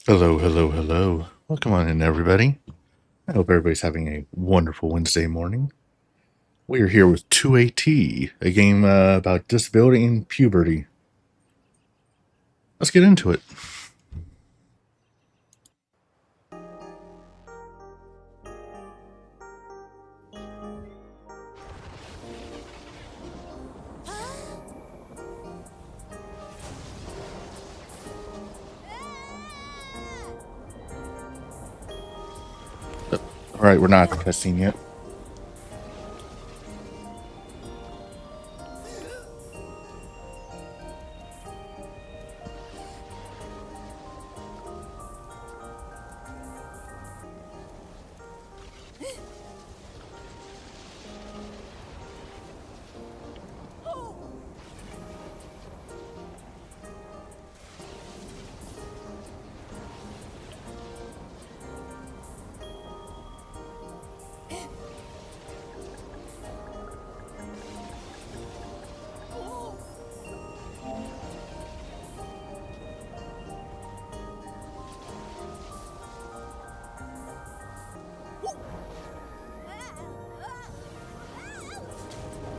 Hello, hello, hello. Welcome on in, everybody. I hope everybody's having a wonderful Wednesday morning. We are here with 2AT, a game about disability and puberty. Let's get into it. All right, we're not at the cutscene yet.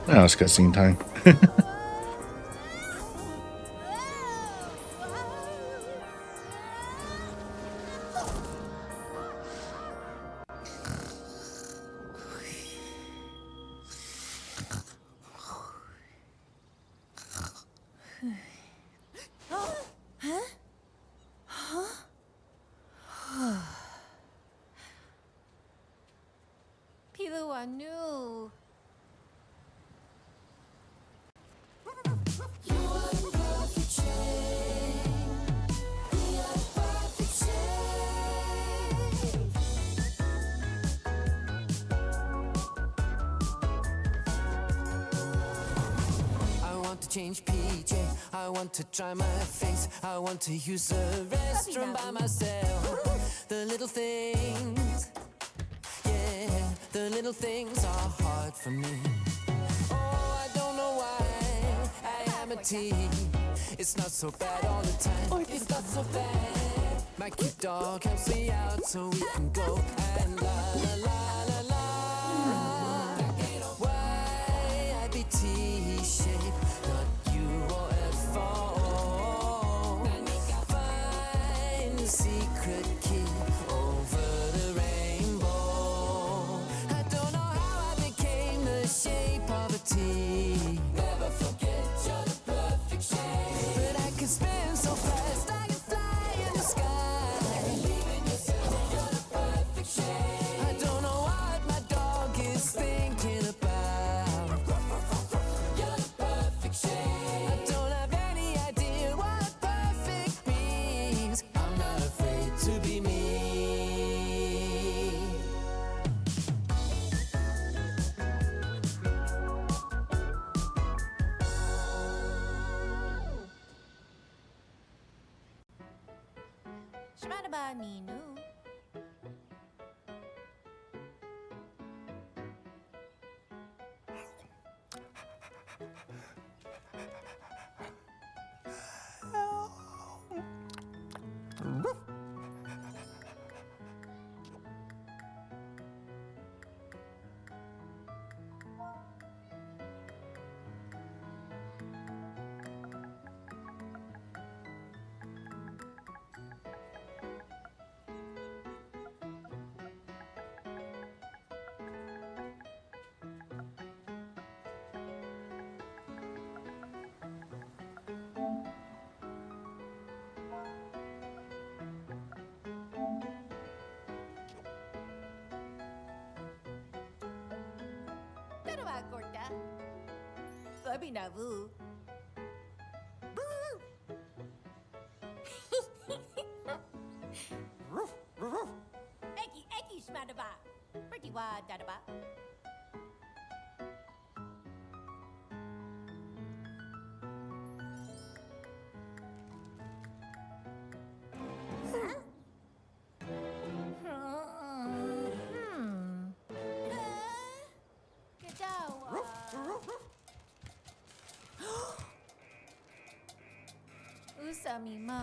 Now it's cutscene time. Piluanu. I want to change PJ. I want to dry my face. I want to use the restroom by myself. The little things, yeah, the little things are hard for me. Oh, I don't know why I am a teen. It's not so bad all the time. It's not so bad. My cute dog helps me out so we can go and la la la la la. Why I be T-shaped, not UFO. Find the secret key over the rainbow. I don't know how I became the shape of a T. Never forget you're the perfect shape. But I can spin so fast, I can fly in the sky. Believe in yourself, you're the perfect shape. I don't know what my dog is thinking about. You're the perfect shape. I don't have any idea what perfect means. I'm not afraid to be me. Shmadaba Ninu. Tarawa Gorda. Babinavu. Eki Shmadaba. Pretty wa Dadaba. Gadawa. Usami ma.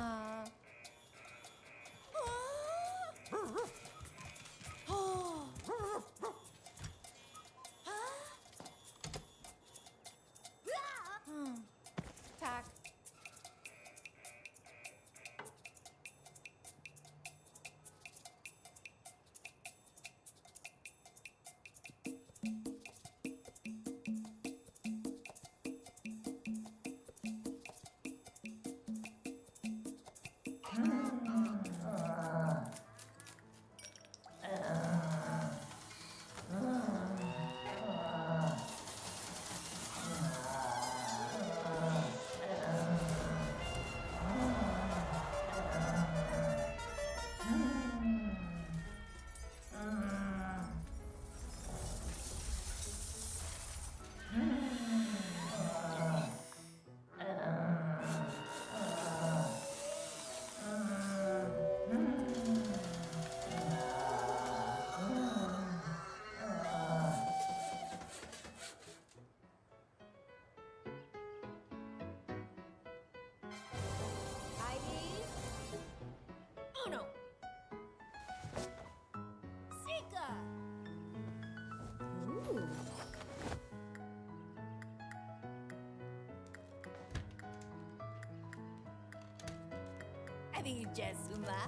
Abby Jess Umla.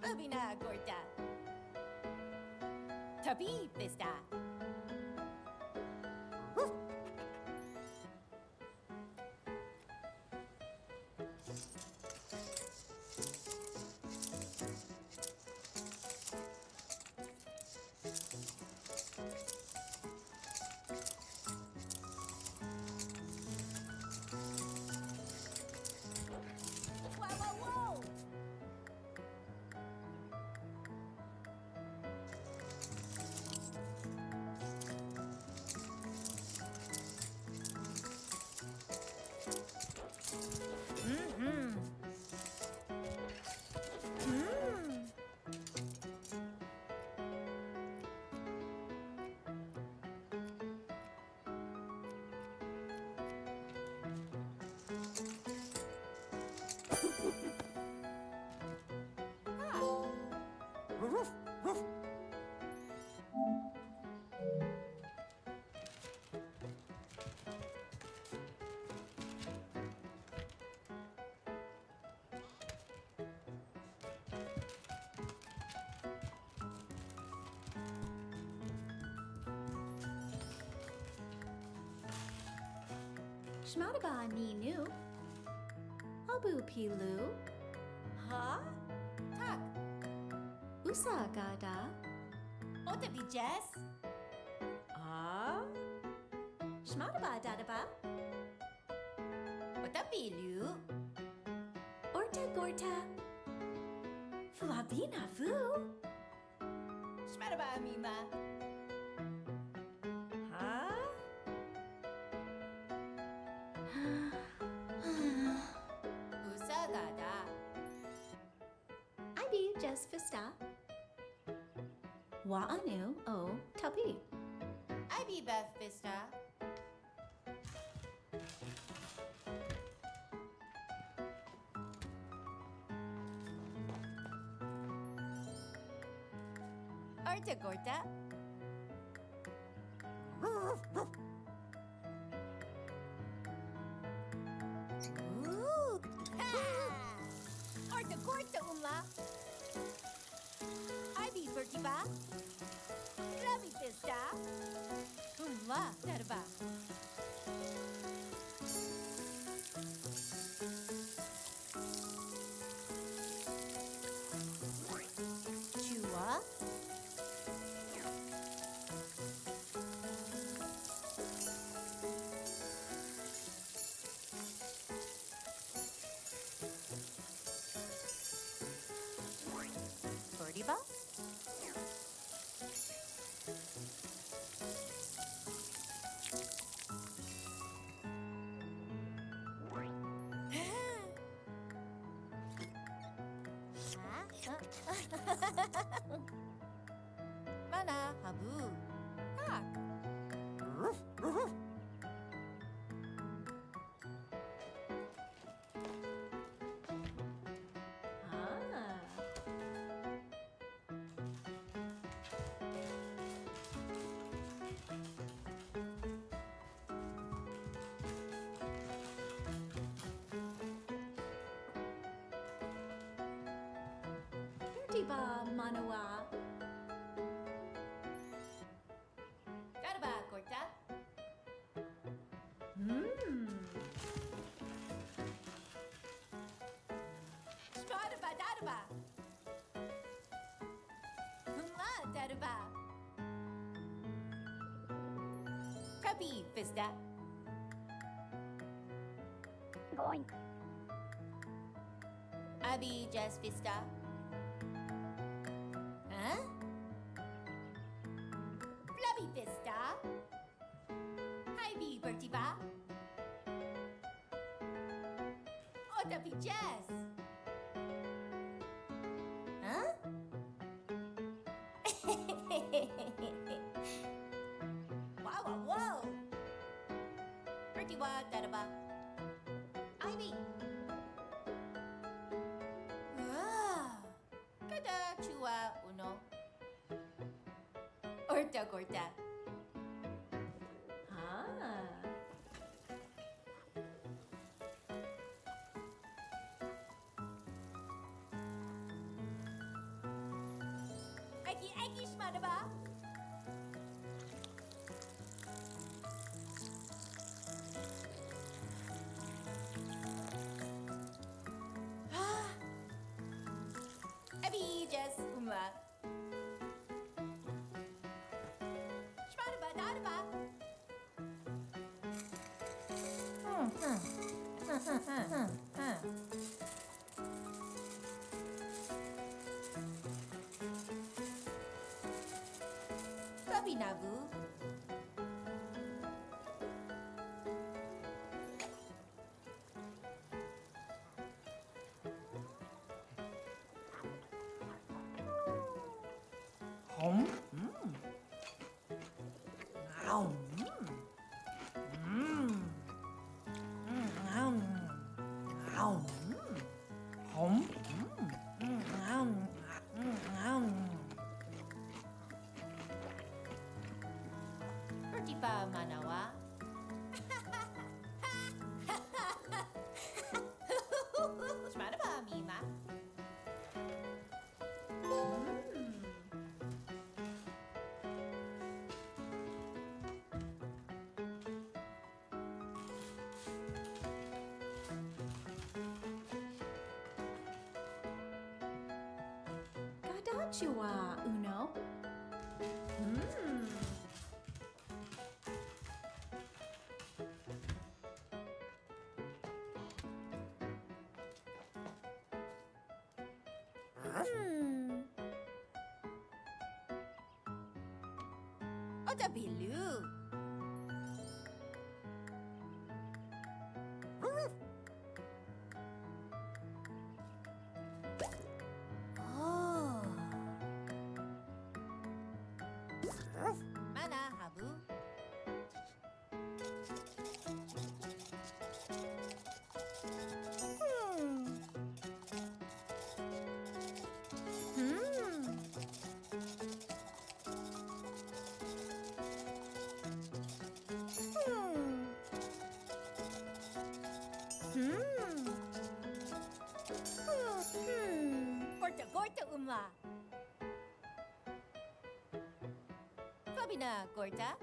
Babina Gorda. Tabi Vista. Whoa, whoa, whoa! Shmadaba Ninu. Abu Pilu. Huh? Tak. Usagada. Otabi Jess. Ah. Shmadaba Dadaba. Otabi Lu. Orta Gorta. Flavina Fu. Shmadaba Mima. Huh? Usagada. I be just Fista. Wa'anu o Tabi. I be Beth Vista. Orta Gorta. Ooh. Ha! Orta Gorta Umla. I be Bertiba. Ravi Vista. Umla Darba. Chua. Bertiba. Mana Habu. Tak. Ah. Bertiba Manawa. Darba Gorta. Spadaba Darba. Humla Darba. Tabi Vista. Boink. Abi Jazz Vista. Huh? Flubby Vista. Hi B Bertiba. Otabi Jazz. Huh? Wow, wow, wow. ba? Ivy. Ah. Kada chua uno. Orta gorta. Ah. Aiki shmada ba? Abby just umla. Shmada ba da ba? Babi navu. Berti ba manawa? Shmada ba mima? Gadachua, Uno. Ota bilu. Oh. Mana habu? Gorta gorta umla. Fabina gorta.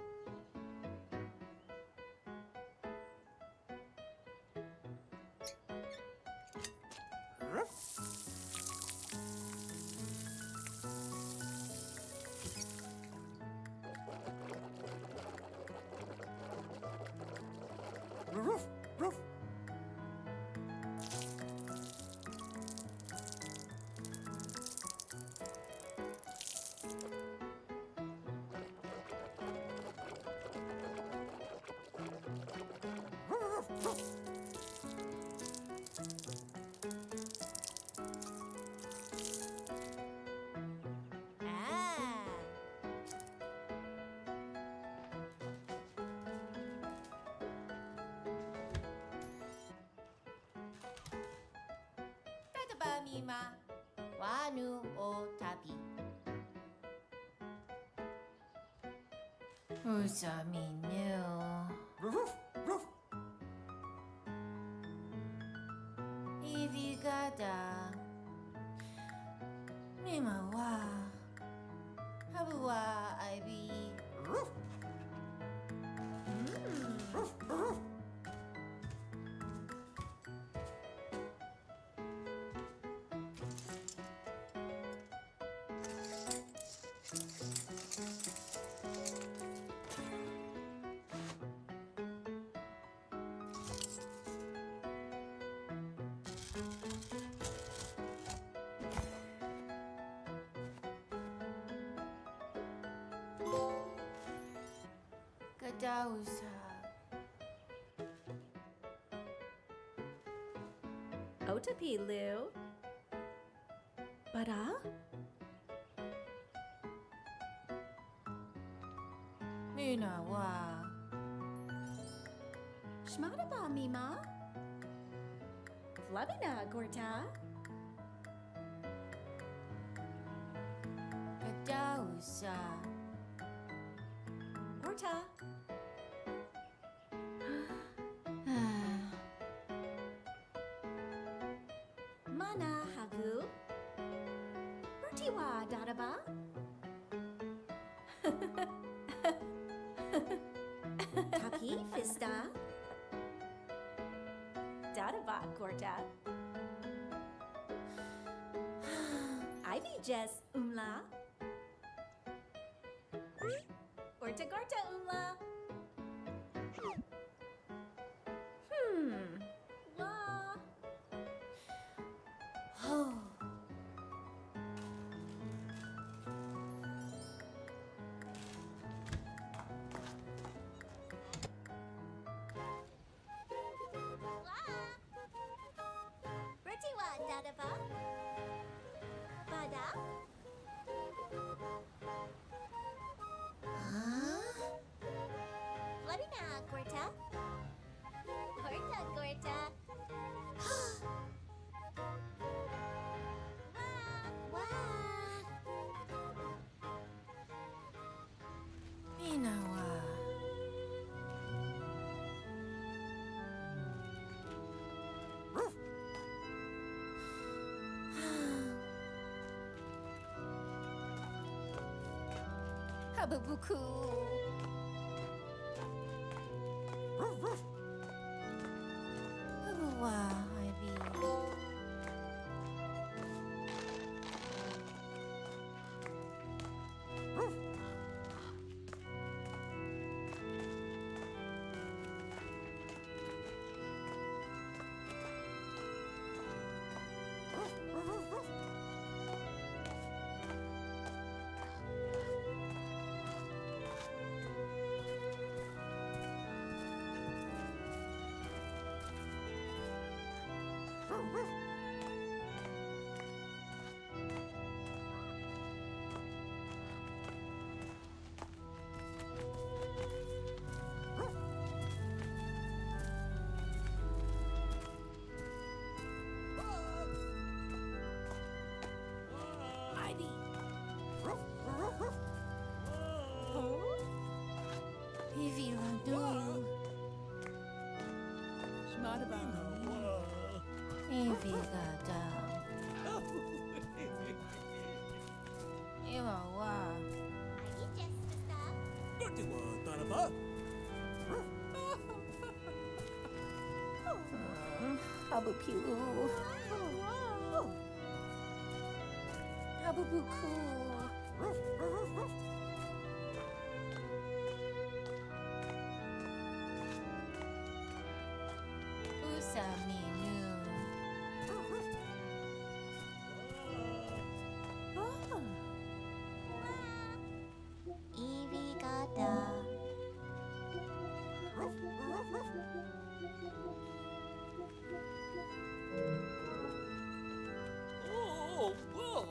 Ah. Tata ba mima? Wanu o tapi. Usa minu. Ivigada. Mima wa. Habu wa Ivy. Gadausa. Otapilu. Bada? Mina wa. Shmadaba, Mima. Flavina, Gorta. Kadausa. Gorta. Mana, Havu. Bertiwa, Dadaba. Taki, Fista. Dadaba, Gorta. Ivy, Jess, Umla. Gorta, Gorta, Umla. La. Oh. Bertiwa, Dadaba. Bada. Flavina, Gorta. Gorta, Gorta. Wah. Minawa. Hababuku. Habawa, Ivy. Ivy. Ivy Ladu. Shmadaba. Ivy Gada. Iwawa. Ivy, Jess, Fista. Bertiwa, Dadaba. Habupilu. Habubuku. Usaminu. Ivy, Gada. Oh, whoa.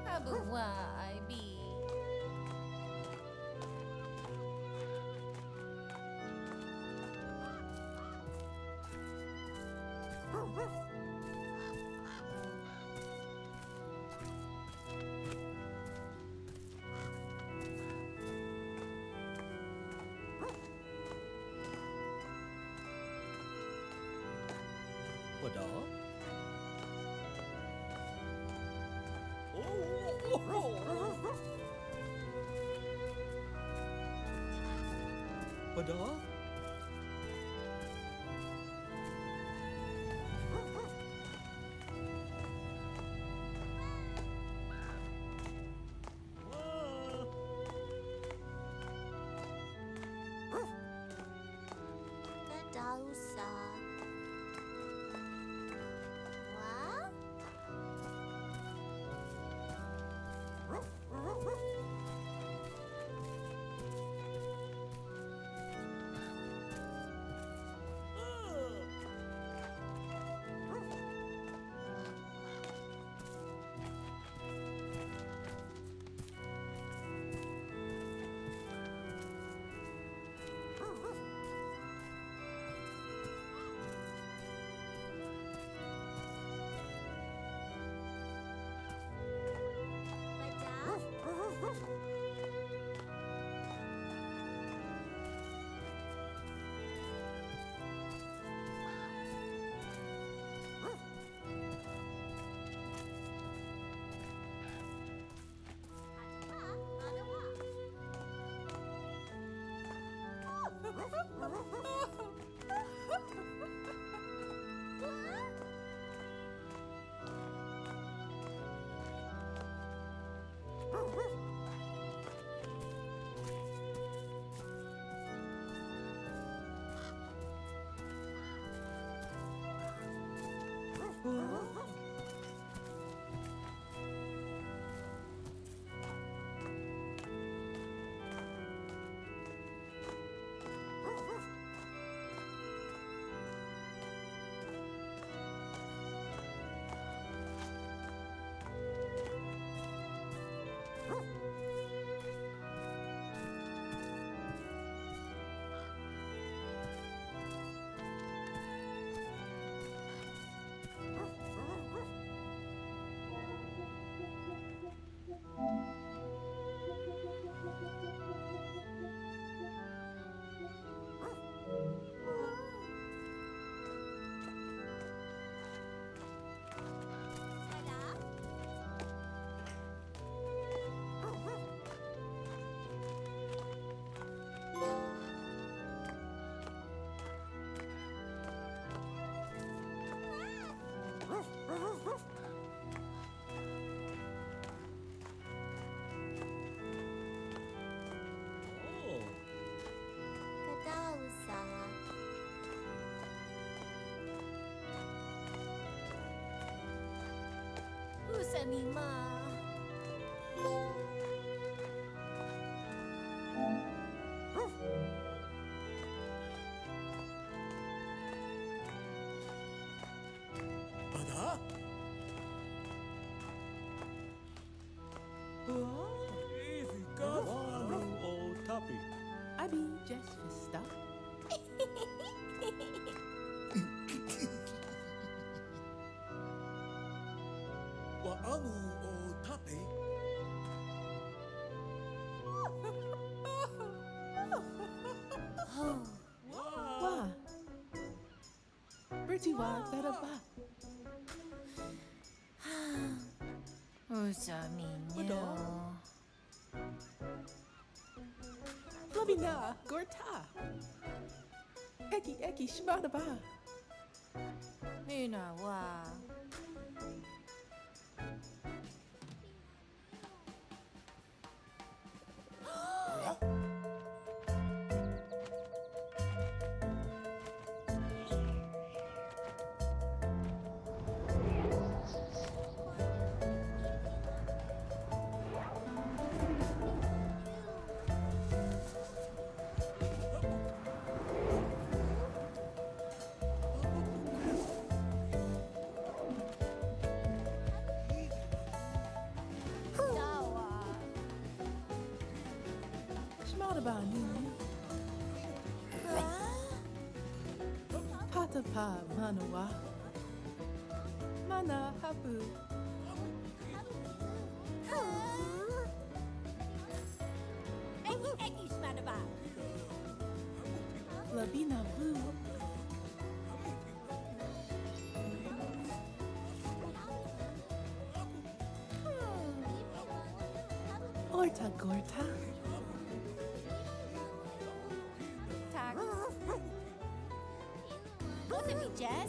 Habuwa, Ivy. What dog? Oh. What dog? Kadausa. Wah. Kadausa. うさみま Ada? Wanu o Tapi. Abi just stop. Wa'anu o Tape? Wah. Berjiwa daraba. うさみにゃ Flamina gorta. Eki shmadaba. みなは Shmadaba nini. Patapa manawa. Mana habu. えきしまるば Labina blue. Orta gorta. たごてみジェス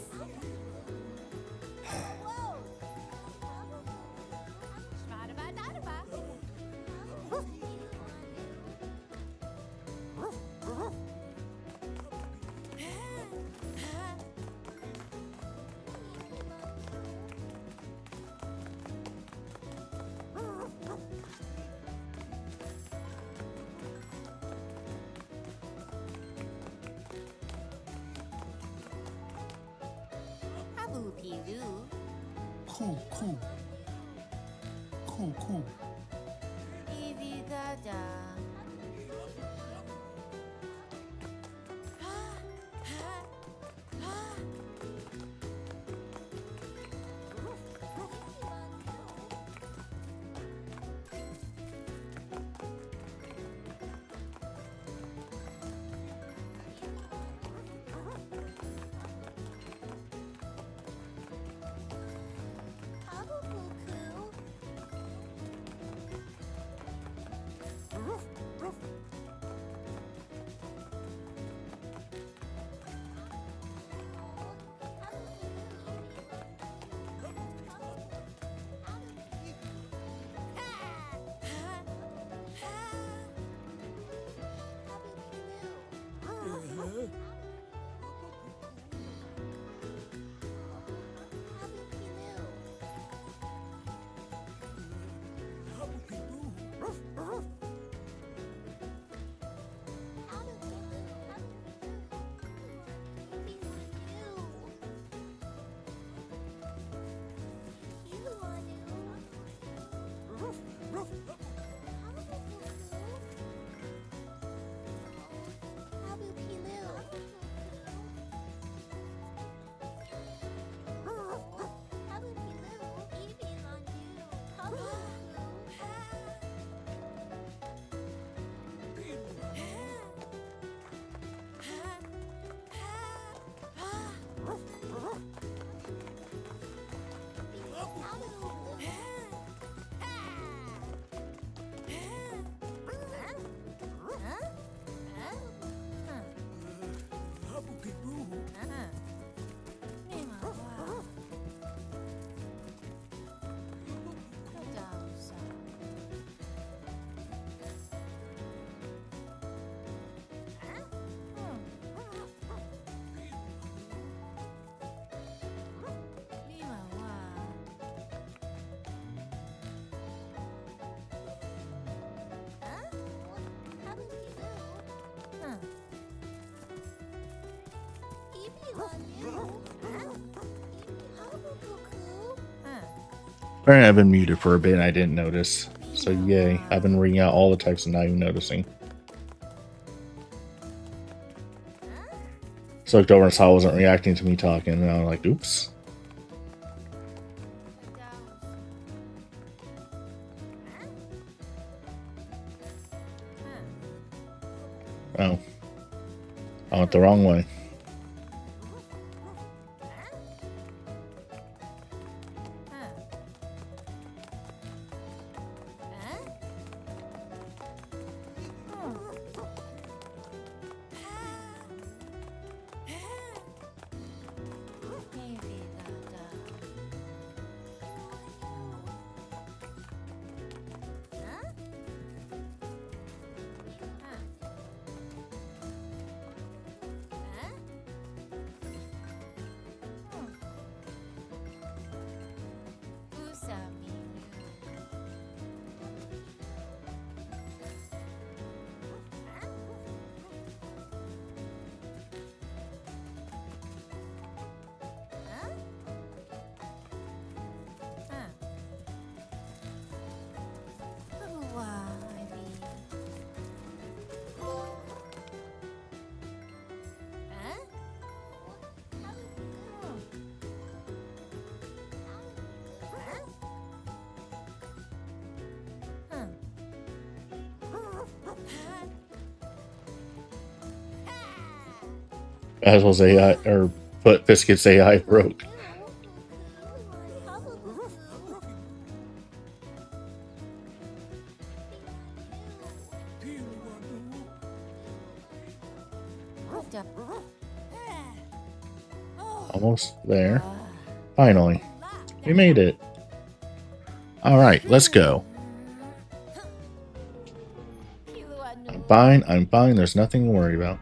しまるばだるば Habu piru Cool, cool. Cool, cool. Ivi gada Habubuku. Apparently I've been muted for a bit and I didn't notice. So yay, I've been reading out all the text and not even noticing. So I looked over and saw I wasn't reacting to me talking, and I'm like, oops. Oh. I went the wrong way. As was AI, or put Biscuit's AI broke. Almost there. Finally. We made it. Alright, let's go. I'm fine, I'm fine. There's nothing to worry about.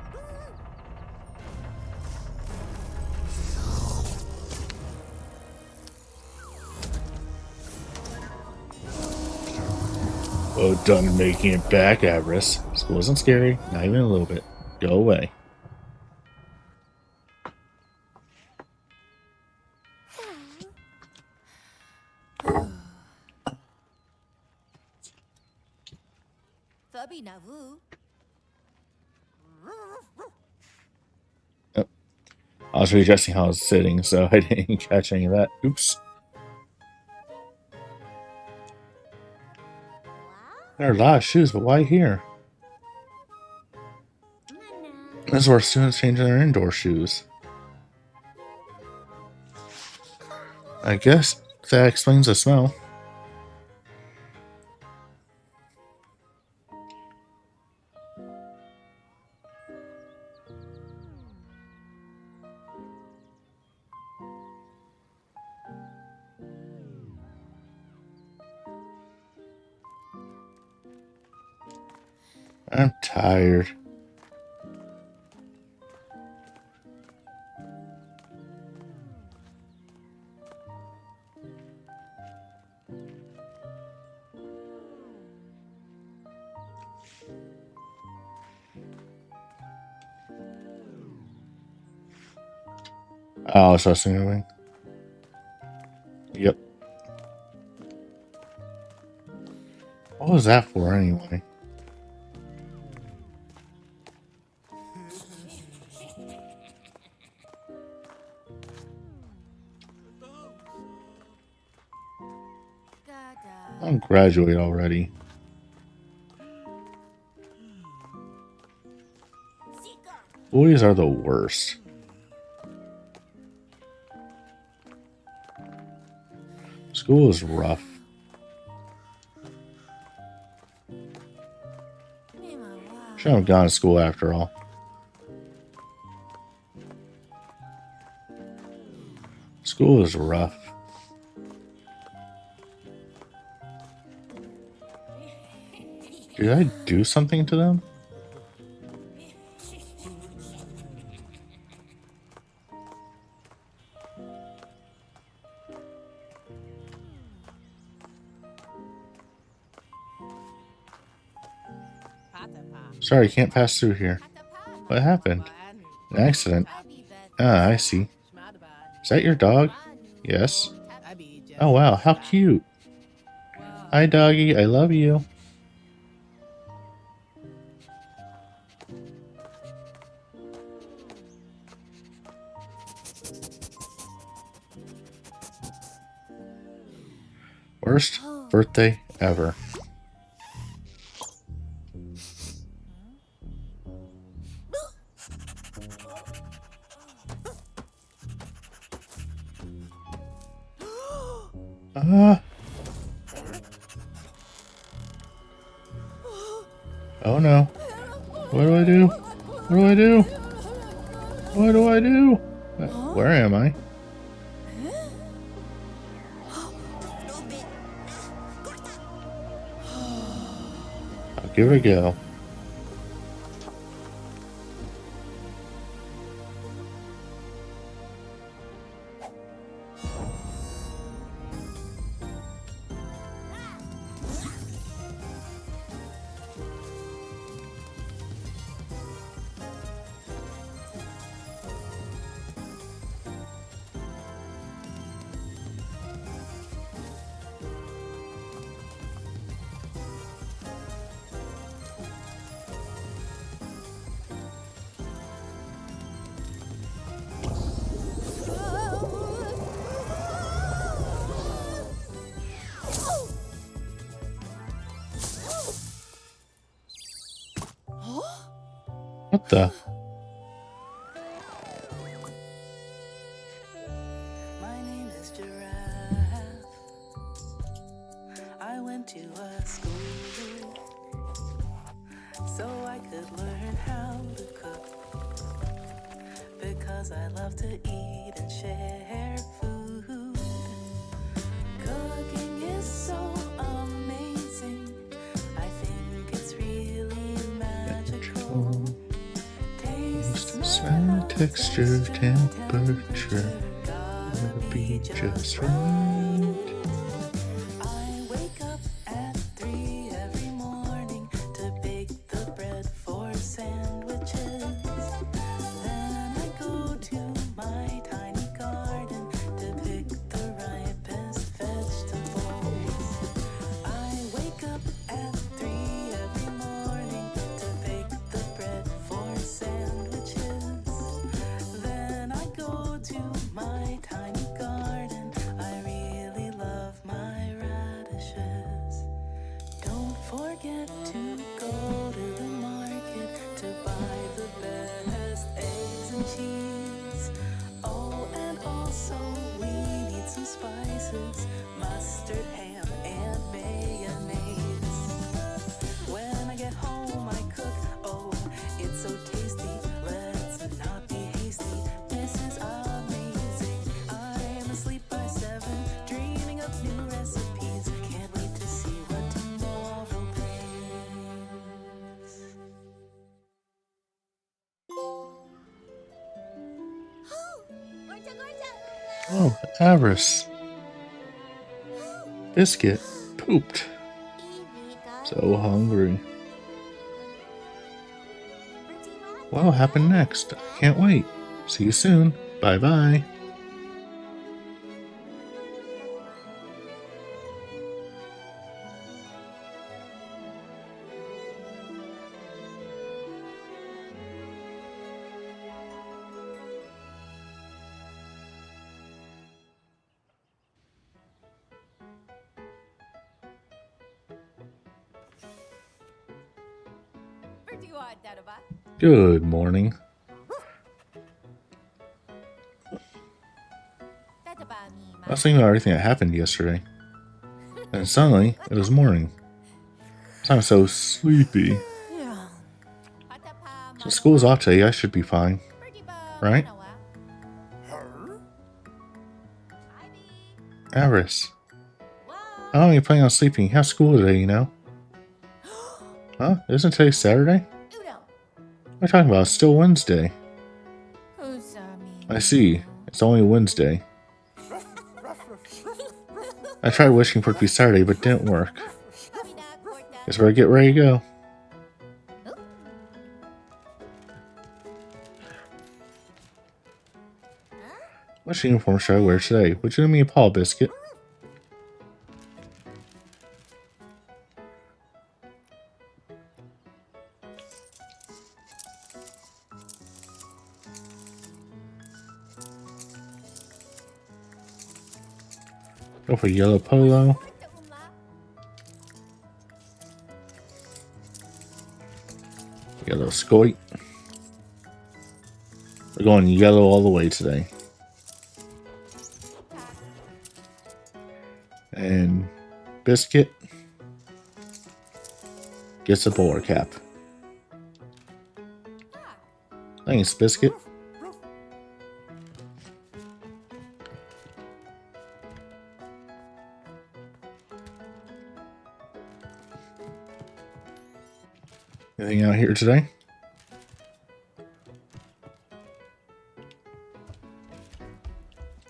Oh, done making it back, Avarice. School isn't scary, not even a little bit. Go away. I was readjusting how I was sitting, so I didn't catch any of that. Oops. There are a lot of shoes, but why here? This is where students change their indoor shoes. I guess that explains the smell. I'm tired. Oh, so that's moving. Yep. What was that for anyway? I'm graduate already. Boys are the worst. School is rough. Shouldn't have gone to school after all. School is rough. Did I do something to them? Sorry, can't pass through here. What happened? An accident. Ah, I see. Is that your dog? Yes. Oh wow, how cute. Hi doggy, I love you. Worst birthday ever. Ah. Oh no. What do I do? What do I do? What do I do? Where am I? I'll give it a go. What the? My name is Giraffe. I went to a school so I could learn how to cook. Because I love to eat and share food. Cooking is so amazing. I think it's really magical. Taste, Smell, texture, temperature. Gotta be just right. I wake up at 3 every morning to bake the bread for sandwiches. Then I go to my tiny garden to pick the ripest vegetables. I wake up at 3 every morning to bake the bread for sandwiches. Then I go to my tiny garden. I really love my radishes. Don't forget to go to the market to buy the best eggs and cheese. Oh, and also we need some spices, mustard, ham, and mayonnaise. When I get home, I cook. Oh, it's so tasty. Let's not be hasty. This is amazing. I'm asleep by 7, dreaming of new recipes. Can't wait to see what tomorrow brings. Oh, Avarice. Biscuit pooped. So hungry. What will happen next? I can't wait. See you soon. Bye bye. Good morning. I was thinking about everything that happened yesterday. And suddenly, it was morning. I'm so sleepy. Yeah. So school's off today, I should be fine. Right? Avarice. Oh, you're planning on sleeping. You have school today, you know. Huh? Isn't today Saturday? What are you talking about? It's still Wednesday. I see. It's only Wednesday. I tried wishing for it to be Saturday, but it didn't work. Guess we're get ready to go. Which uniform should I wear today? Would you let me a paw biscuit? Go for yellow polo. Yellow scoit. We're going yellow all the way today. And biscuit gets a bowler cap. Thanks, biscuit. Anything out here today?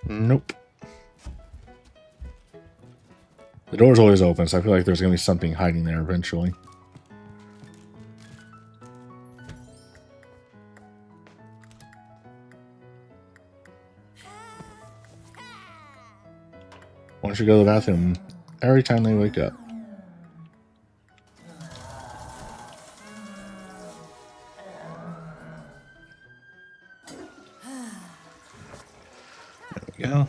Nope. The door's always open, so I feel like there's going to be something hiding there eventually. Why don't you go to the bathroom every time they wake up? There we go.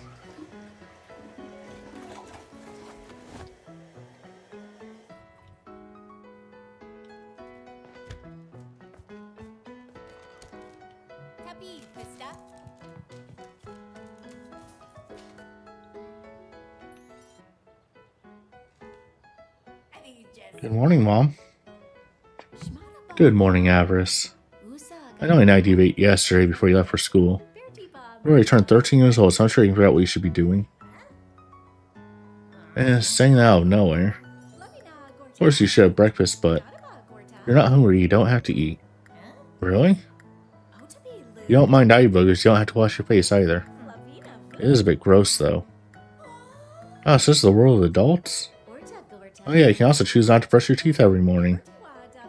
Tapi, Krista. I think you just Good morning, Mom. Good morning, Avarice. I know I nagged you late yesterday before you left for school. You already turned 13 years old, so I'm sure you can figure out what you should be doing. Saying that out of nowhere. Of course you should have breakfast, but if you're not hungry, you don't have to eat. Really? You don't mind eye boogers, you don't have to wash your face either. It is a bit gross, though. Oh, so this is the world of adults? Oh yeah, you can also choose not to brush your teeth every morning.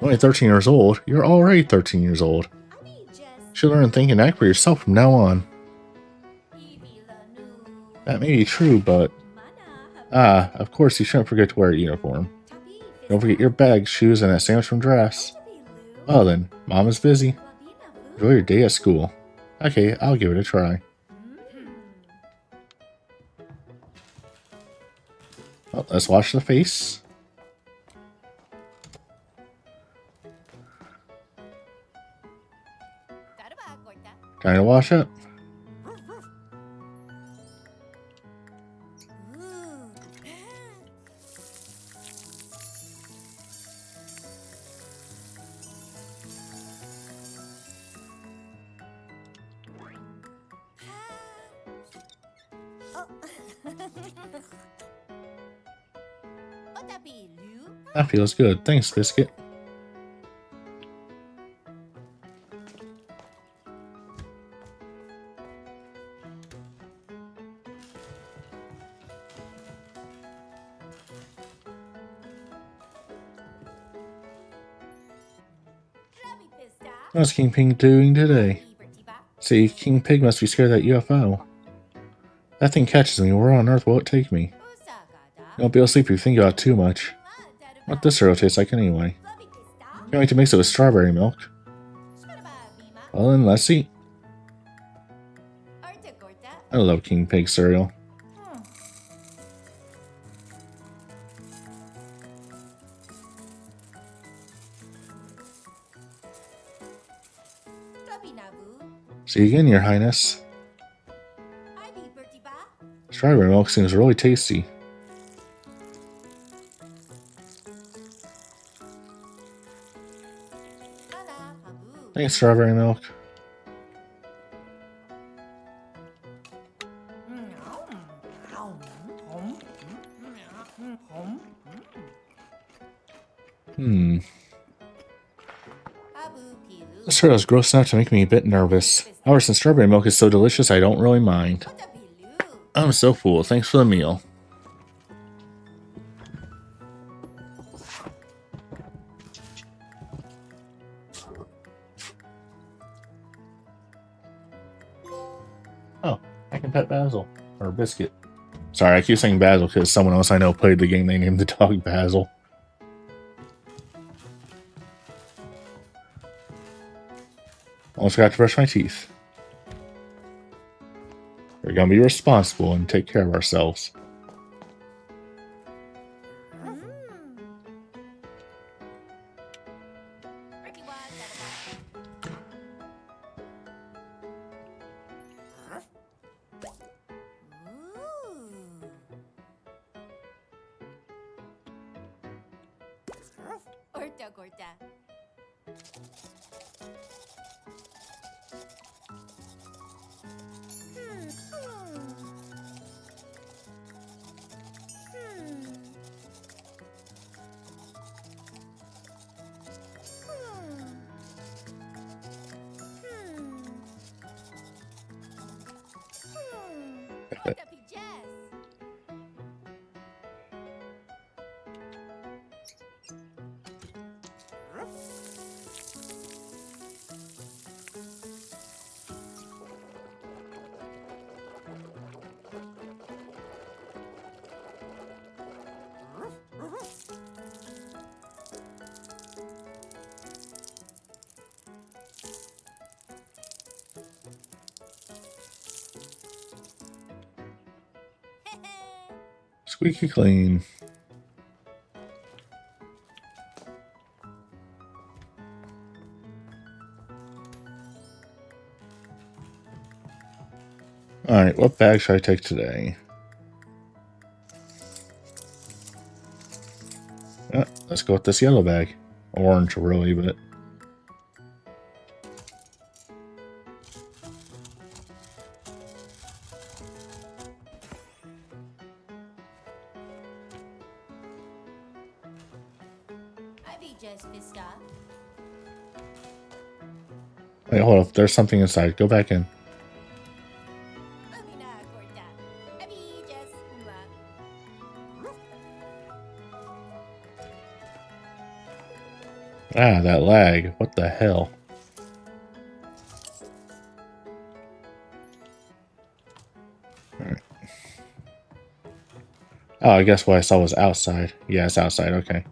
You're only 13 years old. You're already 13 years old. You should learn to think and act for yourself from now on. That may be true, but... of course you shouldn't forget to wear a uniform. Don't forget your bag, shoes, and that sandwich from dress. Well then, Mom is busy. Enjoy your day at school. Okay, I'll give it a try. Well, let's wash the face. Time to wash up. That feels good. Thanks, Biscuit. What's King Pig doing today? See, King Pig must be scared of that UFO. That thing catches me. Where on earth will it take me? You won't be able to sleep if you think about it too much. What this cereal tastes like anyway. Can't wait to mix it with strawberry milk. Well then, let's eat. I love King Pig cereal. See you again, Your Highness. Strawberry milk seems really tasty. Thanks, strawberry milk. This cereal is gross enough to make me a bit nervous. However, since strawberry milk is so delicious, I don't really mind. I'm so full. Thanks for the meal. Oh, I can pet Basil. Or Biscuit. Sorry, I keep saying Basil because someone else I know played the game. They named the dog Basil. Almost forgot to brush my teeth. We're gonna be responsible and take care of ourselves. Ricky was Gorta, gorta. Gorta pijes. Squeaky clean. Alright, what bag should I take today? Let's go with this yellow bag. Orange, really, but... I be just Fiska. Wait, hold up. There's something inside. Go back in. Amina gorta. I be just Ah, that lag. What the hell? Alright. Oh, I guess what I saw was outside. Yeah, it's outside. Okay.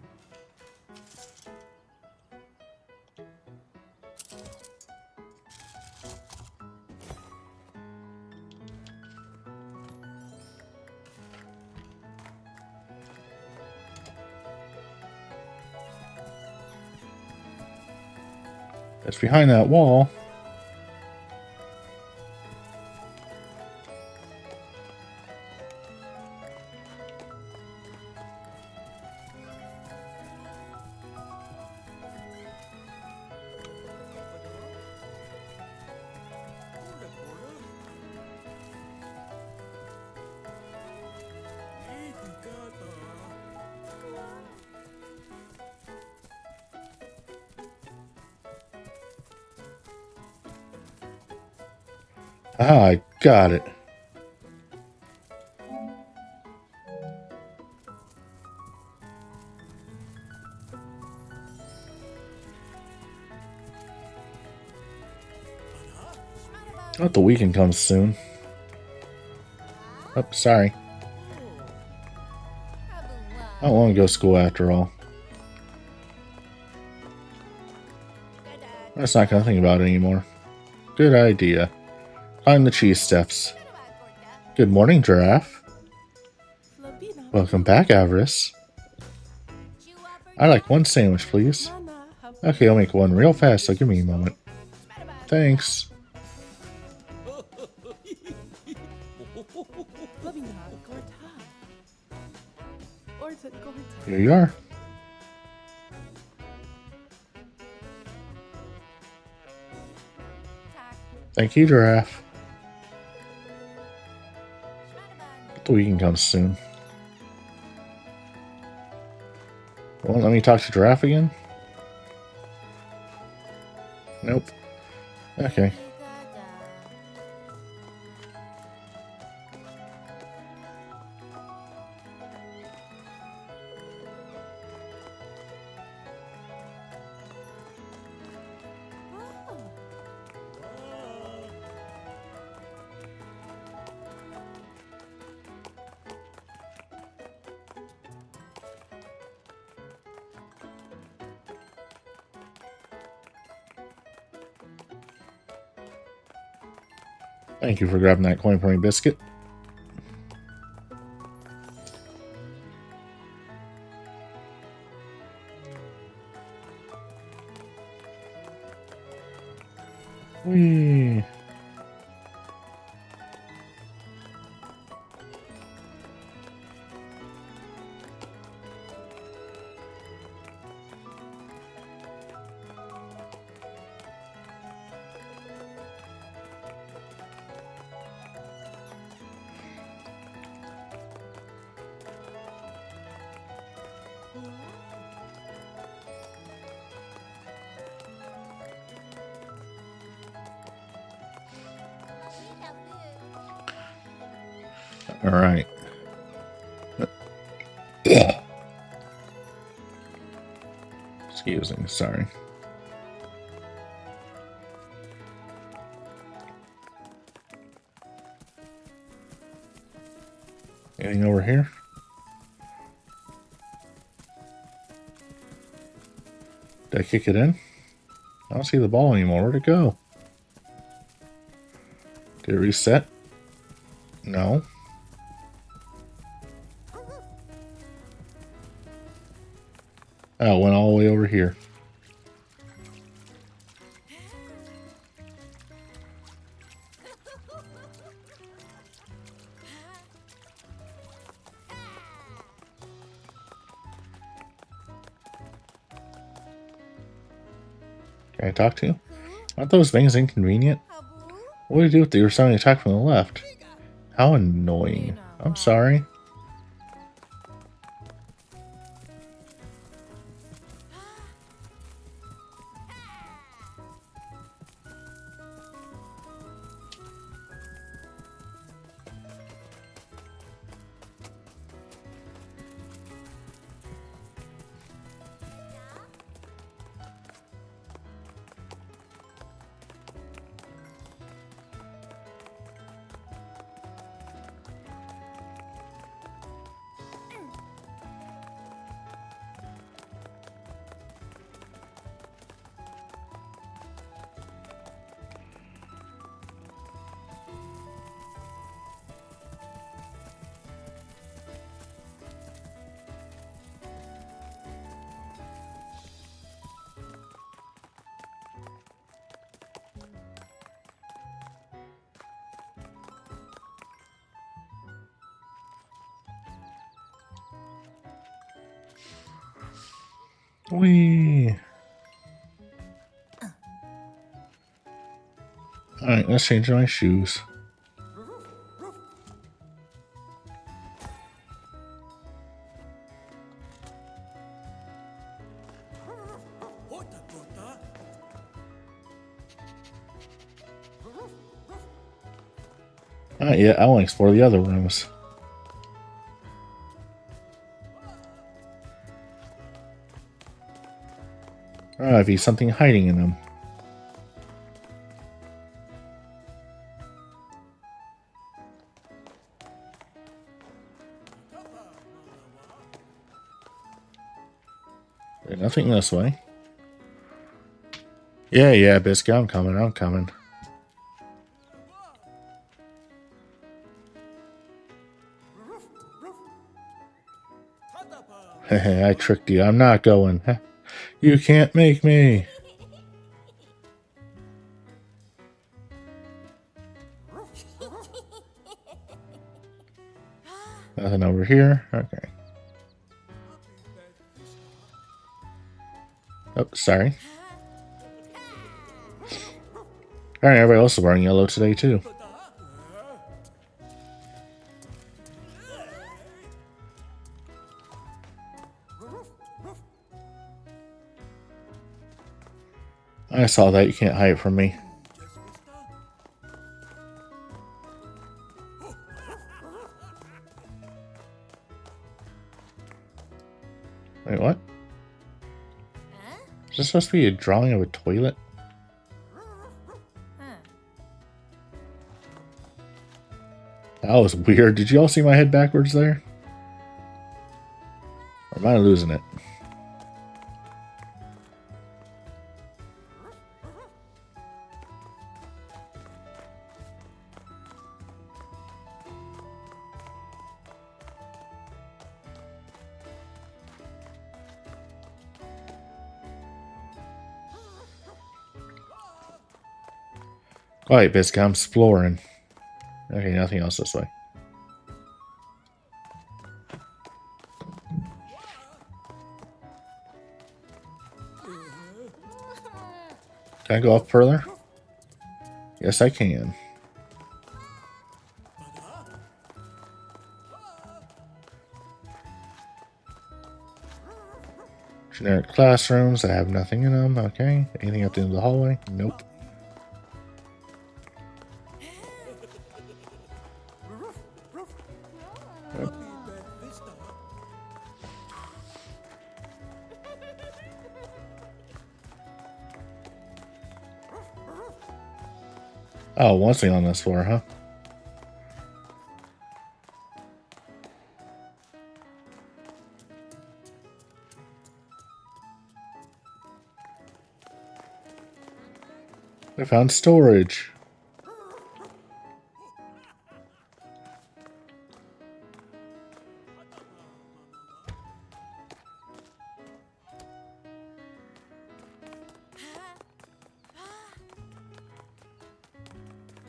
It's behind that wall. Ah, I got it. I thought the weekend comes soon. Oh, sorry. I don't want to go to school after all. I'm just not going to think about it anymore. Good idea. Climb the cheese steps. Good morning, Giraffe. Flabina. Welcome back, Avarice. I'd like one sandwich, please. Nana, have Okay, I'll make one real fast, so give me a moment. Thanks. Flabina gorta. Orta gorta. Here you are. Thank you, Giraffe. The weekend comes soon. Won't let me talk to Giraffe again? Nope. Okay. Thank you for grabbing that coin for me, Biscuit. Whee. All right. Excuse me. Sorry. Anything over here? Did I kick it in? I don't see the ball anymore. Where'd it go? Did it reset? No. Oh, it went all the way over here. Can I talk to you? Aren't those things inconvenient? What do you do if they were suddenly attacked from the left? How annoying. I'm sorry. Whee! Alright, let's change my shoes. Not yet, I want to explore the other rooms. Might be something hiding in them. There's nothing this way. Yeah, Biscuit, I'm coming. Hey, I tricked you. I'm not going. You can't make me. Nothing over here. Okay. Oh, sorry. Alright, everybody else is wearing yellow today, too. I saw that. You can't hide it from me. Wait, what? Is this supposed to be a drawing of a toilet? That was weird. Did you all see my head backwards there? Or am I losing it? Alright, Biscuit, I'm exploring. Okay, nothing else this way. Can I go up further? Yes, I can. Generic classrooms that have nothing in them. Okay. Anything up the end of the hallway? Nope. Yep. Oh, one thing on this floor, huh? I found storage.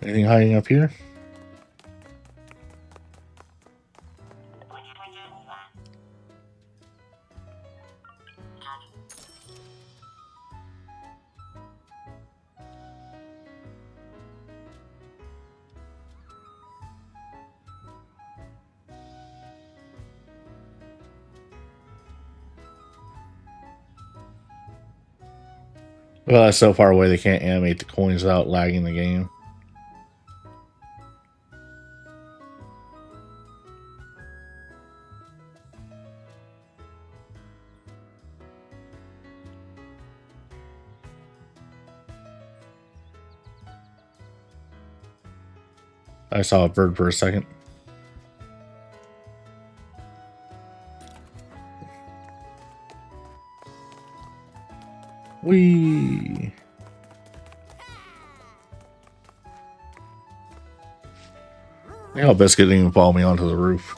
Anything hiding up here? Well, that's so far away they can't animate the coins without lagging the game. I saw a bird for a second. Whee! You know, Biscuit didn't even follow me onto the roof.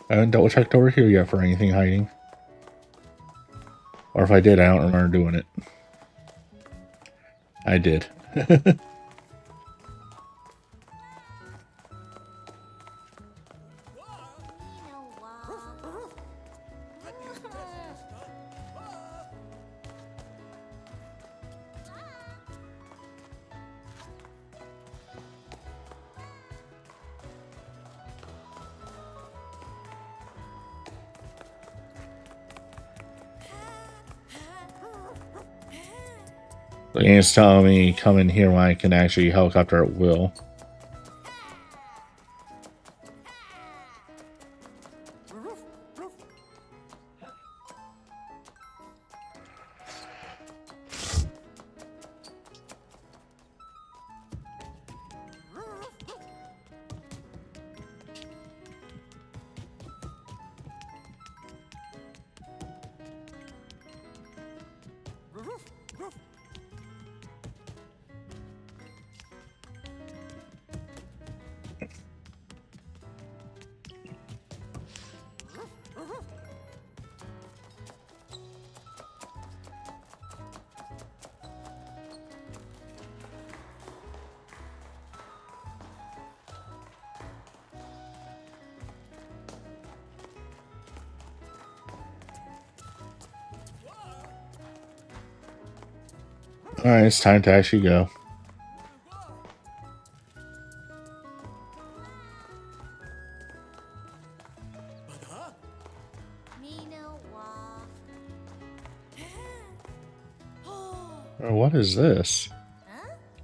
I haven't double checked over here yet for anything hiding. Or if I did, I don't remember doing it. I did. The game's telling me come in here when I can actually helicopter at will. Alright, it's time to actually go. Oh, what is this?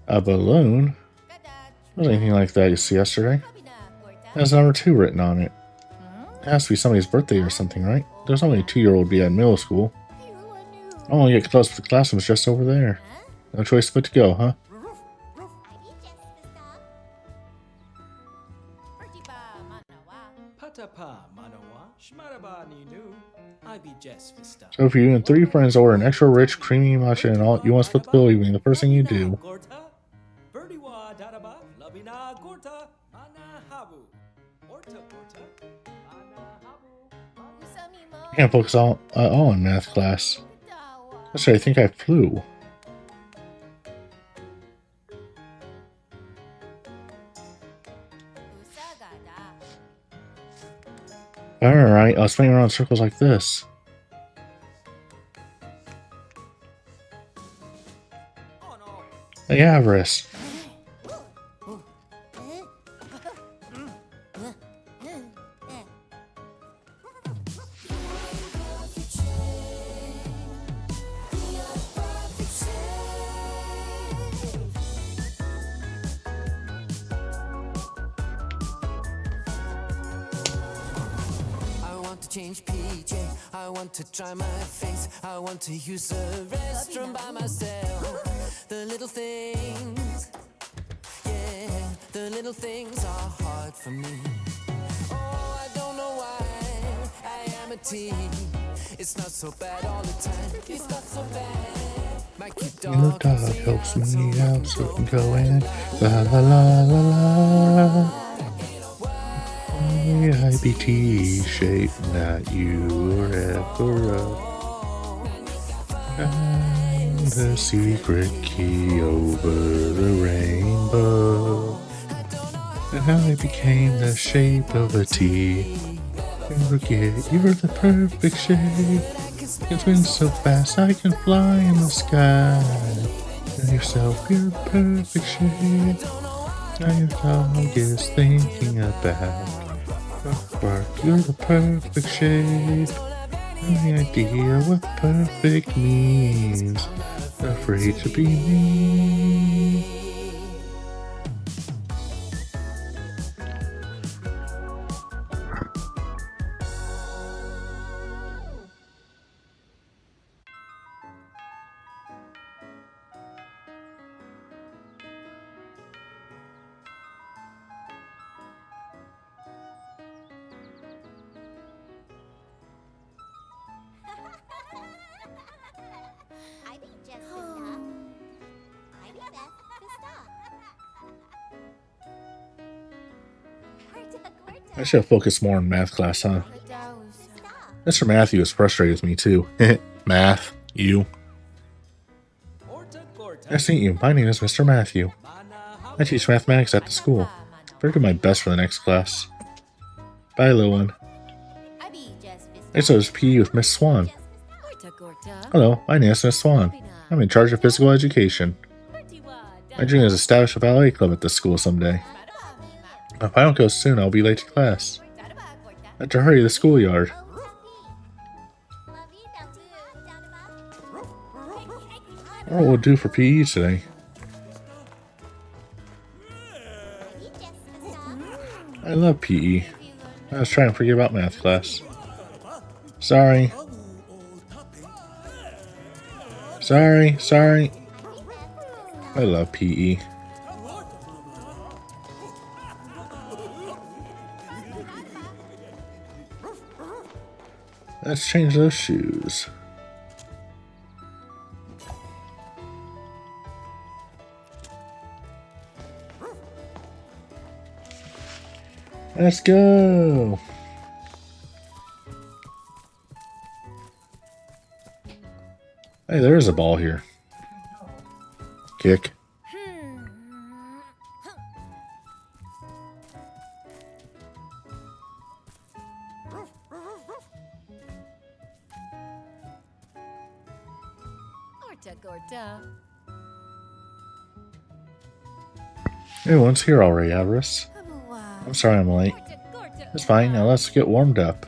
A balloon? Not anything like that you see yesterday. It has number 2 written on it. It has to be somebody's birthday or something, right? There's only a 2-year-old be at middle school. I want to get close to the classroom's just over there. No choice but to go, huh? Patapa Manawa Shmaraba Ninu. I be Jess Vista. So if you and 3 friends order an extra rich, creamy matcha and all you want to split the bill evening, the first thing you do. Berdiwa Daraba, Labina Gorta, Ana Habu. Orta Gorta, Ana Habu. I can't focus all in math class. Actually, I think I flew. Alright, I was spinning around in circles like this. Oh no. Hey, Avarice. I want to change PJ. I want to dry my face. I want to use the restroom by myself. The little things, yeah, the little things are hard for me. Oh, I don't know why I am a teen. It's not so bad all the time. It's not so bad. My cute Your dog, dog helps me out so we can go in. La la la la la. IBT shape, not you or ever and the secret key over the rainbow. And how I became the shape of a T. Can't forget you're the perfect shape. Can swim so fast I can fly in the sky. Tell yourself you're the perfect shape. Now your dog is thinking about. Bark, you're the perfect shape. Any idea what perfect means? Afraid to be me. I be Jess Vista. I be Beth Vista. I should have focused more on math class, huh? Mr. Matthew is frustrated with me too. Math, you. Orta Gorta. Nice to meet you. My name is Mr. Matthew. Ana I Habu. teach mathematics at the school. Better do my best for the next class. Bye, little one. Next up is PE with Miss Swan. Hello, my name is Miss Swan. I'm in charge of physical education. My dream is to establish a ballet club at this school someday. If I don't go soon, I'll be late to class. I have to hurry to the schoolyard. I don't know what we'll do for PE today. I love PE. I was trying to forget about math class. Sorry. Sorry. I love PE. Let's change those shoes. Let's go. Hey, there is a ball here. Kick. Everyone's here already, Avarice. I'm sorry I'm late. It's fine, now let's get warmed up.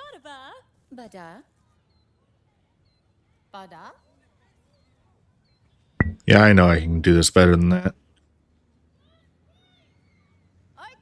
Dadaba. Bada. Bada. Yeah, I know I can do this better than that. Orta.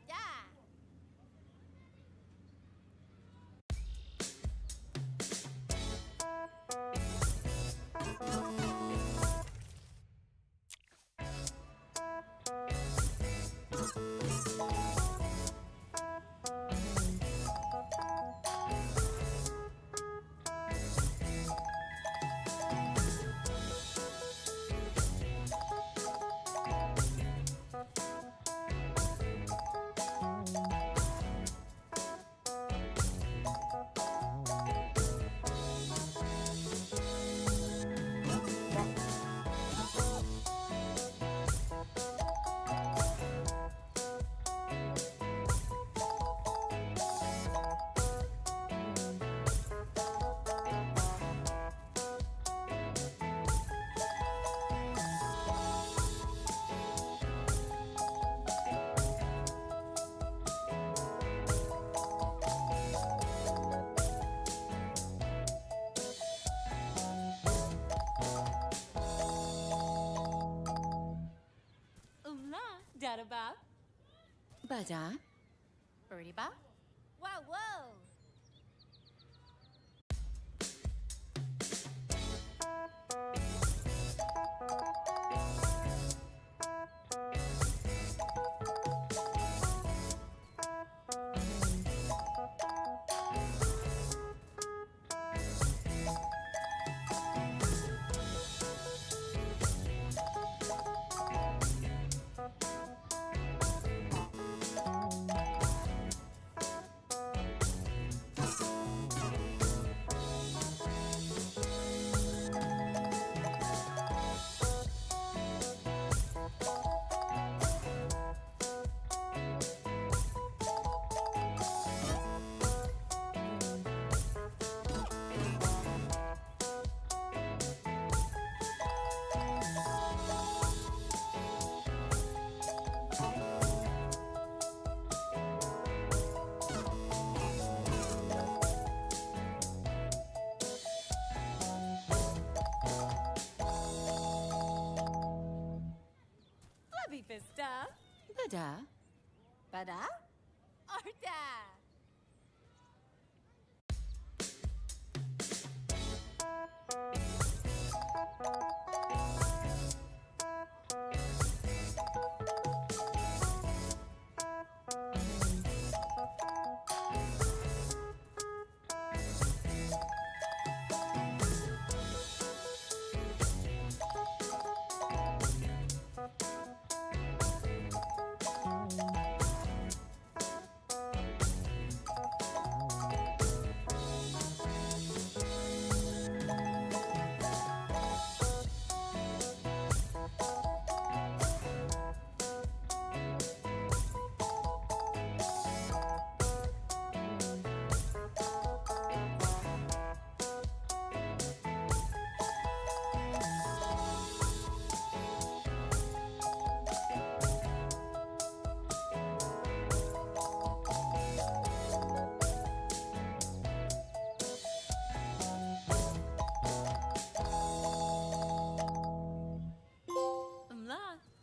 Dadaba. Bada. Birdie ba. Wow, whoa. Flubby Vista. Bada. Bada. Orta.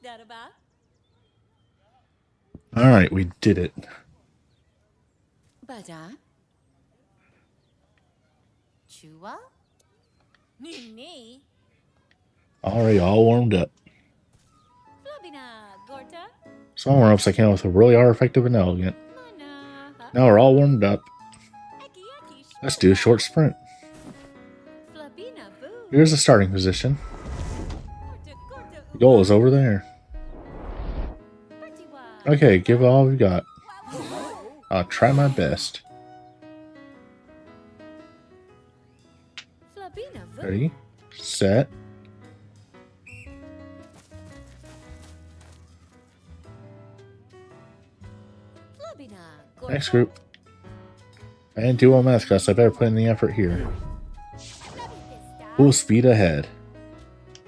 Dadaba. All right, we did it. Bada. Chua. Nini. Already all warmed up. Flubina. Gorta. Some warm-ups I came out with really are effective and elegant. Mana. Now we're all warmed up. Eki eki. Let's do a short sprint. Flubina boo. Here's the starting position. Gorta gorta. The goal is over there. Birdiwa. Okay, give it all we got. Wow, wow, wow. I'll try my best. Flubina boo. Ready, set. Flubina. Gorta. Next group. I didn't do all mascots, so I better put in the effort here. Flubby Vista. Full speed ahead.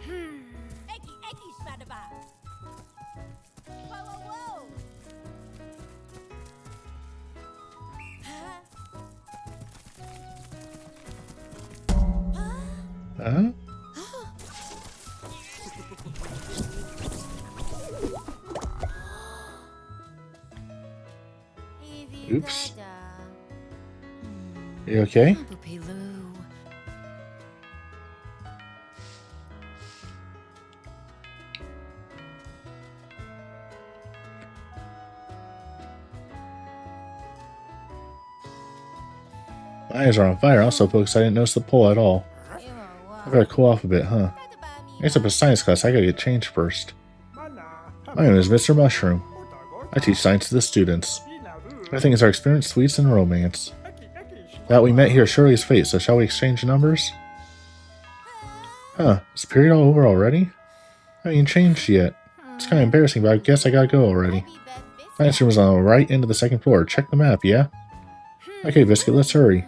Eki, eki, Shadaba. Whoa, whoa, whoa. Huh? Oops. You okay? Poopy-loo. My eyes are on fire. I'm so focused I didn't notice the pole at all. I better cool off a bit, huh? Next up is science class. I gotta get changed first. My name is Mr. Mushroom. I teach science to the students. I think it's our experience, sweets, and romance. That we met here surely is fate, so shall we exchange numbers? Huh, is the period all over already? I ain't changed yet. It's kind of embarrassing, but I guess I gotta go already. Science room is on the right end of the second floor. Check the map, yeah? Okay, Biscuit, let's hurry.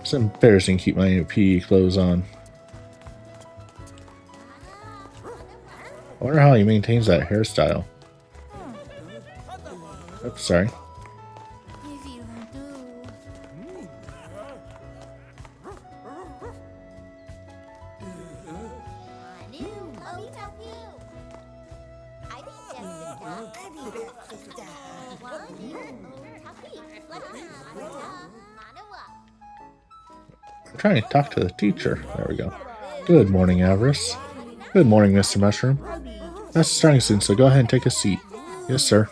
It's embarrassing to keep my PE clothes on. I wonder how he maintains that hairstyle. Oops, sorry. I'm trying to talk to the teacher. There we go. Good morning, Avarice. Good morning, Mr. Mushroom. That's starting soon, so go ahead and take a seat. Yes, sir.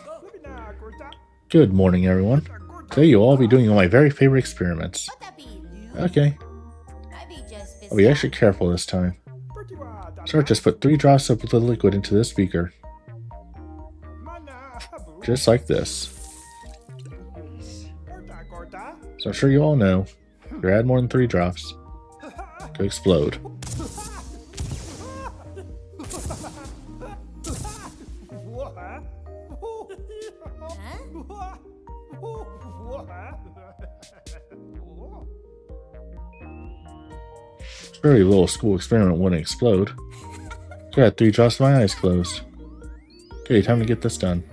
Good morning, everyone. Today you'll all be doing one of my very favorite experiments. Okay. I'll be extra careful this time. Sir, just put 3 drops of the liquid into this beaker. Just like this. So I'm sure you all know, if you add more than 3 drops, it could explode. Surely a little school experiment wouldn't explode. I got 3 drops with my eyes closed. Okay, time to get this done.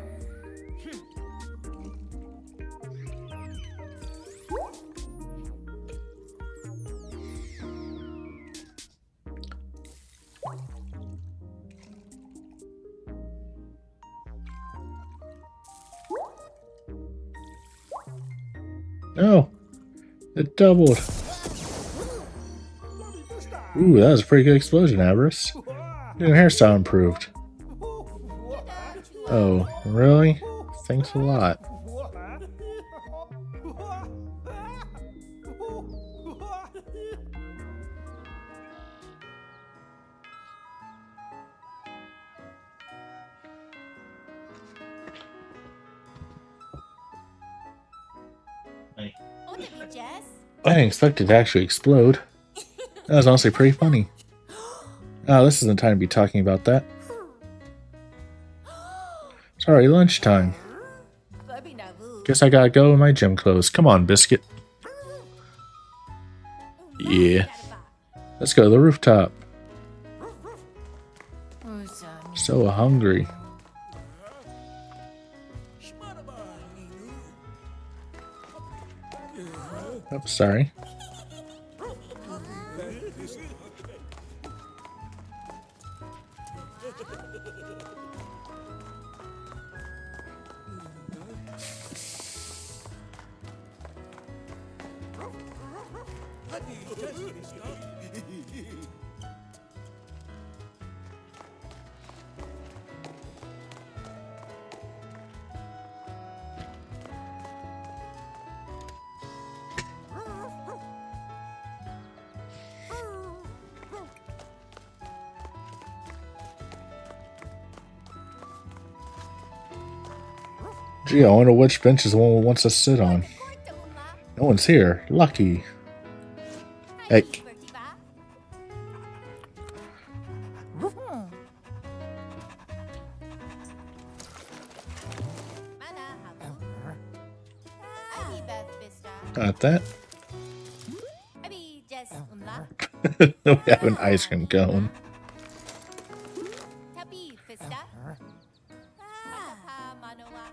No! It doubled! Ooh, that was a pretty good explosion, Avarice. New hairstyle improved. Oh, really? Thanks a lot. I didn't expect it to actually explode. That was honestly pretty funny. Oh, this isn't time to be talking about that. Sorry, lunchtime. Guess I gotta go in my gym clothes. Come on, Biscuit. Yeah. Let's go to the rooftop. So hungry. Oh, sorry. Gee, I wonder which bench is the one we wants to sit on. No one's here. Lucky. Hey. Got that. We have an ice cream cone. Tapi Fista. Ah, Manoa.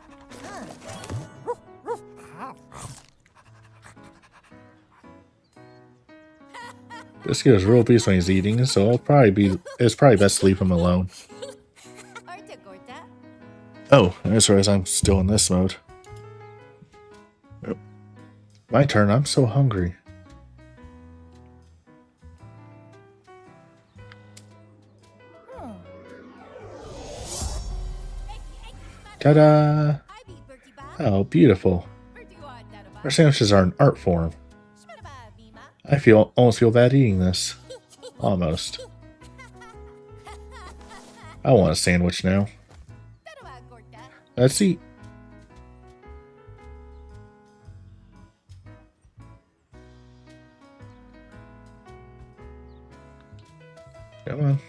This gives real beast when he's eating, so it's probably best to leave him alone. Orta Gorta. Oh, I just realized I'm still in this mode. Yep. My turn. I'm so hungry. Ta-da! I be Bertie Ba. Oh, beautiful. Bertie Wa Daraba. Our sandwiches are an art form. Shmaraba Bima. I almost feel bad eating this. Almost. I want a sandwich now. Daraba Gorta. Let's eat. Come on.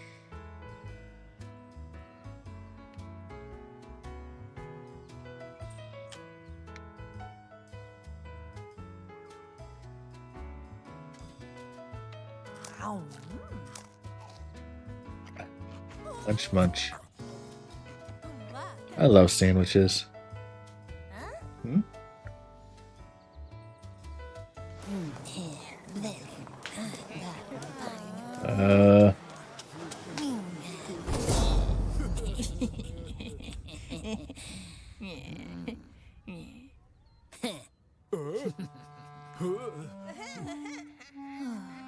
Munch, munch. Umba. I love sandwiches. Hmm? Uh.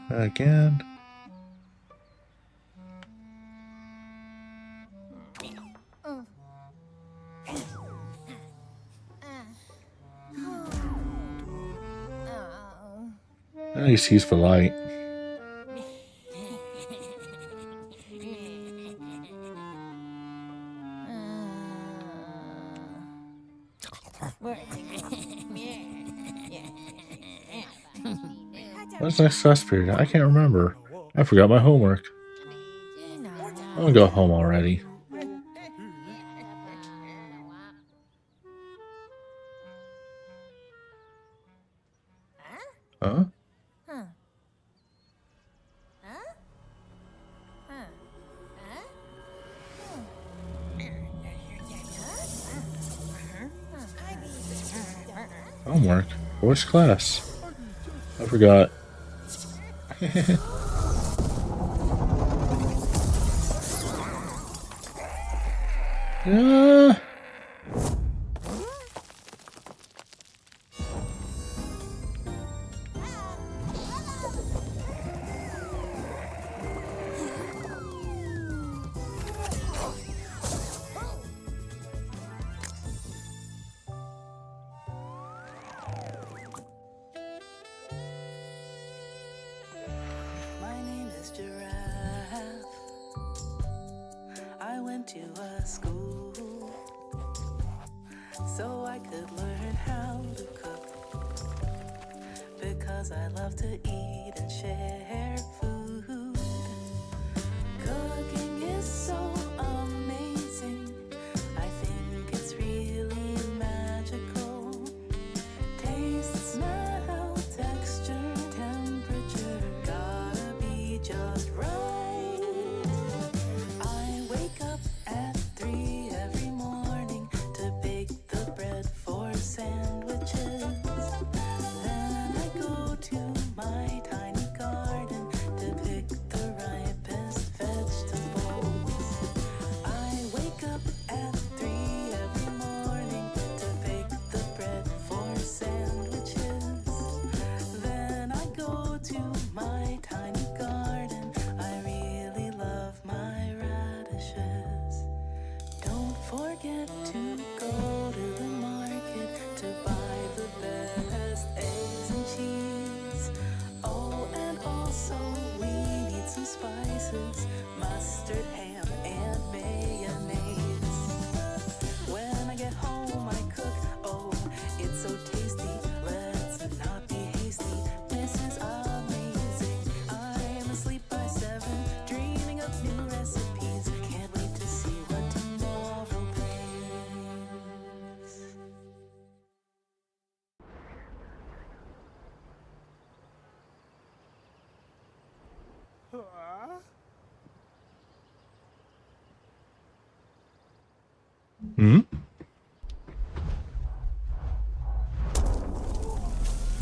Again. At least he's polite. What's next class period? I can't remember. I forgot my homework. I'm gonna go home already. Huh? Homework? For which class? I forgot. Ah. My name is Giraffe. I went to a school so I could learn how to cook. Because I love to eat and share food. Cooking is so amazing. I think it's really magical. Taste, smell, texture, temperature, gotta be just right. I wake up at 3 every morning to bake the bread for sandwiches. Then I go to my tiny garden to pick the ripest vegetables.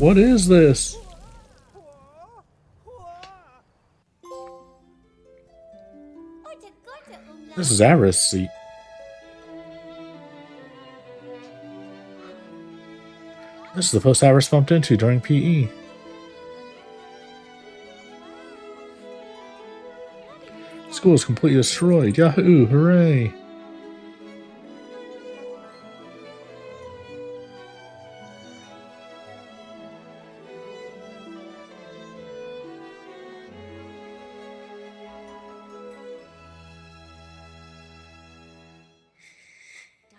What is this? Orta Gorta Umla. This is Avarice seat. This is the post Avarice bumped into during PE. School is completely destroyed. Yahoo! Hooray!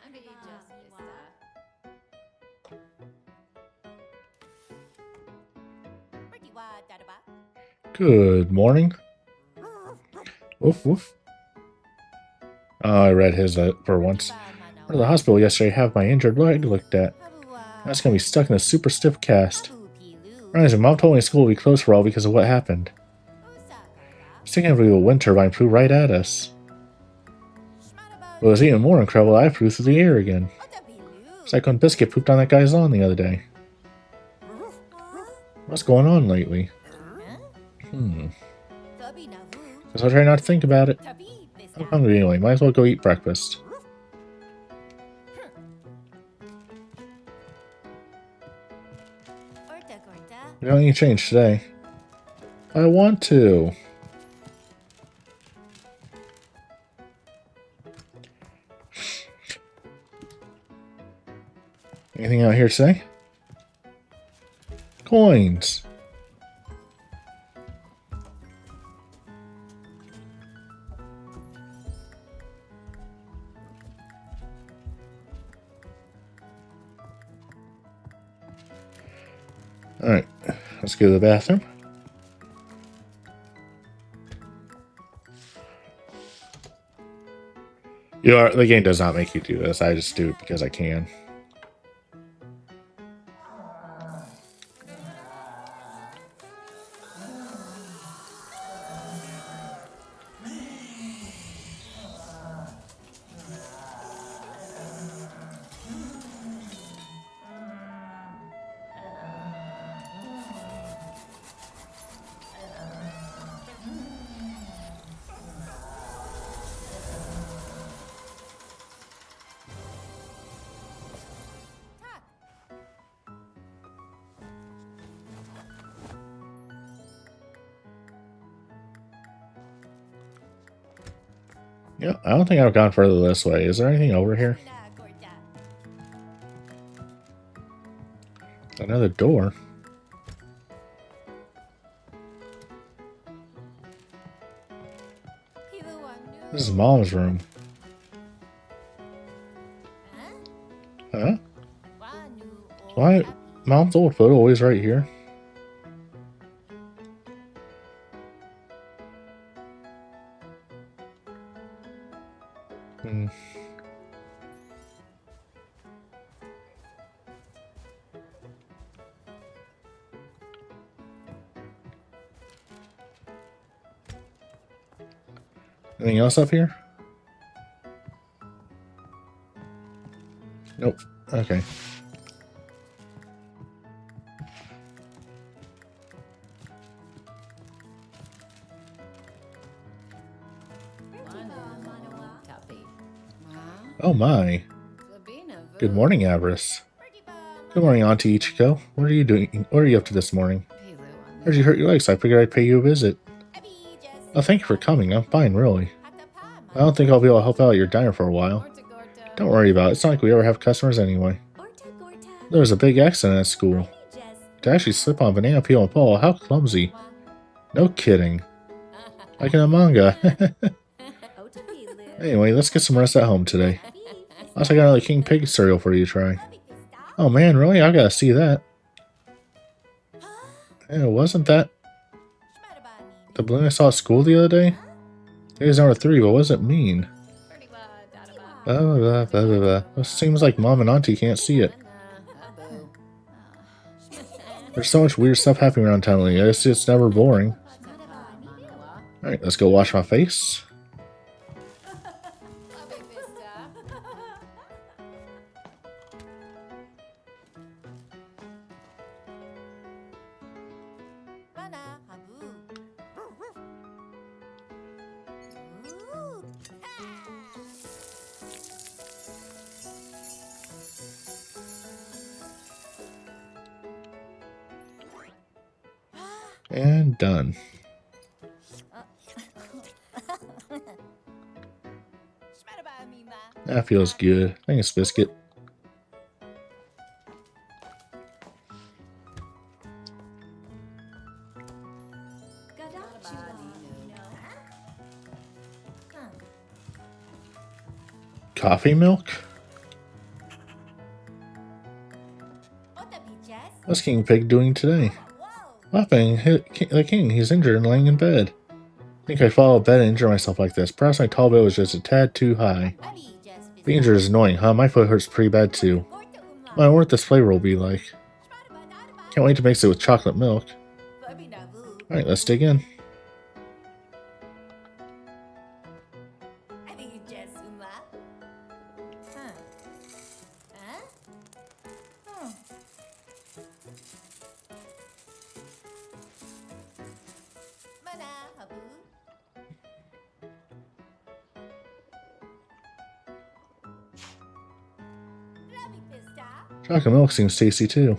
Time to eat just Birdiwa Daraba. Good morning. Woof woof. Oh, I read his for once. Went to the hospital yesterday to have my injured leg looked at. That's gonna be stuck in a super stiff cast. Reminds me, Mom told me school would be closed for all because of what happened. Sticking over the wind turbine flew right at us. What was even more incredible, I flew through the air again. Cyclone Biscuit pooped on that guy's lawn the other day. What's going on lately? Guess I'll try not to think about it. I'm hungry anyway, might as well go eat breakfast. We don't need to change today. I want to. Anything out here today? Coins. Alright, let's go to the bathroom. The game does not make you do this. I just do it because I can. Yeah, I don't think I've gone further this way. Is there anything over here? Another door. This is Mom's room. Huh? Why? Mom's old photo always right here. Anything else up here? Nope. Okay. Oh my. Good morning, Avarice. Good morning, Auntie Ichiko. What are you doing? What are you up to this morning? Heard you hurt your leg, so I figured I'd pay you a visit. Oh, thank you for coming. I'm fine, really. I don't think I'll be able to help out at your diner for a while. Don't worry about it. It's not like we ever have customers anyway. There was a big accident at school. To actually slip on a banana peel and fall. How clumsy. No kidding. Like in a manga. Anyway, let's get some rest at home today. Also, I got another King Pig cereal for you to try. Oh man, really? I gotta see that. Yeah, wasn't that the balloon I saw at school the other day? It was number 3, but what does it mean? Blah, blah, blah, blah, blah, blah. It seems like Mom and Auntie can't see it. There's so much weird stuff happening around town lately. It's never boring. Alright, let's go wash my face. And done. That feels good. Thanks, Biscuit. Coffee milk? What's King Pig doing today? Laughing. The king. He's injured and laying in bed. I think I fall out of bed and injure myself like this. Perhaps my tall bed was just a tad too high. Being injured is annoying, huh? My foot hurts pretty bad too. Well, I wonder what this flavor will be like. Can't wait to mix it with chocolate milk. Alright, let's dig in. Chocolate milk seems tasty too.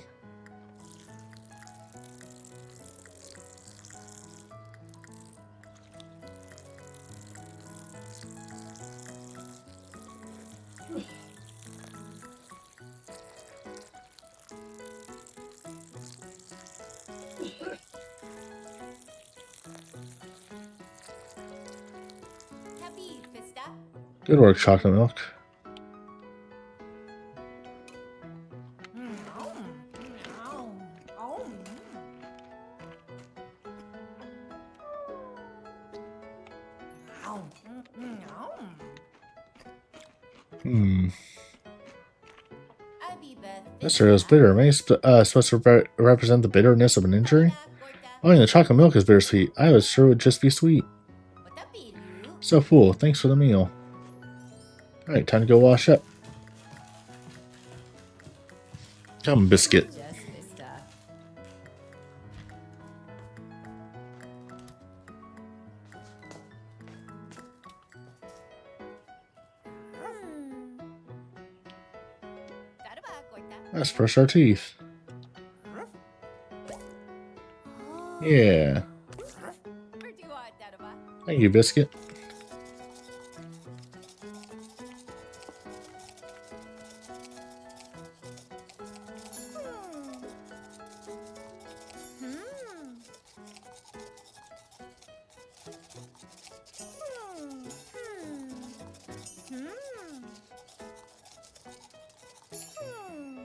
Good work, chocolate milk. This cereal is bitter. Maybe supposed to represent the bitterness of an injury? Oh, and the chocolate milk is bittersweet. I was sure it would just be sweet. So full. Thanks for the meal. Alright, time to go wash up. Come, Biscuit. Let's brush our teeth. Yeah. Thank you, Biscuit.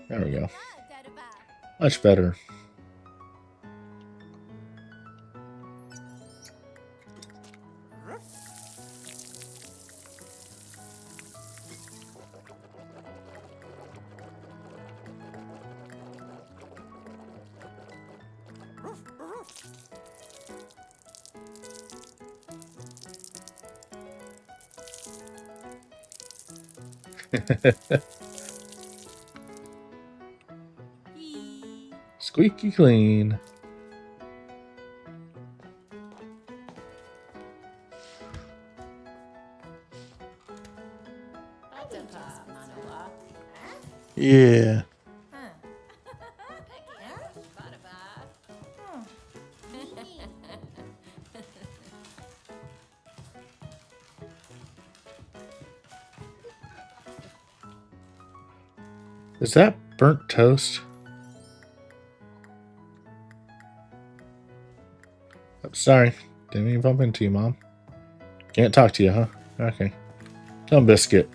There we go. Much better. Squeaky clean. Yeah. Is that burnt toast? I'm sorry. Didn't even bump into you, Mom. Can't talk to you, huh? Okay. Come, Biscuit.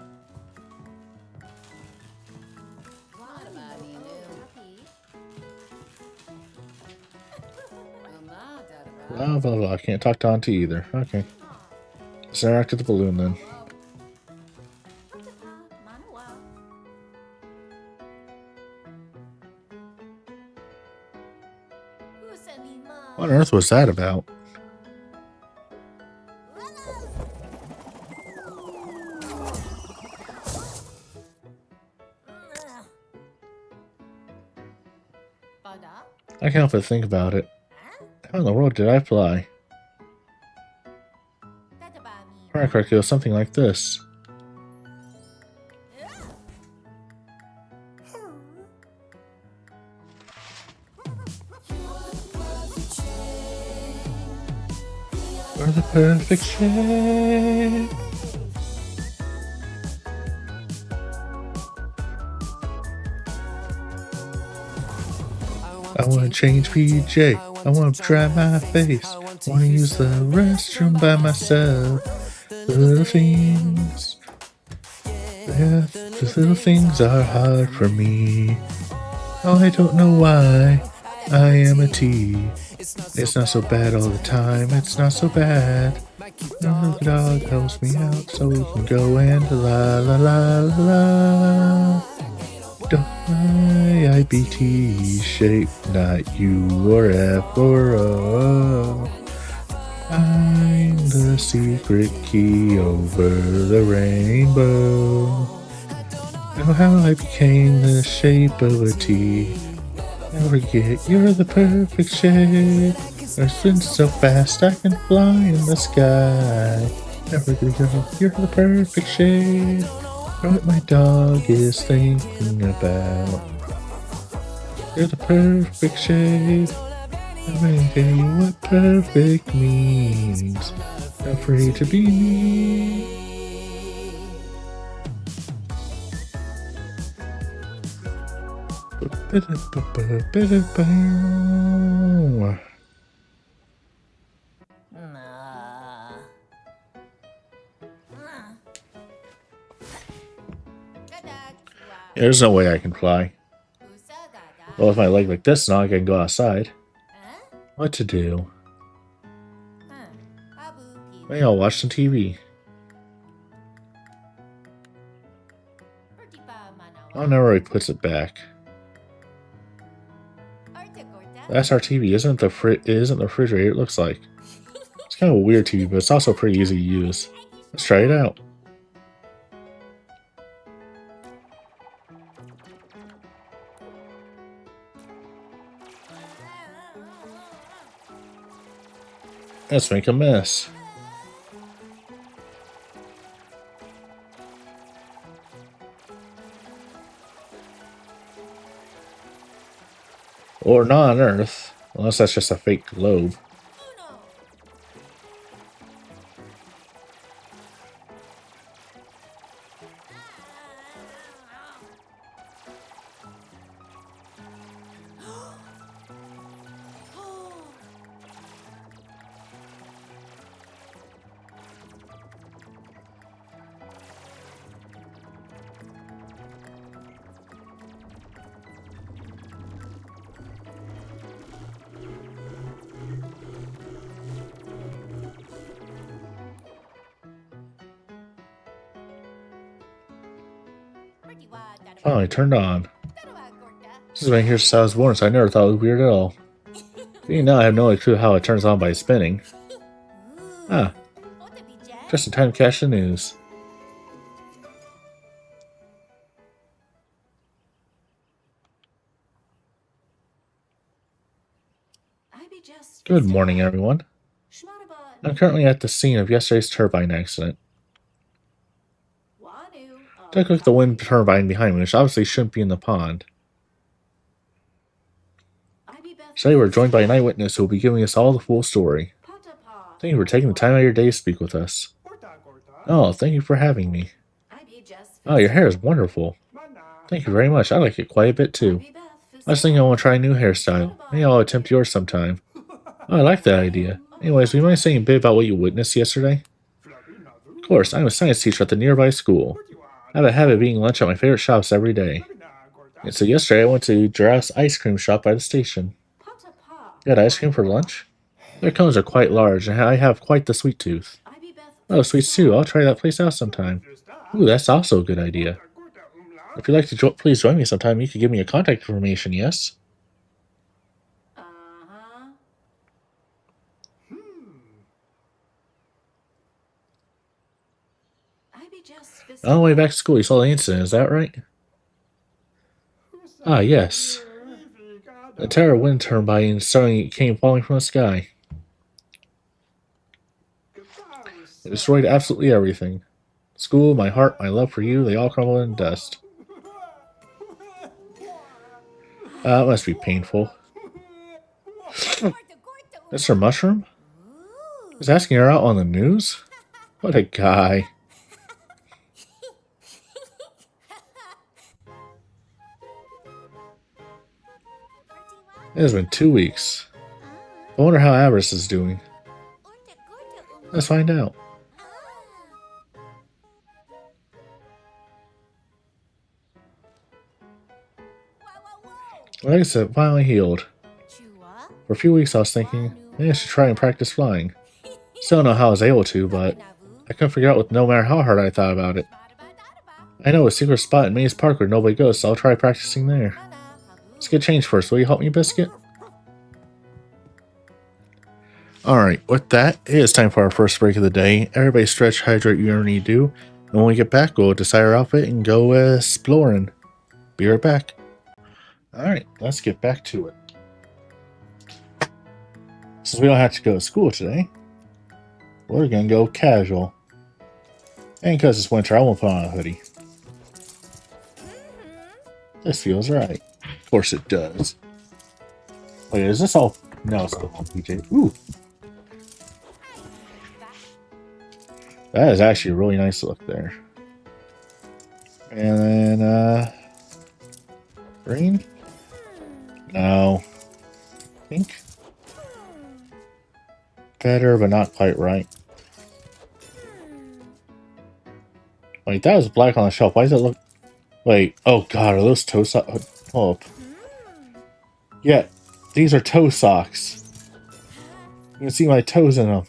Blah, blah, blah. Can't talk to Auntie either. Okay. Let's interact with the balloon then. What on earth was that about? I can't help but think about it. How in the world did I fly? If I correctly, it was something like this. You're the perfect shape. I wanna change PJ. I wanna dry my face. Wanna use the restroom by myself. The little things. Yeah, the little things are hard for me. Oh, I don't know why. I am a T. It's not so bad all the time. It's not so bad. The dog helps me out so we can go and la la la la la. Don't I IBT shape, not U or F or O. I'm the secret key over the rainbow. Know how I became the shape of a T. Never forget you're the perfect shape. I spin so fast I can fly in the sky. Never gonna go, you're the perfect shape. What my dog is thinking about. You're the perfect shape. I'm gonna tell you what perfect means. Not free to be me. Yeah, there's no way I can fly. Well, if I leg like this now, I can go outside. What to do? Maybe I'll watch some TV. Oh, no, where he puts it back. That's our TV. Isn't the refrigerator? It looks like it's kind of a weird TV, but it's also pretty easy to use. Let's try it out. Let's make a mess. Or not on Earth, unless that's just a fake globe. Finally turned on. This has been here since I was born, so I never thought it was weird at all. Even now, I have no clue how it turns on by spinning. Ah, just in time to catch the news. Good morning, everyone. I'm currently at the scene of yesterday's turbine accident. Take a look at the wind turbine behind me, which obviously shouldn't be in the pond. Today we're joined by an eyewitness who will be giving us all the full story. Thank you for taking the time out of your day to speak with us. Oh, thank you for having me. Oh, your hair is wonderful. Thank you very much. I like it quite a bit too. I was thinking I want to try a new hairstyle. Maybe I'll attempt yours sometime. Oh, I like that idea. Anyways, would you mind saying a bit about what you witnessed yesterday? Of course, I'm a science teacher at the nearby school. I have a habit of eating lunch at my favorite shops every day. And so yesterday I went to Giraffe's ice cream shop by the station. You had ice cream for lunch? Their cones are quite large, and I have quite the sweet tooth. Oh, sweets too. I'll try that place out sometime. Ooh, that's also a good idea. If you'd like to please join me sometime, you could give me your contact information, yes? On the way back to school, you saw the incident, is that right? Ah, yes. A terror wind turbine suddenly came falling from the sky. It destroyed absolutely everything. School, my heart, my love for you, they all crumbled in dust. That must be painful. Mr. Mushroom? He's asking her out on the news? What a guy. It has been 2 weeks. I wonder how Avarice is doing. Let's find out. My legs have finally healed. For a few weeks I was thinking, maybe I should try and practice flying. Still don't know how I was able to, but I couldn't figure out with no matter how hard I thought about it. I know a secret spot in Maze Park where nobody goes, so I'll try practicing there. Let's get changed first. Will you help me, Biscuit? Alright, with that, it is time for our first break of the day. Everybody stretch, hydrate, you need to do. And when we get back, we'll decide our outfit and go exploring. Be right back. Alright, let's get back to it. Since we don't have to go to school today, we're gonna go casual. And because it's winter, I won't put on a hoodie. This feels right. Of course it does. Wait, is this all? No, it's still on PJ. Ooh. That is actually a really nice look there. And then, green? No. Pink? Better, but not quite right. Wait, that was black on the shelf. Why does it look... Wait, oh god, are those toe socks? Oh. Yeah, these are toe socks. You can see my toes in them.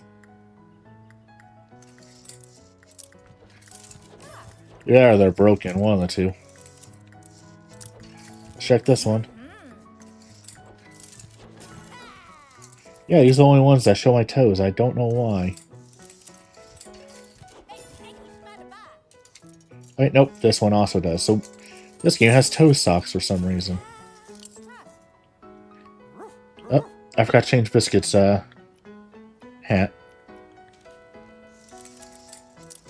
Yeah, they're broken. One of the two. Let's check this one. Yeah, these are the only ones that show my toes. I don't know why. Wait, nope, this one also does. So, this game has toe socks for some reason. Oh, I forgot to change Biscuit's hat.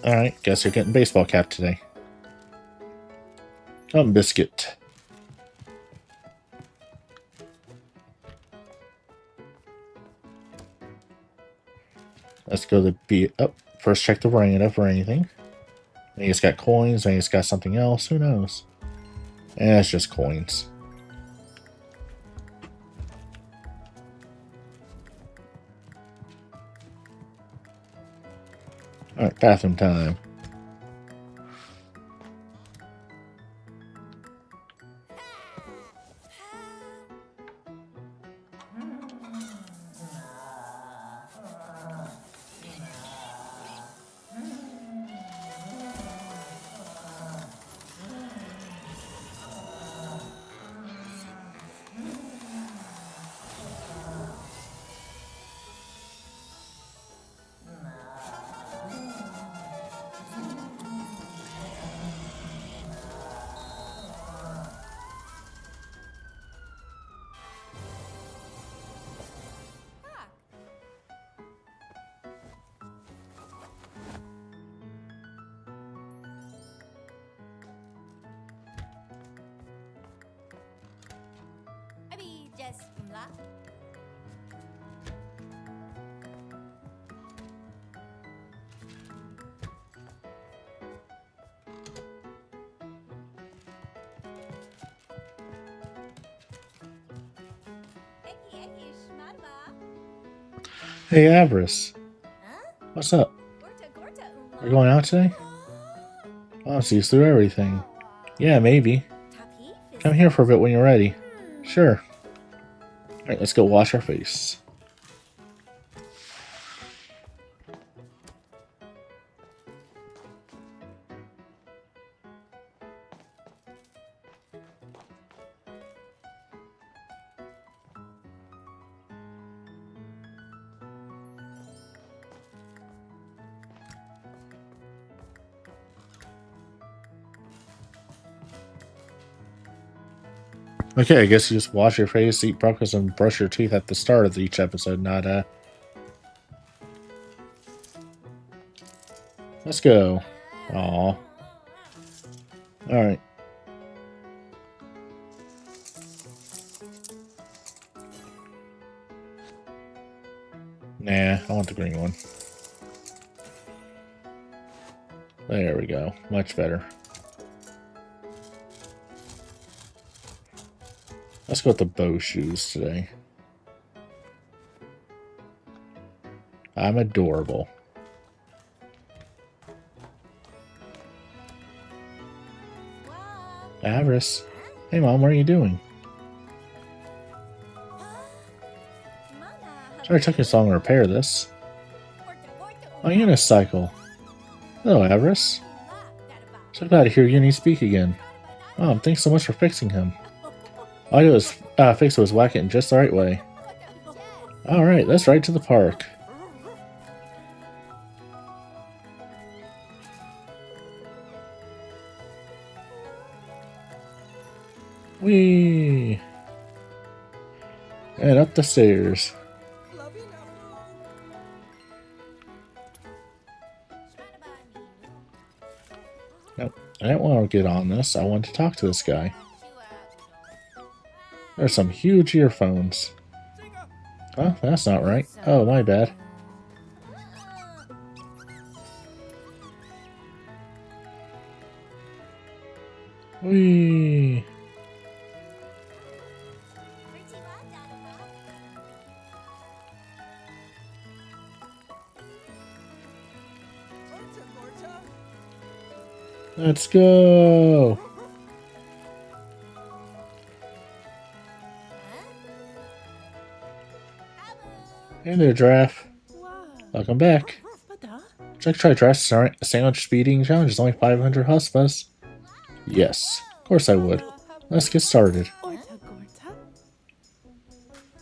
Alright, guess you're getting baseball cap today. Come, Biscuit. Let's go to the first check the rain for anything. Maybe it's got coins, maybe it's got something else, who knows? And it's just coins. Alright, bathroom time. Hey, Avarice. What's up? We're going out today? Oh, sees through everything. Yeah, maybe. Come here for a bit when you're ready. Sure. Alright, let's go wash our face. Okay, I guess you just wash your face, eat breakfast, and brush your teeth at the start of each episode, not, Let's go. Aw. Alright. Nah, I want the green one. There we go. Much better. Let's go with the bow shoes today. I'm adorable. Avarice. Hey mom, what are you doing? Sorry it took you so long to repair this. Oh, unicycle. Hello, Avarice. So glad to hear Uni speak again. Mom, thanks so much for fixing him. All I did was fix it was whack it in just the right way. Alright, let's ride to the park. Whee! And up the stairs. Nope, I didn't want to get on this. I wanted to talk to this guy. There's some huge earphones. Oh, that's not right. Oh, my bad. Whee! Let's go! Hey there, Giraffe. Welcome back. Would you like to try sandwich speed eating challenge? It's only 500 huspas. Yes, of course I would. Let's get started.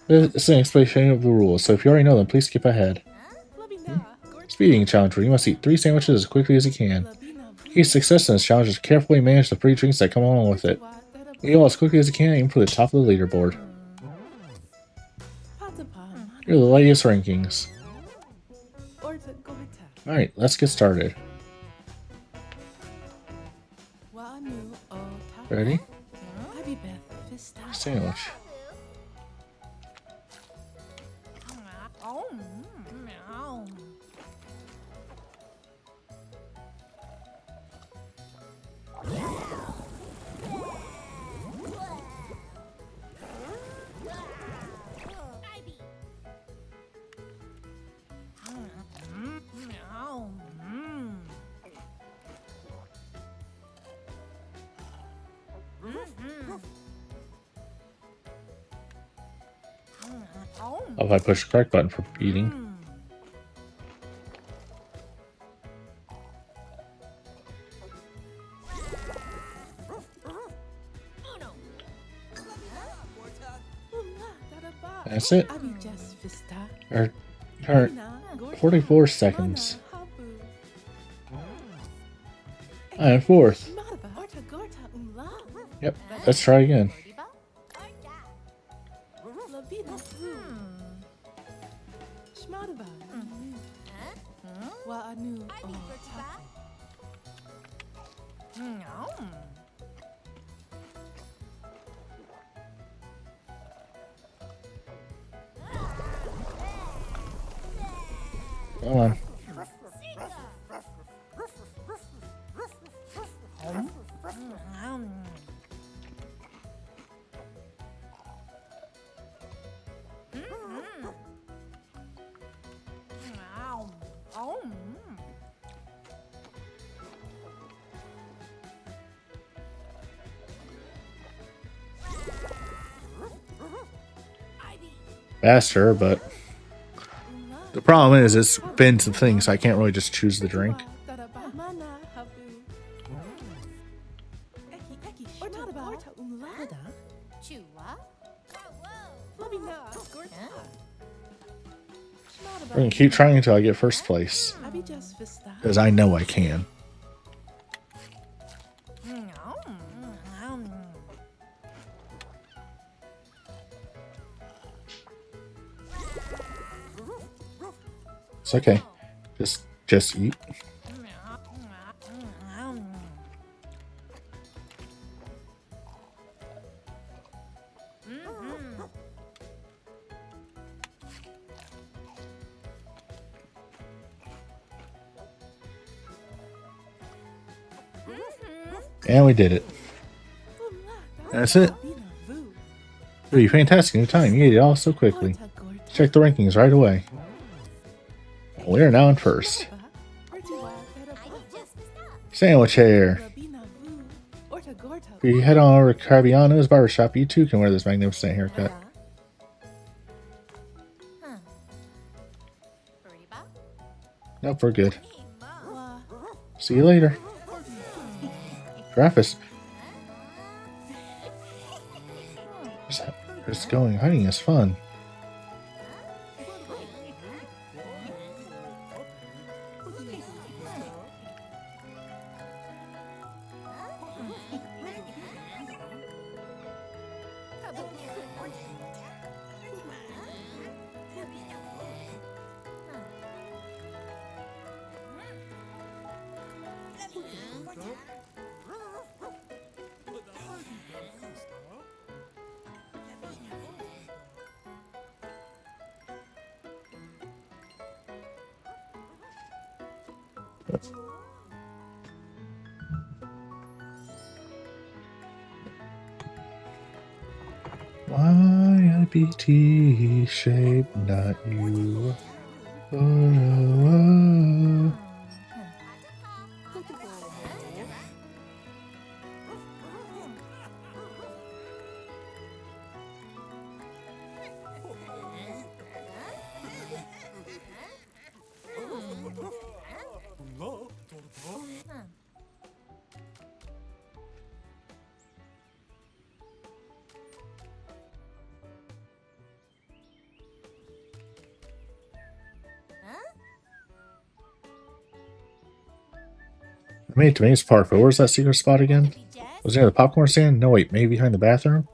This is an explanation of the rules, so if you already know them, please skip ahead. Speed eating challenge where you must eat 3 sandwiches as quickly as you can. Key to success in this challenge is to carefully manage the free drinks that come along with it. Eat all as quickly as you can, aim for the top of the leaderboard. Here are the latest rankings. Alright, let's get started. Ready? Sandwich. Oh, if I push the correct button for eating. That's it. Or 44 seconds. I am 4th. Yep, let's try again. Come on. Faster, but the problem is it's bins the thing, so I can't really just choose the drink. We're gonna keep trying until I get first place, because I know I can. It's okay. Just eat. And we did it. That's it. Ooh, you fantastic new time. You ate it all so quickly. Check the rankings right away. We are now in first. Sandwich hair. If you head on over to Carbiano's barbershop, you too can wear this magnificent haircut. Nope, we're good. See you later. Graphis. Just going hunting is fun. YIBT shape, not you. Oh, oh, oh. I made it to Maze Park, but where's that secret spot again? Was it near the popcorn stand? No, wait, maybe behind the bathroom?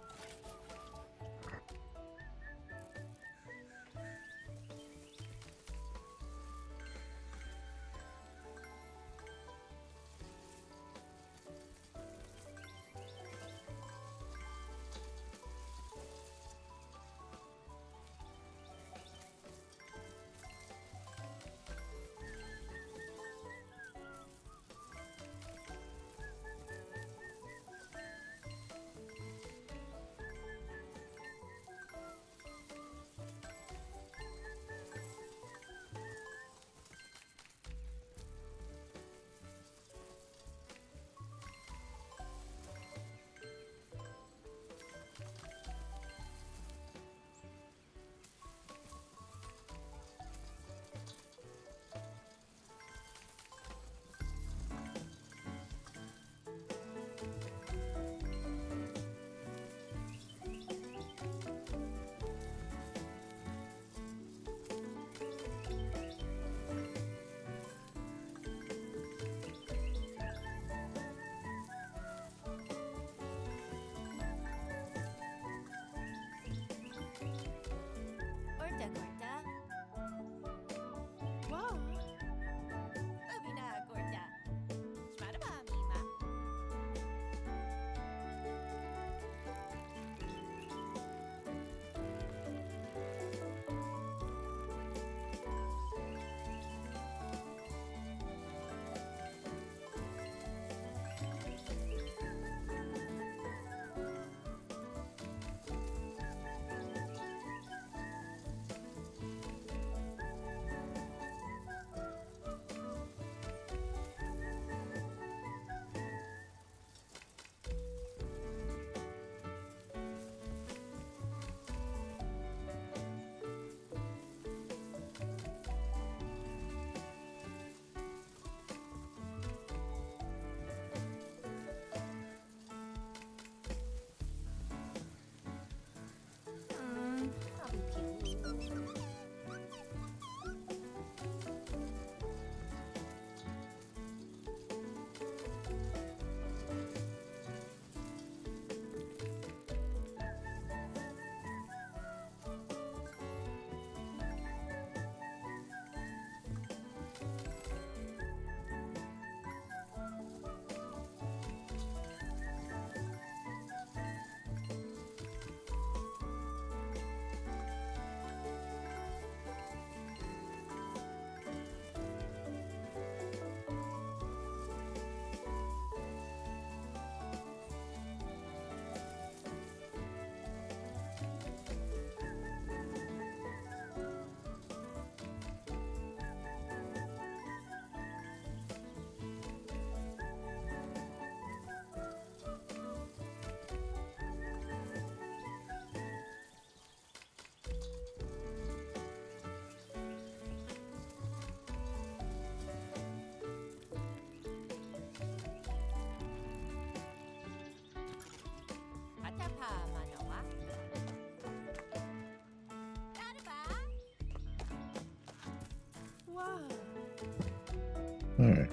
Alright.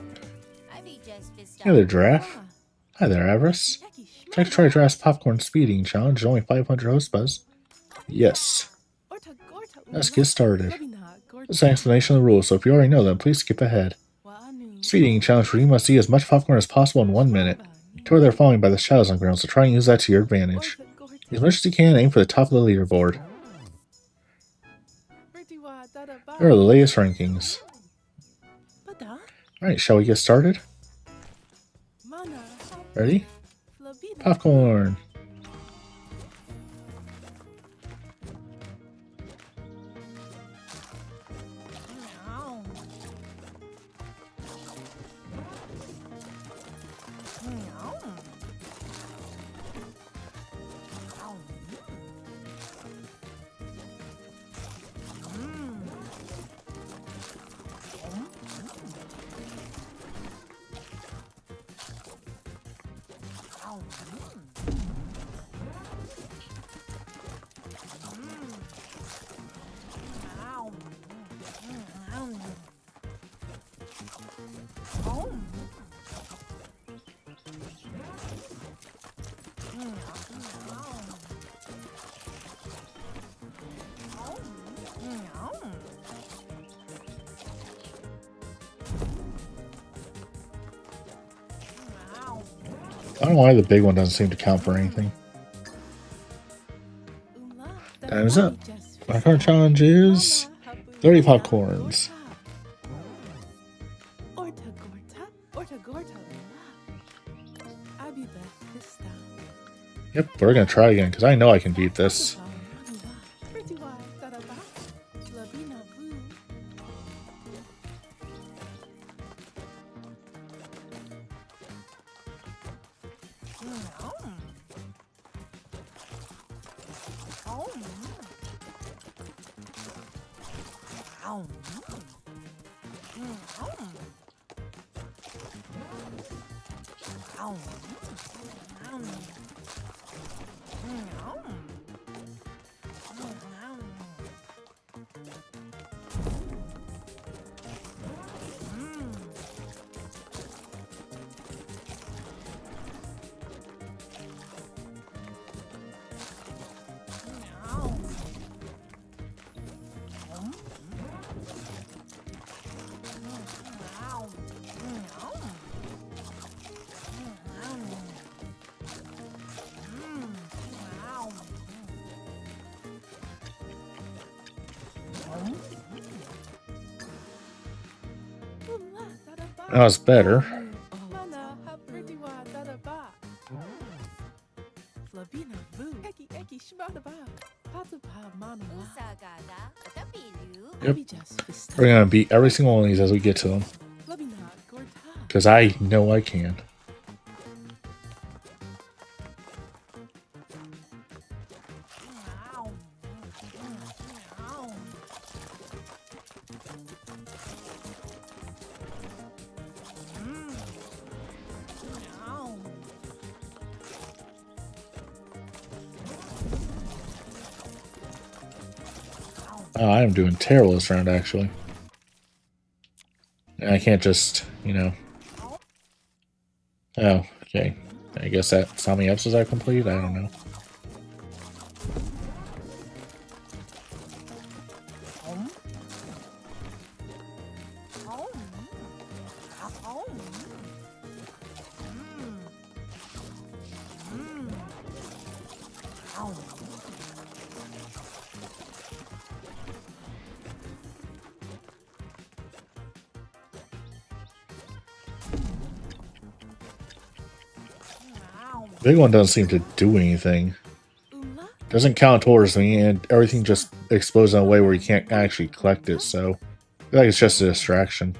I be just pissed Hey there, off. Giraffe. Hi there, Avarice. Check try Giraffe's popcorn speeding challenge. Only 500 host buzz. Yes. Let's get started. This is an explanation of the rules, so if you already know them, please skip ahead. Speeding challenge where you must eat as much popcorn as possible in 1 minute. Two are following by the shadows on ground, so try and use that to your advantage. As much as you can, aim for the top of the leaderboard. Here are the latest rankings. Alright, shall we get started? Ready? Popcorn! I don't know why the big one doesn't seem to count for anything. Time's up. My current challenge is 30 popcorns. Yep, we're gonna try again because I know I can beat this. That was better. Yep. We're gonna beat every single one of these as we get to them. Because I know I can. Oh, I am doing terrible this round, actually. I can't just, you know. Oh, okay. I guess that's how many episodes I completed? I don't know. The big one doesn't seem to do anything. Doesn't count towards me, and everything just explodes in a way where you can't actually collect it, so I feel like it's just a distraction.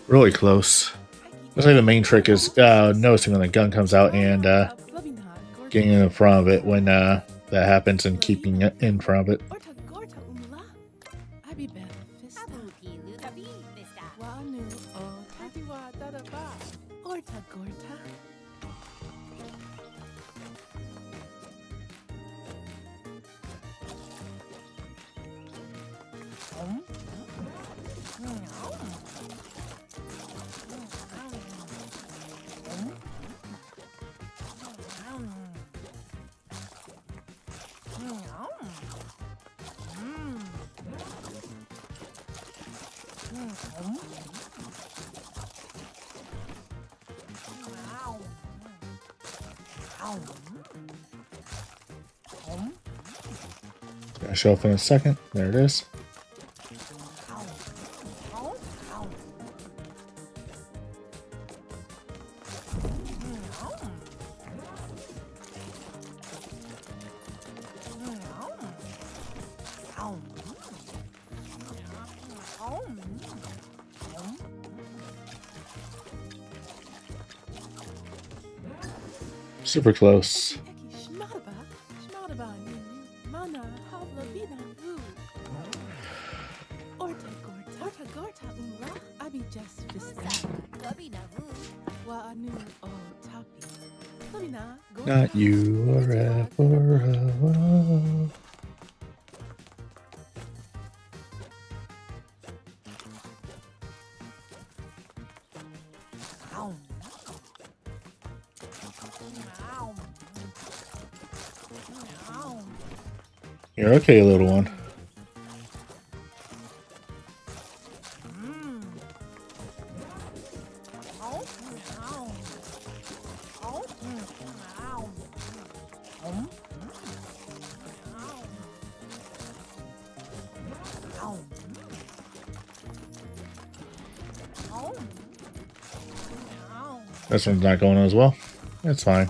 Really close. Looks like the main trick is noticing when the gun comes out and getting in front of it when that happens and keeping it in front of it. Gonna show up in a second. There it is. Super close. Not you or ever. You're okay, little one. This one's not going as well. It's fine.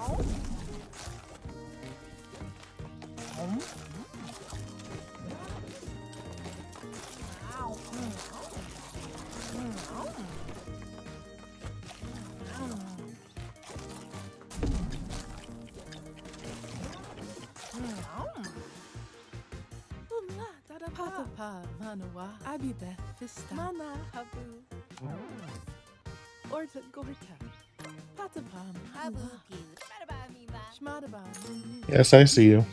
Yes, I see you.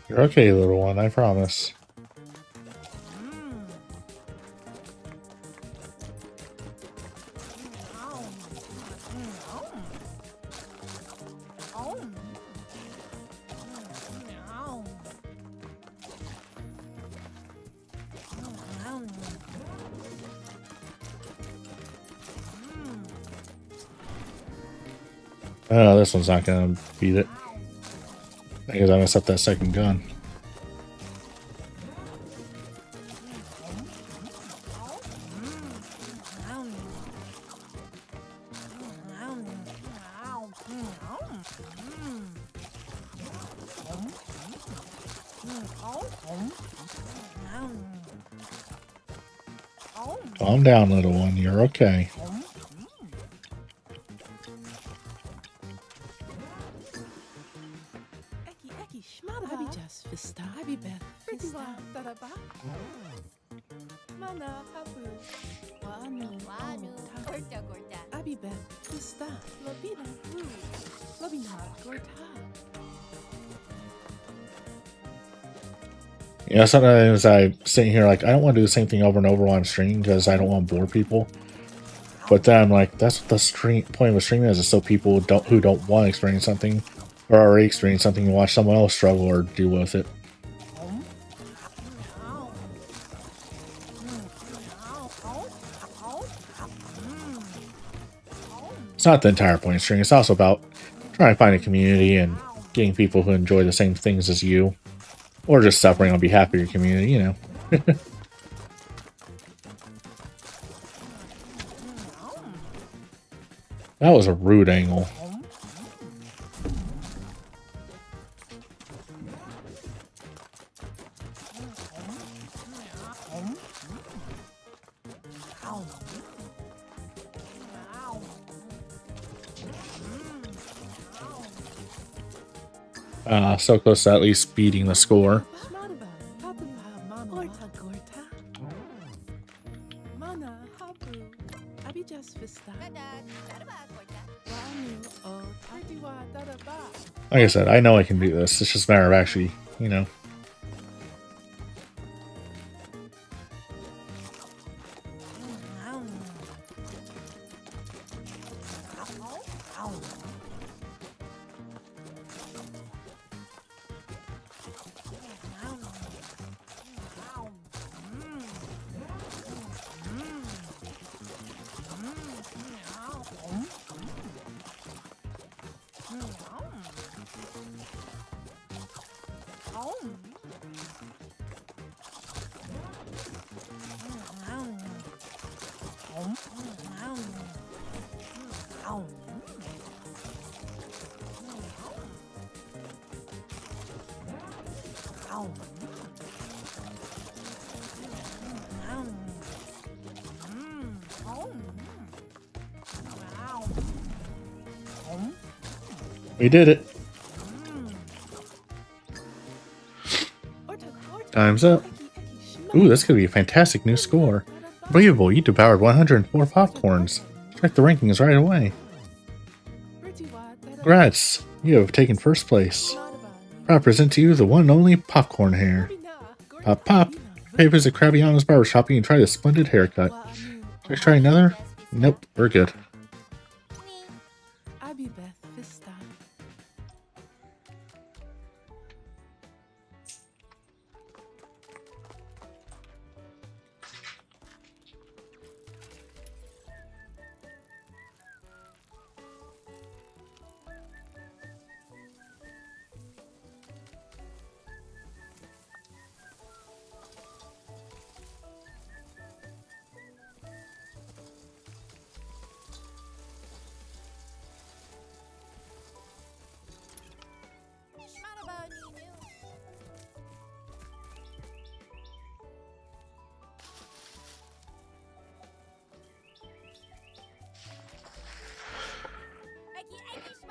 You're okay, little one, I promise. Oh, this one's not gonna beat it. Because I messed up that second gun. Calm down, little one. You're okay. You know, sometimes I'm sitting here like, I don't want to do the same thing over and over while I'm streaming because I don't want to bore people. But then I'm like, that's what the point of a stream is so people who don't want to experience something or already experience something and watch someone else struggle or deal with it. It's not the entire point of streaming. It's also about trying to find a community and getting people who enjoy the same things as you. Or just suffering on behalf of your community, you know. That was a rude angle. So close to at least beating the score. Like I said, I know I can do this. It's just a matter of actually, you know. We did it. Time's up. Ooh, this could be a fantastic new score. Unbelievable, you devoured 104 popcorns. Check the rankings right away. Congrats, you have taken first place. Proud to present to you the one and only Popcorn Hair. Pop pop. Hey, visit Crabiano's barbershop and try this splendid haircut. Should I try another? Nope, we're good.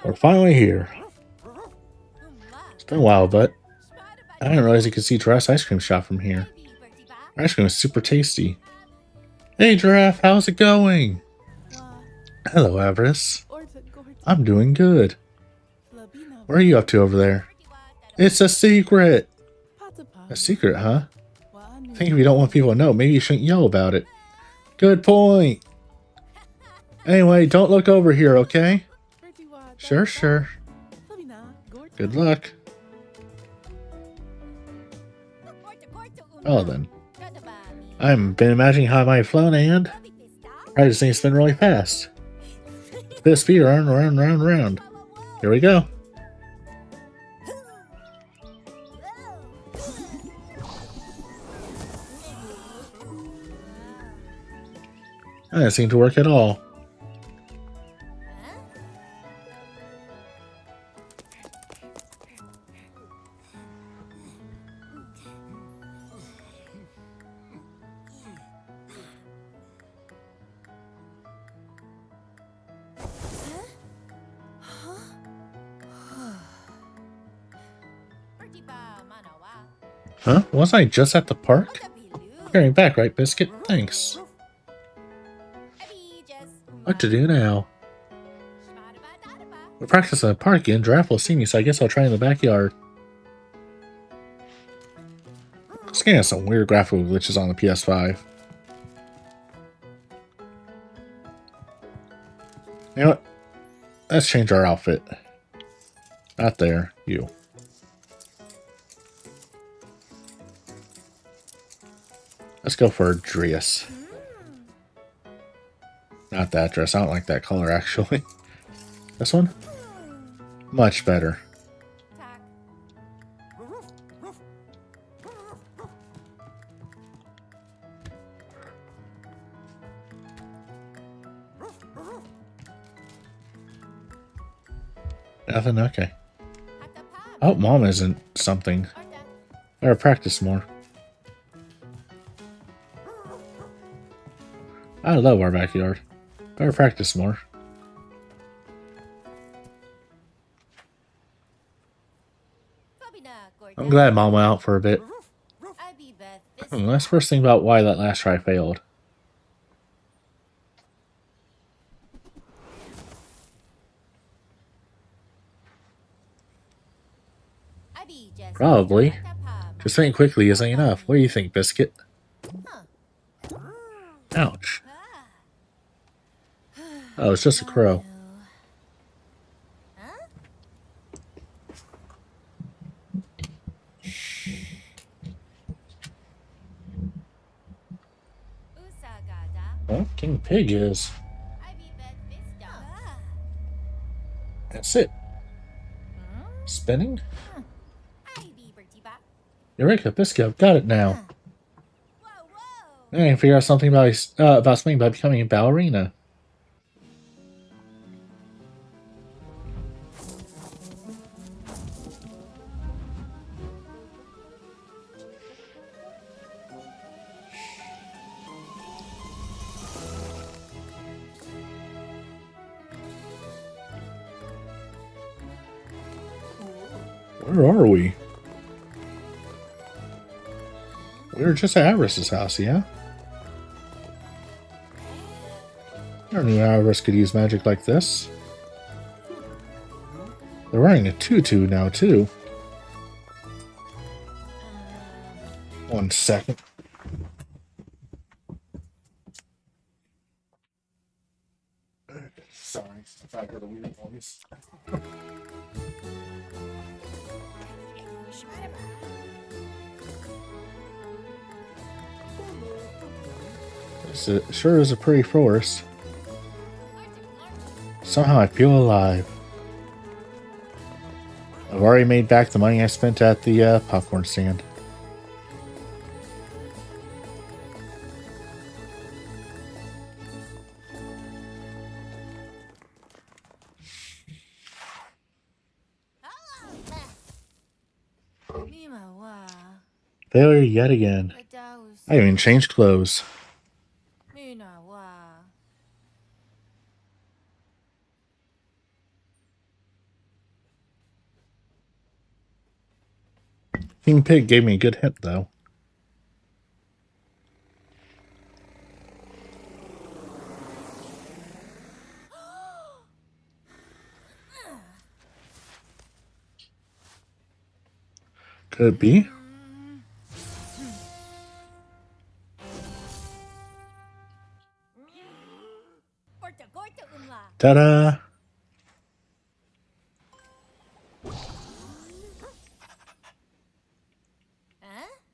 We're finally here. It's been a while, but I didn't realize you could see Giraffe's ice cream shop from here. Our ice cream is super tasty. Hey Giraffe, how's it going? Hello, Avarice. I'm doing good. What are you up to over there? It's a secret! A secret, huh? I think if you don't want people to know, maybe you shouldn't yell about it. Good point! Anyway, don't look over here, okay? Sure, sure. Good luck. Oh then. I've been imagining how I might have flown and I just think it's been really fast. This speed around, round, round, round. Here we go. That didn't seem to work at all. Huh? Wasn't I just at the park? You're back, right, Biscuit? Thanks. What to do now? We're practicing at the park again. Giraffe will see me, so I guess I'll try in the backyard. This game has some weird graphical glitches on the PS5. You know what? Let's change our outfit. Not there. You. Let's go for a dress. Not that dress. I don't like that color, actually. This one? Much better. Nothing? Okay. I hope Mom isn't something. Better practice more. I love our backyard. Better practice more. I'm glad Mom went out for a bit. That's the first thing about why that last try failed. Probably. Just think quickly isn't enough. What do you think, Biscuit? Ouch. Oh, it's just a crow. Well, King Pig is. That's it. Spinning? Eureka, Biscuit, I've got it now. I can figure out something about spinning by becoming a ballerina. Where are we? We were just at Avarice's house, yeah? I knew Avarice could use magic like this. They're wearing a tutu now, too. 1 second. Sorry, if I heard a weird noise. It sure is a pretty forest. Somehow I feel alive. I've already made back the money I spent at the popcorn stand. Failure yet again. I even changed clothes. King Pig gave me a good hint, though. Could it be? Ta-da!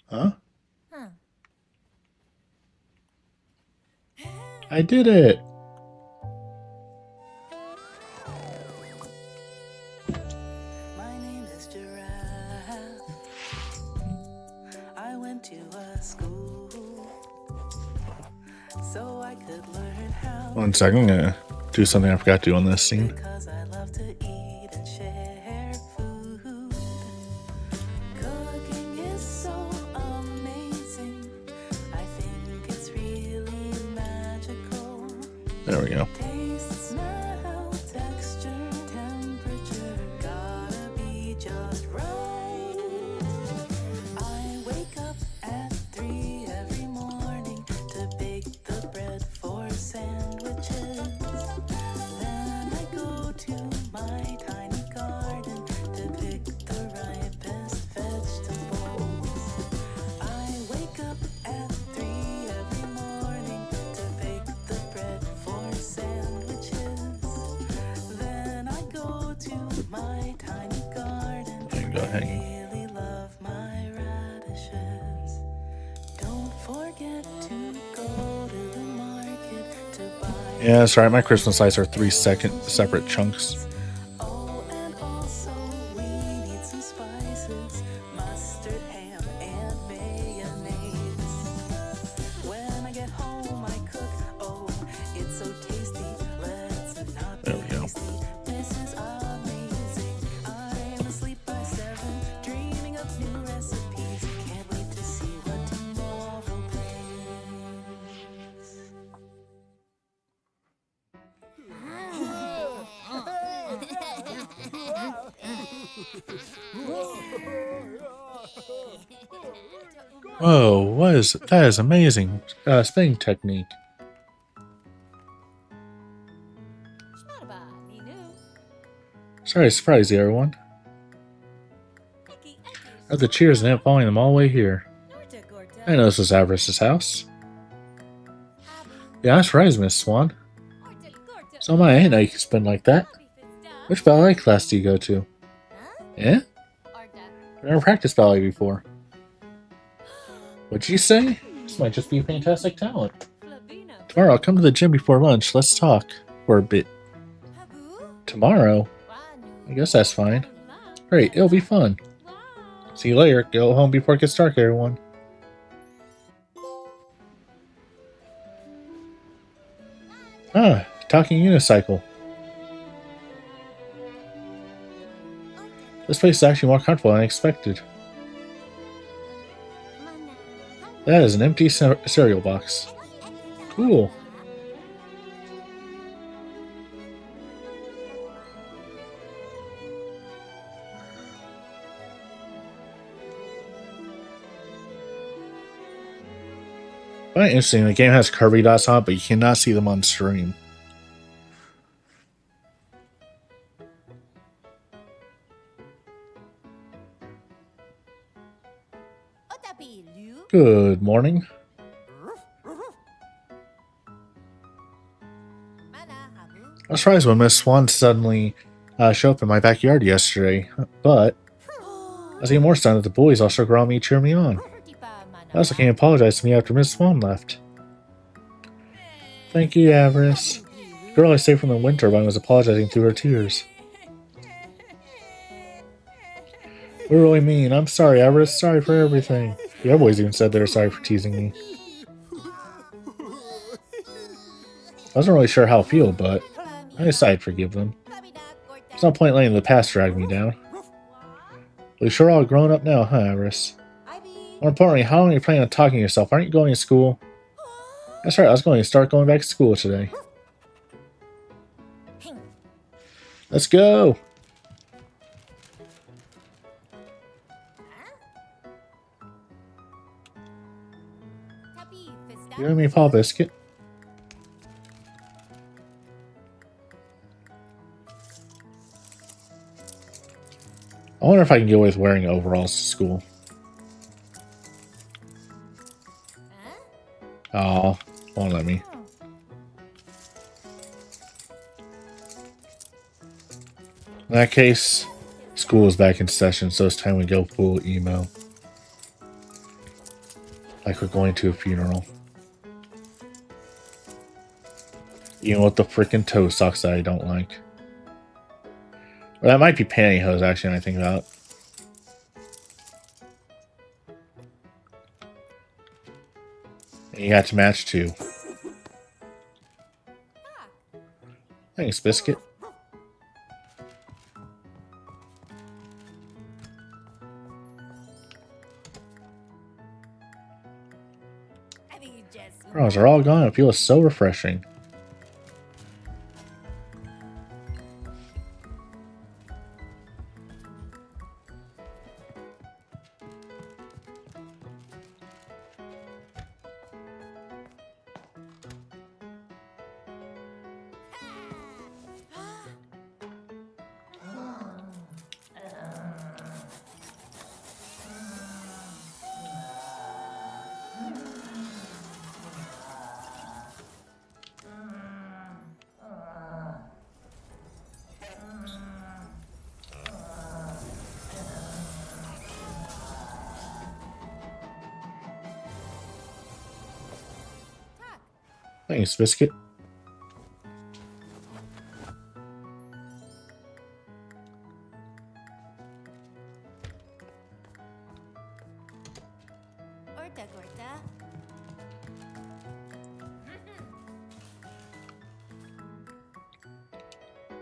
Huh? I did it! My name is Giraffe. I went to a school so I could learn how. 1 second, I'm gonna do something I forgot to do on this scene. Because I love to eat and share food. Cooking is so amazing. I think it's really magical. There we go. Taste, smell, texture, temperature, gotta be just right. I wake up at 3 every morning to bake the bread for sandwiches. Then I go to my tiny garden to pick the ripest vegetables. I wake up at 3 every morning to bake the bread for sandwiches. Then I go to my tiny garden. There you go, hanging. I really love my radishes. Don't forget to go to the market to buy. Yeah, that's right. My Christmas lights are 3 separate chunks. Oh, and also we need some spices, mustard, ham, and mayonnaise. When I get home, I cook. Oh, it's so tasty. Let's not be There we go. hasty. This is amazing. Whoa, that is amazing spinning technique. Shmaraba, Ninu. Sorry to surprise you, everyone. Eki, I heard the cheers and it following them all the way here. Norta Gorta. I know this was Avarice's house. Yeah, that's right, Miss Swan. Orta Gorta. So my aunt, I can spin like that. Happy Fizda. Which ballet class do you go to? Yeah? Orta. I've never practiced ballet before. What'd you say? This might just be a fantastic talent. Flavina. Tomorrow, I'll come to the gym before lunch. Let's talk for a bit. Habu, Tomorrow? I Wanu, guess that's fine. Wow. Great, it'll be fun. Wow. See you later. Go home before it gets dark, everyone. Ah, talking unicycle. This place is actually more comfortable than I expected. Mana, Habu, That is an empty cereal box. Cool. Quite interesting. The game has Kirby dots on it, but you cannot see them on stream. Otapi, Liu, Good morning. Mana, Habu, I was surprised when Miss Swan suddenly showed up in my backyard yesterday, but I was even more stunned that the boys all stuck around me and cheered me on. Tipa, Mana, I also came and apologized to me after Miss Swan left. Thank you, Avarice. The girl I saved from the wind turbine was apologizing through her tears. We're really mean. I'm sorry, Avarice. Sorry for everything. The other boys even said they were sorry for teasing me. I wasn't really sure how to feel, but I decided to forgive them. Flavina, Gorta, There's no point letting the past drag me down. Well, you're sure all grown up now, huh, Avarice? Ivy, More importantly, how long are you planning on talking to yourself? Aren't you going to school? That's right, I was going to start going back to school today. Let's go! Tapi, Fizda, You and me, Paul Biscuit. I wonder if I can get away with wearing overalls to school. Oh, won't let me. In that case, school is back in session, so it's time we go full emo. Like we're going to a funeral. Even with the freaking toe socks that I don't like. Well, that might be pantyhose, actually, when I think about it. And you got to match too. Thanks, Biscuit. Ivy, Jess, Bros are all gone. It feels so refreshing. Thanks, Biscuit. Orta, Gorta,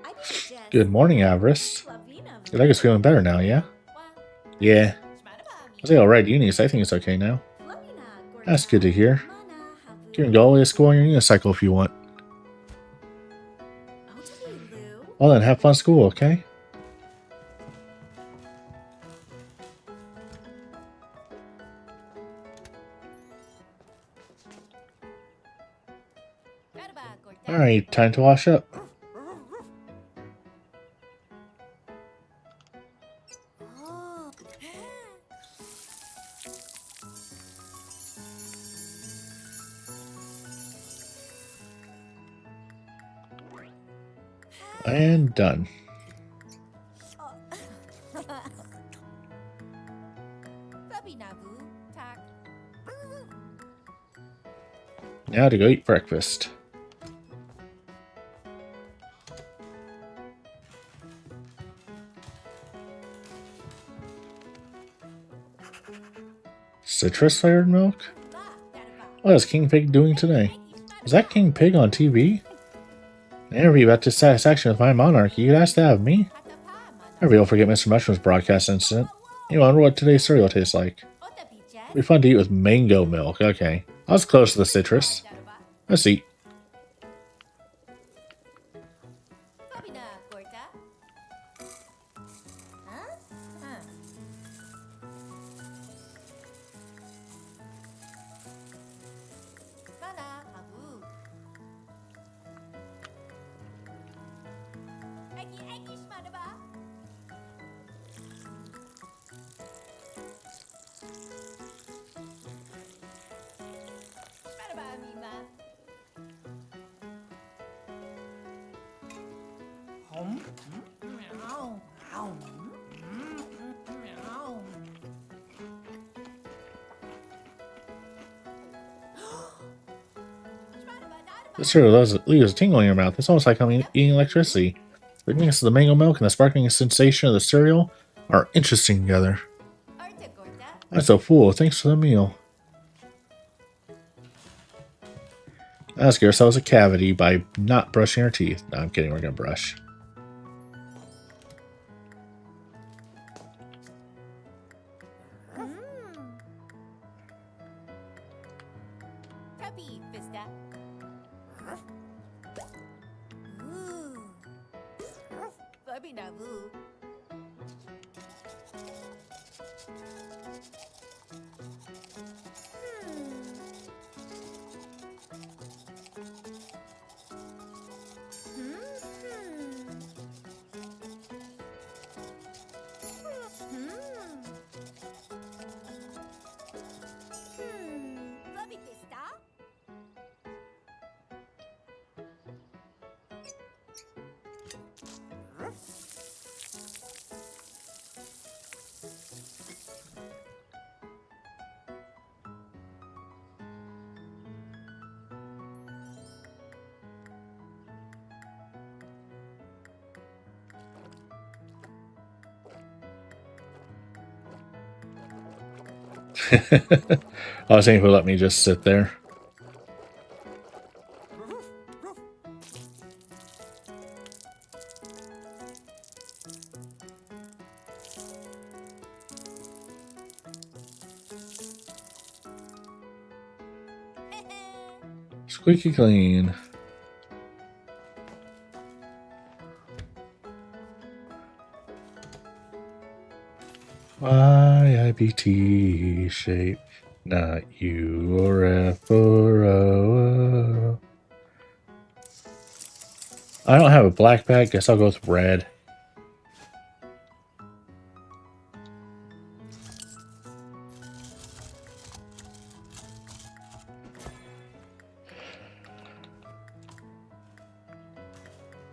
Ivy, Jess, Good morning, Avarice. Flavina, Your leg is feeling better now, yeah? Wa, Yeah. Shmaraba, I think I'll ride uni, so I think it's okay now. Flavina, Gorta, That's good to hear. Mana, Habu, You can go all the way to school on your unicycle if you want. Otapi, Liu, Well then, have fun at school, okay? Alright, time to wash up. And done. Puppy Nabu, tak. Now to go eat breakfast. Citrus flavored milk? Ma, Dadaba. What is King Pig doing today? Is that King Pig on TV? An interview about dissatisfaction with my monarchy. You'd ask that of me? Patapa, mana. Maybe you'll forget Mr. Mushroom's broadcast incident. You wonder what today's cereal tastes like. Ota pijan. It'd be fun to eat with mango milk. Okay. I was close to the citrus. Dadaba. Let's eat. Puppy na, Gorta. Huh? Huh. Mana, Habu. Egi, Shmadaba. Shmadaba, Mima. This cereal leaves a tingle in your mouth. It's almost like I'm eating electricity. The mix of the mango milk and the sparkling sensation of the cereal are interesting together. Orta, Gorta. I'm so full. Thanks for the meal. Let's give ourselves a cavity by not brushing our teeth. No, I'm kidding. We're going to brush. Puppy, Vista. Ooh. Puppy Nabu. Puppy Vista. I was thinking he'll let me just sit there. Squeaky clean. YIBT shape, not U or F or O. I don't have a black bag. Guess I'll go with red.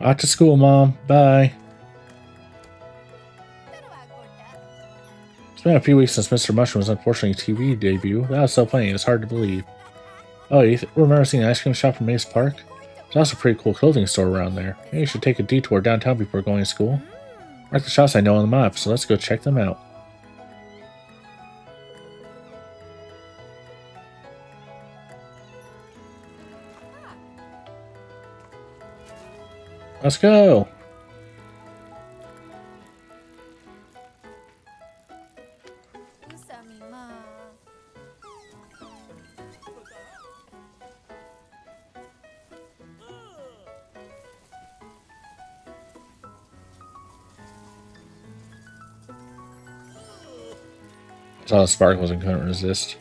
Off to school, Mom. Bye. Dadaba, Gorta. It's been a few weeks since Mr. Mushroom's unfortunately TV debut. That was so funny, it's hard to believe. Oh, you remember seeing an ice cream shop in Maze Park? There's also a pretty cool clothing store around there. Maybe you should take a detour downtown before going to school. Mark the shops I know on the map, so let's go check them out. Let's go! Usa, Mima. Saw the sparkles and couldn't resist.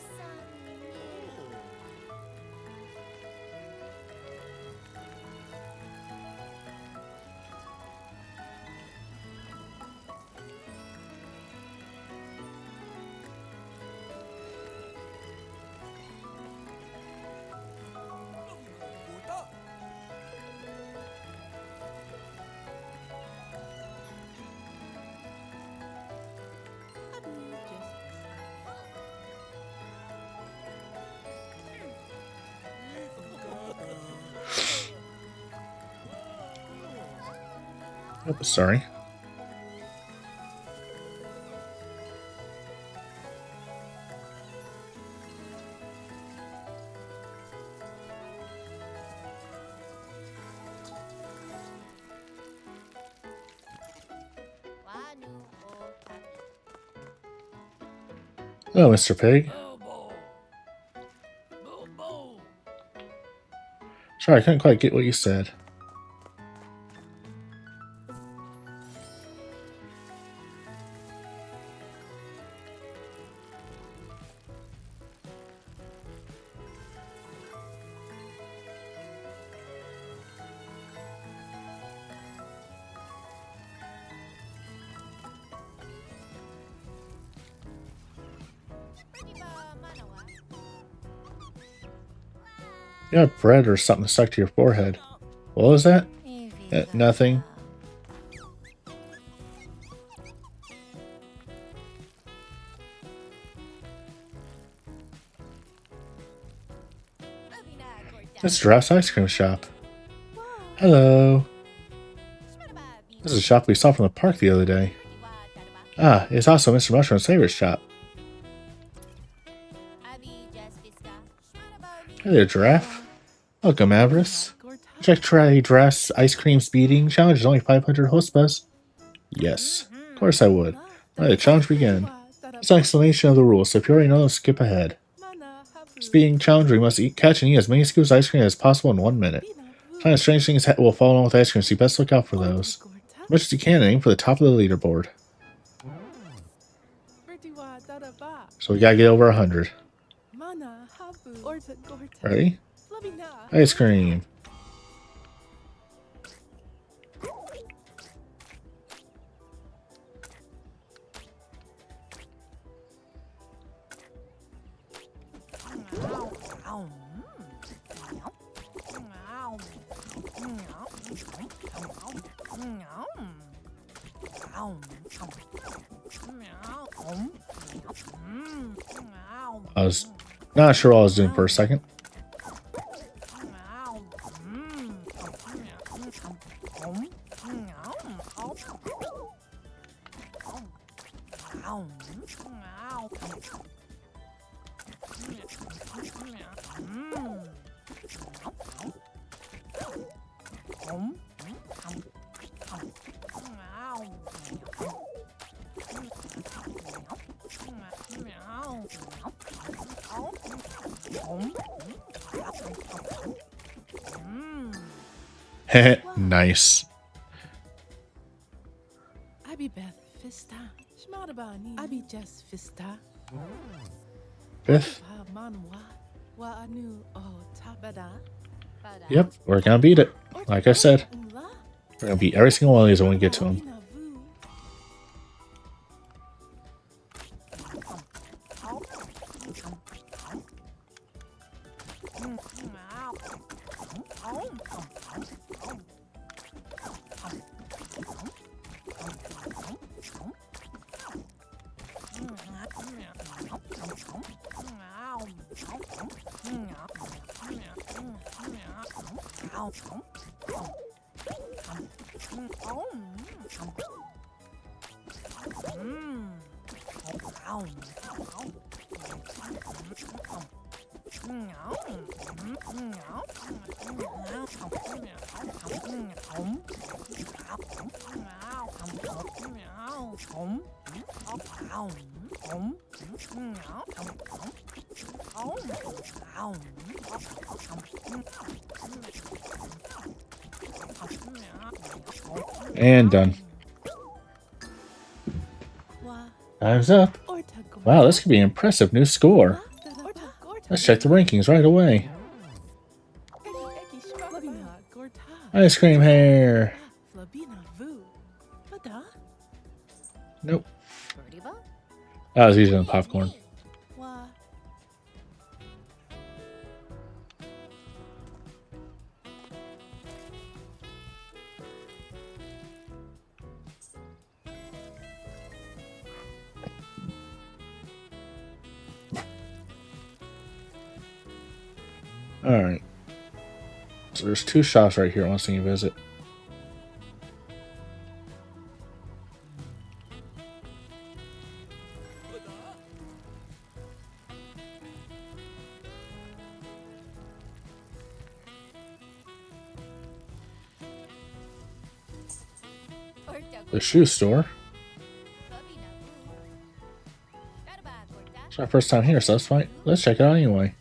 Oh, sorry. Wanu o taki. Hello, Mr. Pig. Bilbo. Bilbo. Sorry, I couldn't quite get what you said. Pretty ba manawa. You have bread or something stuck to your forehead. What was that? Nothing. This is Giraffe's ice cream shop. Hello. This is a shop we saw from the park the other day. Ah, it's also Mr. Mushroom's favorite shop. Hey there, Giraffe. Welcome, Avarice. Check try Giraffe's ice cream speeding challenge is only 500 hospas. Yes, of course I would. Let the challenge begin. It's an explanation of the rules, so if you already know, skip ahead. Speeding challenge, we must catch and eat as many scoops of ice cream as possible in 1 minute. Find strange things will fall along with ice cream, so you best look out for those. As much as you can and aim for the top of the leaderboard. So we gotta get over 100. Ready? Ice cream. I was not sure what I was doing for a second. Heh, nice. Abi Beth Fista. Shmadabani. Abi Jess Fista. Fifth. Manwa. Wa anu o tabada. Yep, we're gonna beat it. Like I said, we're gonna beat every single one of these when we get to them. And done. Time's up. Wow, this could be an impressive new score. Let's check the rankings right away. Ice cream hair. Nope. That was easier than popcorn. Alright. So there's 2 shops right here I want to see you visit. The shoe store. It's our first time here, so that's fine. Let's check it out anyway.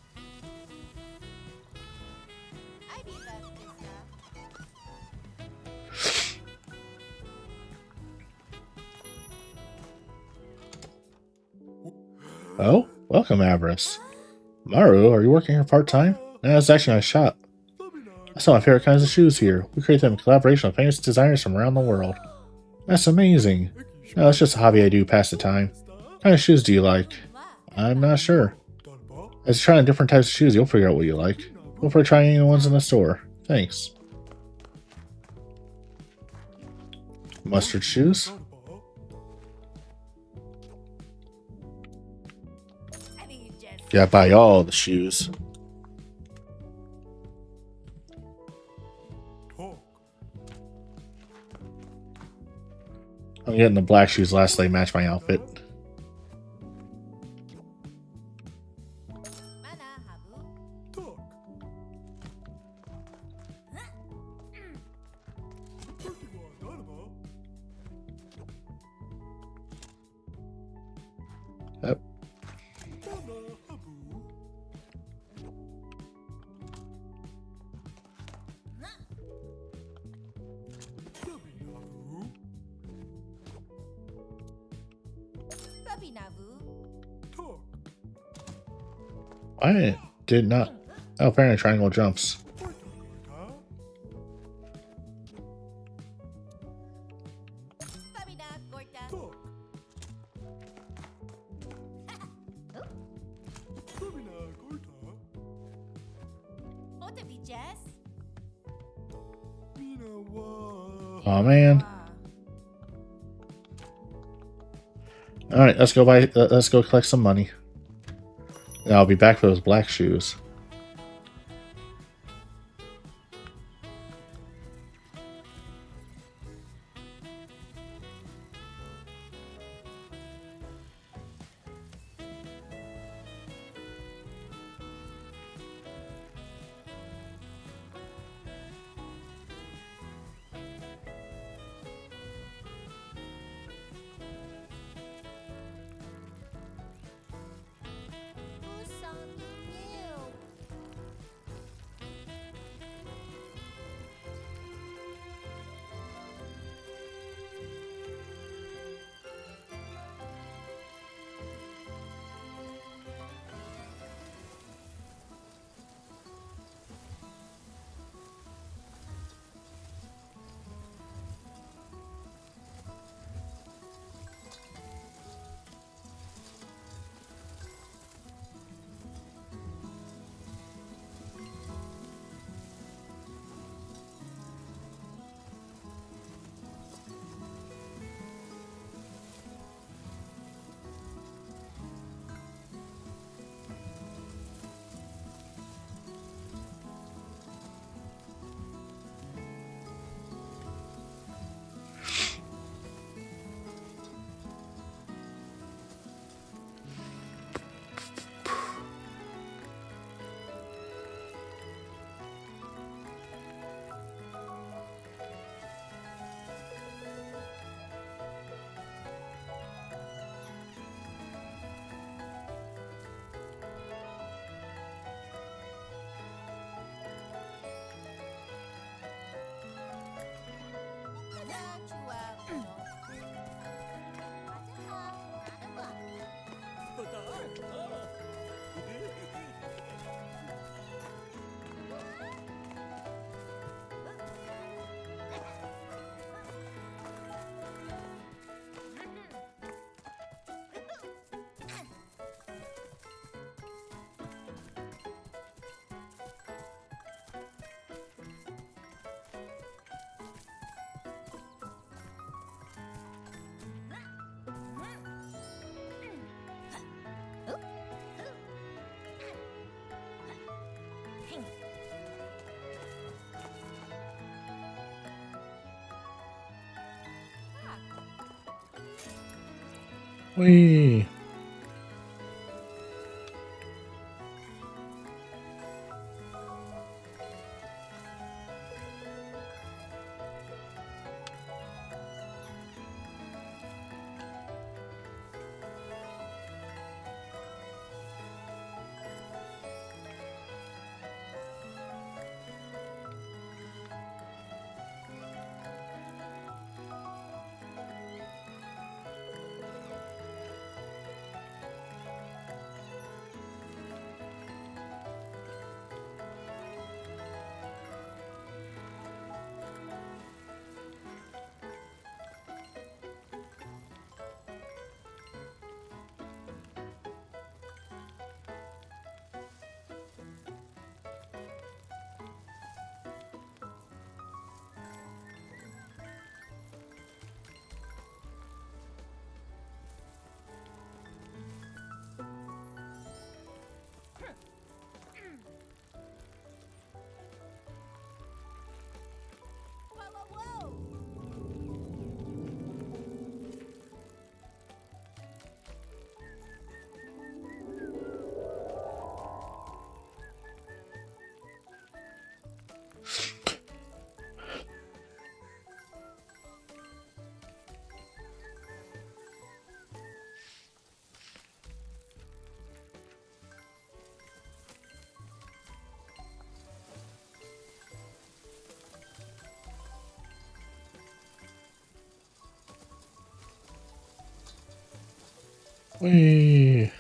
Oh, welcome, Avarice. Maru, are you working here part-time? No, it's actually a nice shop. I sell my favorite kinds of shoes here. We create them in collaboration with famous designers from around the world. That's amazing. No, it's just a hobby I do to pass the time. What kind of shoes do you like? I'm not sure. As you try on different types of shoes, you'll figure out what you like. Feel free to try any of the ones in the store. Thanks. Mustard shoes? Yeah, buy all the shoes. I'm getting the black shoes last. They match my outfit. Yep. I did not. Oh, apparently triangle jumps. Oh man. All right, let's go buy. Let's go collect some money. And I'll be back for those black shoes. Who's something new? Whee! Whee.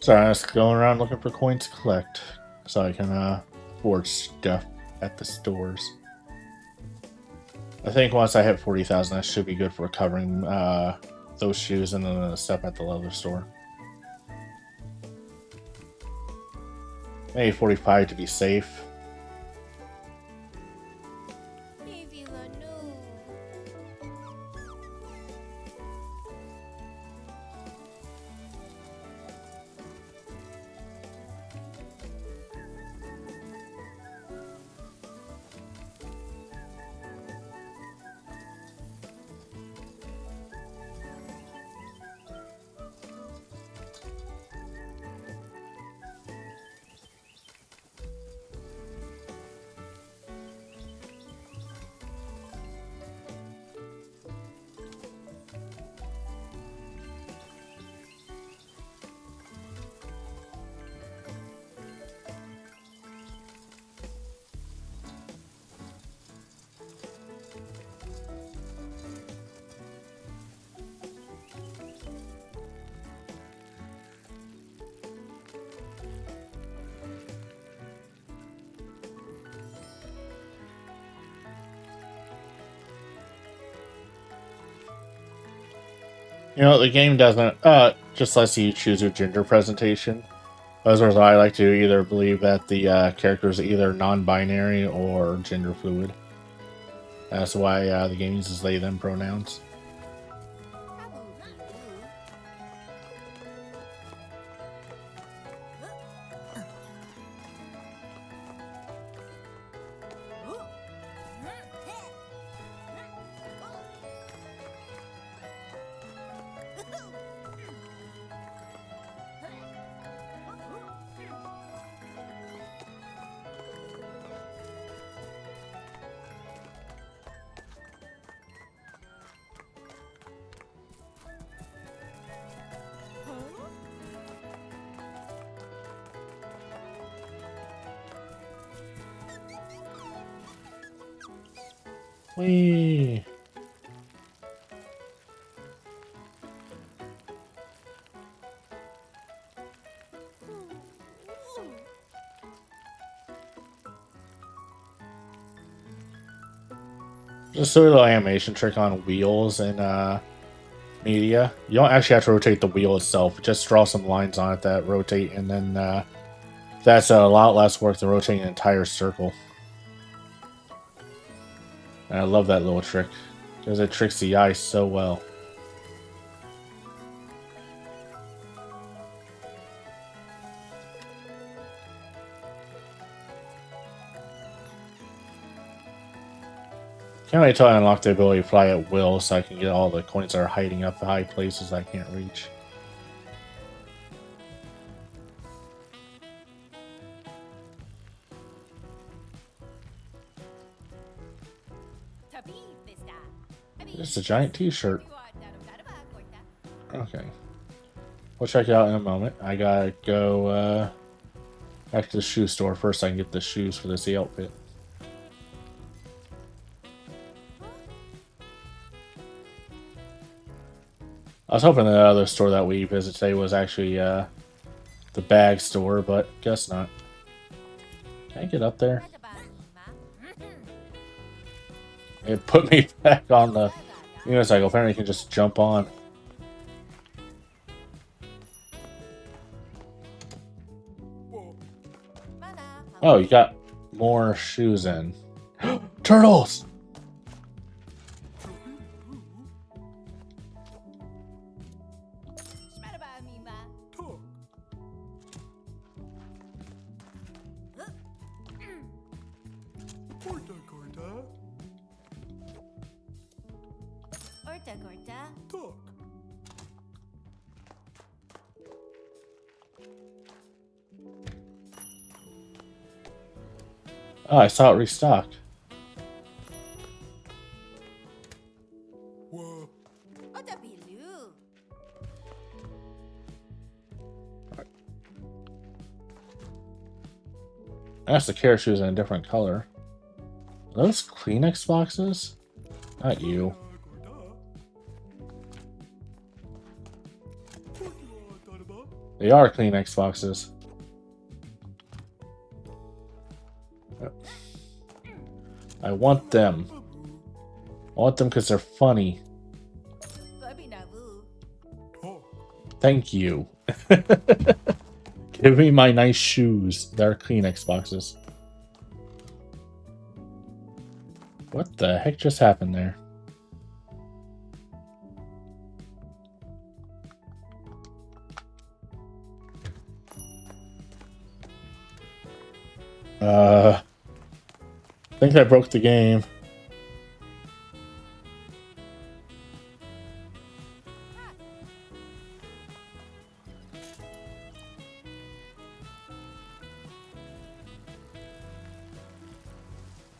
So I was going around looking for coins to collect so I can afford stuff at the stores. I think once I hit 40,000, that should be good for covering those shoes and then the stuff at the leather store. Maybe 45 to be safe. Vivi Lanu. You know, the game doesn't just lets you choose your gender presentation. As far as I like to either believe that the character is either non-binary or gender fluid. That's why the game uses they/them pronouns. Whee! Just a little animation trick on wheels and media. You don't actually have to rotate the wheel itself. Just draw some lines on it that rotate, and then that's a lot less work than rotating an entire circle. And I love that little trick because it tricks the eye so well. Can't wait till I unlock the ability to fly at will so I can get all the coins that are hiding up the high places I can't reach. It's a giant t-shirt. Okay. We'll check it out in a moment. I gotta go back to the shoe store first. I can get the shoes for this outfit. I was hoping the other store that we visited today was actually the bag store, but guess not. Can I get up there? It put me back on the unicycle. Apparently, you can just jump on. Oh, you got more shoes in. Turtles! Orta Gorta. Oh, I saw it restocked. Orta Bilu. That's the carrot shoes in a different color. Are those Kleenex boxes? Not you. They are Kleenex boxes. I want them. I want them because they're funny. Thank you. Give me my nice shoes. They're Kleenex boxes. What the heck just happened there? I think I broke the game.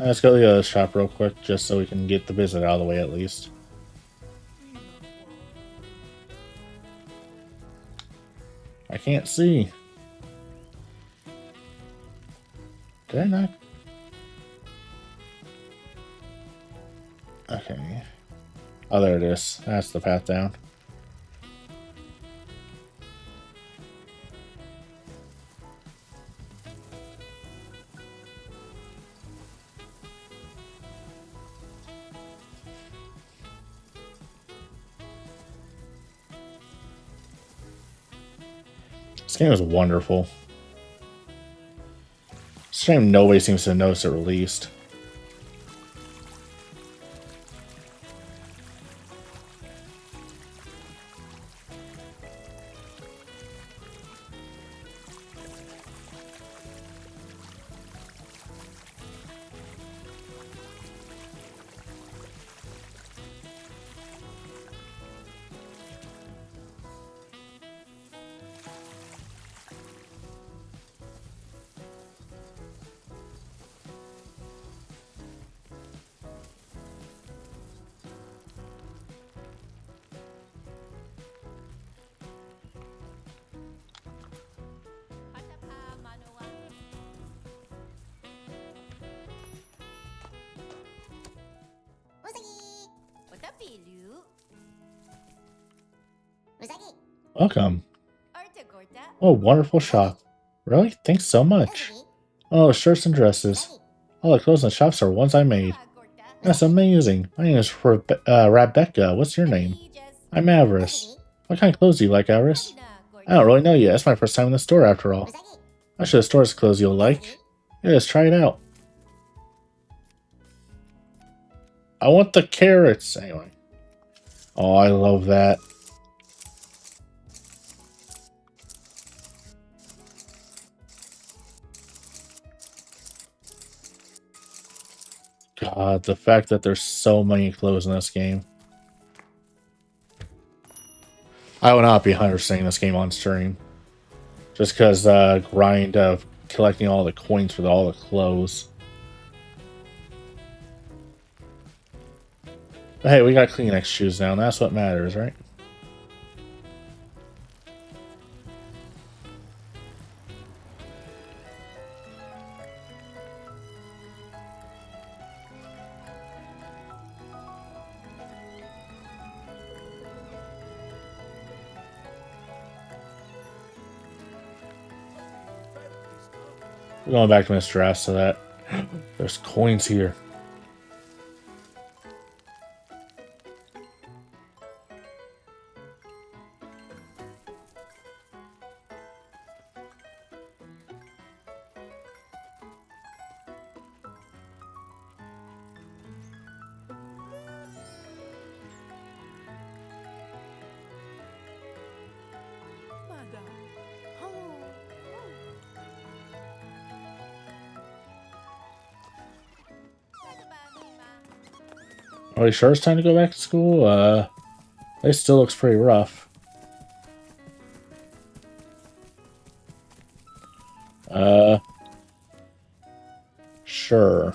Let's go to the other shop real quick, just so we can get the visit out of the way at least. I can't see. Did I not? Okay. Oh, there it is. That's the path down. This game is wonderful. It's a shame nobody seems to notice it released. Welcome. Oh, wonderful shop. Really? Thanks so much. Oh, shirts and dresses. All the clothes in the shops are ones I made. That's amazing. My name is Rebecca. What's your name? I'm Avarice. What kind of clothes do you like, Avarice? I don't really know yet. It's my first time in the store, after all. I'm sure the store has clothes you'll like. Yeah, let's try it out. I want the carrots. Anyway. Oh, I love that. God, the fact that there's so many clothes in this game. I will not be 100%ing this game on stream. Just because grind of collecting all the coins for all the clothes. But hey, we got Kleenex shoes now, and that's what matters, right? We're going back to Mr. S so that there's coins here. Are you sure it's time to go back to school? It still looks pretty rough. Sure.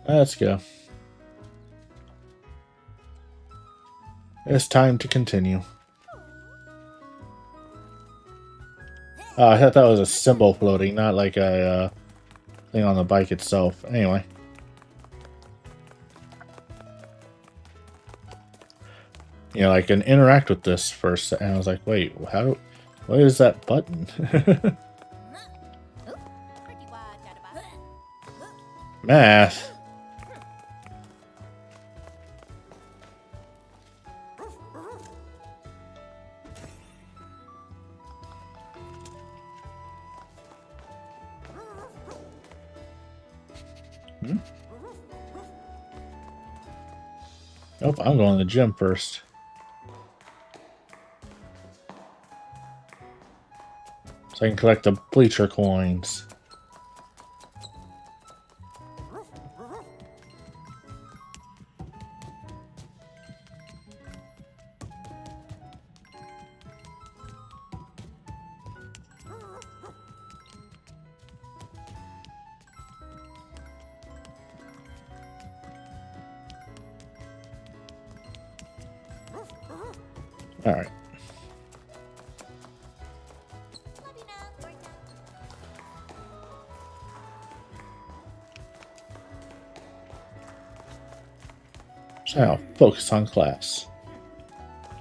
Let's go. It's time to continue. Oh, I thought that was a symbol floating, not like a thing on the bike itself. Anyway. You know, I can interact with this first, and I was like, wait, what is that button? Math. Nope, I'm going to the gym first. So I can collect the bleacher coins. All right. So now, focus on class.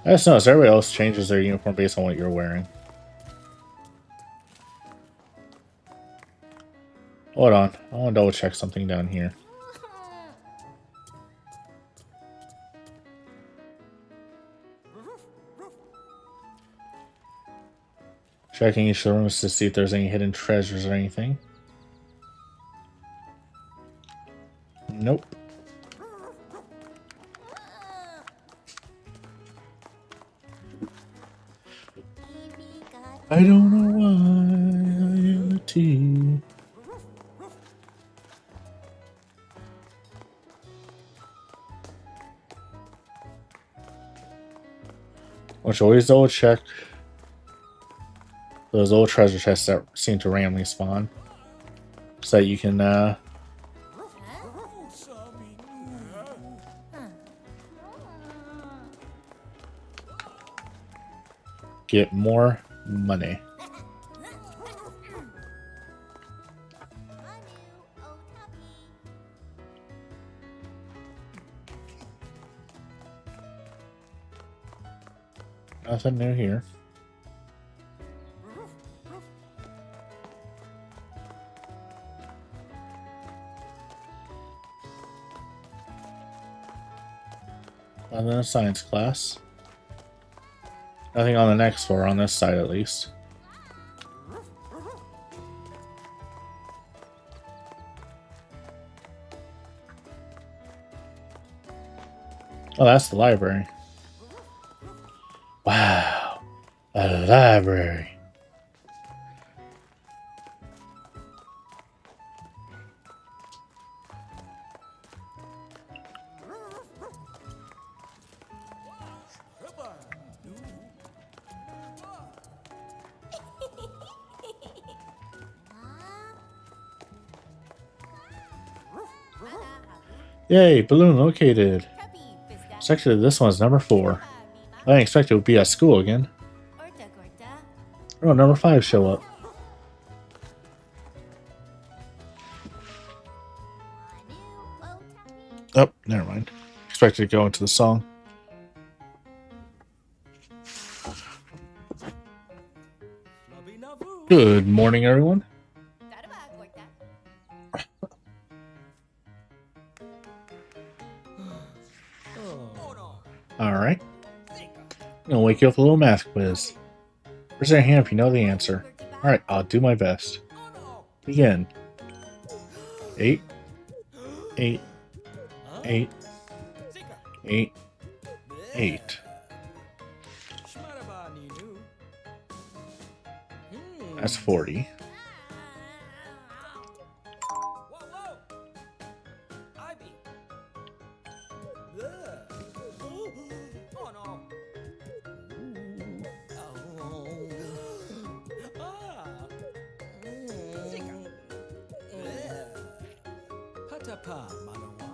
I just noticed everybody else changes their uniform based on what you're wearing. Hold on, I want to double check something down here. Checking each of the rooms to see if there's any hidden treasures or anything. Nope. I don't know why I am a tea. Which always double check those old treasure chests that seem to randomly spawn, so that you can get more money. Nothing new here. Other than a science class. Nothing on the next floor, on this side at least. Oh, that's the library. Wow. A library. Yay, balloon located. Kapi Vista. It's actually, this one's number 4. I didn't expect it would be at school again. Orta Gorta. Oh, number 5 show up. Wanu Otani. Oh, never mind. Expected to go into the song. Flubby Navu. Good morning, everyone. Daraba Gorta. Oh no. Alright. Zika. I'm gonna wake you up with a little math quiz. Raise your hand if you know the answer. Alright, I'll do my best. Oh no. Begin. 8, 8, Huh? 8, Zika. 8, 8. Shmaraba Ninu. That's 40. Whoa, whoa. Ivy. Ugh. Oh no. Ah. Zika. Patapa Manawa.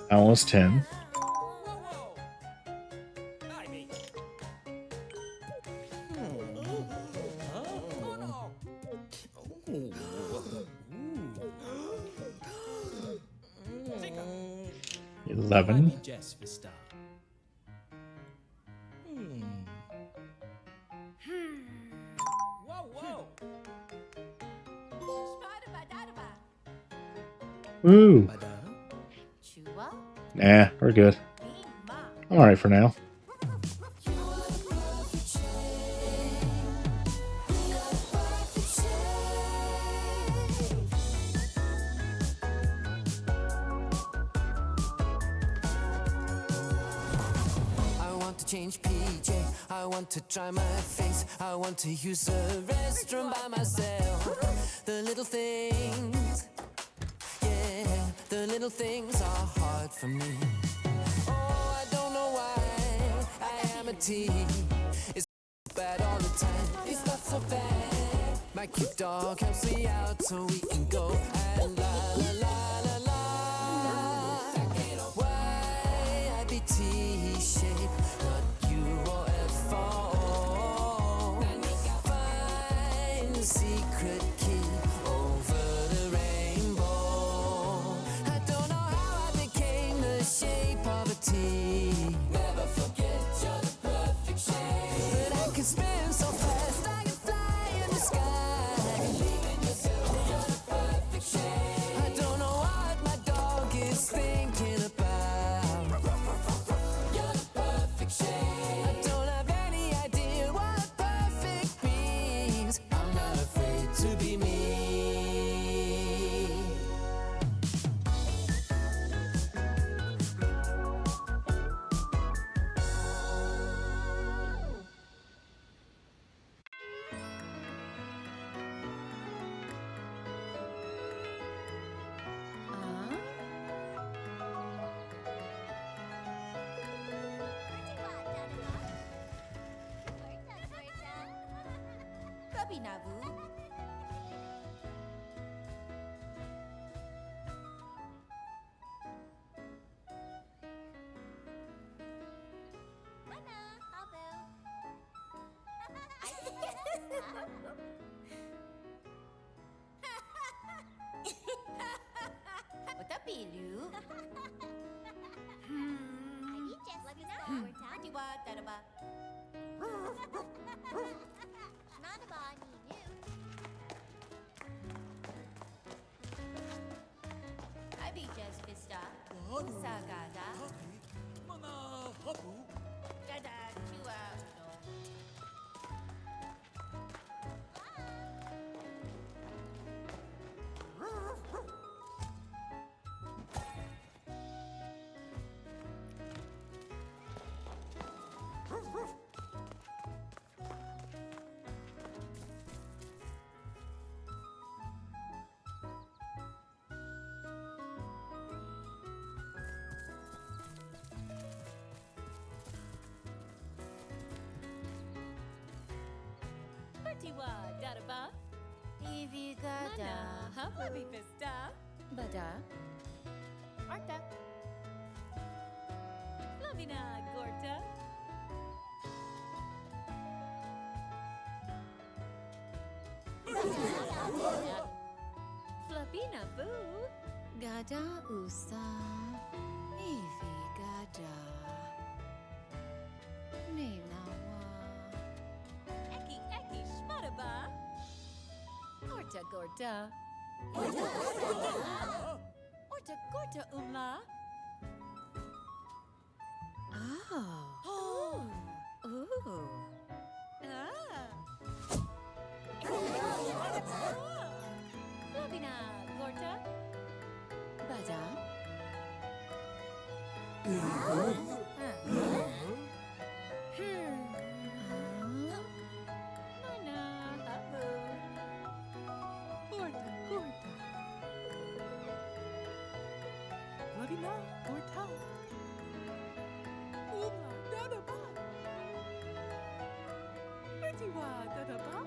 That one was 10. Whoa, whoa. Ivy. Huh? Oh no. 11. Jess Vista. Whoa, whoa. Spadaba Daraba. Woo! Bada. Chua. Nah, we're good. Bima. Alright for now. I want to change PJ. I want to dry my face. I want to use the restroom by myself. The little things, yeah, the little things are hard for me. Oh, I don't know why I am a teen. It's bad all the time. It's not so bad. My cute dog helps me out so we can go and la la la la la. Why I be T-shaped, not U or F O. Find the secret key over the rainbow. I don't know how I became the shape of a T. Never forget you're the perfect shape. But I can spin so fast, I can fly in the sky. Believe in yourself, you're the perfect shape. I don't know what my dog is thinking about. You're the perfect shape. I don't have any idea what perfect means. I'm not afraid to be me. Kapi Navu. Mana Habu. Otapilu. I just let me know. Ortiwa Daraba. Nanaba Ninu. Ivy Jess Vista. Sagada. Mana Habu. Dada Chua. Ivigada. Mana, Fluffy Fista. Bada. Arta. Flavina Gorta. Flavina Boo. Gada usa. Ivigada. Ninawa. Eki Shmadaba. Orta Gorta. Orta Gorta Umla. Oh. Ooh. Ah. Flavina Gorta. Bada. Mana Habu. Gorta, Gorta. Lavina, Gorta. Umla, Dadaba. Etiwa, Dadaba.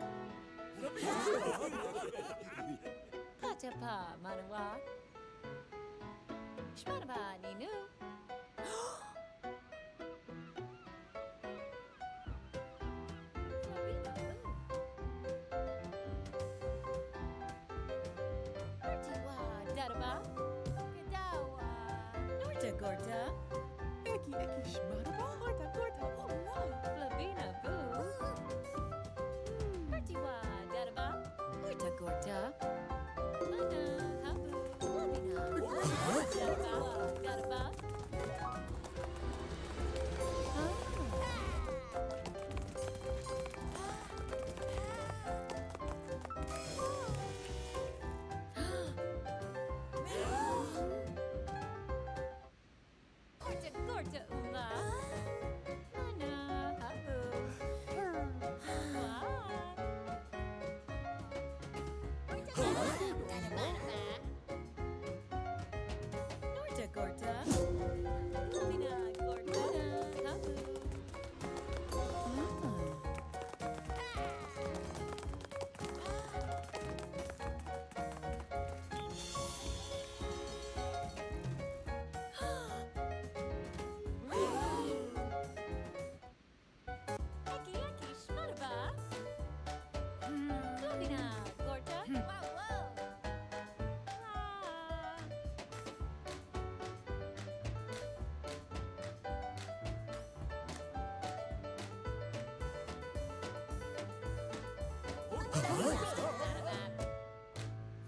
Pachapa Manawa. Shmadaba Ninu. Flavina Boo. Ortiwa Dadaba. Gadawa. Norta Gorta. Eki, Shmadaba. Gorta, Gorta, Umla. Flavina Boo. Ortiwa Dadaba. Orta Gorta. Mana Habu. Flavina. Dadaba. Dadaba. Gorta Gorta Ula. Mana Habu. Wow. Norta Gorta. Flavina Gorta. Habu. Eki Shmadaba. Flavina Gorta. Wow, wow. Ah.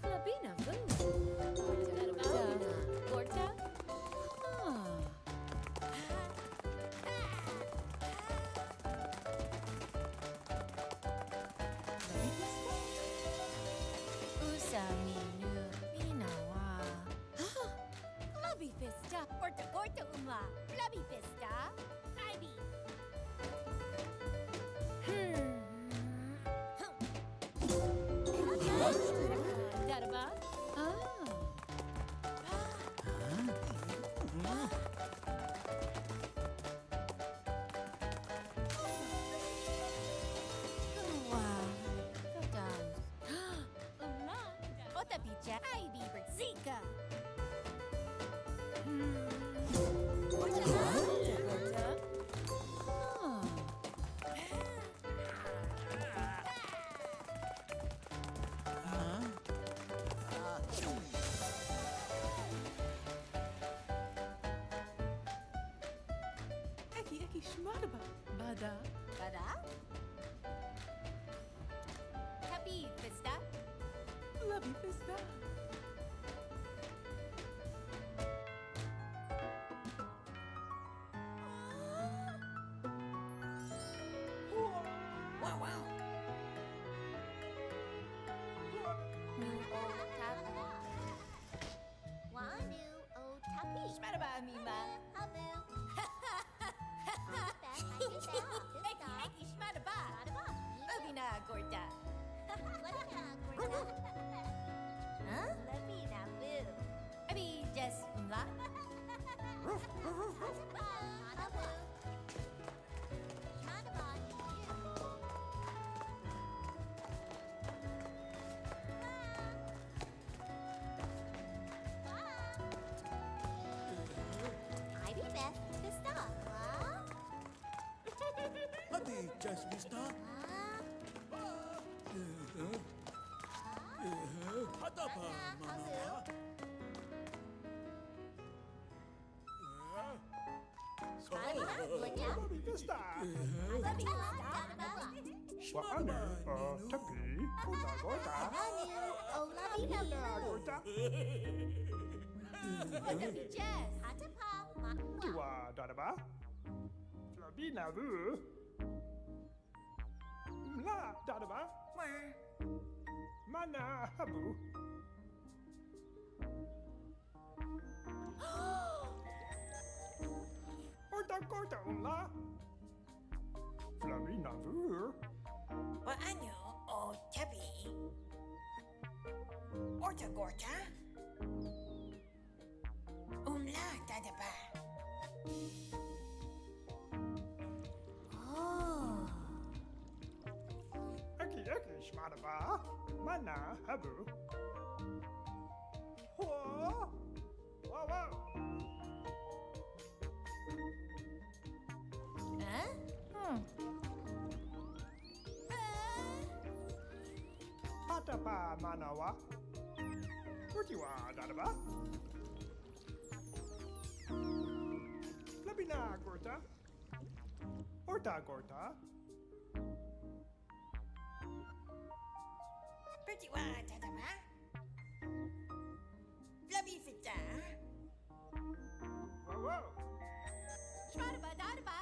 Flavina Boo. Gorta. Usaminu. Minawa. Flubby Fista. Orta Gorta Umla. Flubby Fista. Ivy. Dadaba. Umla. Ota picha. Ivy Zika. Gorta. Eki, Shmadaba. Bada. Bada. Happy Fista. Fluffy Fista. Wow, wow. New old tapu. Wanu o tapi. Shmadaba Mima. Habu. Eki Shmadaba. Flavina Gorta. Lavina, Gorta. Just Vista. Hadapa, Manawa. Wa'anu tapi kota-kota. Kota. Jazz. Tiwa dadaba. Labina vu. La dadaba. Mana habu. Kota-kota umla. Labina vu. Wa'anyo o tabi. Orta gorta. Umla dadaba. Eki shmadaba. Mana habu. Whoa. Wow. Hatapa manawa. Kutiwa dadaba. Labina gorta. Orta gorta. Pretty wa dadaba. Blubby fita. Wow. Shmadaba, dadaba.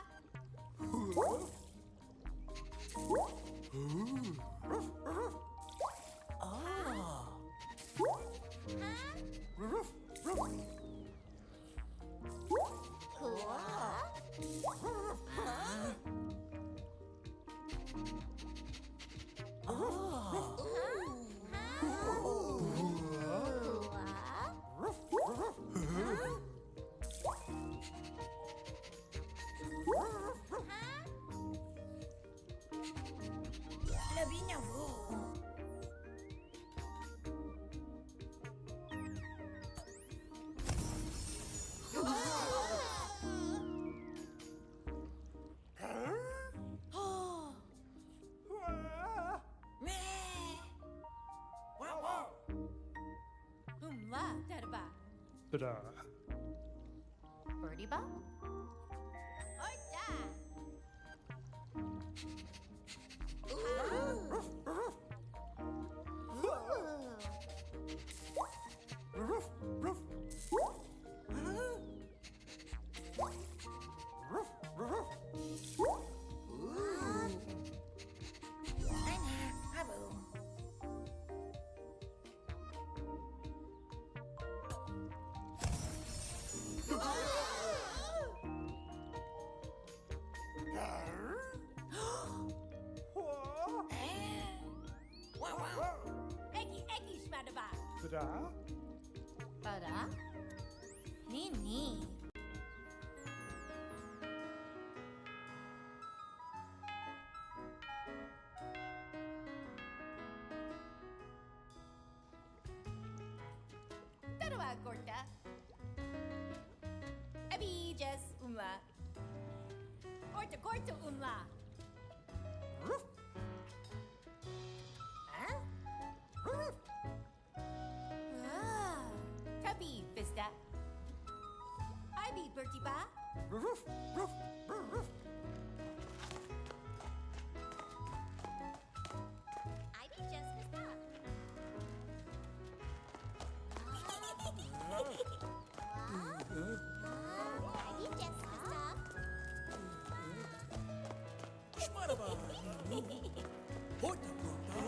Blubby na vu. Me. Wow. Umla, dadaba. Tada. Birdie ba? Orta. Ana habu. Wow. Eki, shmadaba. Tada. Pada. Ni. Dadaba, gorta. Abi, Jazz, umla. Orta, gorta, umla. Tabi, Vista. Ivy, Bertie Ba. Shmadaba. Horta gorta.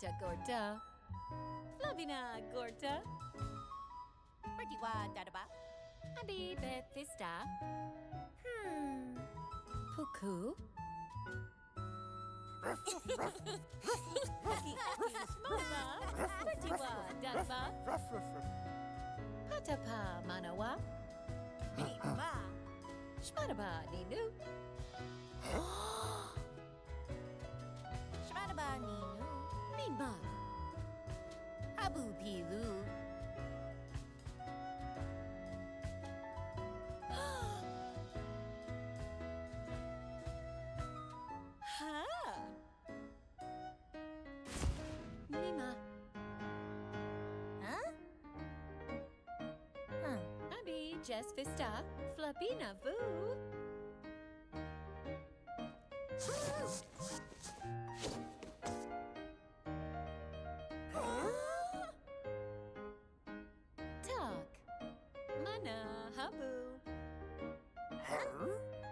Orta Gorta. Flavina Gorta. Bertiwa Dadaba. Abi Bethista. Puku. Mama. Bertiwa Dadaba. Patapa Manawa. Mima. Shmadaba Ninu. Shmadaba Ninu. Mima. Abu Pilu. Ha. Mima. Huh? Abi Jess Vista. Flabina Vu. Talk. Mana Habu.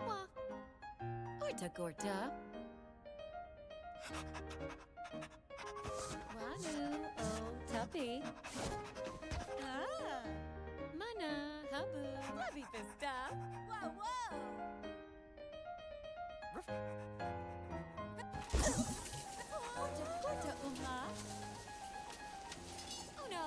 Wa. Orta Gorta. Wanu O Tuppy. Ah. Mana Habu. Flavi Vista. Whoa, whoa. Orta Gorta Umla. Oh no.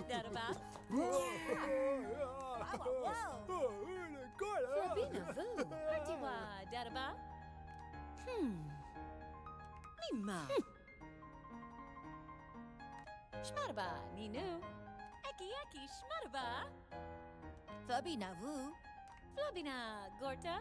Dadaba. Flabina Vu. Artiwa Dadaba. Mima. Shmadaba Ninu. Eki Eki Shmadaba. Flabina Vu. Flabina Gorta.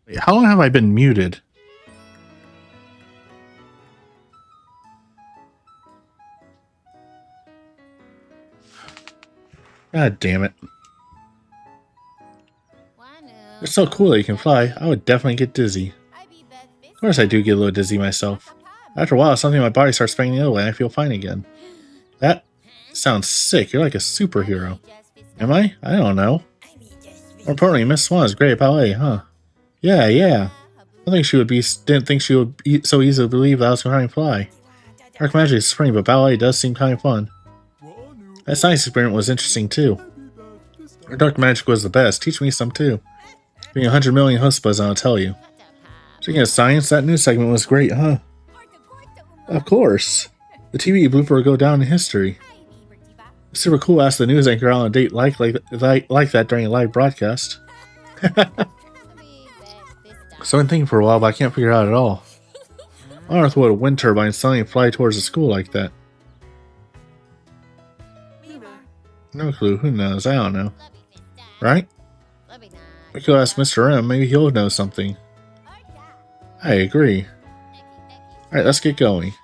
Wait, how long have I been muted? God damn it. Wanu. It's so cool that you can fly. I would definitely get dizzy. Abi Beth Of course I do get a little dizzy myself. After a while, something in my body starts spinning the other way and I feel fine again. That sounds sick. You're like a superhero. Am I? I don't know. More importantly, Miss Swan is great at ballet, huh? Yeah. I think she didn't think she would so easily believe that I was going to fly. Dark magic is funny, but ballet does seem kind of fun. That science experiment was interesting too. Her dark magic was the best. Teach me some too. Being 100 million husbands, I'll tell you. Speaking of science, that news segment was great, huh? Of course. The TV blooper will go down in history. It's super cool to ask the news anchor out on a date like that during a live broadcast. Abi Beth So I've been thinking for a while, but I can't figure it out at all. On earth would a wind turbine suddenly fly towards the school like that? No clue. Who knows? I don't know. Right? We could ask Mr. M. Maybe he'll know something. I agree. Alright, let's get going.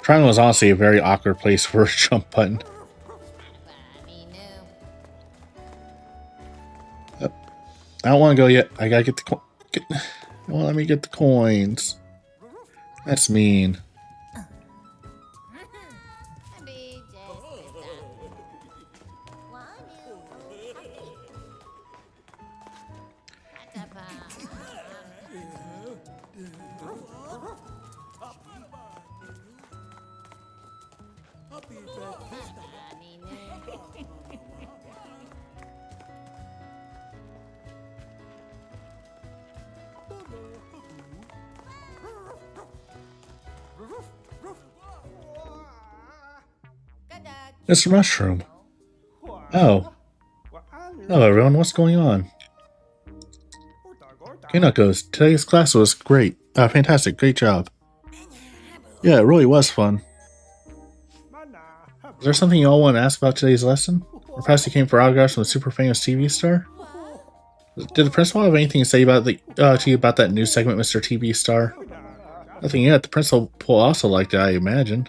Triangle was honestly a very awkward place for a jump button. I don't want to go yet. I gotta get the well, let me get the coins. That's mean. Abi Jess Mr. Mushroom. Oh. Hello, everyone. What's going on? Kinokos, today's class was great. Fantastic. Great job. Yeah, it really was fun. Is there something you all want to ask about today's lesson? Or perhaps you came for autographs from a super famous TV star? Did the principal have anything to say about to you about that new segment, Mr. TV Star? Nothing yet. The principal will also like that, I imagine.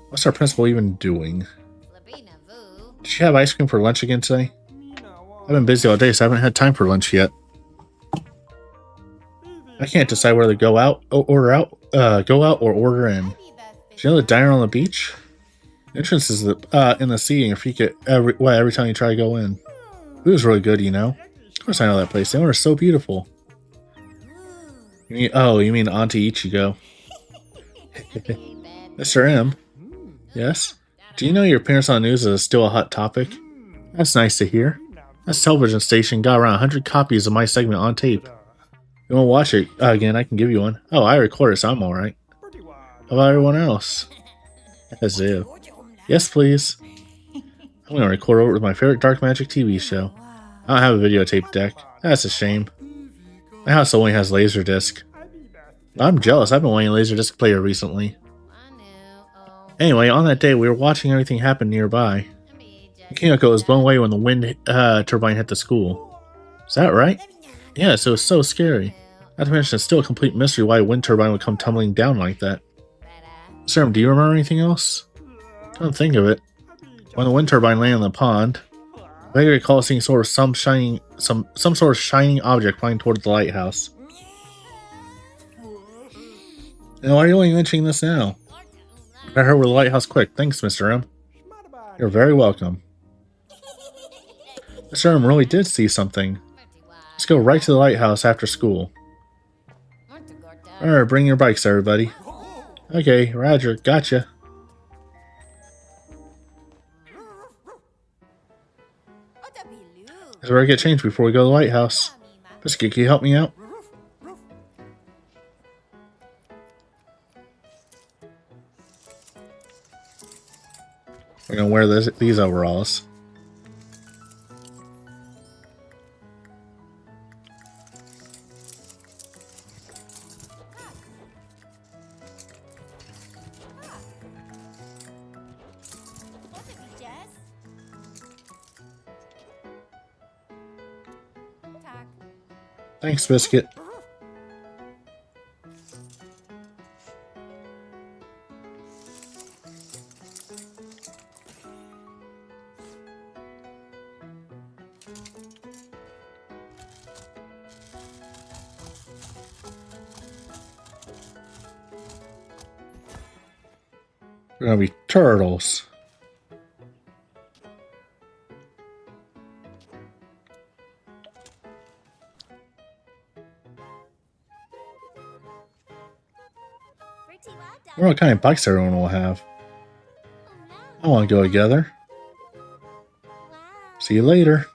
What's our principal even doing? Did she have ice cream for lunch again today? I've been busy all day, so I haven't had time for lunch yet. I can't decide whether to go out or order in. Do you know the diner on the beach? The entrance is in the seating. If you get every time you try to go in. It was really good, you know. Of course I know that place. The owner's so beautiful. You mean Auntie Ichigo. Mr. M. Yes? Do you know your appearance on the news is still a hot topic? That's nice to hear. That television station got around 100 copies of my segment on tape. If you want to watch it again, I can give you one. Oh, I recorded, so I'm alright. How about everyone else? As if. Yes, please. I'm going to record over with my favorite Dark Magic TV show. I don't have a videotape deck. That's a shame. My house only has Laserdisc. I'm jealous. I've been wanting a Laserdisc player recently. Anyway, on that day, we were watching everything happen nearby. Kinoko was blown away when the wind turbine hit the school. Is that right? Yes, it was so scary. Not to mention, it's still a complete mystery why a wind turbine would come tumbling down like that. Sir, do you remember anything else? Don't think of it. When the wind turbine landed in the pond, I vaguely recall seeing some sort of shining object flying toward the lighthouse. And why are you only mentioning this now? I heard we're the lighthouse quick. Thanks, Mr. M. You're very welcome. Mr. M really did see something. Let's go right to the lighthouse after school. Alright, bring your bikes, everybody. Okay, Roger, gotcha. That's where I get changed before we go to the lighthouse. Biscuit, can you help me out? We're gonna wear these overalls. Thanks, Biscuit. We're gonna be turtles. I wonder what kind of bikes everyone will have. I want to go together. See you later.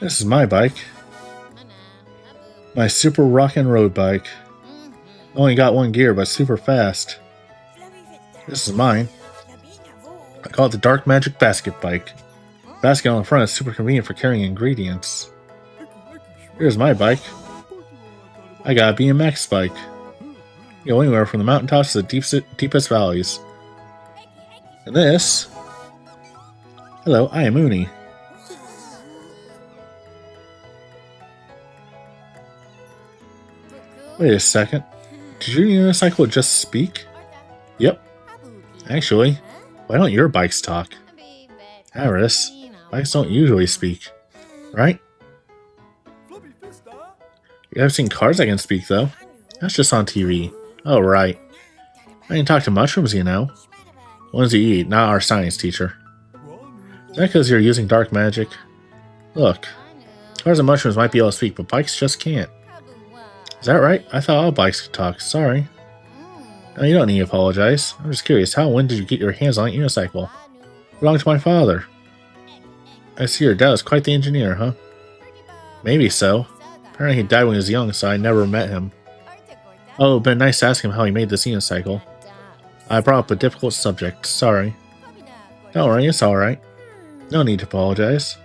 This is my bike. My super rockin' road bike. Only got one gear, but super fast. This is mine. I call it the Dark Magic Basket Bike. The basket on the front is super convenient for carrying ingredients. Here's my bike. I got a BMX bike. You go anywhere from the mountaintops to the deepest valleys. And this... Hello, I am Uni. Wait a second. Did your unicycle just speak? Yep. Actually, why don't your bikes talk? Aris, bikes don't usually speak, right? You have seen cars that can speak, though. That's just on TV. Oh, right. I can talk to mushrooms, you know. Ones you eat, not our science teacher. Is that because you're using dark magic? Look, cars and mushrooms might be able to speak, but bikes just can't. Is that right? I thought all bikes could talk. Sorry. No, you don't need to apologize. I'm just curious, how and when did you get your hands on a unicycle? It belonged to my father. I see your dad was quite the engineer, huh? Maybe so. Apparently he died when he was young, so I never met him. Oh, it'd been nice to ask him how he made the Xenocycle. I brought up a difficult subject, sorry. Don't worry, it's alright. No need to apologize.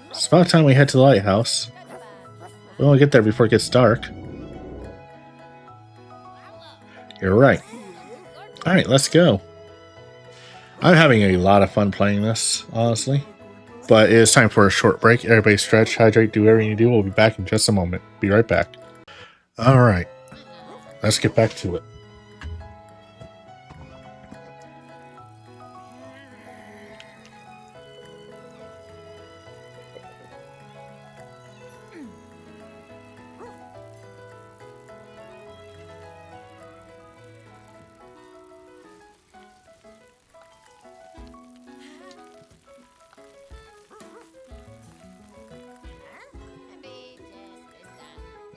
It's about time we head to the lighthouse. We won't get there before it gets dark. You're right. Alright, let's go. I'm having a lot of fun playing this, honestly. But it is time for a short break. Everybody stretch, hydrate, do whatever you need to do. We'll be back in just a moment. Be right back. Alright. Let's get back to it.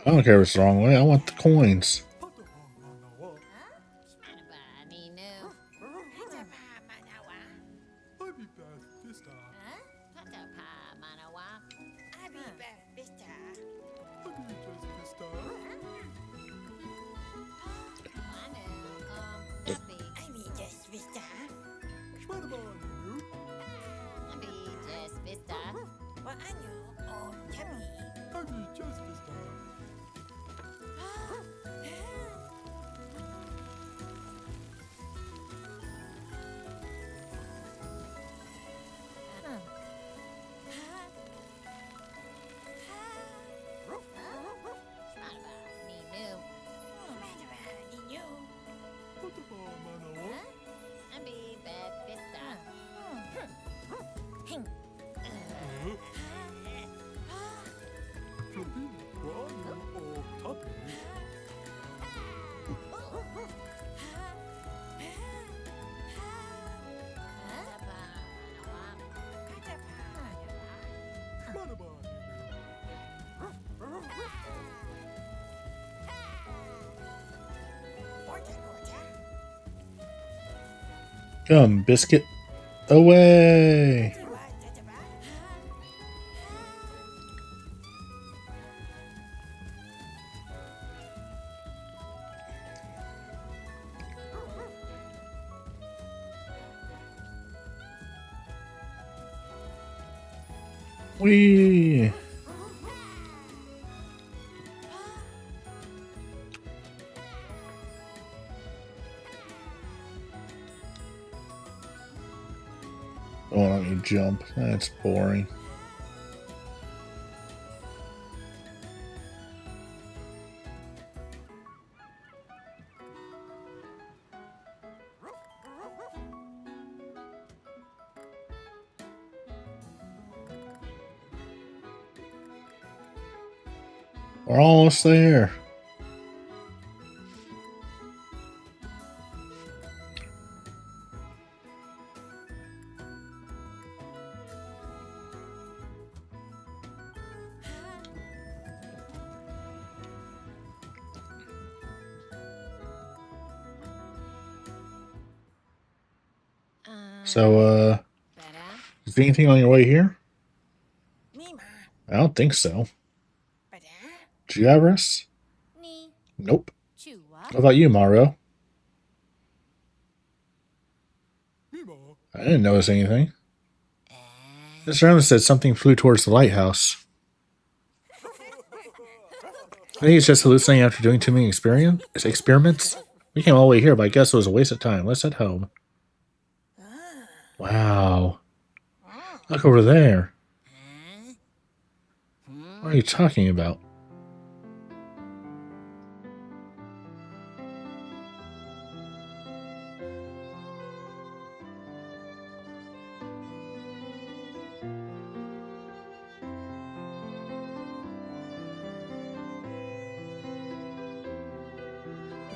I don't care if it's the wrong way. I want the coins. Come, biscuit. Away! Whee! Oh, let me jump. That's boring. We're almost there. So, is there anything on your way here? I don't think so. Did you have us? Nope. What about you, Mario? I didn't notice anything. Mr. Evans said something flew towards the lighthouse. I think he's just hallucinating after doing too many experiments. We came all the way here, but I guess it was a waste of time. Let's head home. Wow. Look over there. What are you talking about?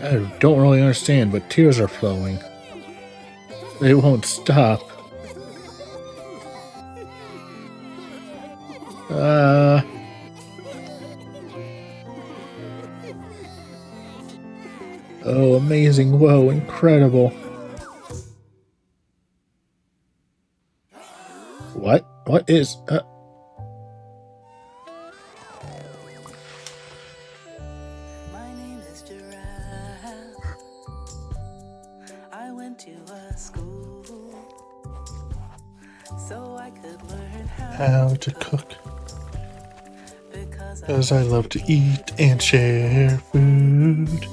I don't really understand, but tears are flowing. They won't stop. Oh, amazing. Whoa, incredible. What? What is... so I could learn How to cook. because Because I love to eat and share food.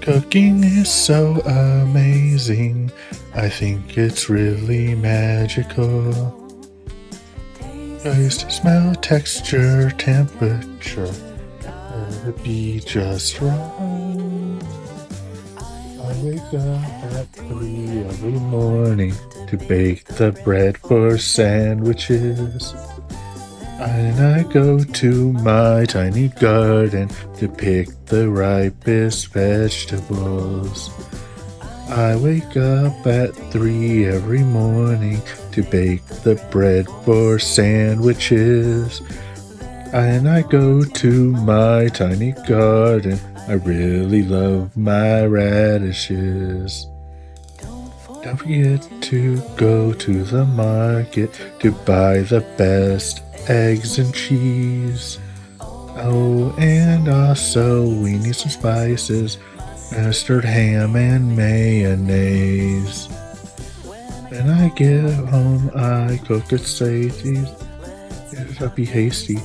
Cooking is so amazing. I think it's really magical. Taste, smell, texture, temperature. It'll be just right. I wake up at 3 every morning to bake the bread for sandwiches. And I go to my tiny garden to pick the ripest vegetables. I wake up at 3 every morning to bake the bread for sandwiches. And I go to my tiny garden. I really love my radishes. Don't forget to go to the market to buy the best eggs and cheese. Oh, and also we need some spices, mustard, ham, and mayonnaise. When I get home, I cook it safely. It'll be hasty.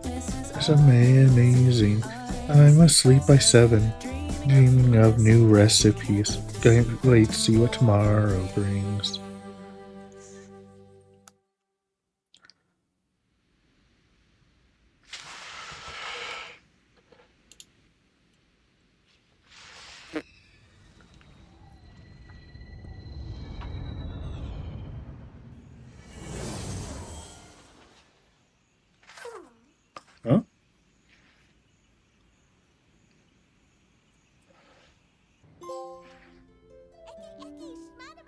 It's amazing. I'm asleep by 7, dreaming of new recipes. Can't wait to see what tomorrow brings. Huh?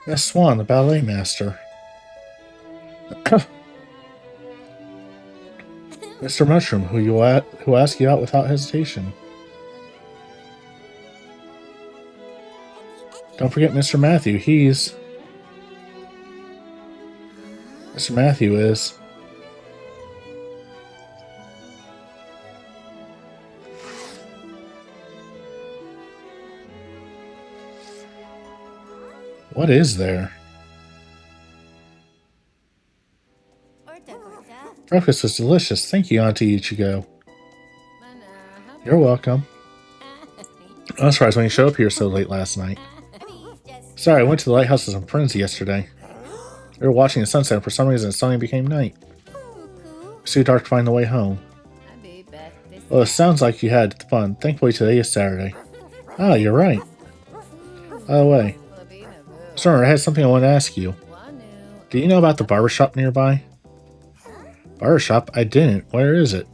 Miss Swan, the ballet master. Mr. Mushroom, who asked you out without hesitation. Don't forget Mr. Matthew. Mr. Matthew is. What is there? Breakfast was delicious. Thank you, Auntie Ichigo. You're welcome. I was surprised when you showed up here so late last night. Sorry, I went to the lighthouse with some friends yesterday. We were watching the sunset, and for some reason it suddenly became night. It was too dark to find the way home. Well, it sounds like you had fun. Thankfully, today is Saturday. Ah, you're right. By the way, sir, I had something I wanted to ask you. Do you know about the barbershop nearby? Barbershop? I didn't. Where is it?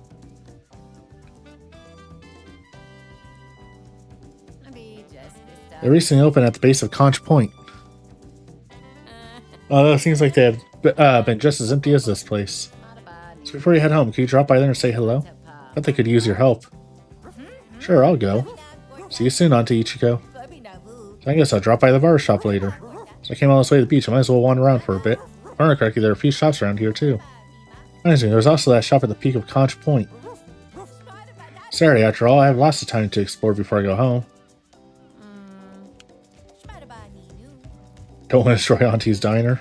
It recently opened at the base of Conch Point. It seems like they have been just as empty as this place. So before you head home, can you drop by there and say hello? I bet they could use your help. Sure, I'll go. See you soon, Auntie Ichigo. So I guess I'll drop by the barbershop later. So I came all this way to the beach, I might as well wander around for a bit. If I remember correctly, there are a few shops around here too. There's also that shop at the peak of Conch Point. Saturday, after all, I have lots of time to explore before I go home. Don't want to destroy Auntie's diner.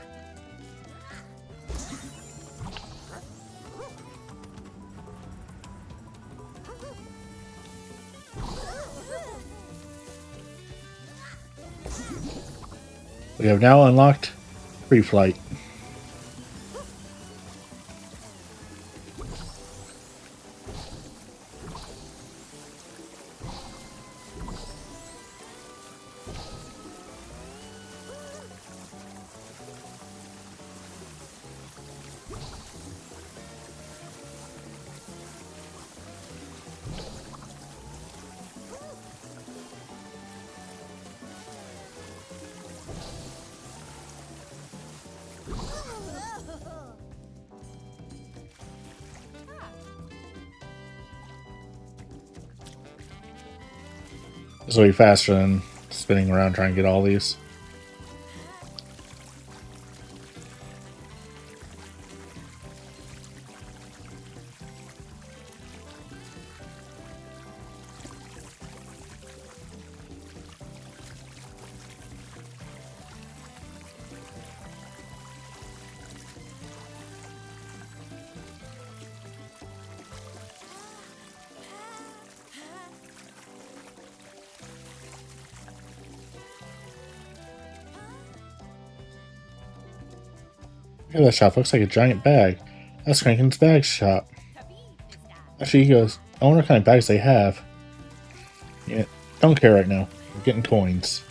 We have now unlocked free flight. This will be faster than spinning around trying to get all these. Look at that shop. Looks like a giant bag. That's Crankin's bag shop. Actually, he goes, I wonder what kind of bags they have. Yeah, don't care right now. We're getting coins.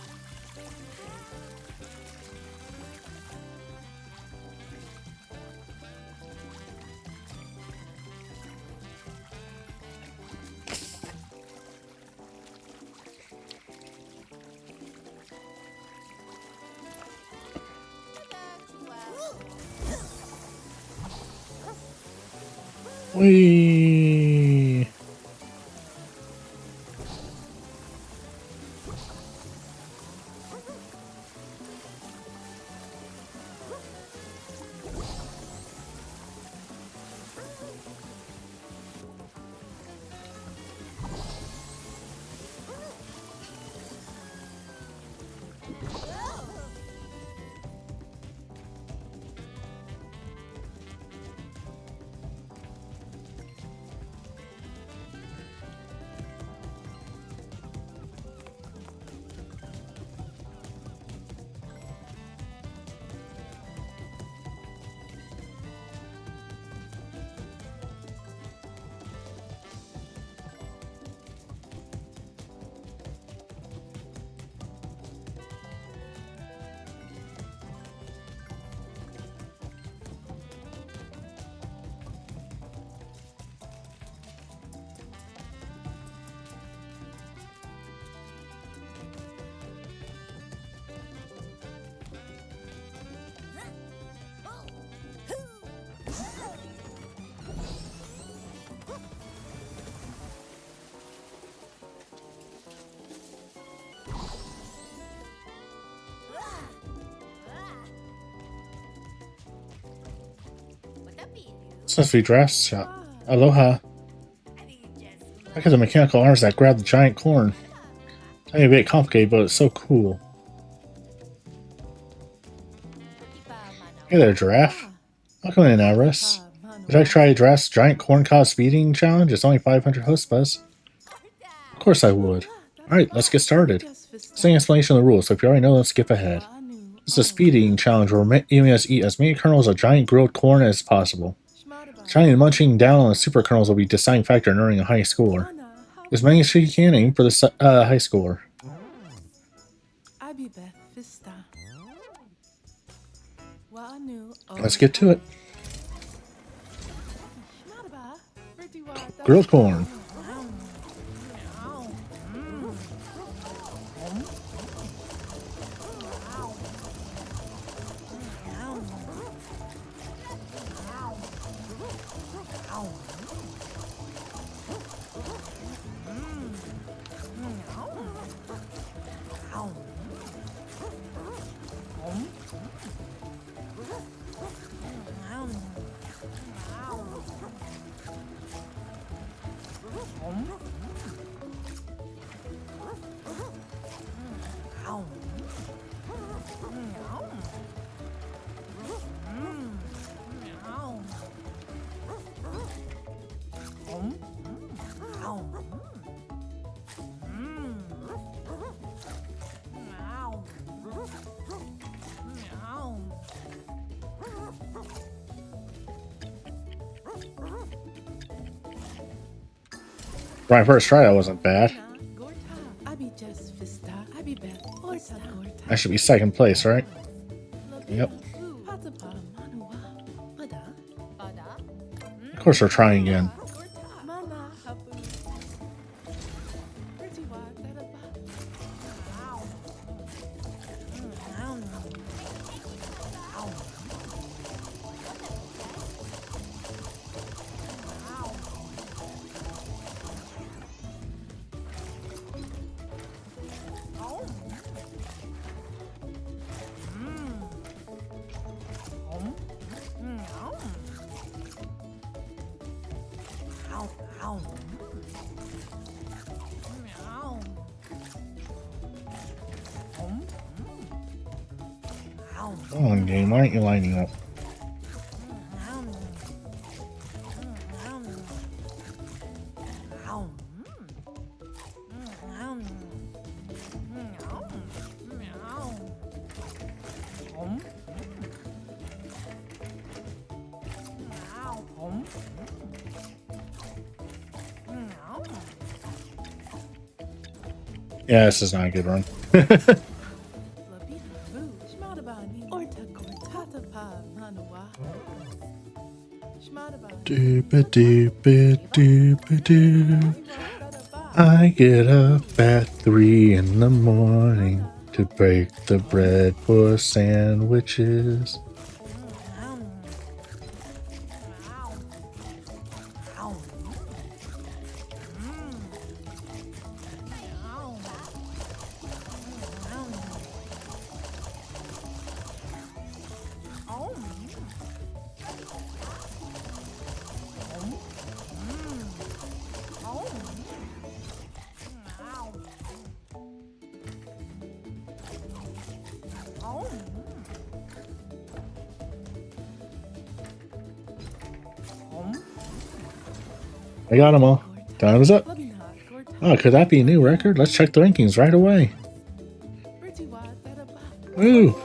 Whee! This must be Giraffe's shop. Aloha. Look at the mechanical arms that grab the giant corn. That may be a bit complicated, but it's so cool. Hey there, Giraffe. Welcome in, Russ. Would you like to try Giraffe's giant corn cob speeding challenge? It's only 500 Hospas. Of course I would. Alright, let's get started. It's an explanation of the rules, so if you already know, let's skip ahead. This is a speed eating challenge where you must eat as many kernels of giant grilled corn as possible. Trying and munching down on the super kernels will be a deciding factor in earning a high score. As many as you can aim for the high score. Let's get to it. Grilled corn. My first try, that wasn't bad. I should be second place, right? Yep. Of course we're trying again. Come on, game, why aren't you lining up? Yeah, this is not a good run. Doop-a-doop-a-doop-a-doo. I get up at 3 in the morning to break the bread for sandwiches. I got them all. Time is up. Oh, could that be a new record? Let's check the rankings right away. Woo!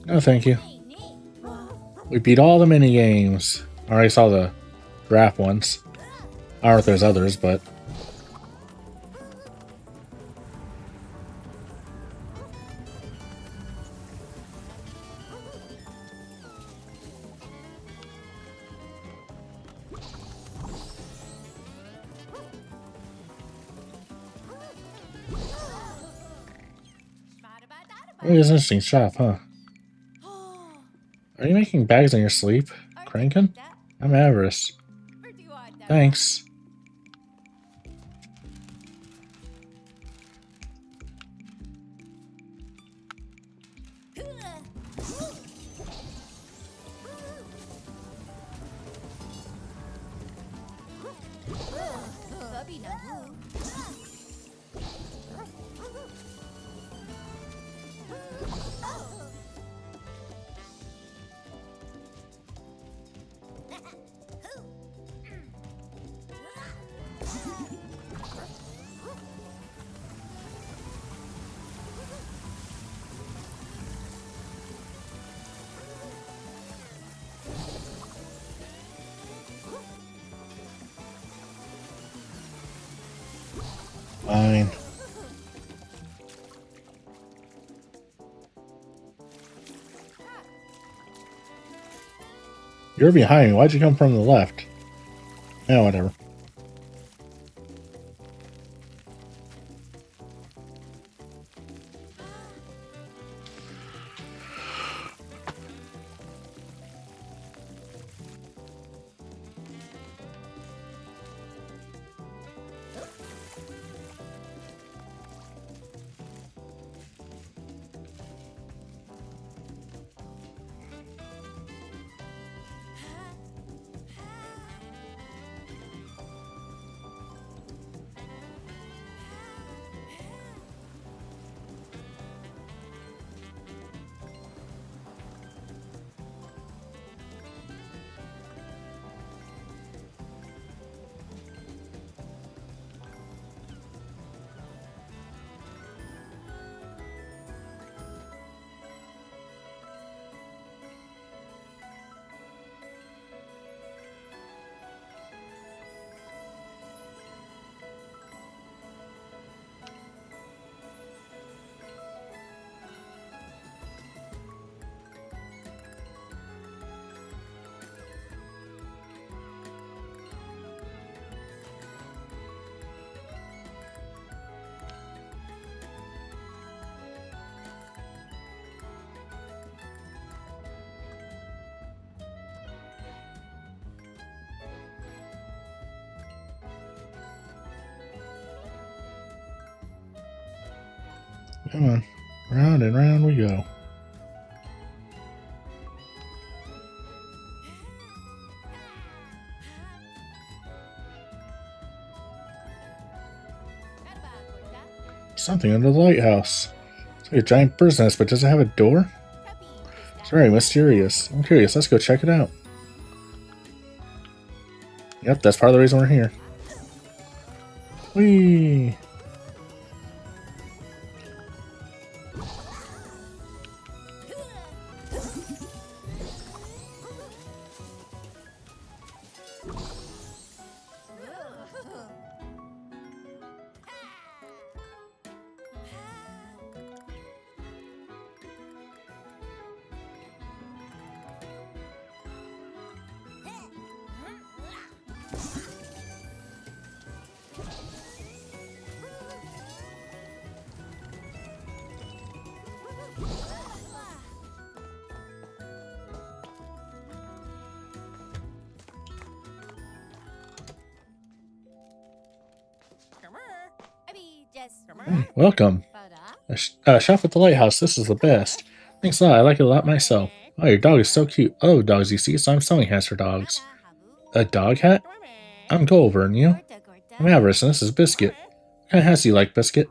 No, thank you. We beat all the mini games. I already saw the draft ones. I don't know if there's others, but it is an interesting shop, huh? Are you making bags in your sleep, Crankin? I'm Avarice. Thanks. Fine. You're behind me. Why'd you come from the left? Yeah, whatever. Come on. Round and round we go. Something under the lighthouse. It's like a giant bird's nest, but does it have a door? It's very mysterious. I'm curious. Let's go check it out. Yep, that's part of the reason we're here. Whee! Welcome. Shop at the lighthouse. This is the best. Thanks a lot. I like it a lot myself. Oh, your dog is so cute. Oh, dogs, you see, so I'm selling hats for dogs. A dog hat? I'm Gulliver, and you? I'm Avarice, and this is Biscuit. What kind of hats do you like, Biscuit?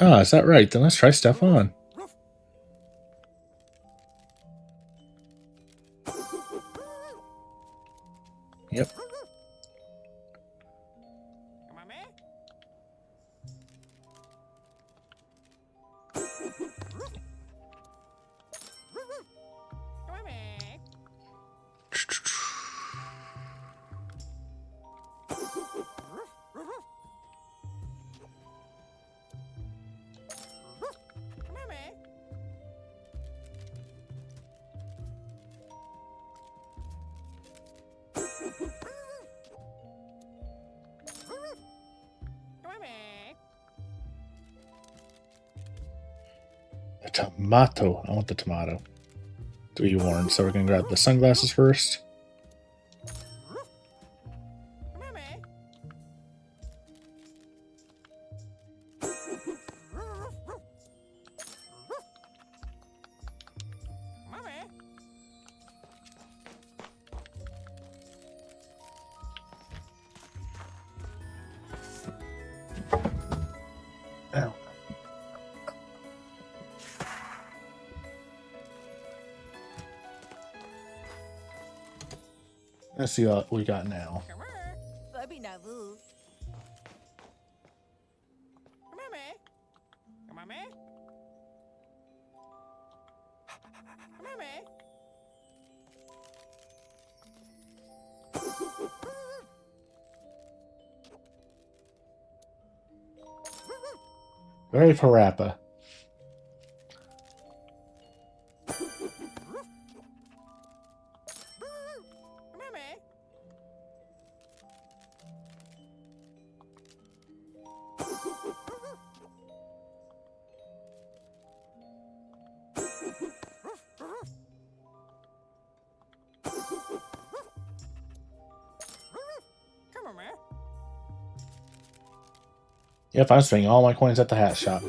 Ah, is that right? Then let's try Stefan. Yep. A tomato. I want the tomato. To be warned, so we're gonna grab the sunglasses first. Ow. Let's see what we got now. Very Parappa. Yep, I'm spending all my coins at the hat shop.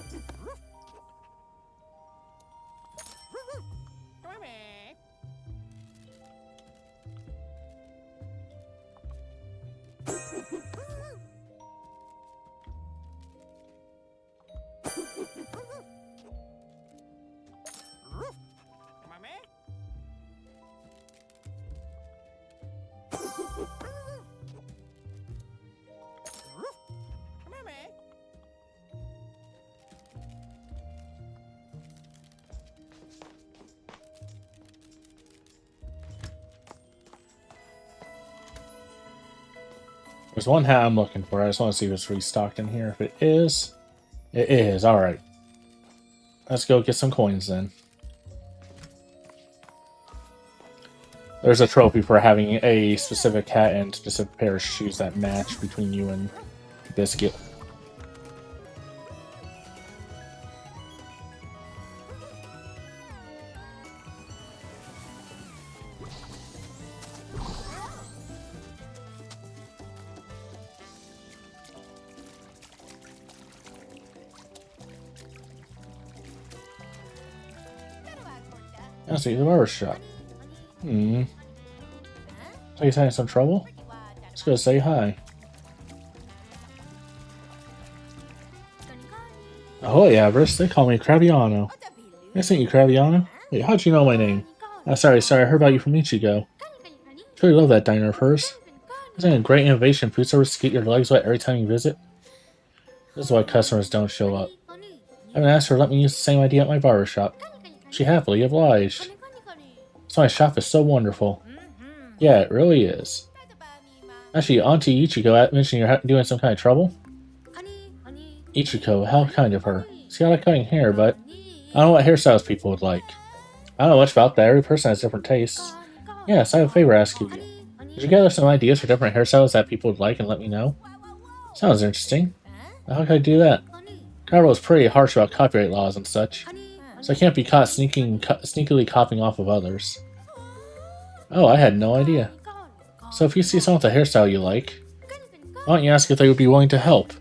There's one hat I'm looking for. I just want to see if it's restocked in here. If it is, it is. Alright. Let's go get some coins then. There's a trophy for having a specific hat and specific pair of shoes that match between you and Biscuit. I see the barber shop. So he's having some trouble? Let's go say hi. Ahoy, Avarice. They call me Craviano. Nice to meet you, Craviano. Wait, how'd you know my name? Sorry, I heard about you from Ichigo. Truly love that diner of hers. Isn't it a great innovation? Food service to get your legs wet every time you visit? This is why customers don't show up. I haven't asked her to let me use the same idea at my barber shop. She happily obliged. So my shop is so wonderful. Yeah, it really is. Actually, Auntie Ichigo mentioned you're doing some kind of trouble? Ichigo, how kind of her. See, I like cutting hair, but I don't know what hairstyles people would like. I don't know much about that. Every person has different tastes. Yes, I have a favor to ask you. Could you gather some ideas for different hairstyles that people would like and let me know? Sounds interesting. How can I do that? Cairo is pretty harsh about copyright laws and such, so I can't be caught sneakily copying off of others. Oh, I had no idea. So if you see someone with a hairstyle you like, why don't you ask if they would be willing to help?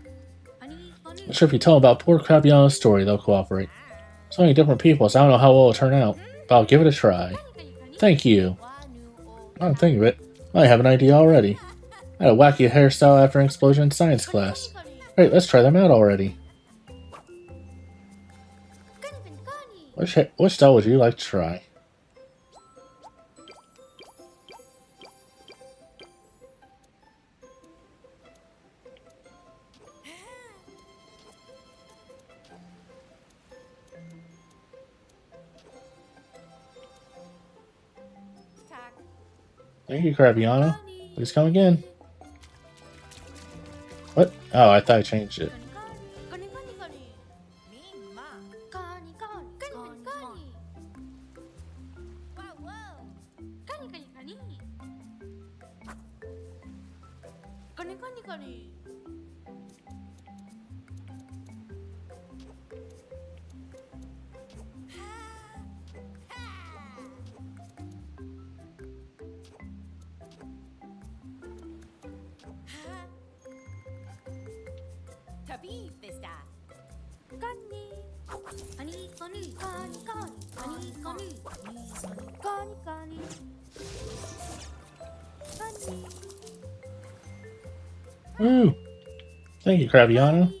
I'm sure if you tell them about poor Crabiano's story, they'll cooperate. So many different people, so I don't know how well it'll turn out. But I'll give it a try. Thank you. I don't think of it. I have an idea already. I had a wacky hairstyle after an explosion in science class. Right, let's try them out already. Which style would you like to try? Thank you, Crabiano. Please come again. What? Oh, I thought I changed it. Tabi Vista. Woo! Thank you, Crabiano.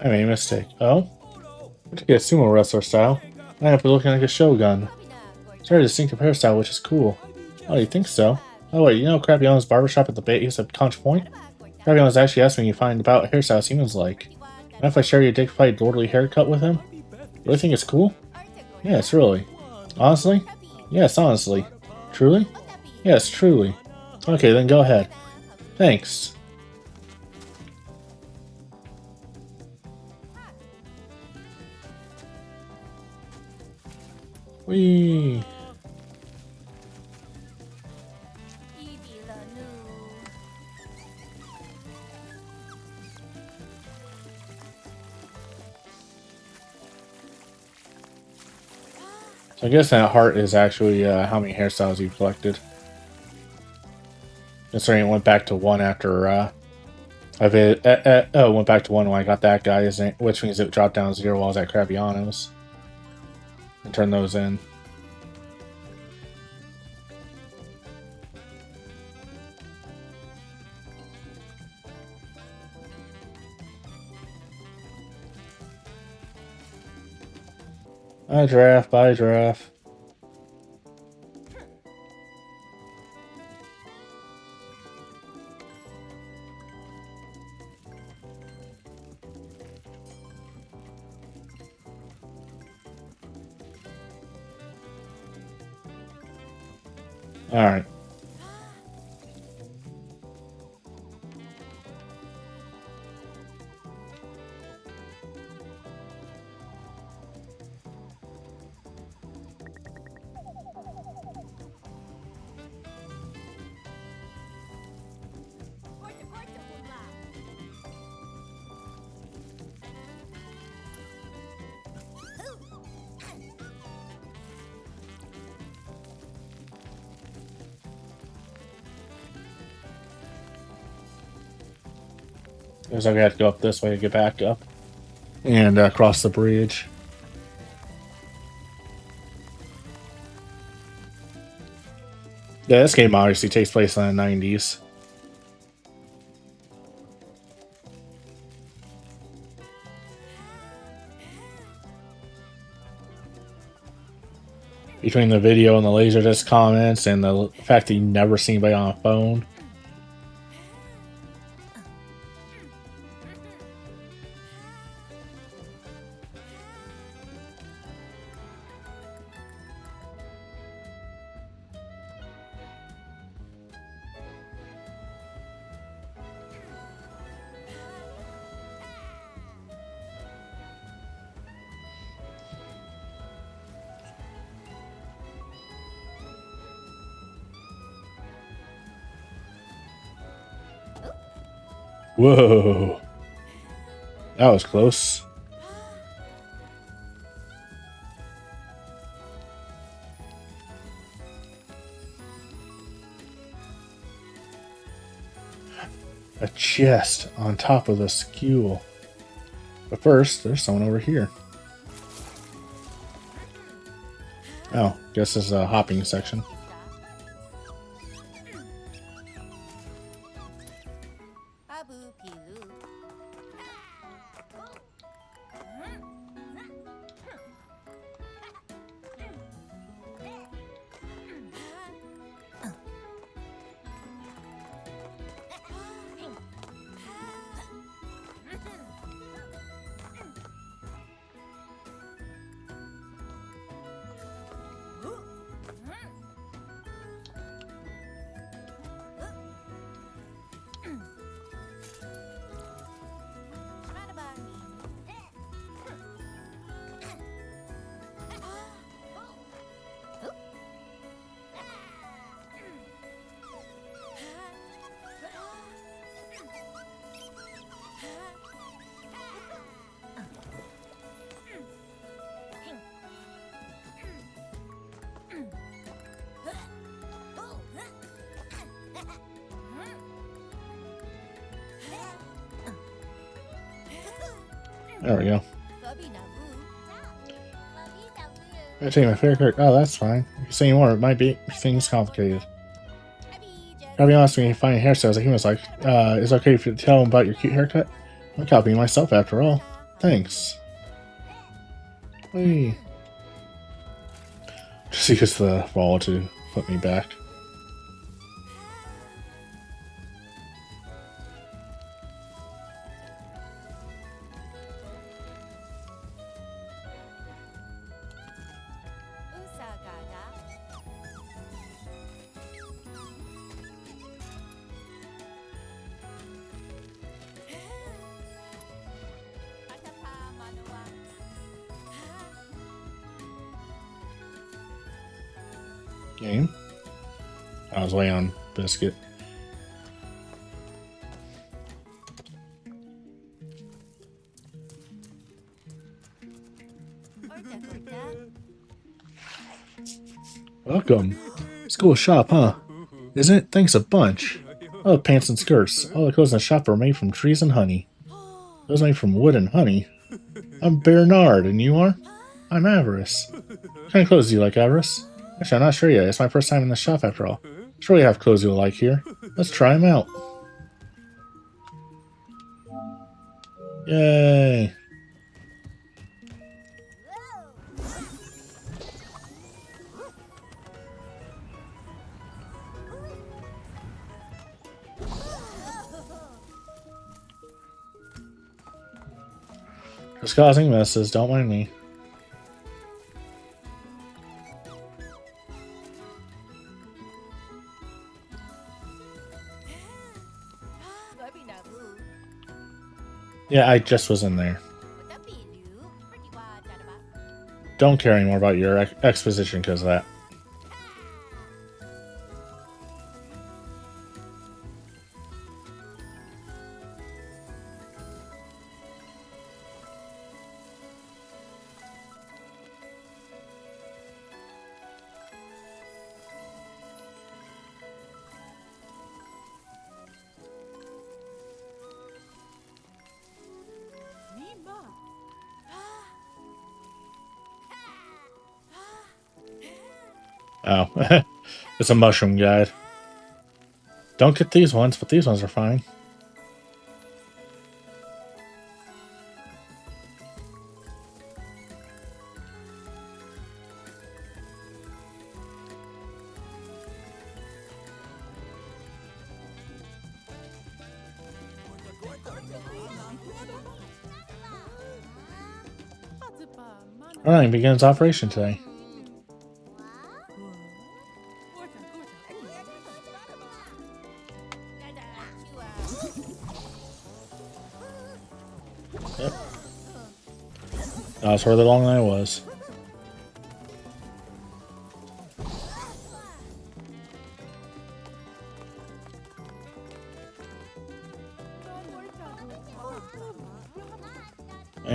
I made a mistake. Oh? I took a sumo wrestler style. I end up looking like a shogun. It's very distinctive hairstyle, which is cool. Oh, you think so? Oh wait, you know Crabiano's barbershop at the base of Conch Point? Crabiano's actually asked me to find about hairstyles humans like. And if I share your dignified lordly haircut with him? Really think it's cool? Yes, really. Honestly? Yes, honestly. Truly? Yes, truly. Okay, then go ahead. Thanks. Whee! So I guess that heart is actually how many hairstyles you've collected. Considering it went back to 1 after it went back to 1 when I got that guy, isn't it? Which means it dropped down to 0 while I was at Crabiano's. And turn those in. Bye, Giraffe. Bye, Giraffe. Alright. Looks like we have to go up this way to get back up. And cross the bridge. Yeah, this game obviously takes place in the 90s. Between the video and the Laserdisc comments and the fact that you never see anybody on a phone. Whoa. That was close. A chest on top of the skewl. But first, there's someone over here. Oh, guess this is a hopping section. Abu Pilu. There we go. Fluffy Nabu. I take my favorite card. Oh, that's fine. If you say more, it might be things complicated. Gotta be honest, when you find hairstyles like he was like, is it okay if you tell him about your cute haircut? I'm copying myself after all. Thanks. Hey. Just use the ball to put me back. Usagaga. Atapa Manua. Game. I was way on biscuit. Orta Gorta. Welcome. School shop, huh? Isn't it? Thanks a bunch. I love pants and skirts. All the clothes in the shop are made from trees and honey. Those made from wood and honey. I'm Bernard, and you are? I'm Avarice. What kind of clothes do you like, Avarice? Actually, I'm not sure yet. It's my first time in the shop after all. Sure we have clothes you'll like here. Let's try them out. Yay! Just causing messes, don't mind me. Fluffy Nabu. Yeah, I just was in there. Orta Pilu. Pretty Wa Dadaba. Don't care anymore about your exposition because of that. Oh, it's a mushroom guide. Don't get these ones, but these ones are fine. Alright, begins operation today. Yep. That was further along than I was.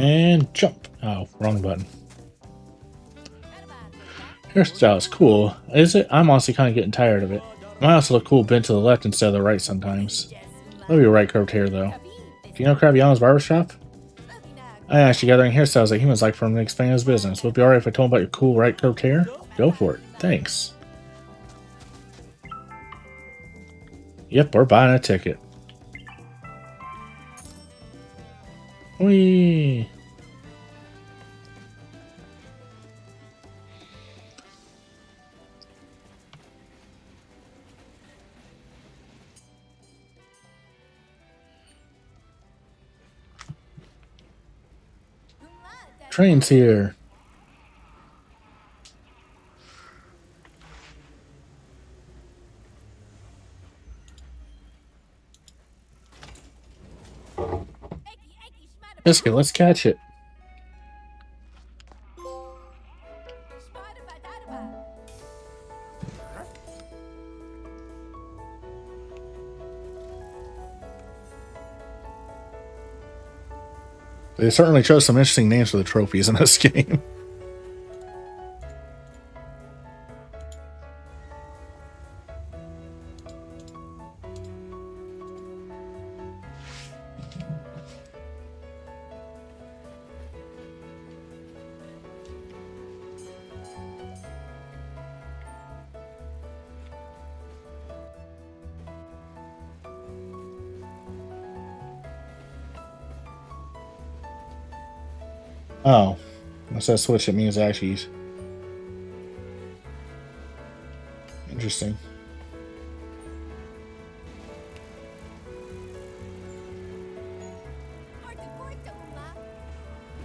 And jump. Oh, wrong button. Hairstyle is cool. Is it? I'm honestly kind of getting tired of it. Might also look cool bent to the left instead of the right sometimes. Love your right curved hair though. Do you know Crabiano's barbershop? I actually gathering hairstyles that humans like from expanding his business. Would it be alright if I told him about your cool right curved hair? Go for it. Thanks. Yep, we're buying a ticket. Whee! Train's here. Biscuit, let's catch it. They certainly chose some interesting names for the trophies in this game. Oh, instead of switch, it means actually. Interesting.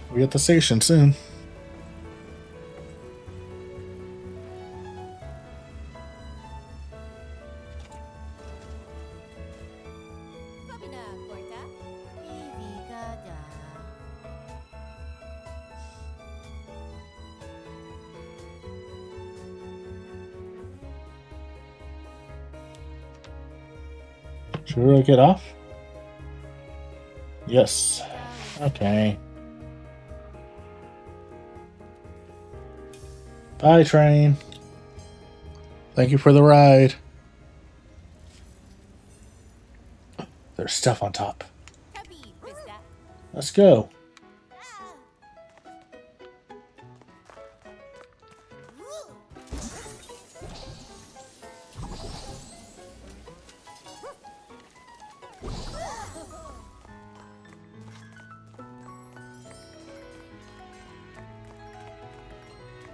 We'll be at the station soon. Should we really get off? Yes. Okay. Bye, train. Thank you for the ride. There's stuff on top. Let's go.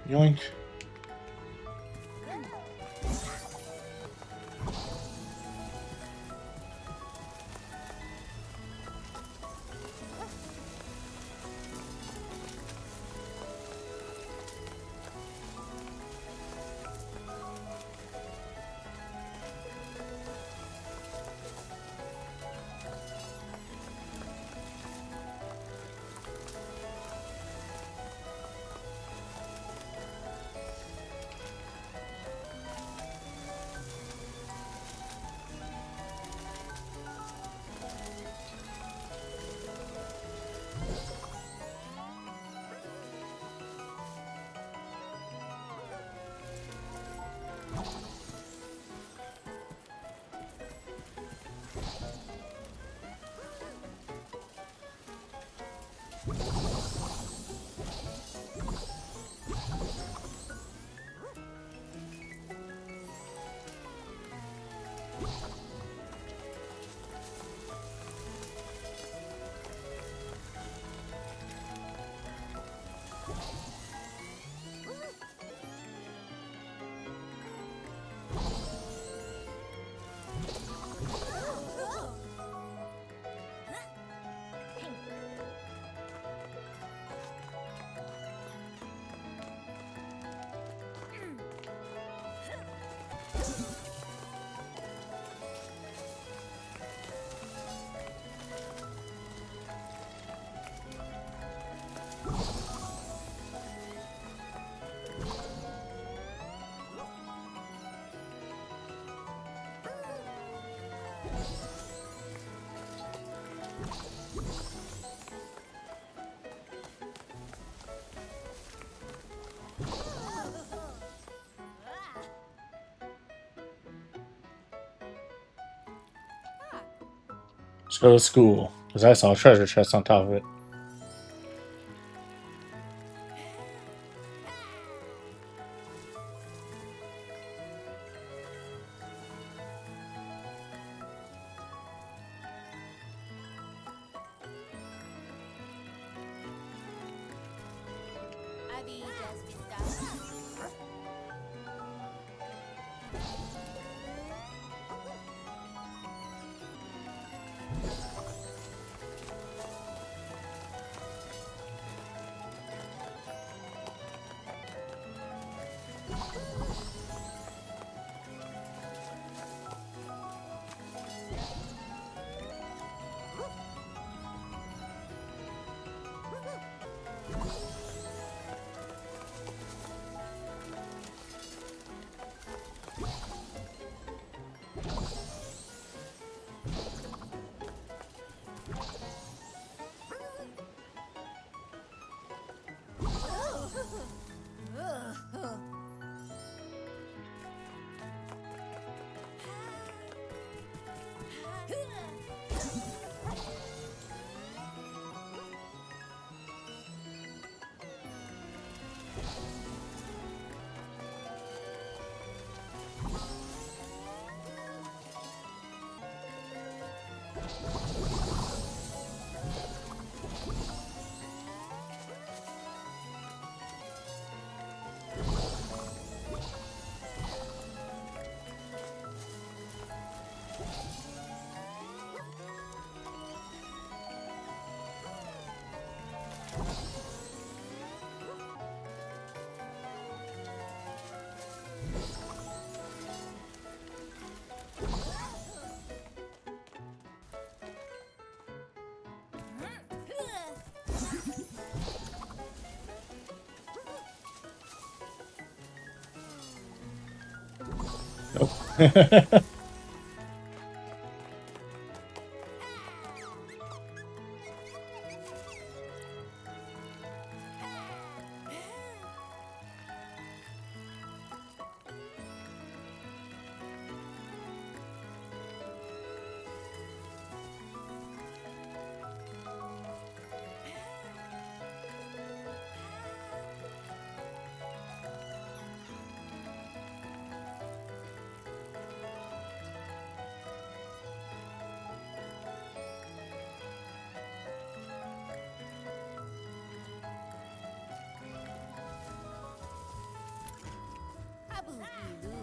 Yoink. Let's go to school, because I saw a treasure chest on top of it. Abby just started. Nope. Abu Ilu.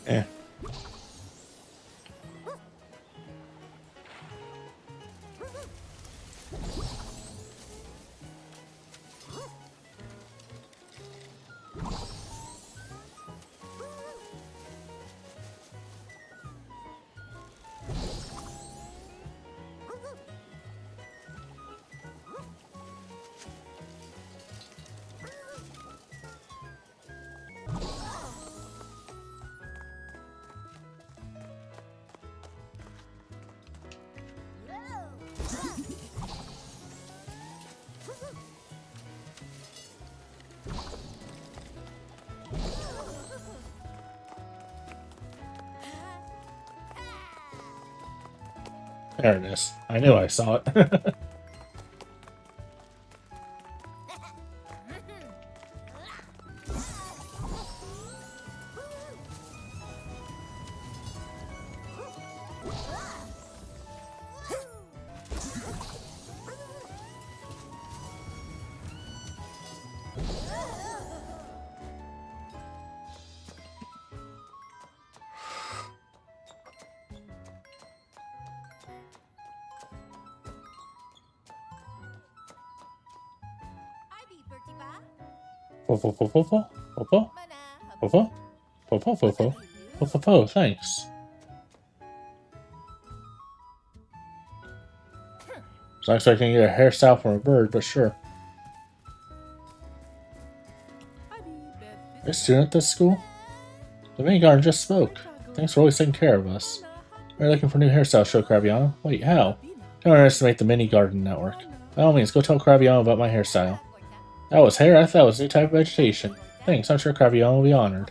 Yeah. There it is. I knew I saw it. Ivy Bertiba. Fofo, fofo, fofo, Mana. fofo, fofo, fofo, fofo, thanks. Was not expecting to get a hairstyle from a bird, but sure. Are you a student at this school? The mini garden just spoke. Thanks for always taking care of us. We're looking for new hairstyles, show Crabiano. Wait, how? Don't underestimate the mini garden network. By all means, go tell Crabiano about my hairstyle. That was hair? I thought it was a new type of vegetation. Thanks, I'm sure Crabiano will be honored.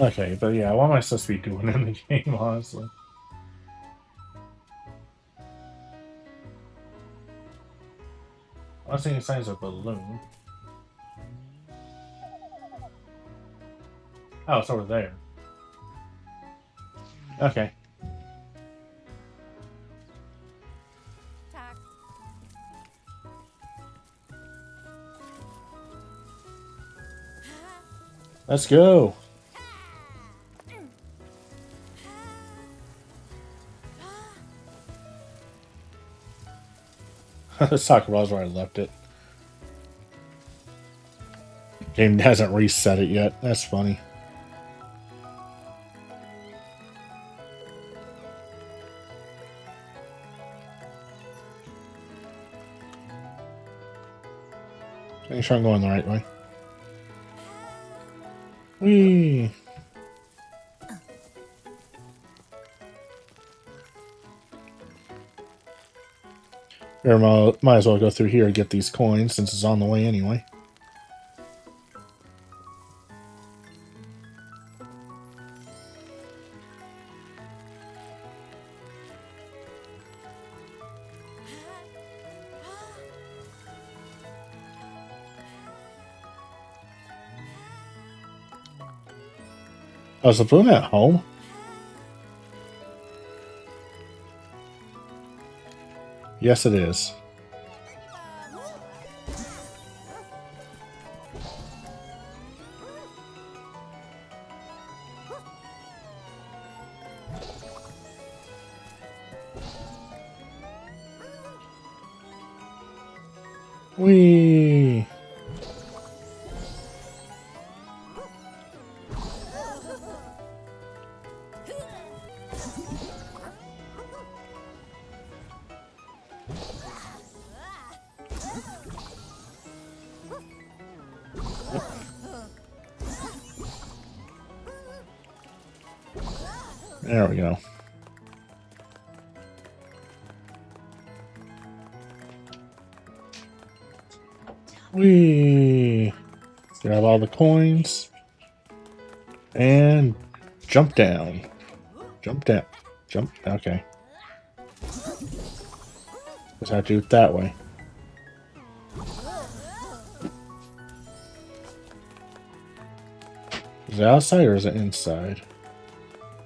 Okay, but yeah, what am I supposed to be doing in the game, honestly? I'm seeing signs of balloon. Oh, it's over there. Okay. Let's go. The soccer ball's where I left it. Game hasn't reset it yet. That's funny. Make sure I'm going the right way. Whee! Here, might as well go through here and get these coins since it's on the way anyway. Oh, is the balloon at home? Yes, it is. Whee! There we go. Whee! Grab all the coins. And jump down. Jump down. Jump. Okay. Just have to do it that way. Is it outside or is it inside?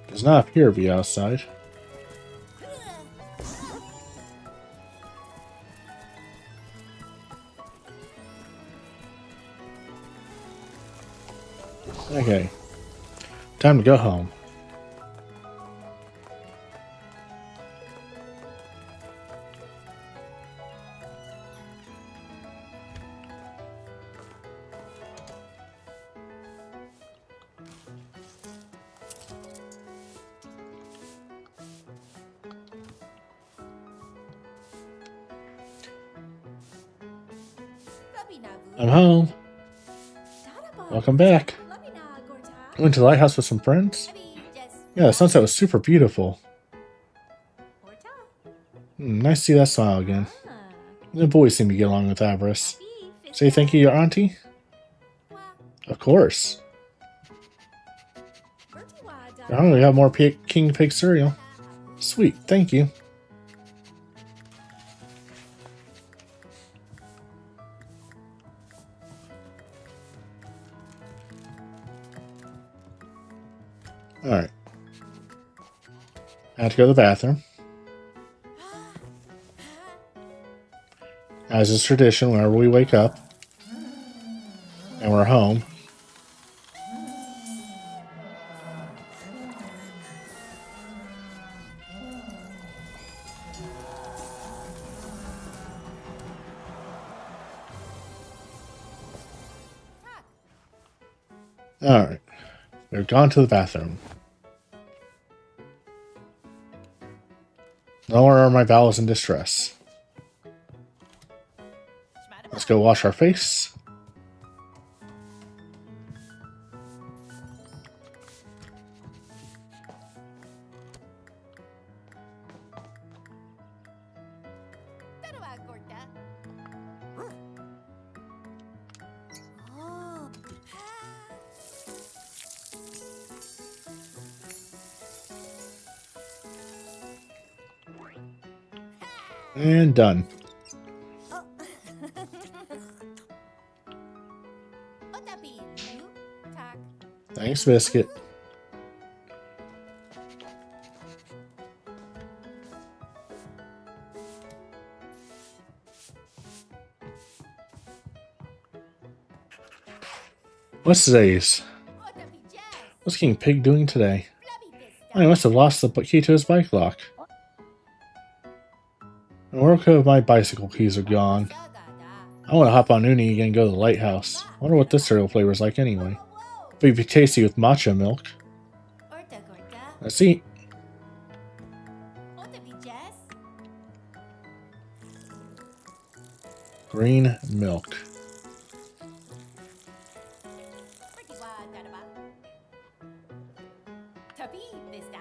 It does not appear to be outside. Okay. Time to go home. I'm home. Welcome back. I went to the lighthouse with some friends. Yeah, the sunset was super beautiful. Nice to see that smile again. The boys seem to get along with Avarice. Say thank you to your auntie? Of course. You're hungry, we have more King Pig cereal. Sweet, thank you. Alright. I have to go to the bathroom. As is tradition, whenever we wake up and we're home, alright. We've gone to the bathroom. Nowhere are my bowels in distress. Let's go wash our face. Tarawa, Gorta. Oh. And done. Otabi, you talk. Thanks, Biscuit. What's today's? Otabi, Jazz. What's King Pig doing today? Flubby, this Oh, he must have lost the key to his bike lock. And where could my bicycle keys are gone? I want to hop on Uni again and go to the lighthouse. I wonder what this cereal flavor is like anyway. It'd be tasty with matcha milk. Orta, Gorta. Let's eat. Otabi, Jazz. Green milk. Pretty wa, Daraba. Tabi, Vista.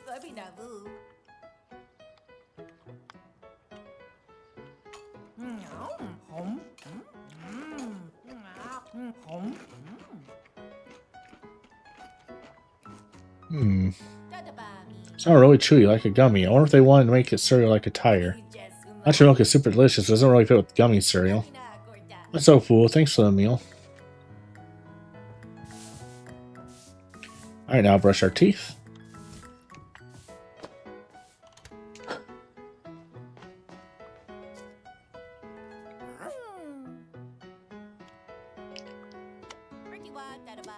Flubby, Nabu. Hmm. Dadaba, me. It's not really chewy like a gummy. I wonder if they wanted to make it cereal like a tire. Jazz, Matcha milk is super delicious, but doesn't really fit with gummy cereal. Flubby, na, Gorta. That's so cool. Thanks for the meal. Alright, now brush our teeth. Pretty wa, Daraba.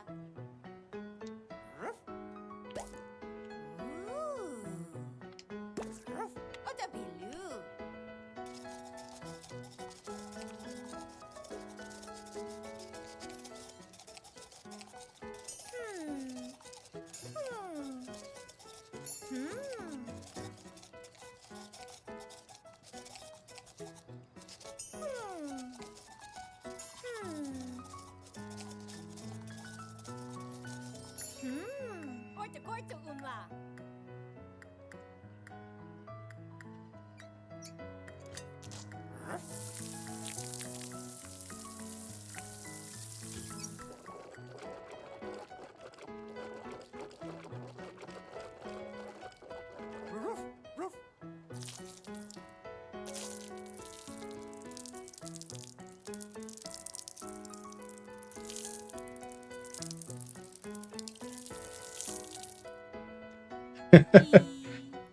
Otabi, Lu. Corta, corta, umla.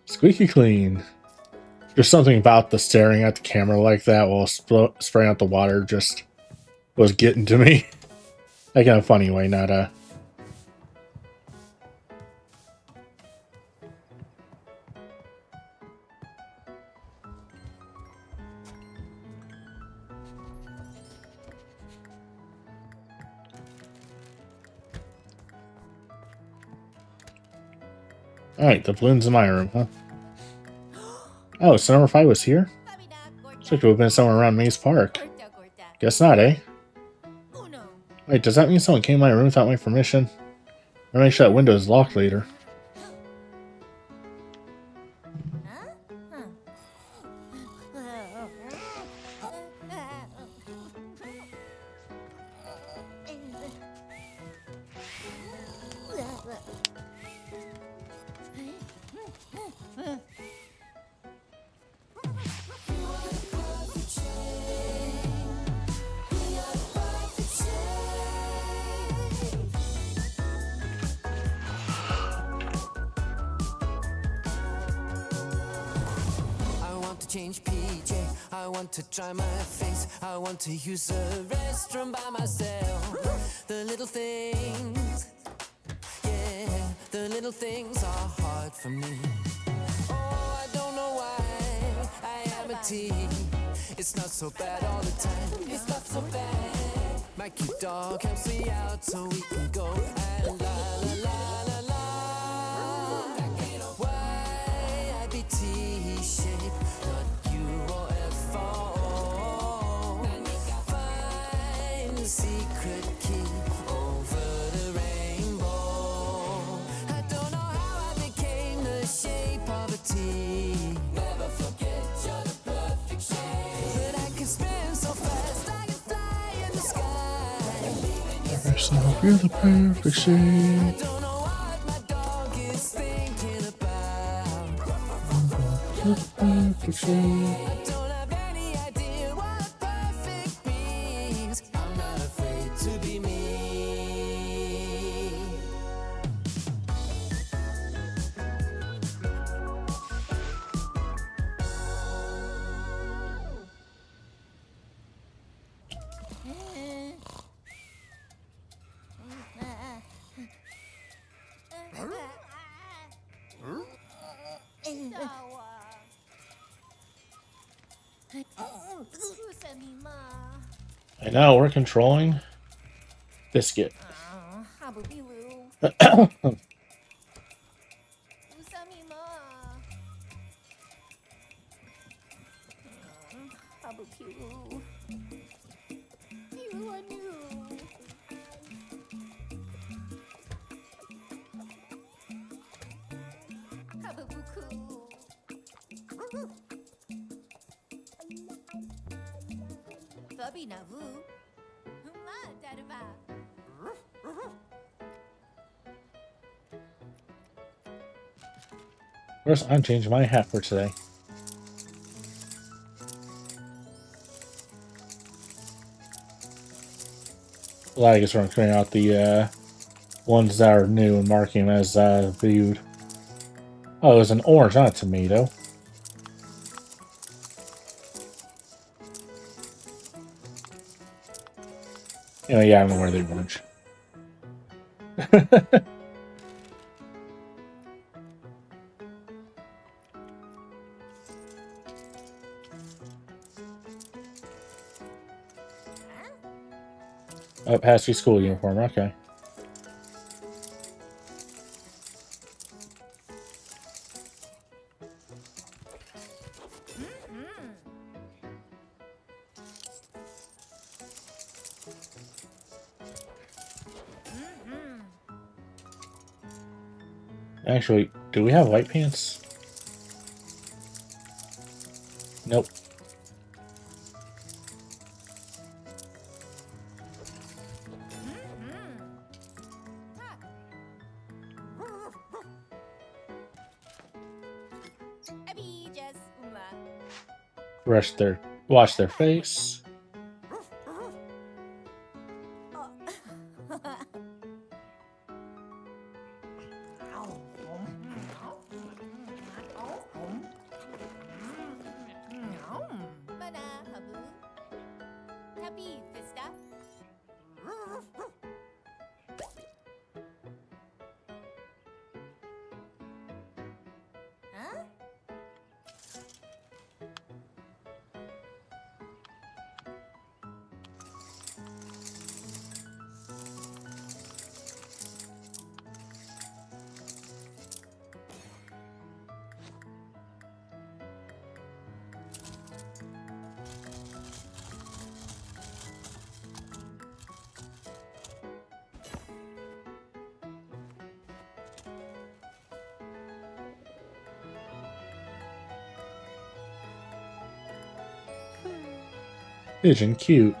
Squeaky clean. There's something about the staring at the camera like that while spraying out the water just was getting to me. Like in a funny way, not a... Alright, the balloon's in my room, huh? Oh, so number 5 was here? Flubby, na, Gorta. Looks like it would have been somewhere around Maze Park. Corta, Gorta. Guess not, eh? Uno. Wait, does that mean someone came in my room without my permission? I'll make sure that window is locked later. to change PJ. I want to dry my face. I want to use the restroom by myself. The little things, yeah, the little things are hard for me. Oh, I don't know why I am a teen. It's not so bad all the time. It's not so bad. My cute dog helps me out so we can go and la la la la la. Why I be T-shaped, not U or F-O. Find the secret key over the rainbow. I don't know how I became the shape of a T. Never forget you're the perfect shape. But I can spin so fast I can fly in the sky. Yourself, you're the perfect shape. I don't know what my dog is thinking about. You're the perfect shape. I don't have any idea what perfect means. I'm not afraid to be me. I know, we're controlling Biscuit. First, I'm changing my hat for today. Well, I guess we're clearing out the ones that are new and marking them as viewed. Oh, it was an orange, not a tomato. Anyway, yeah, I'm gonna wear the orange. Oh, has to be school uniform, okay. Actually, do we have white pants? Nope. Wash their face. Pigeon cute.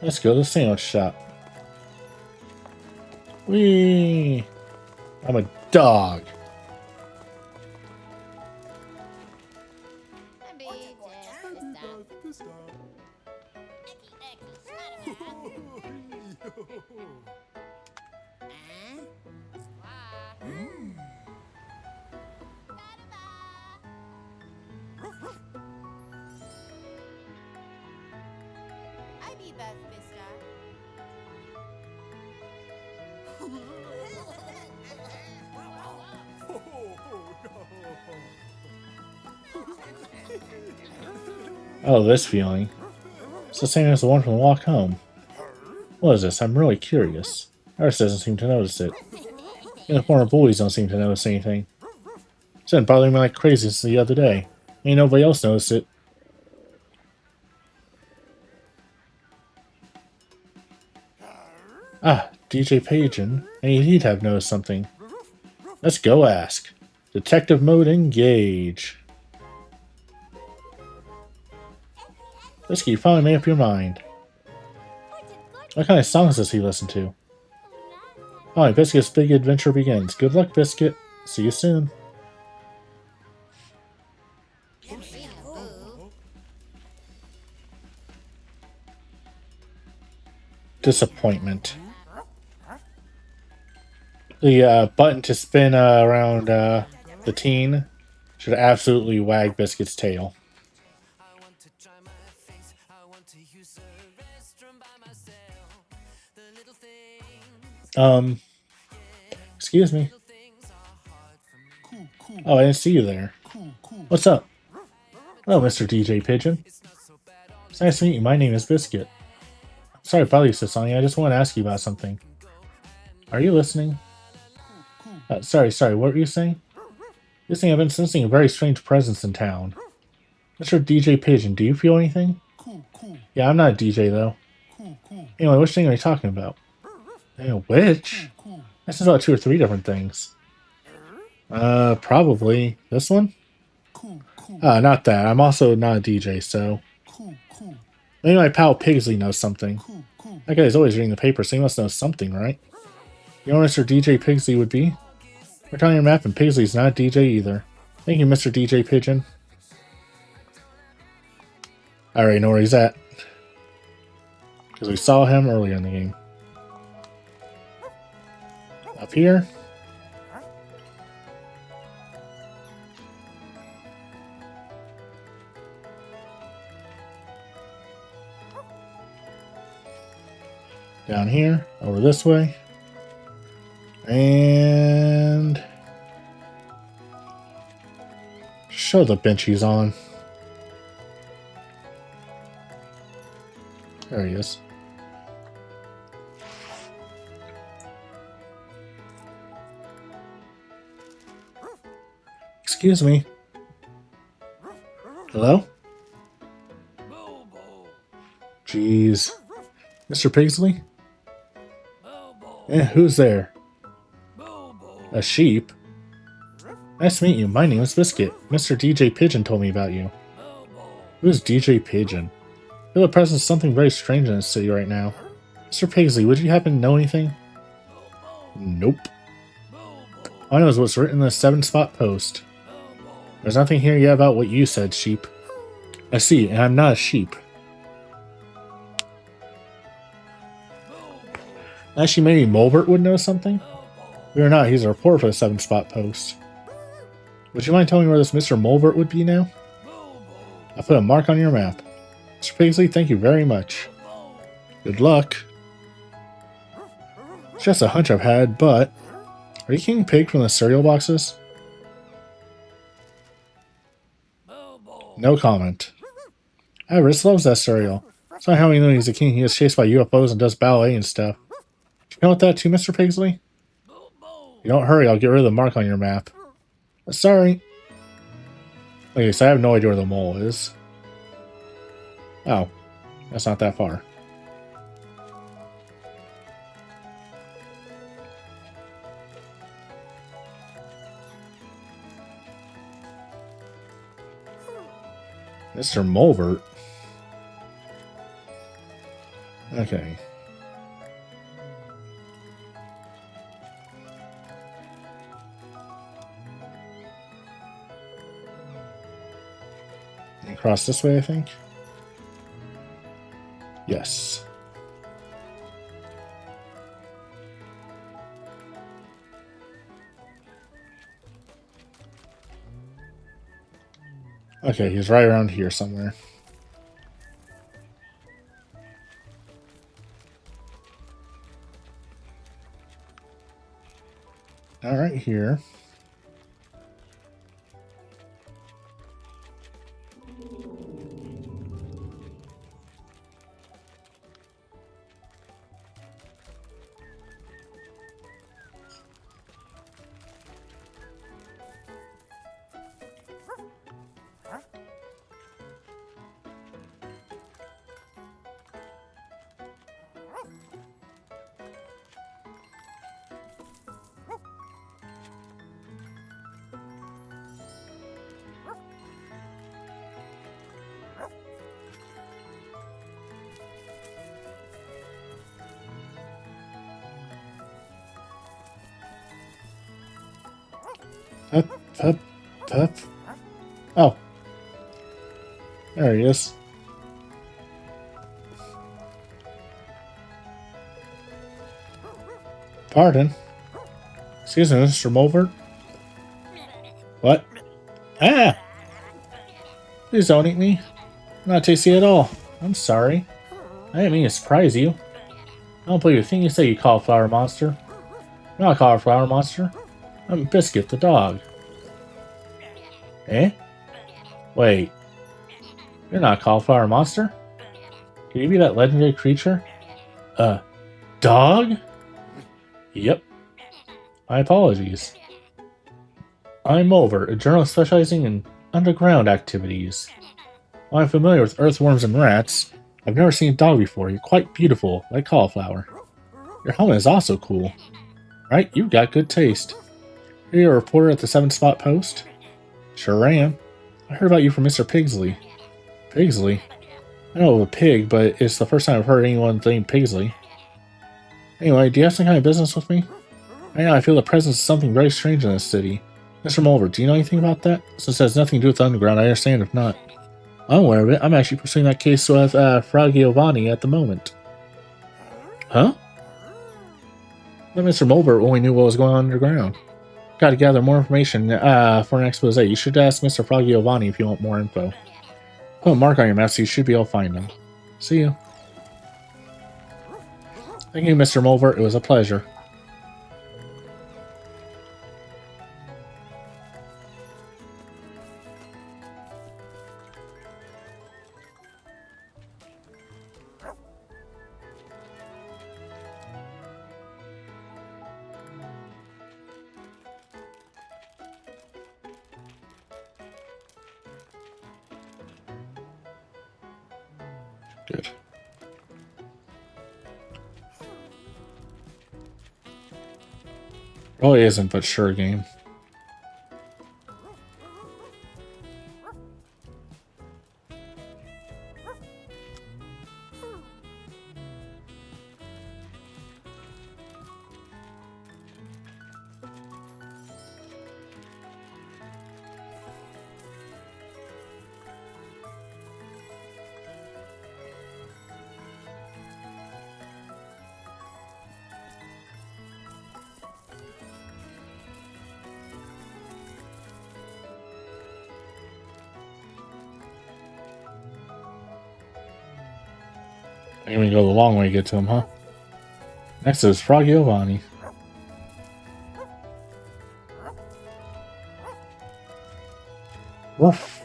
Let's go to the sandwich shop. Whee! I'm a dog. Beth Vista. Oh, this feeling. It's the same as the one from the walk home. What is this? I'm really curious. Iris doesn't seem to notice it. Even the former bullies don't seem to notice anything. It's been bothering me like crazy since the other day. Ain't nobody else noticed it. Ah, DJ Pagin. And he'd have noticed something. Let's go ask. Detective mode engage. Biscuit, you finally made up your mind. What kind of songs does he listen to? Alright, Biscuit's big adventure begins. Good luck, Biscuit. See you soon. Disappointment. The button to spin around the teen should absolutely wag Biscuit's tail. Excuse me. Oh, I didn't see you there. What's up? Hello, Mr. DJ Pigeon. It's nice to meet you. My name is Biscuit. Sorry to bother you, Sasani. I just want to ask you about something. Are you listening? Sorry, what were you saying? You're saying I've been sensing a very strange presence in town. Mr. DJ Pigeon, do you feel anything? Yeah, I'm not a DJ, though. Anyway, which thing are you talking about? Which? That says about 2 or 3 different things. Probably. This one? Not that. I'm also not a DJ, so... Maybe my pal Pigsley knows something. That guy's always reading the paper, so he must know something, right? You know what Mr. DJ Pigsley would be? We're on your map, and Pigsley's not a DJ either. Thank you, Mr. DJ Pigeon. I already know where he's at. Because we saw him earlier in the game. Up here. Down here, over this way. And show the bench he's on. There he is. Excuse me. Hello? Jeez. Mr. Pigsley? Who's there? A sheep? Nice to meet you. My name is Biscuit. Mr. DJ Pigeon told me about you. Who's DJ Pigeon? I feel the presence of something very strange in this city right now. Mr. Pigsley, would you happen to know anything? Nope. All I know is what's written in the 7-spot post. There's nothing here yet about what you said, sheep. I see, and I'm not a sheep. Actually, maybe Mulbert would know something? We are not. He's a reporter for the 7-spot post. Would you mind telling me where this Mr. Mulbert would be now? I'll put a mark on your map. Mr. Pigsley, thank you very much. Good luck. It's just a hunch I've had, but... Are you King Pig from the cereal boxes? No comment. Iris loves that cereal. It's not how we know he's a king. He gets chased by UFOs and does ballet and stuff. You know what that too, Mr. Pigsley? If you don't hurry, I'll get rid of the mark on your map. Sorry. Okay, so I have no idea where the mole is. Oh. That's not that far. Mr. Mulbert. Okay. Across this way, I think. Yes. Okay, he's right around here somewhere. All right, here. Hup, hup, hup. Oh. There he is. Pardon? Excuse me, Mr. Mulvert? What? Ah! Please don't eat me. I'm not tasty at all. I'm sorry. I didn't mean to surprise you. I don't believe a thing you say, you cauliflower monster. I'm not a cauliflower monster. I'm Biscuit the dog. Eh? Wait. You're not a cauliflower monster? Could you be that legendary creature? Dog? Yep. My apologies. I'm Mulvert, a journalist specializing in underground activities. While I'm familiar with earthworms and rats, I've never seen a dog before. You're quite beautiful, like cauliflower. Your helmet is also cool. Right? You've got good taste. Are you a reporter at the 7-Spot Post? Sure am. I heard about you from Mr. Pigsley. Pigsley? I know of a pig, but it's the first time I've heard anyone named Pigsley. Anyway, do you have some kind of business with me? Right now I feel the presence of something very strange in this city. Mr. Mulvert, do you know anything about that? Since it has nothing to do with the underground, I understand if not. I'm aware of it. I'm actually pursuing that case with Fra Giovanni at the moment. Huh? But Mr. Mulvert only knew what was going on underground. Got to gather more information for an expose. You should ask Mr. Fra Giovanni if you want more info. Put a mark on your map so you should be able to find him. See you. Thank you, Mr. Mulvert. It was a pleasure. Good. Probably isn't, but sure game. I'm gonna go the long way to get to him, huh? Next is Fra Giovanni. Woof.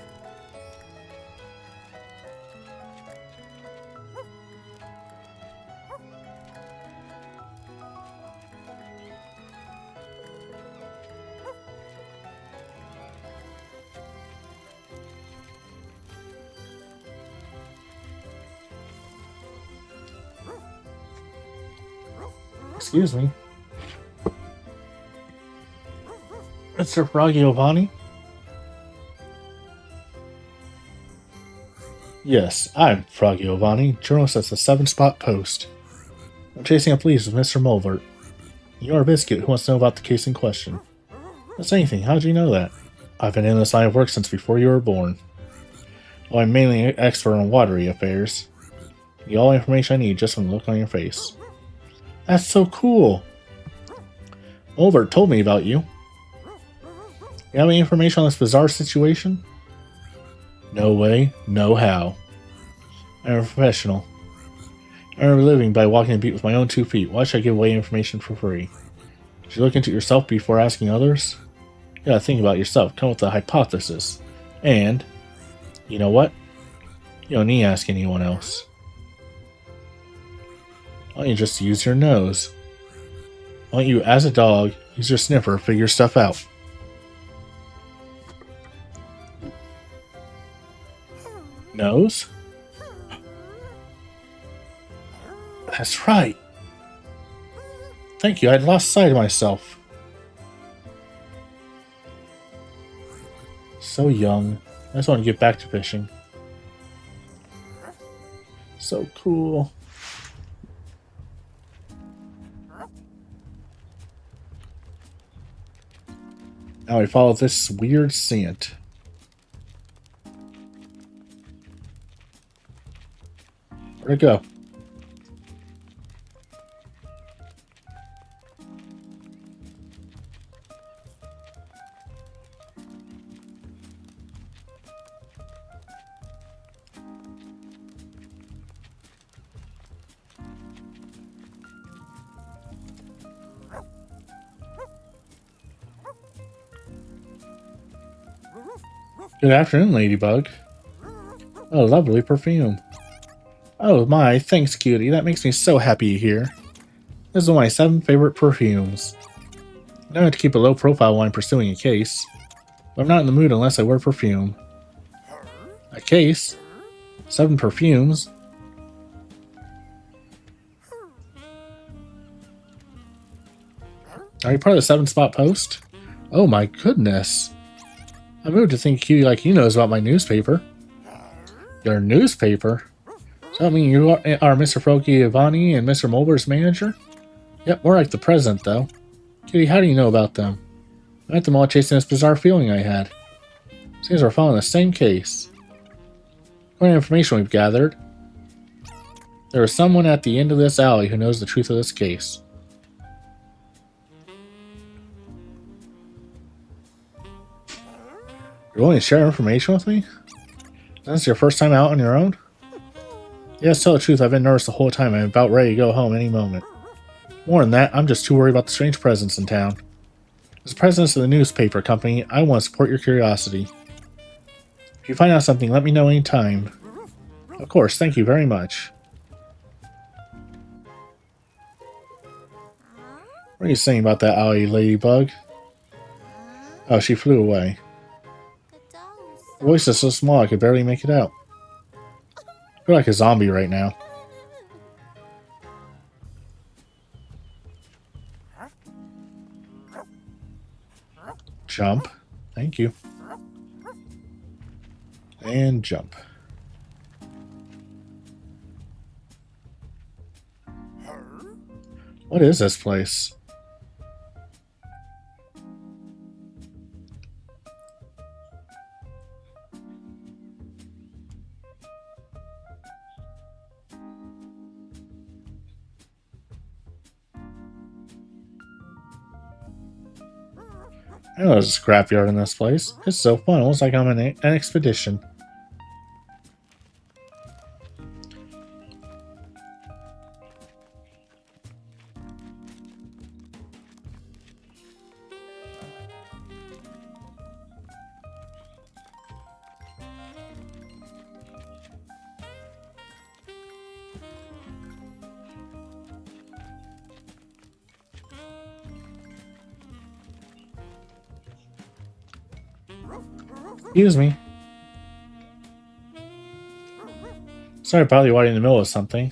Excuse me. Mr. Fra Giovanni? Yes, I'm Fra Giovanni, journalist at the 7-Spot Post. I'm chasing up leads with Mr. Mulvert. You're a Biscuit who wants to know about the case in question. That's anything, how'd you know that? I've been in this line of work since before you were born. Well, I'm mainly an expert on watery affairs. I get all the information I need just from the look on your face. That's so cool! Mulvert told me about you. You have any information on this bizarre situation? No way, no how. I'm a professional. I earn a living by walking the beat with my own 2 feet. Why should I give away information for free? Should you look into yourself before asking others? You gotta think about yourself, come with a hypothesis. And, you know what? You don't need to ask anyone else. Why don't you just use your nose? Why don't you, as a dog, use your sniffer to figure stuff out? Nose? That's right. Thank you, I'd lost sight of myself. So young. I just want to get back to fishing. So cool. Now we follow this weird scent. Where'd it go? Good afternoon, Ladybug. Oh, lovely perfume. Oh my, thanks, cutie. That makes me so happy to hear. This is one of my 7 favorite perfumes. I know I have to keep a low profile when I'm pursuing a case, but I'm not in the mood unless I wear perfume. A case? 7 perfumes? Are you part of the 7-spot post? Oh my goodness. I moved to think cutie like you knows about my newspaper. Your newspaper? Does that mean you are Mr. Froki Ivani and Mr. Mulber's manager? Yep, more like the president, though. Cutie, how do you know about them? I met them all chasing this bizarre feeling I had. Seems we're following the same case. According to information we've gathered, there is someone at the end of this alley who knows the truth of this case. You're willing to share information with me? Is this your first time out on your own? Yes, tell the truth, I've been nervous the whole time. I'm about ready to go home any moment. More than that, I'm just too worried about the strange presence in town. As president of the newspaper company, I want to support your curiosity. If you find out something, let me know anytime. Of course, thank you very much. What are you saying about that alley, Ladybug? Oh, she flew away. The voice is so small I could barely make it out. I feel like a zombie right now. Jump. Thank you. And jump. What is this place? I know there's a scrapyard in this place. It's so fun. It looks like I'm on an expedition. Excuse me. Sorry to bother you while you're in the middle of something.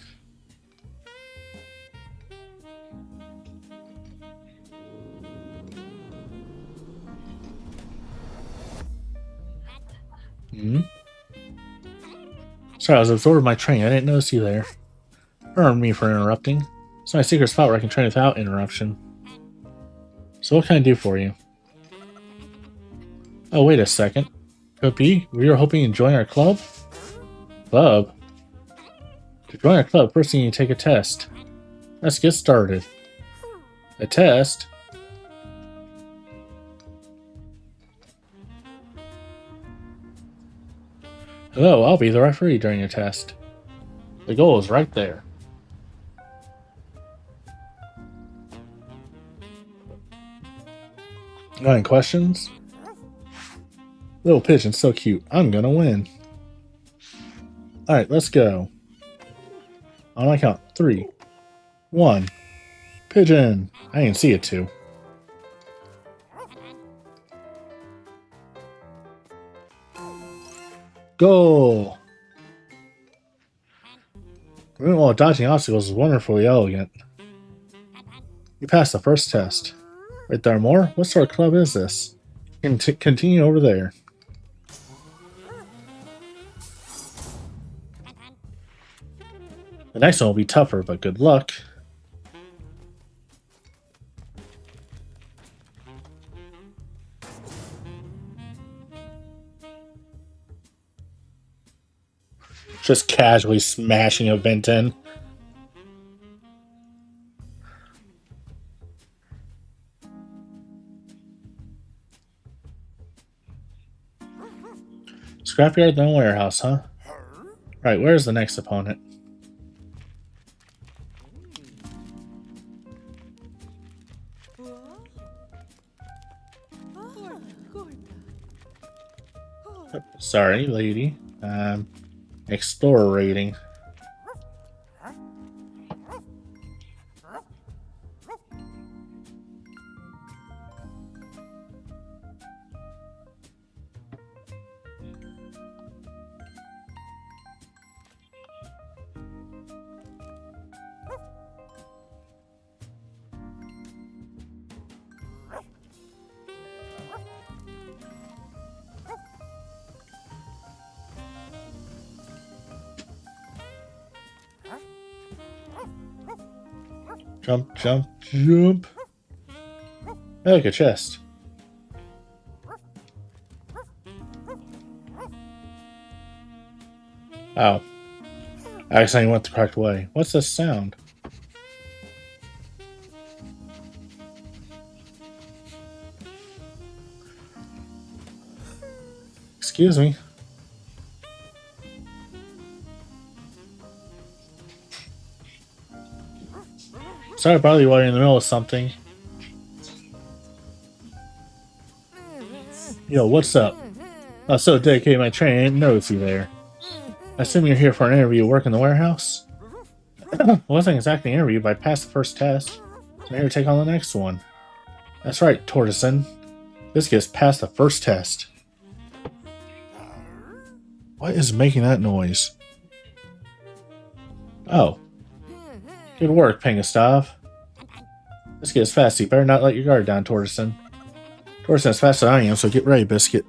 Sorry, I was absorbed in my training. I didn't notice you there. Pardon me for interrupting. It's my secret spot where I can train without interruption. So what can I do for you? Oh, wait a second. Could be? We were hoping to join our club? Club? To join our club, first you need to take a test. Let's get started. A test? Hello, I'll be the referee during your test. The goal is right there. Got any questions? Little pigeon, so cute. I'm gonna win. Alright, let's go. On my count. 3, 1. Pigeon! I didn't see it too. Goal! Moving while dodging obstacles is wonderfully elegant. You passed the first test. Right there, more? What sort of club is this? Continue over there. The next one will be tougher, but good luck. Just casually smashing a vent in. Scrapyard, then warehouse, huh? Right, where's the next opponent? Sorry, lady. Explorer rating. Jump, jump, jump. I like a chest. Oh. I accidentally went the correct way. What's this sound? Excuse me. Sorry to bother you while you're in the middle of something. Yo, what's up? I was so dedicated to my training, I didn't notice you there. I assume you're here for an interview, work in the warehouse? It wasn't exactly an interview, but I passed the first test. So I'm here to take on the next one. That's right, Tortoisen. Biscuit has passed the first test. What is making that noise? Oh. Good work, Pangastav. Biscuit is fast, so you better not let your guard down, Tortoisen. Tortoisen is faster than I am, so get ready, Biscuit.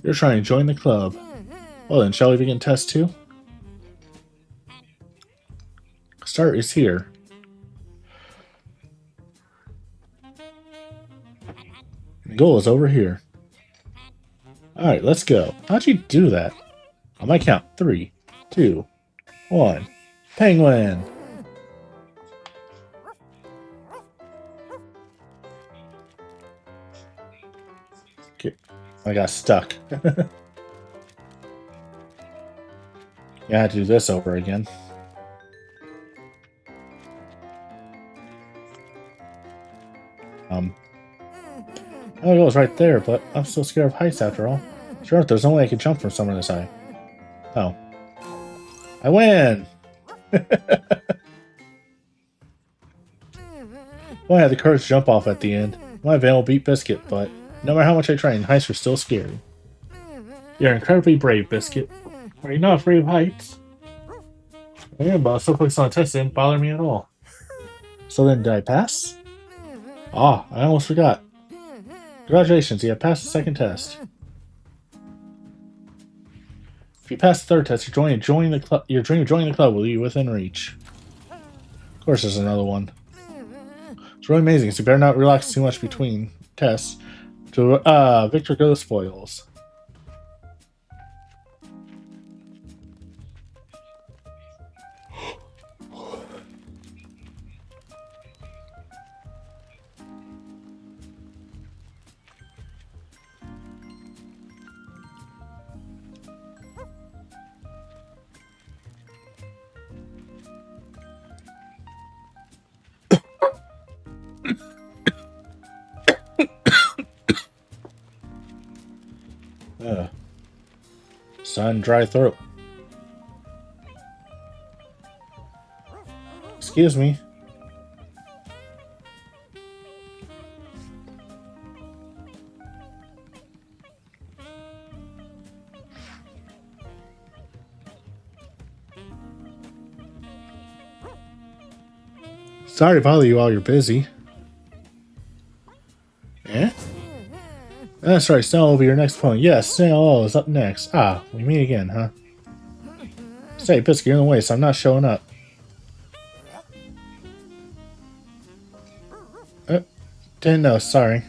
You're trying to join the club. Well then, shall we begin test 2? Start is here. The goal is over here. Alright, let's go. How'd you do that? On my count. 3, 2, 1. Penguin! Okay. I got stuck. Yeah, I had to do this over again. Oh, it goes right there, but I'm still scared of heights after all. Sure, if there's no way I could jump from somewhere this high. Oh. I win! Well, I had the courage to jump off at the end. My van will beat Biscuit, but no matter how much I train, heights are still scary. You're incredibly brave, Biscuit. Are you not afraid of heights? I am, but I was so focused on the test it didn't bother me at all. So then, did I pass? Ah, I almost forgot. Congratulations, you have passed the second test. If you pass the third test, your dream of joining the club will be within reach. Of course, there's another one. It's really amazing, so you better not relax too much between tests. To Victor, go to spoils. son. Dry throat. Excuse me. Sorry to bother you while you're busy. Eh? That's right, Snail will be your next opponent. Yes, Snail is up next. Ah, we meet again, huh? Say, Biscuit, you're in the way, so I'm not showing up. Didn't know, sorry.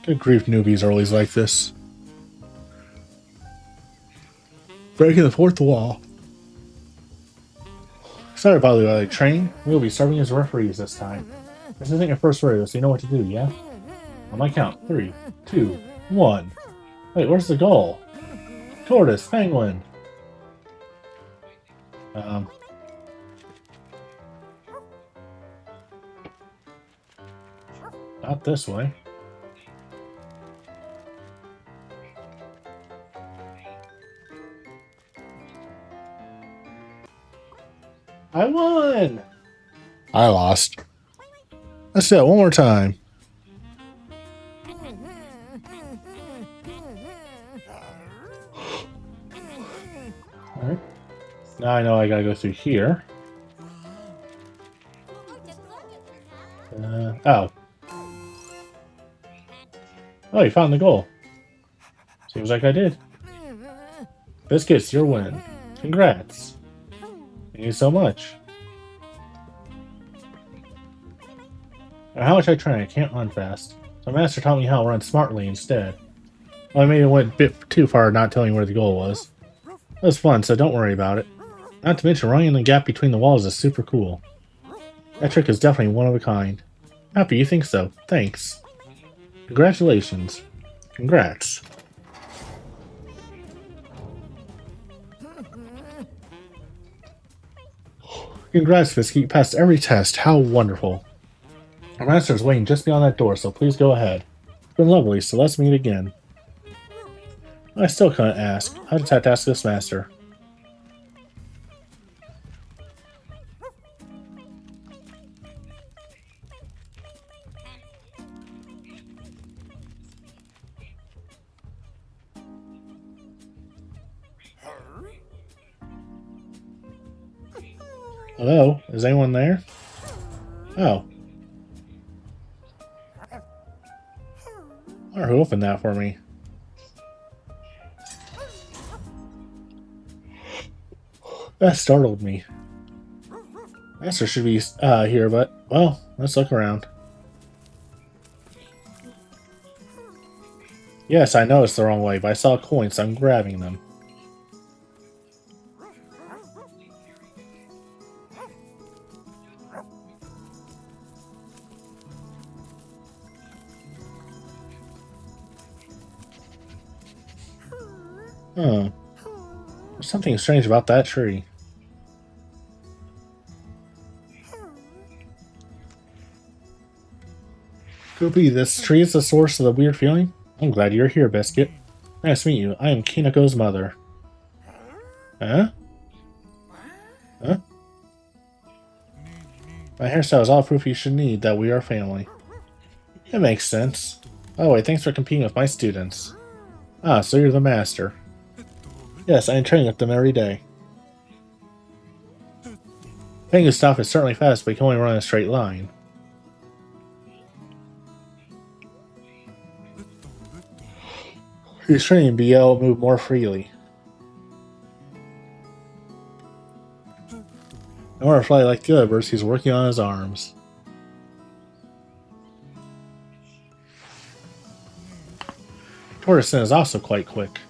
Good grief, newbies are always like this. Breaking the fourth wall. Sorry about the training. We'll be serving as referees this time. This isn't your first rodeo, so you know what to do, yeah? On my count. 3, 2, 1. Wait, where's the goal? Tortoise, penguin. Not this way. I won! I lost. Let's do it one more time. Alright. Now I know I gotta go through here. Oh. Oh, you found the goal. Seems like I did. Biscuits, your win. Congrats. Thank you so much. How much I train, I can't run fast. So Master taught me how to run smartly instead. Well, I maybe went a bit too far not telling where the goal was. It was fun, so don't worry about it. Not to mention, running in the gap between the walls is super cool. That trick is definitely one of a kind. Happy you think so. Thanks. Congratulations. Congrats. Congrats, Fisky. You passed every test. How wonderful. Our master is waiting just beyond that door, so please go ahead. It's been lovely, so let's meet again. I still couldn't ask. I just had to ask this master. Hello? Is anyone there? Oh. I wonder who opened that for me. That startled me. Master should be here, but, well, let's look around. Yes, I know it's the wrong way, but I saw coins, so I'm grabbing them. Huh. There's something strange about that tree. Could be this tree is the source of the weird feeling? I'm glad you're here, Biscuit. Nice to meet you. I am Kinako's mother. Huh? Huh? My hairstyle is all proof you should need that we are family. It makes sense. Oh wait, thanks for competing with my students. Ah, so you're the master. Yes, I am training with them every day. Penguin stuff is certainly fast, but you can only run in a straight line. He's training to be able to move more freely. In order to fly like the other birds, he's working on his arms. Tortoise is also quite quick.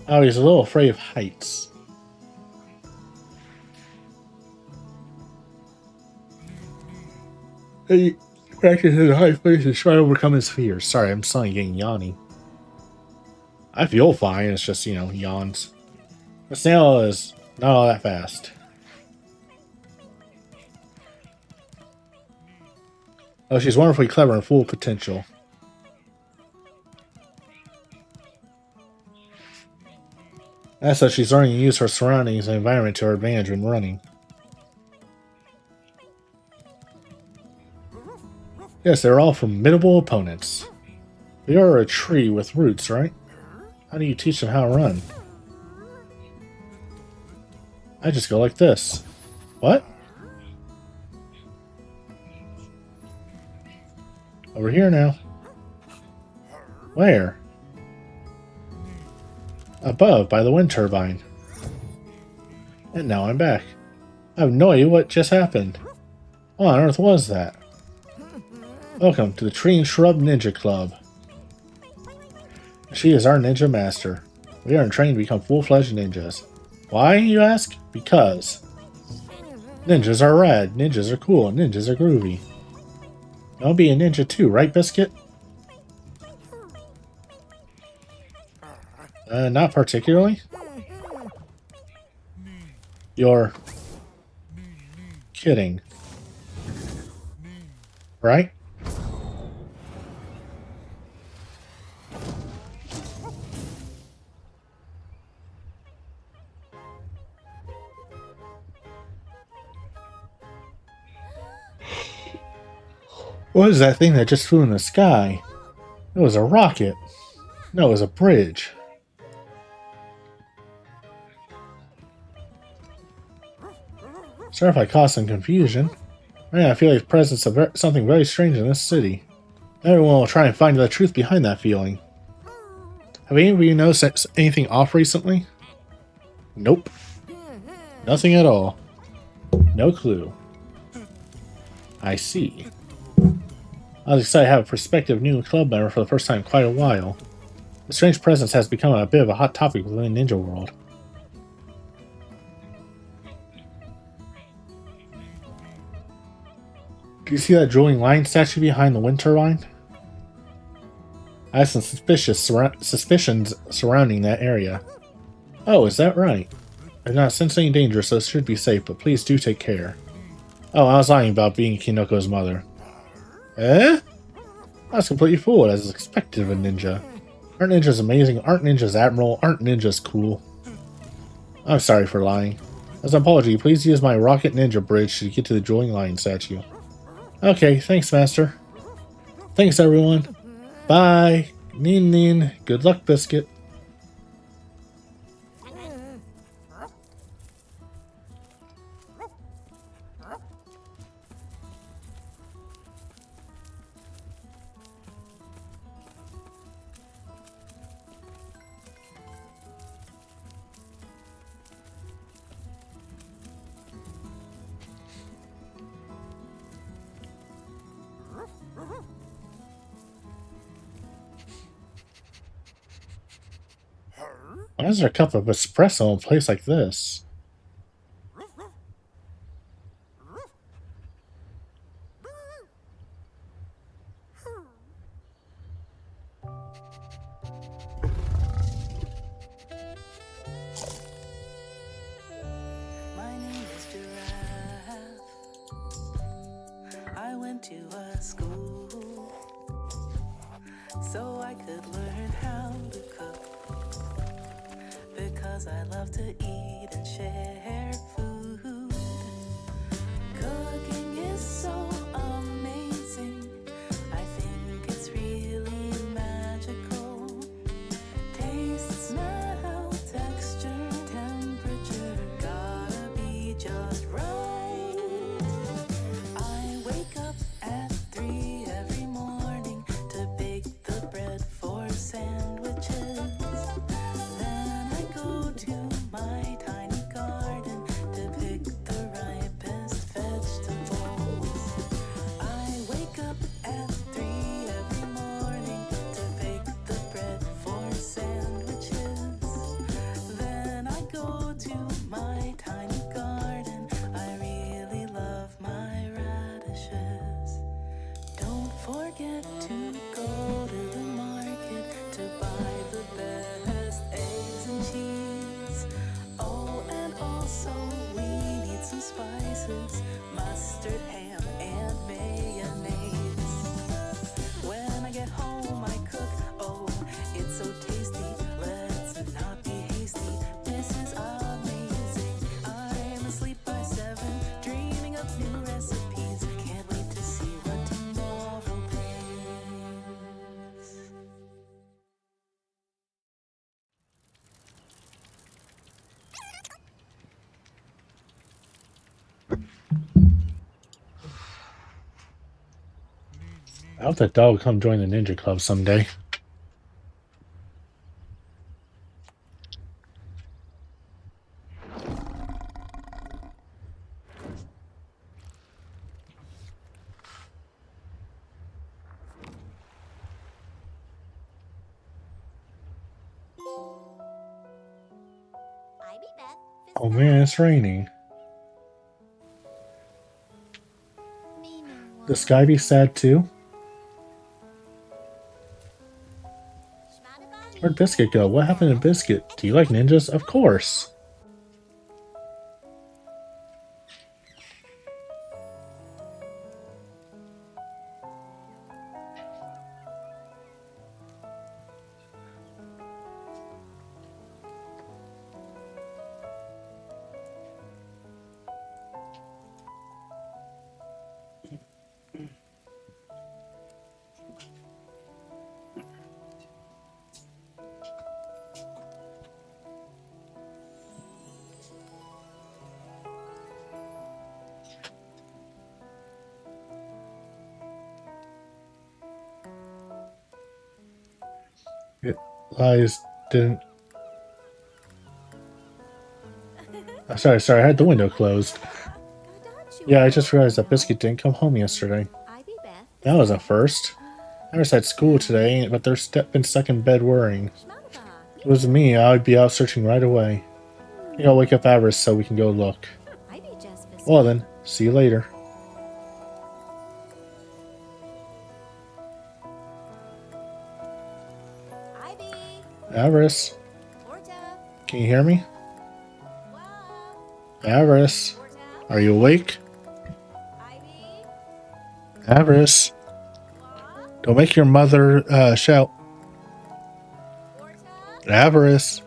Oh, he's a little afraid of heights. He practices in high places to try to overcome his fears. Sorry, I'm suddenly getting yawny. I feel fine, it's just, you know, yawns. The snail is not all that fast. Oh, she's wonderfully clever and full of potential. As such, she's learning to use her surroundings and environment to her advantage when running. Yes, they're all formidable opponents. They are a tree with roots, right? How do you teach them how to run? I just go like this. What? Over here now. Where? Above, by the wind turbine. And now I'm back. I have no idea what just happened. What on earth was that? Welcome to the Tree and Shrub Ninja Club. She is our ninja master. We are trained to become full-fledged ninjas. Why, you ask? Because. Ninjas are rad, ninjas are cool, and ninjas are groovy. I'll be a ninja too, right, Biscuit? Not particularly. You're kidding. Right? What is that thing that just flew in the sky? It was a rocket. No, it was a bridge. Sorry if I caused some confusion. I feel like the presence of something very strange in this city. Everyone will try and find the truth behind that feeling. Have any of you noticed anything off recently? Nope. Nothing at all. No clue. I see. I was excited to have a prospective new club member for the first time in quite a while. The strange presence has become a bit of a hot topic within the ninja world. Do you see that drooling lion statue behind the wind turbine? I have some suspicions surrounding that area. Oh, is that right? I've not sensed any danger, so it should be safe, but please do take care. Oh, I was lying about being Kinoko's mother. Eh? I was completely fooled, as expected of a ninja. Aren't ninjas amazing? Aren't ninjas admirable? Aren't ninjas cool? I'm sorry for lying. As an apology, please use my rocket ninja bridge to get to the drooling lion statue. Okay, thanks, Master. Thanks, everyone. Bye. Nin Nin. Good luck, Biscuit. Why is there a cup of espresso in a place like this? My name is Giraffe. I went to a school so I could learn how to cook. Because I love to eat and share food. Cooking is so amazing. I think it's really magical. Taste, smell, texture, temperature, gotta be just right. I wake up at 3 every morning to bake the bread for sandwiches. To my tiny garden to pick the ripest vegetables. I wake up at 3 every morning to bake the bread for sandwiches. Then I go to my tiny garden. I really love my radishes. Don't forget to go to the market to buy the best eggs and cheese. Oh, and also we need some spices, mustard, ham, and mayonnaise. When I get home, I cook. Oh, it's so tasty. Let's not be hasty. hope that dog will come join the ninja club someday. I be Beth. Oh man, it's raining. The sky be sad too? Where'd Biscuit go? What happened to Biscuit? Do you like ninjas? Of course. Lies didn't. Oh, sorry, I had the window closed. Yeah, I just realized that Biscuit didn't come home yesterday. I be Beth. That was a first. Iris had school today, but they're been stuck in bed worrying. If it was me, I would be out searching right away. You gotta wake up Avarice so we can go look. I be just Biscuit. Well then, see you later. I be Avarice, Orta. can you hear me? Wow. Avarice, Orta. are you awake? I be Avarice, Wow. don't make your mother shout. Orta. Avarice,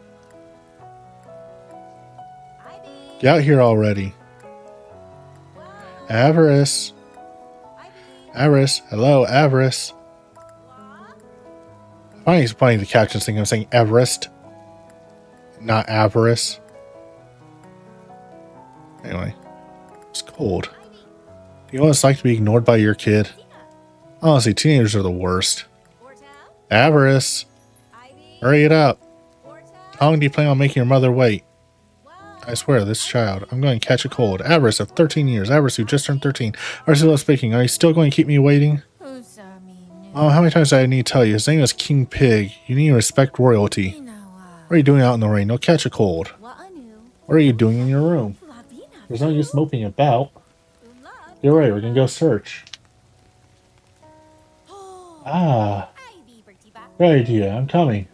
I be get out here already. Wow. Avarice, I be Avarice, hello, Avarice. Wow. I find he's playing the captions thing. I'm saying Everest, not avarice. Anyway, it's cold. Do you know what it's like to be ignored by your kid? Honestly, teenagers are the worst. Orta. Avarice, I be hurry it up. Orta. How long do you plan on making your mother wait? Wow. I swear, this child, I'm going to catch a cold. Avarice of 13 years. Avarice who just turned 13. Arcilla speaking. Are you still going to keep me waiting? Who saw me? Oh, how many times do I need to tell you? His name is King Pig. You need to respect royalty. What are you doing out in the rain? You'll catch a cold. What I knew. What are you doing in your room? Flavina. There's no use moping about. You're right, we're gonna go search. Ah, I be Bertie Bop. great idea. I'm coming.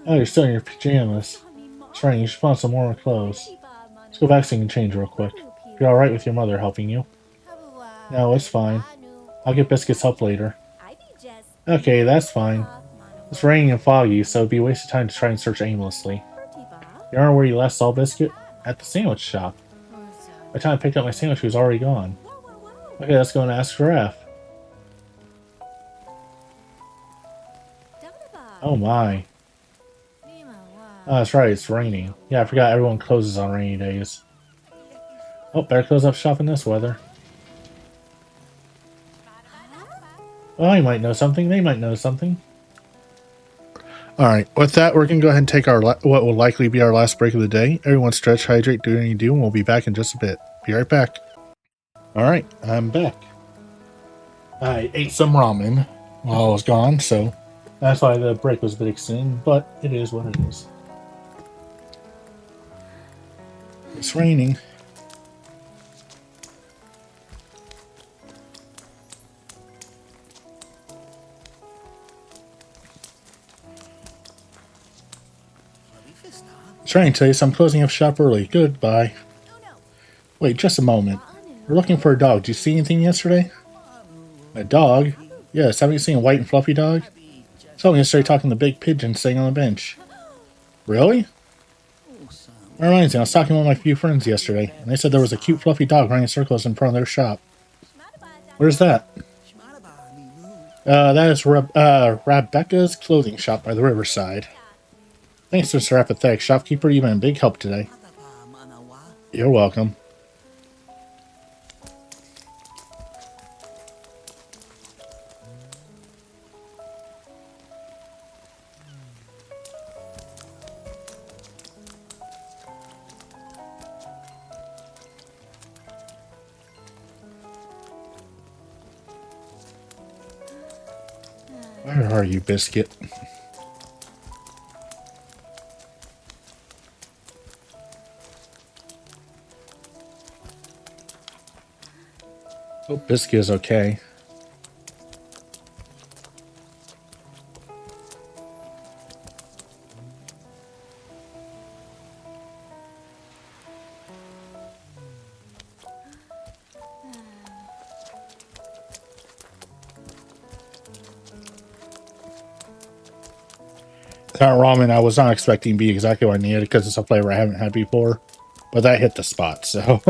Oh, you're still in your pajamas. That's right, you should find some warmer clothes. Let's go back so you can change real quick. You're alright with your mother helping you? No, it's fine. I'll get Biscuit's help later. I be just Okay, that's fine. It's raining and foggy, so it'd be a waste of time to try and search aimlessly. Bertie Bop. You remember where you last saw Biscuit? At the sandwich shop. Who's By the time I picked up my sandwich, he was already gone. Wow. Okay, let's go and ask Giraffe. Oh my. Oh, that's right, it's raining. Yeah, I forgot everyone closes on rainy days. Oh, better close up shop in this weather. Well, I might know something. They might know something. Alright, with that, we're going to go ahead and take our what will likely be our last break of the day. Everyone stretch, hydrate, do what you do, and we'll be back in just a bit. Be right back. Alright, I'm back. I ate some ramen while I was gone, so that's why the break was a bit extended, but it is what it is. It's raining. Trying to tell you, so I'm closing up shop early. Goodbye. Wait, just a moment. We're looking for a dog. Did you see anything yesterday? A dog? Yes, haven't you seen a white and fluffy dog? Saw me yesterday talking to the big pigeon sitting on the bench. Really? That reminds me, I was talking to one of my few friends yesterday, and they said there was a cute fluffy dog running circles in front of their shop. Where's that? That is Rebecca's clothing shop by the riverside. Thanks, Mr. Apathetic Shopkeeper. You've been a big help today. You're welcome. Where are you, Biscuit? Oh, Biscuit is okay. That ramen I was not expecting to be exactly what I needed because it's a flavor I haven't had before. But that hit the spot, so.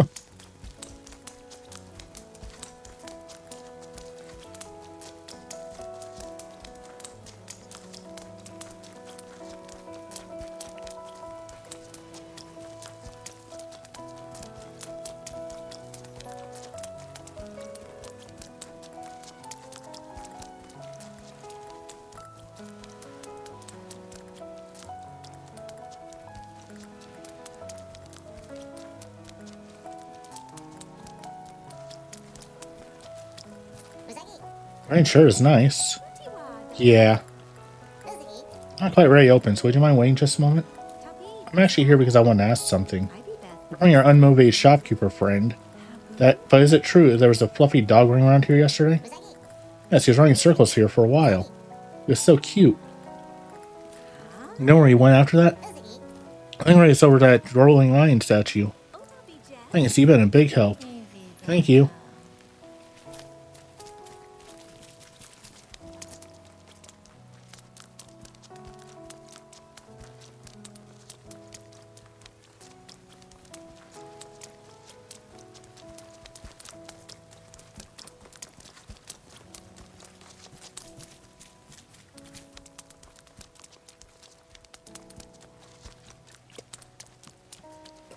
Rain sure is nice. Yeah. Not quite ready to open, so would you mind waiting just a moment? I'm actually here because I want to ask something. From your unmotivated shopkeeper friend. But is it true there was a fluffy dog running around here yesterday? Yes, he was running circles here for a while. He was so cute. You know where he went after that? I think it's over that rolling lion statue. Thanks, you've been a big help. Thank you.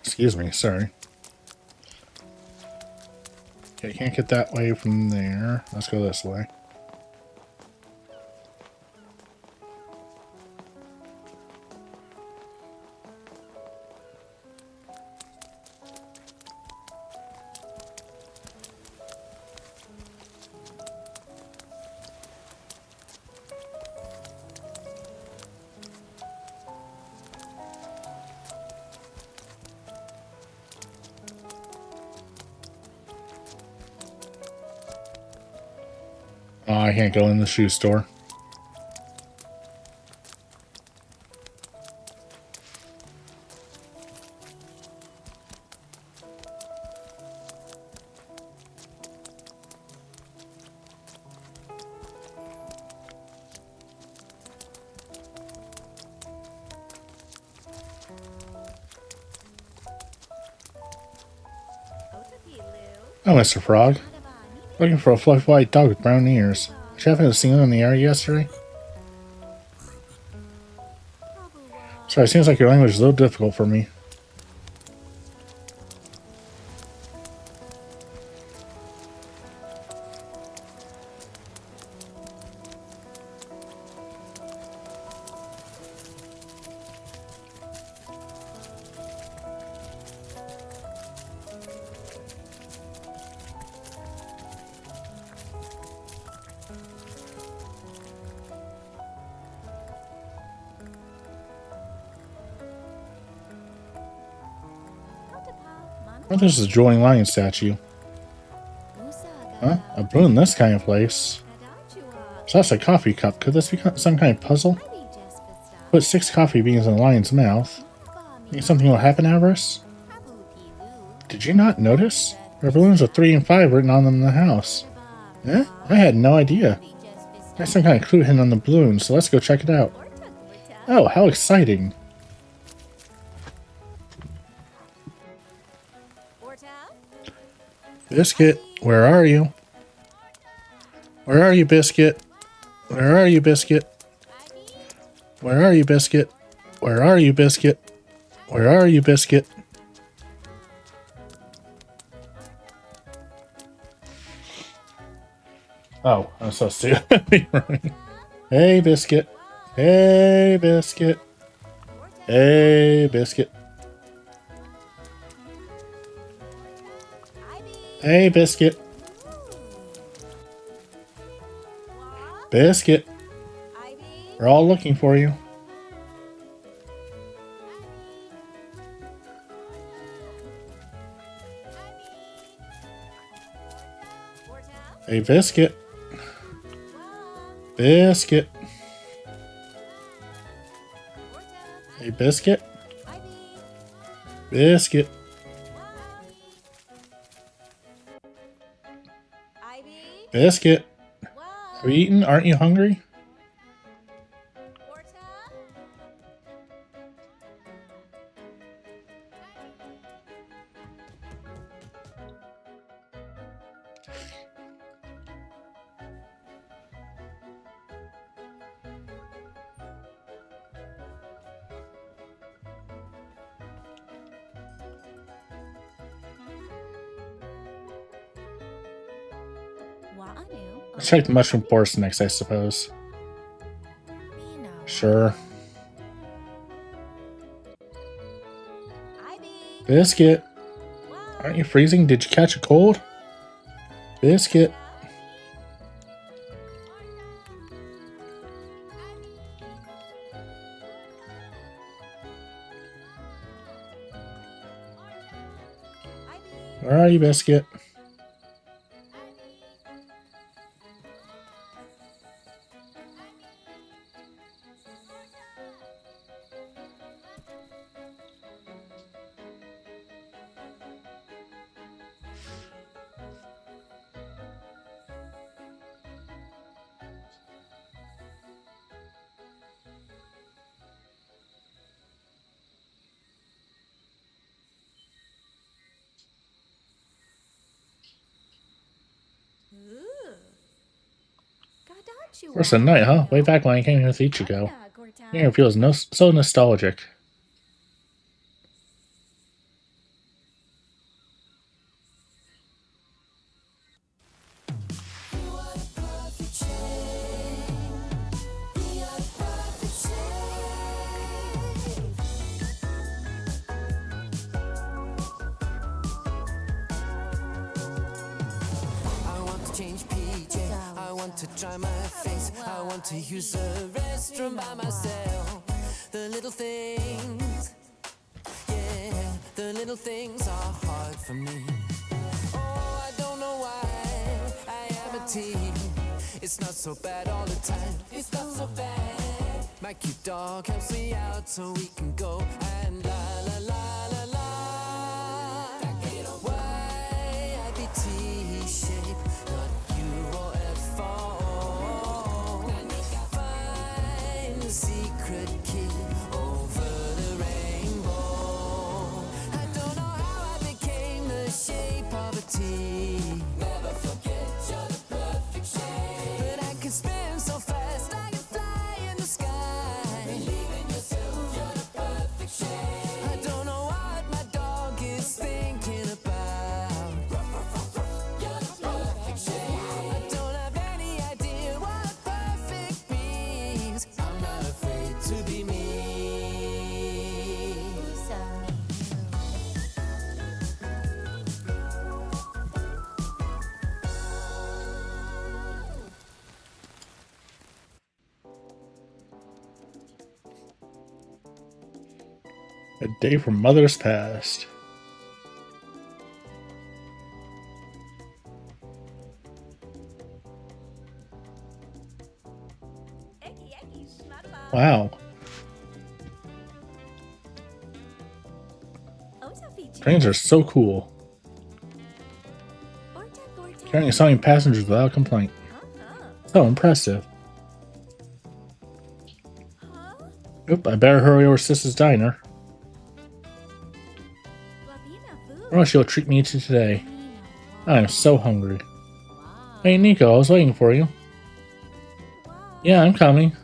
Excuse me, sorry. Okay, can't get that way from there. Let's go this way. Oh, I can't go in the shoe store. Oh, Mr. Frog. Looking for a fluffy white dog with brown ears. Did you happen to see him in the area yesterday? Sorry, it seems like your language is a little difficult for me. Oh, this is a Drooling Lion statue. Huh? A brew in this kind of place. So that's a coffee cup. Could this be some kind of puzzle? Put 6 coffee beans in the lion's mouth. Think something will happen, Avarice? Did you not notice? There are balloons with 3 and 5 written on them in the house. Eh? I had no idea. There's some kind of clue hidden on the balloons, so let's go check it out. Oh, how exciting! Biscuit, where are you? Where are you, Biscuit? Where are you, Biscuit? Where are you, Biscuit? Where are you, Biscuit? Where are you, Biscuit? Oh, I'm so stupid. Hey, Biscuit. Hey, Biscuit. Hey, Biscuit. Hey, Biscuit. Biscuit. We're all looking for you. Hey, Biscuit. Biscuit. Hey, Biscuit. Biscuit. Biscuit. Are you eating? Aren't you hungry? Let's check the mushroom forest next, I suppose. Sure. Biscuit. Aren't you freezing? Did you catch a cold? Biscuit. Where are you, Biscuit? First of the night, huh? Way back when I came here with Ichigo. Here it feels so nostalgic. To dry my face, I want to use the restroom by myself. The little things, yeah, the little things are hard for me. Oh, I don't know why I am a teen. It's not so bad all the time. It's not so bad. My cute dog helps me out so we can go and la la la la la. Why I be T-shaped, not U or F or secret key over the rainbow. I don't know how I became the shape of a T. Never forget you're the perfect shape. But I can spin so fast I can fly in the sky. Believe in yourself, you're the perfect shape. I don't know what my dog is thinking about. You're the perfect shape. I don't have any idea what perfect means. I'm not afraid to be me. A day from Mother's Past. Wow. Trains are so cool. Carrying so many passengers without complaint. So impressive. Oop, I better hurry over to Sis's diner. Or she'll treat me to today. I'm so hungry. Hey Nico, I was waiting for you. Yeah, I'm coming.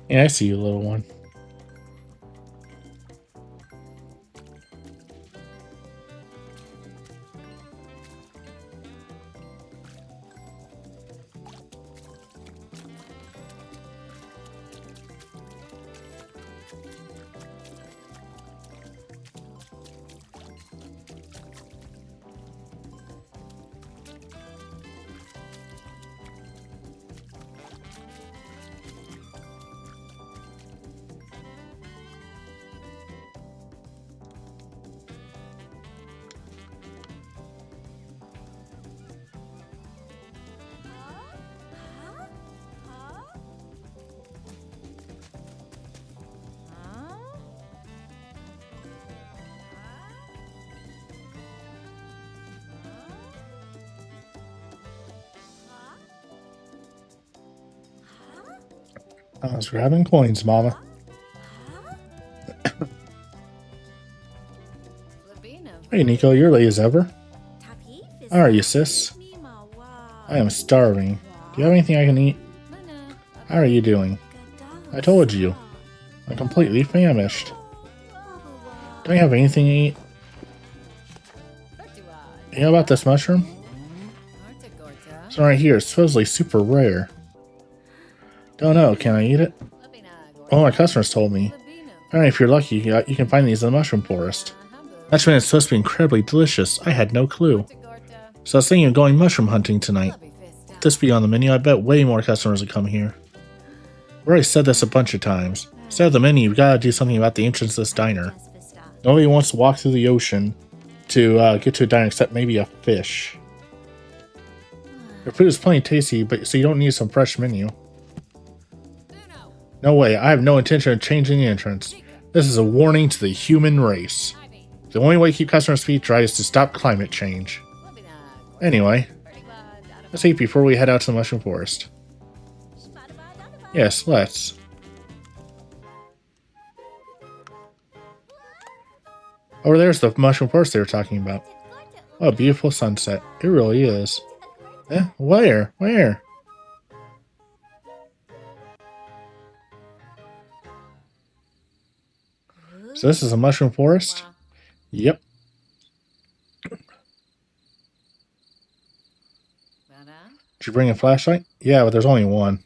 Yeah, I see you, little one. I was grabbing coins, Mama. Hey, Nico, you're late as ever. How are you, sis? I am starving. Do you have anything I can eat? How are you doing? I told you. I'm completely famished. Don't you have anything to eat? You know about this mushroom? It's right here. It's supposedly super rare. Don't know. Can I eat it? Well, my customers told me. Apparently, if you're lucky, you can find these in the mushroom forest. That means it's supposed to be incredibly delicious. I had no clue. So I was thinking of going mushroom hunting tonight. If this be on the menu, I bet way more customers would come here. I've already said this a bunch of times. Instead of the menu, you've got to do something about the entrance to this diner. Nobody wants to walk through the ocean to get to a diner except maybe a fish. Your food is plenty tasty, but so you don't need some fresh menu. No way, I have no intention of changing the entrance. This is a warning to the human race. The only way to keep customers' feet dry is to stop climate change. Anyway, let's eat before we head out to the mushroom forest. Yes, let's. Over there's the mushroom forest they were talking about. What a beautiful sunset. It really is. Eh? Where? Where? So this is a mushroom forest? Yep. Did you bring a flashlight? Yeah, but there's only one.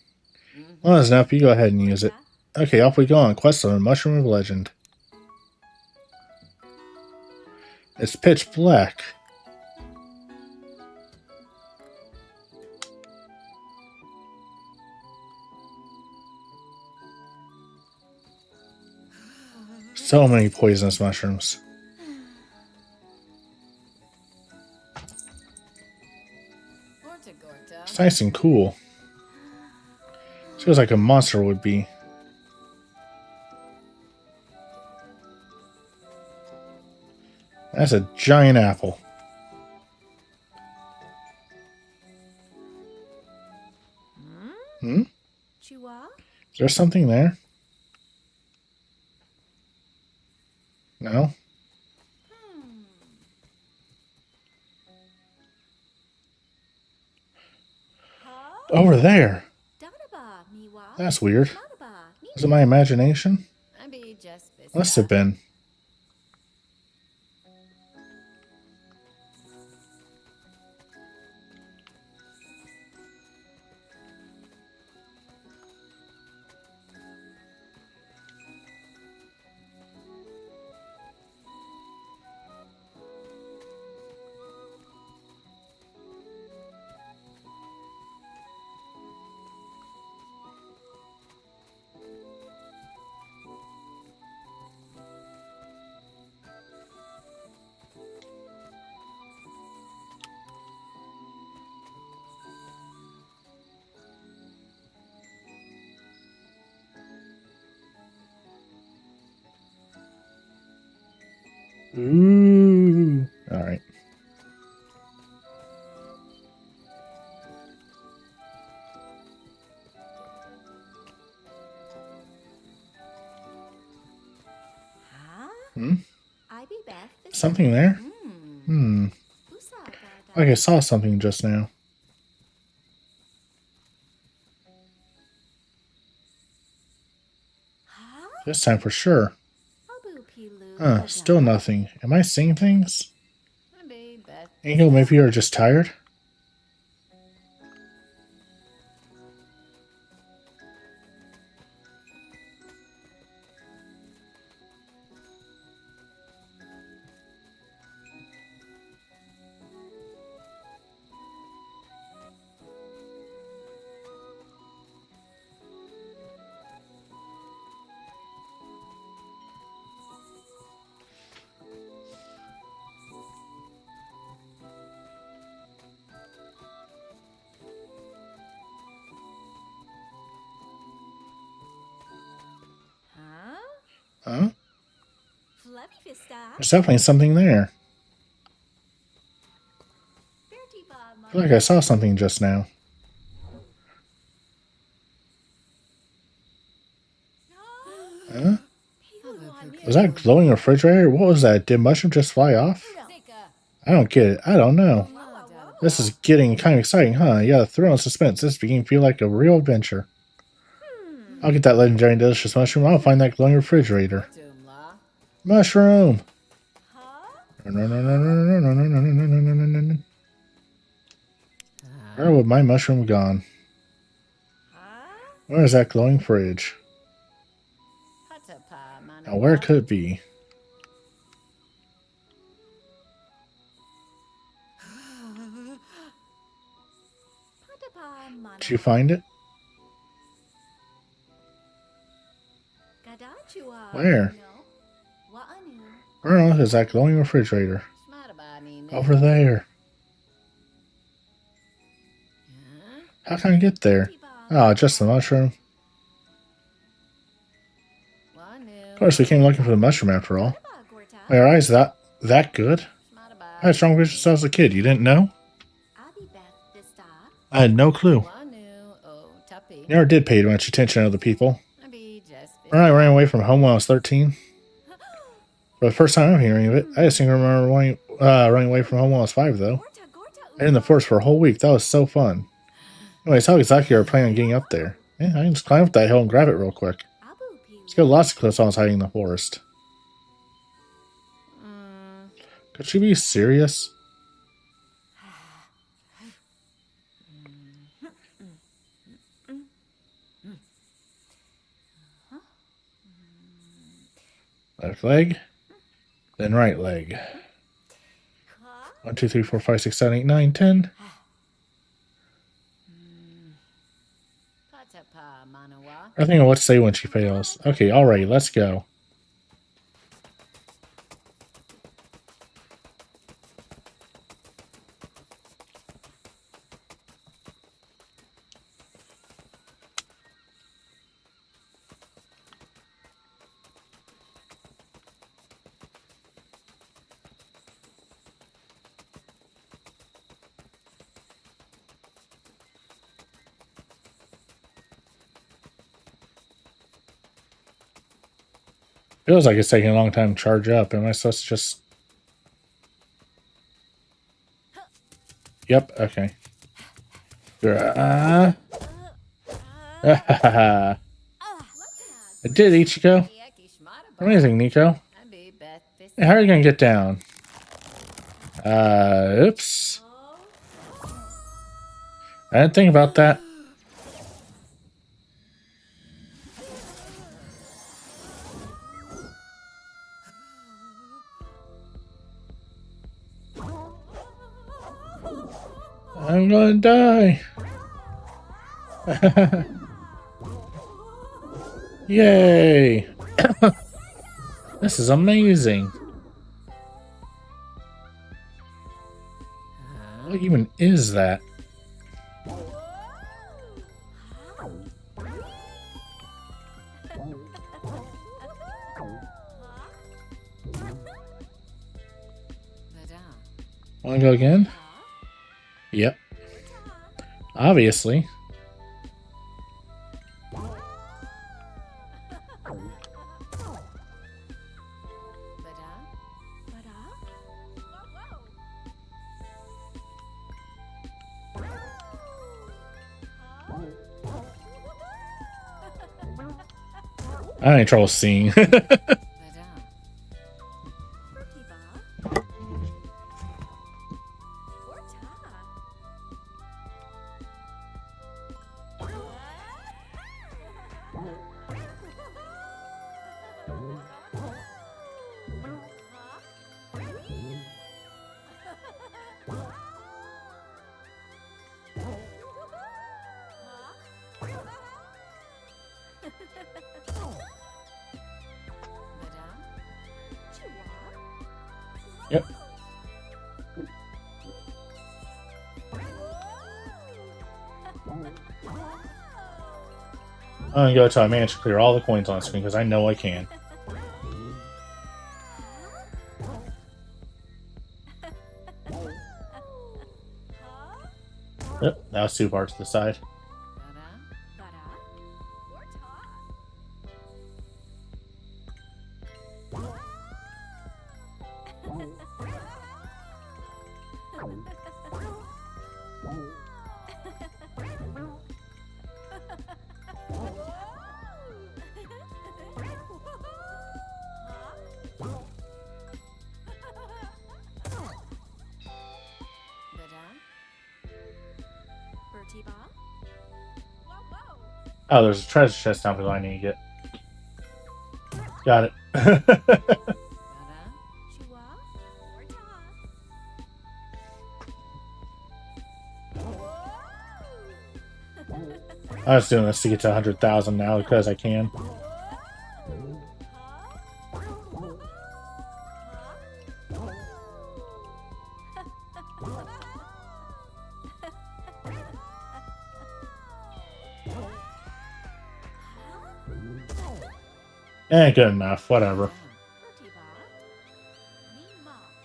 Well, that's enough. You go ahead and use it. Okay, off we go on quest on the Mushroom of Legend. It's pitch black. So many poisonous mushrooms. It's nice and cool. Feels like a monster would be. That's a giant apple. Hmm? Is there something there? No? Over there! That's weird. Was it my imagination? Must have been. Ooh. All right. Hmm? Something there? Like I saw something just now. This time for sure. Abu Pilu. Huh, still nothing. Am I seeing things? Maybe Beth. Ingo, maybe you're just tired? Huh? Huh? Fluffy Vista. There's definitely something there. I feel like I saw something just now. Huh? Was that a glowing refrigerator? What was that? Did Mushroom just fly off? I don't get it. I don't know. This is getting kind of exciting, huh? Yeah, the thrill and suspense. This is beginning to feel like a real adventure. I'll get that legendary and delicious mushroom. I'll find that glowing refrigerator. Mushroom! Where would my mushroom gone? Where is that glowing fridge? Now where could it be? Did you find it? Where? Where is that glowing refrigerator? Over there. How can I get there? Ah, just the mushroom. Of course, we came looking for the mushroom after all. Wait, are eyes that good? I had strong vision since I was a kid. You didn't know? I had no clue. Never did pay much attention to other people. When I ran away from home when I was 13. For the first time I'm hearing of it, I just seem to remember running away from home when I was 5, though. I was in the forest for a whole week. That was so fun. Anyways, how exactly are you planning on getting up there? Yeah, I can just climb up that hill and grab it real quick. Let's get lots of clips while I was hiding in the forest. Could she be serious? Left leg, then right leg. 1, 2, 3, 4, 5, 6, 7, 8, 9, 10. I think of what to say when she fails. Okay, alright, let's go. Feels like it's taking a long time to charge up. Am I supposed to just... Yep, okay. I did, Ichigo. Amazing, Nico. Hey, how are you gonna get down? Oops. I didn't think about that. I'm gonna die. Yay. This is amazing. What even is that? Wanna go again? Yep. Obviously. I had any trouble seeing. Yep. I'm gonna go until I manage to clear all the coins on screen because I know I can. Yep, now it's 2 parts to the side. Oh, there's a treasure chest down below I need to get. Got it. I was doing this to get to 100,000 now because I can. Eh, good enough. Whatever.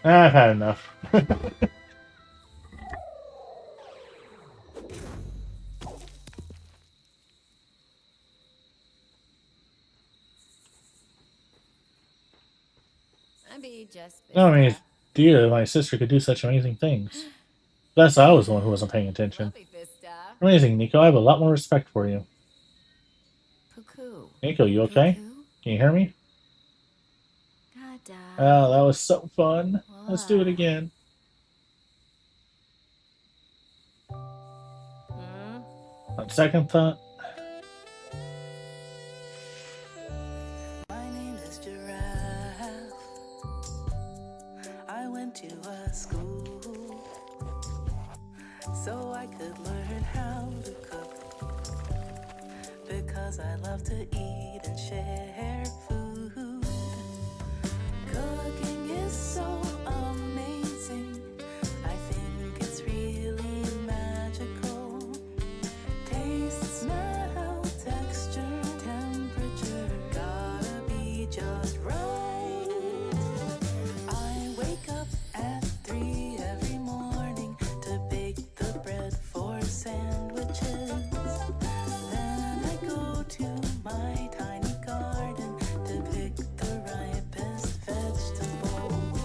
I've had enough. No, I mean, dear, my sister could do such amazing things. Plus, I was the one who wasn't paying attention. Amazing, Nico. I have a lot more respect for you. Nico, you okay? Can you hear me? Oh, that was so fun. Let's do it again. On second thought. My name is Giraffe. I went to a school so I could learn how to cook, because I love to eat and share food. Cooking is so amazing. I think it's really magical. Taste, smell, texture, temperature, gotta be just right. I wake up at 3 every morning to bake the bread for sandwiches. Then I go to my tiny garden to pick the ripest vegetables.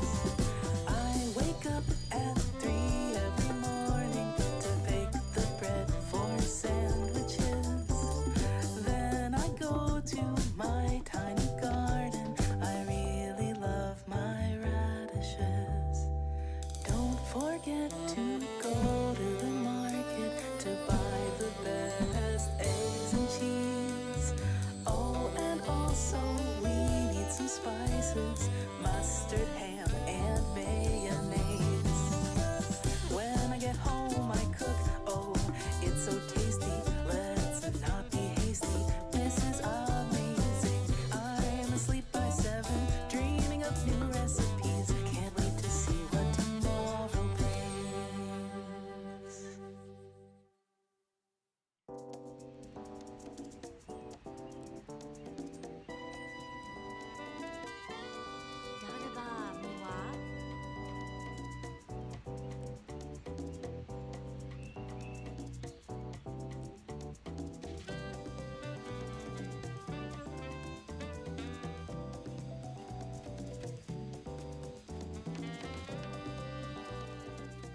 I wake up at 3 every morning to bake the bread for sandwiches. Then I go to my tiny garden. I really love my radishes. Don't forget to go to the market to buy the best eggs and cheese. Oh, and also we need some spices, mustard, ham, and mayonnaise. When I get home, I cook. Oh, it's so tasty. Let's not be hasty. This is amazing. I'm asleep by 7, dreaming of new recipes. Can't wait to see what tomorrow brings.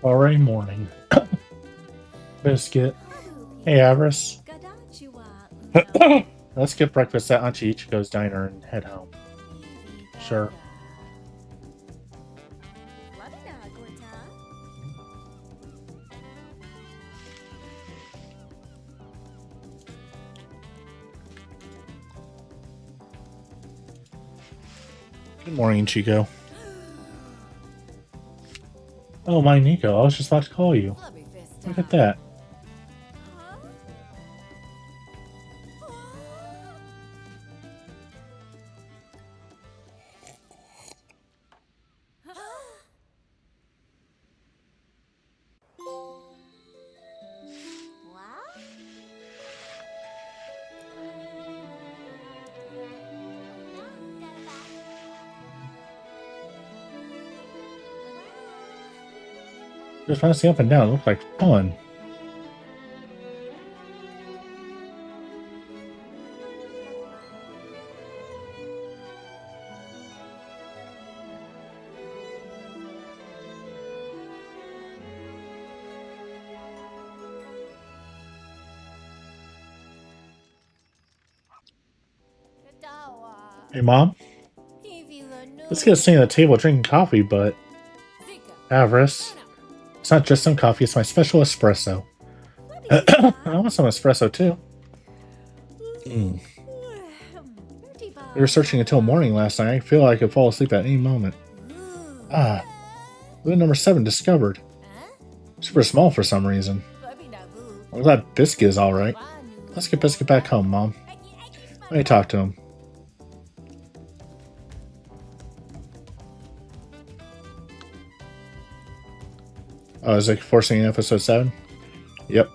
Already morning. Biscuit. Hey, Avarice. Let's get breakfast at Auntie Ichigo's diner and head home. Sure. Fluffy dog, Gorta. Good morning, Chico. Oh, my Nico, I was just about to call you. Fluffy Fist Look at that. Wow. Just bouncing up and down. It looked like fun. Hey, Mom? Let's get sitting at the table drinking coffee, but... Avarice. It's not just some coffee, it's my special espresso. I want some espresso, too. We were searching until morning last night. I feel like I could fall asleep at any moment. Ah. Loot number 7 discovered. Super small for some reason. I'm glad Biscuit is alright. Let's get Biscuit back home, Mom. Let me talk to him. Oh, is it forcing episode 7? Yep.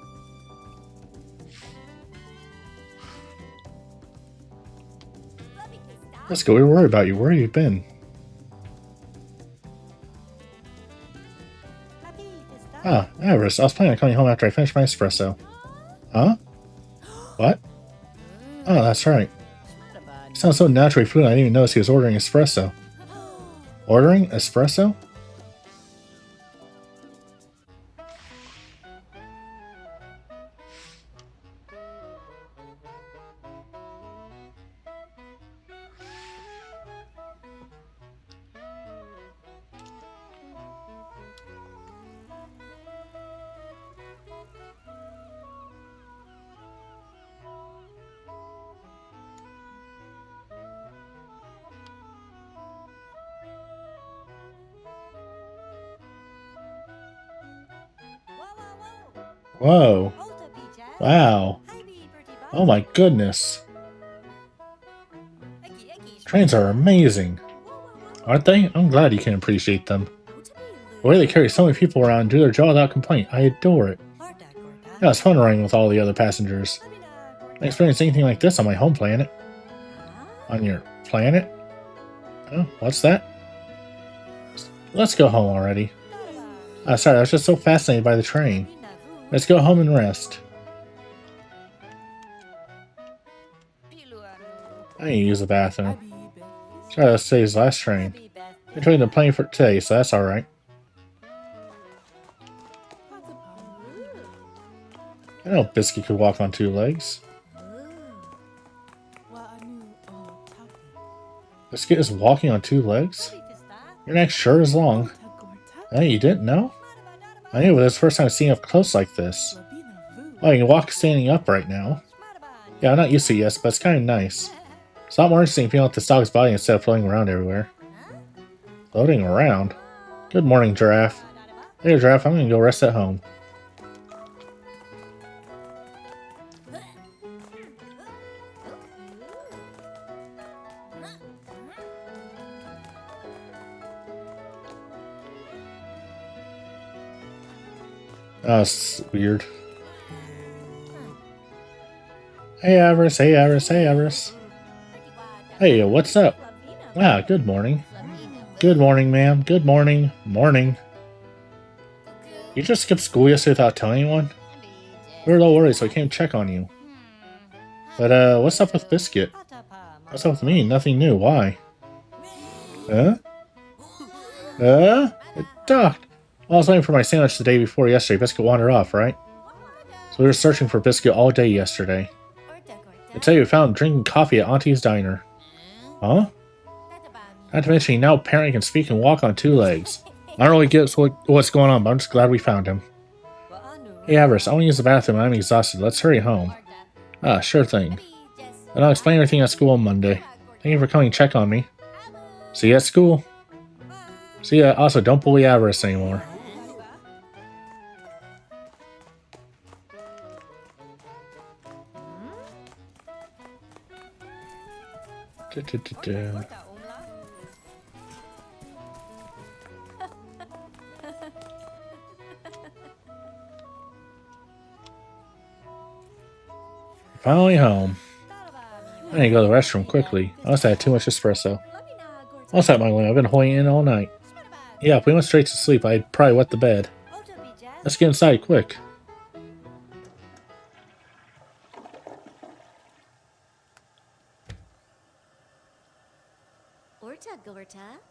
Let's go. We were worried about you. Where have you been? Ah, Avarice. I was planning on coming home after I finished my espresso. Huh? What? Oh, that's right. It sounds so naturally fluent I didn't even notice he was ordering espresso. Ordering espresso? Whoa. Wow. Oh my goodness. Trains are amazing. Aren't they? I'm glad you can appreciate them. The way they carry so many people around and do their job without complaint, I adore it. Yeah, it's fun riding with all the other passengers. I didn't experience anything like this on my home planet. On your planet? Oh, what's that? Let's go home already. Sorry, I was just so fascinated by the train. Let's go home and rest. I need to use the bathroom. Sorry, that's today's last train. We're trying to plane for today, so that's alright. I know Biscuit could walk on 2 legs. Biscuit is walking on 2 legs? Your neck sure is long. Hey, you didn't know? I knew, but it's the first time seeing up close like this. Oh, you can walk standing up right now. Yeah, I'm not used to it yet, but it's kind of nice. It's a lot more interesting feeling like the dog's body instead of floating around everywhere. Floating around? Good morning, Giraffe. Hey, Giraffe, I'm gonna go rest at home. Oh, it's weird. Hey, Avarice. Hey, Avarice. Hey, Avarice. Hey, what's up? Ah, good morning. Good morning, ma'am. Good morning. Morning. You just skipped school yesterday without telling anyone? We were a little worried, so I came to check on you. But, what's up with Biscuit? What's up with me? Nothing new. Why? Huh? It docked. Well, I was waiting for my sandwich the day before yesterday. Biscuit wandered off, right? So we were searching for Biscuit all day yesterday. I tell you, we found him drinking coffee at Auntie's diner. Huh? Not to mention, he now apparently can speak and walk on two legs. I don't really get what's going on, but I'm just glad we found him. Hey, Avarice, I want to use the bathroom. I'm exhausted. Let's hurry home. Ah, sure thing. And I'll explain everything at school on Monday. Thank you for coming to check on me. See you at school. See ya. Also, don't bully Avarice anymore. Finally home. I need to go to the restroom quickly. I must have had too much espresso. What's that, Magdalene? I've been holding in all night. Yeah, if we went straight to sleep, I'd probably wet the bed. Let's get inside, quick.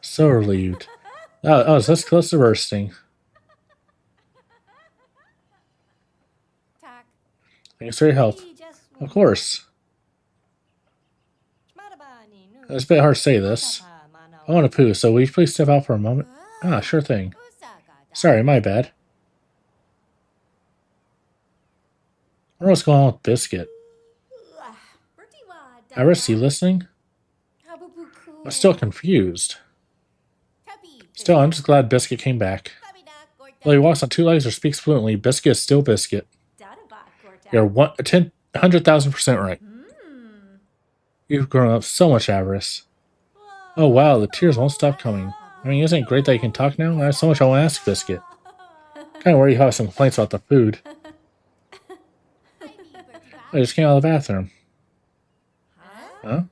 So relieved. Oh, it's this close to bursting. Thanks for your help. Of course. It's a bit hard to say this. I want to poo, so will you please step out for a moment? Ah, sure thing. Sorry, my bad. I don't know what's going on with Biscuit. Iris, you listening? I'm still confused. Still, I'm just glad Biscuit came back. Well, he walks on two legs or speaks fluently. Biscuit is still Biscuit. You're 100,000% right. You've grown up so much, Avarice. Oh wow, the tears won't stop coming. I mean, isn't it great that you can talk now? I have so much I want to ask Biscuit. Kind of worried you have some complaints about the food. I just came out of the bathroom. Huh?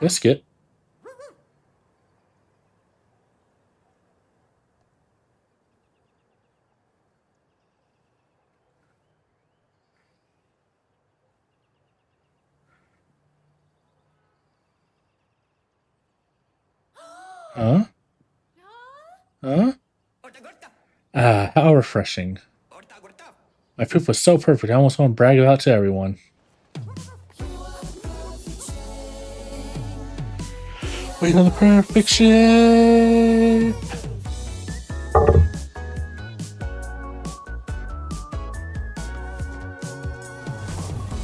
Biscuit? Huh? Huh? Ah, how refreshing. My poop was so perfect, I almost want to brag about it to everyone. Wait on the perfect shape!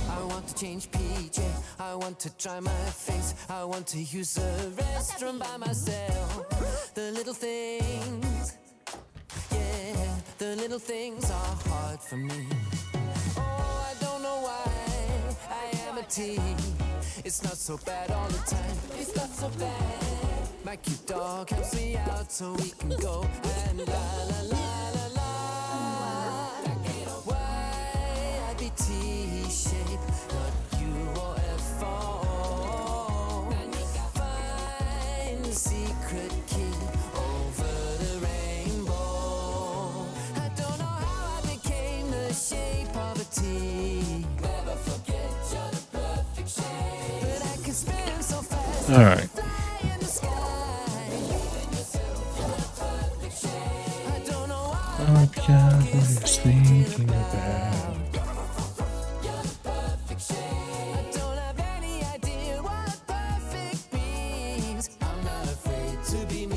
I want to change PJ. I want to dry my face. I want to use the restroom by myself. The little things, yeah, the little things are hard for me. Oh, I don't know why I am a teen. It's not so bad all the time. It's not so bad. My cute dog helps me out so we can go and la la la la la. Why I be T-shaped, not U or F-O. Find the secret key over the rainbow. I don't know how I became the shape of a T. Never forget you're the perfect shape. But I can spin so fast. All right. Fly in the sky. Leaving yourself in the perfect shape. I don't know why. Oh my god, what are you thinking about? You're the perfect shape. I don't have any idea what perfect means. I'm not afraid to be me.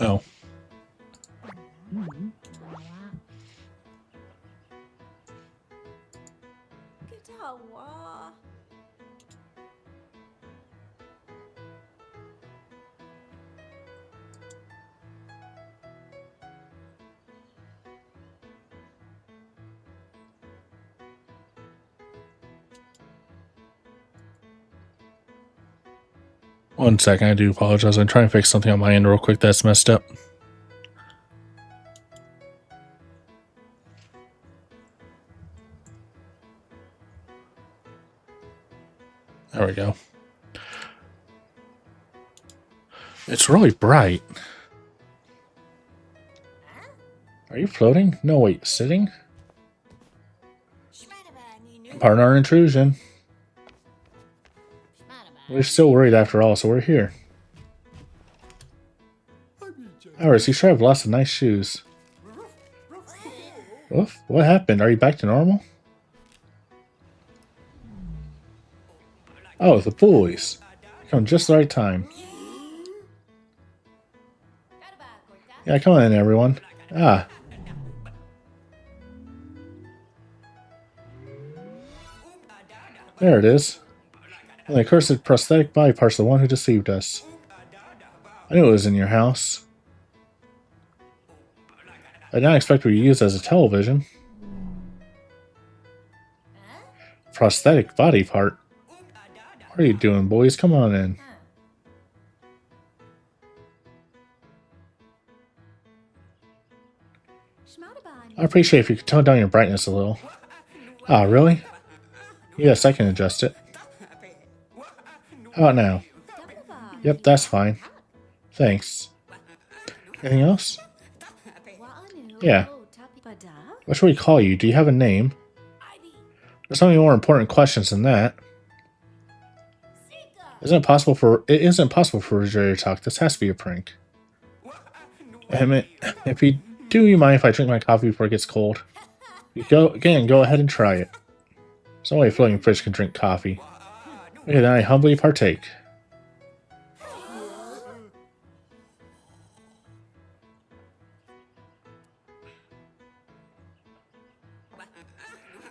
Oh. One second, I do apologize. I'm trying to fix something on my end real quick that's messed up. There we go. It's really bright. Are you floating? No, wait, sitting? Pardon our intrusion. We're still worried after all, so we're here. Iris, you sure have lots of nice shoes. Oof, what happened? Are you back to normal? Oh, the boys. You come just the right time. Yeah, come on in, everyone. Ah. There it is. And the accursed prosthetic body part's the one who deceived us. I knew it was in your house. I did not expect it to be used as a television. Prosthetic body part. What are you doing, boys? Come on in. I appreciate if you could tone down your brightness a little. Ah, really? Yes, I can adjust it. How about now? Yep, that's fine. Thanks. Anything else? Yeah. What should we call you? Do you have a name? There's so many more important questions than that. It isn't possible for refrigerator talk. This has to be a prank. If you do, you mind if I drink my coffee before it gets cold? Go ahead and try it. There's no way a floating fridge can drink coffee. Okay, then I humbly partake.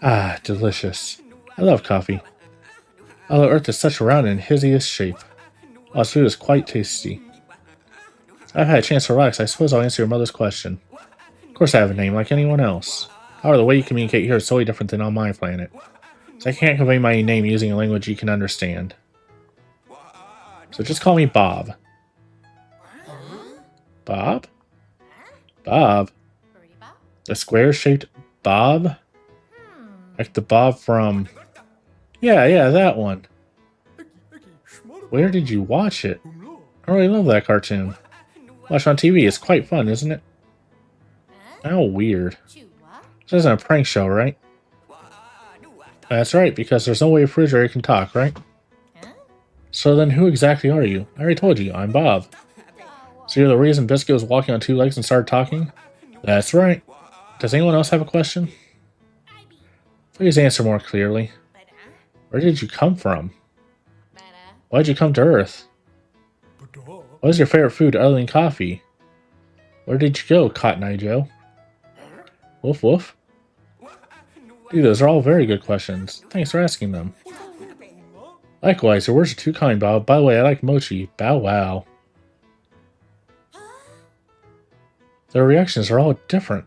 Ah, delicious. I love coffee. Although Earth is such a round and hideous shape. While its food is quite tasty. I've had a chance to relax. I suppose I'll answer your mother's question. Of course I have a name, like anyone else. However, the way you communicate here is totally different than on my planet. So I can't convey my name using a language you can understand. So just call me Bob. Bob? Bob? The square-shaped Bob? Like the Bob from... Yeah, that one. Where did you watch it? I really love that cartoon. Watch on TV, it's quite fun, isn't it? How weird. This isn't a prank show, right? That's right, because there's no way a refrigerator can talk, right? So then who exactly are you? I already told you, I'm Bob. So you're the reason Biscuit was walking on two legs and started talking? That's right. Does anyone else have a question? Please answer more clearly. Where did you come from? Why did you come to Earth? What is your favorite food other than coffee? Where did you go, Cotton Eye Joe? Woof woof. Dude, those are all very good questions. Thanks for asking them. Likewise, your words are too kind, Bob. By the way, I like mochi. Bow wow. Their reactions are all different.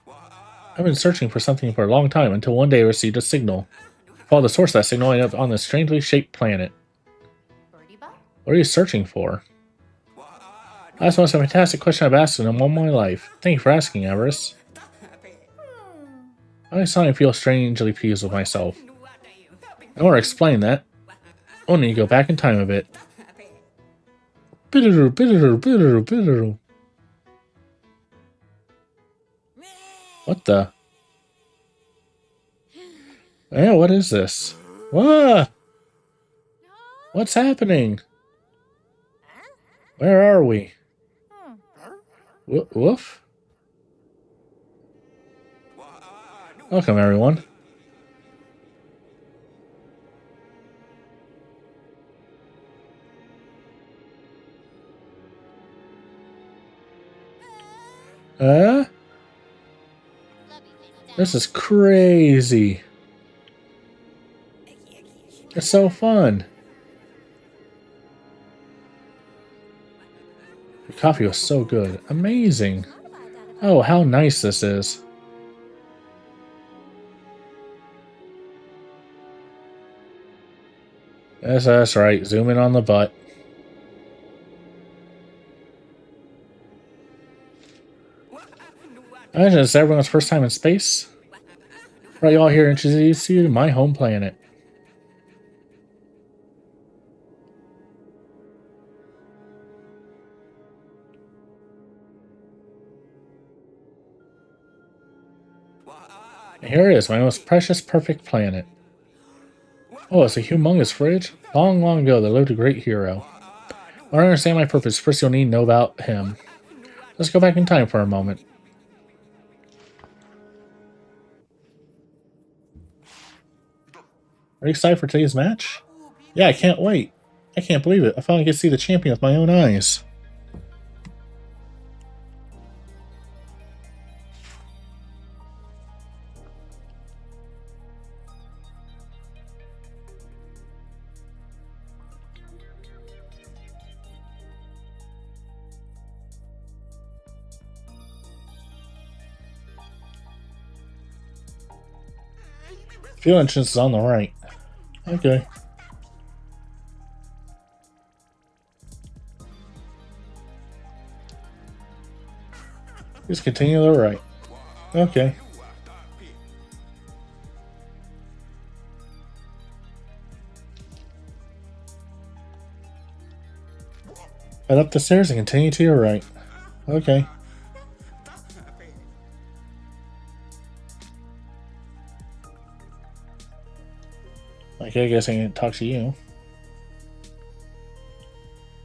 I've been searching for something for a long time until one day I received a signal. Followed the source of that signal and ended up on this strangely shaped planet. What are you searching for? That's the most fantastic question I've asked in all my life. Thank you for asking, Everest. I suddenly feel strangely pleased with myself. I don't want to explain that. I need to go back in time a bit. Biddle, biddle, biddle, biddle. What the? Yeah, what is this? What? What's happening? Where are we? Woof? Welcome, everyone. This is crazy. It's so fun. The coffee was so good. Amazing. Oh, how nice this is. Yes, that's right. Zoom in on the butt. I imagine it's everyone's first time in space. Brought you all here to introduce you to my home planet. And here it is, my most precious, perfect planet. Oh, it's a humongous fridge? Long, long ago, there lived a great hero. I don't understand my purpose. First, you'll need to know about him. Let's go back in time for a moment. Are you excited for today's match? Yeah, I can't wait. I can't believe it. I finally get to see the champion with my own eyes. Fuel entrance is on the right. Okay. Just continue to the right. Okay. Head up the stairs and continue to your right. Okay. Okay, I guess I can talk to you.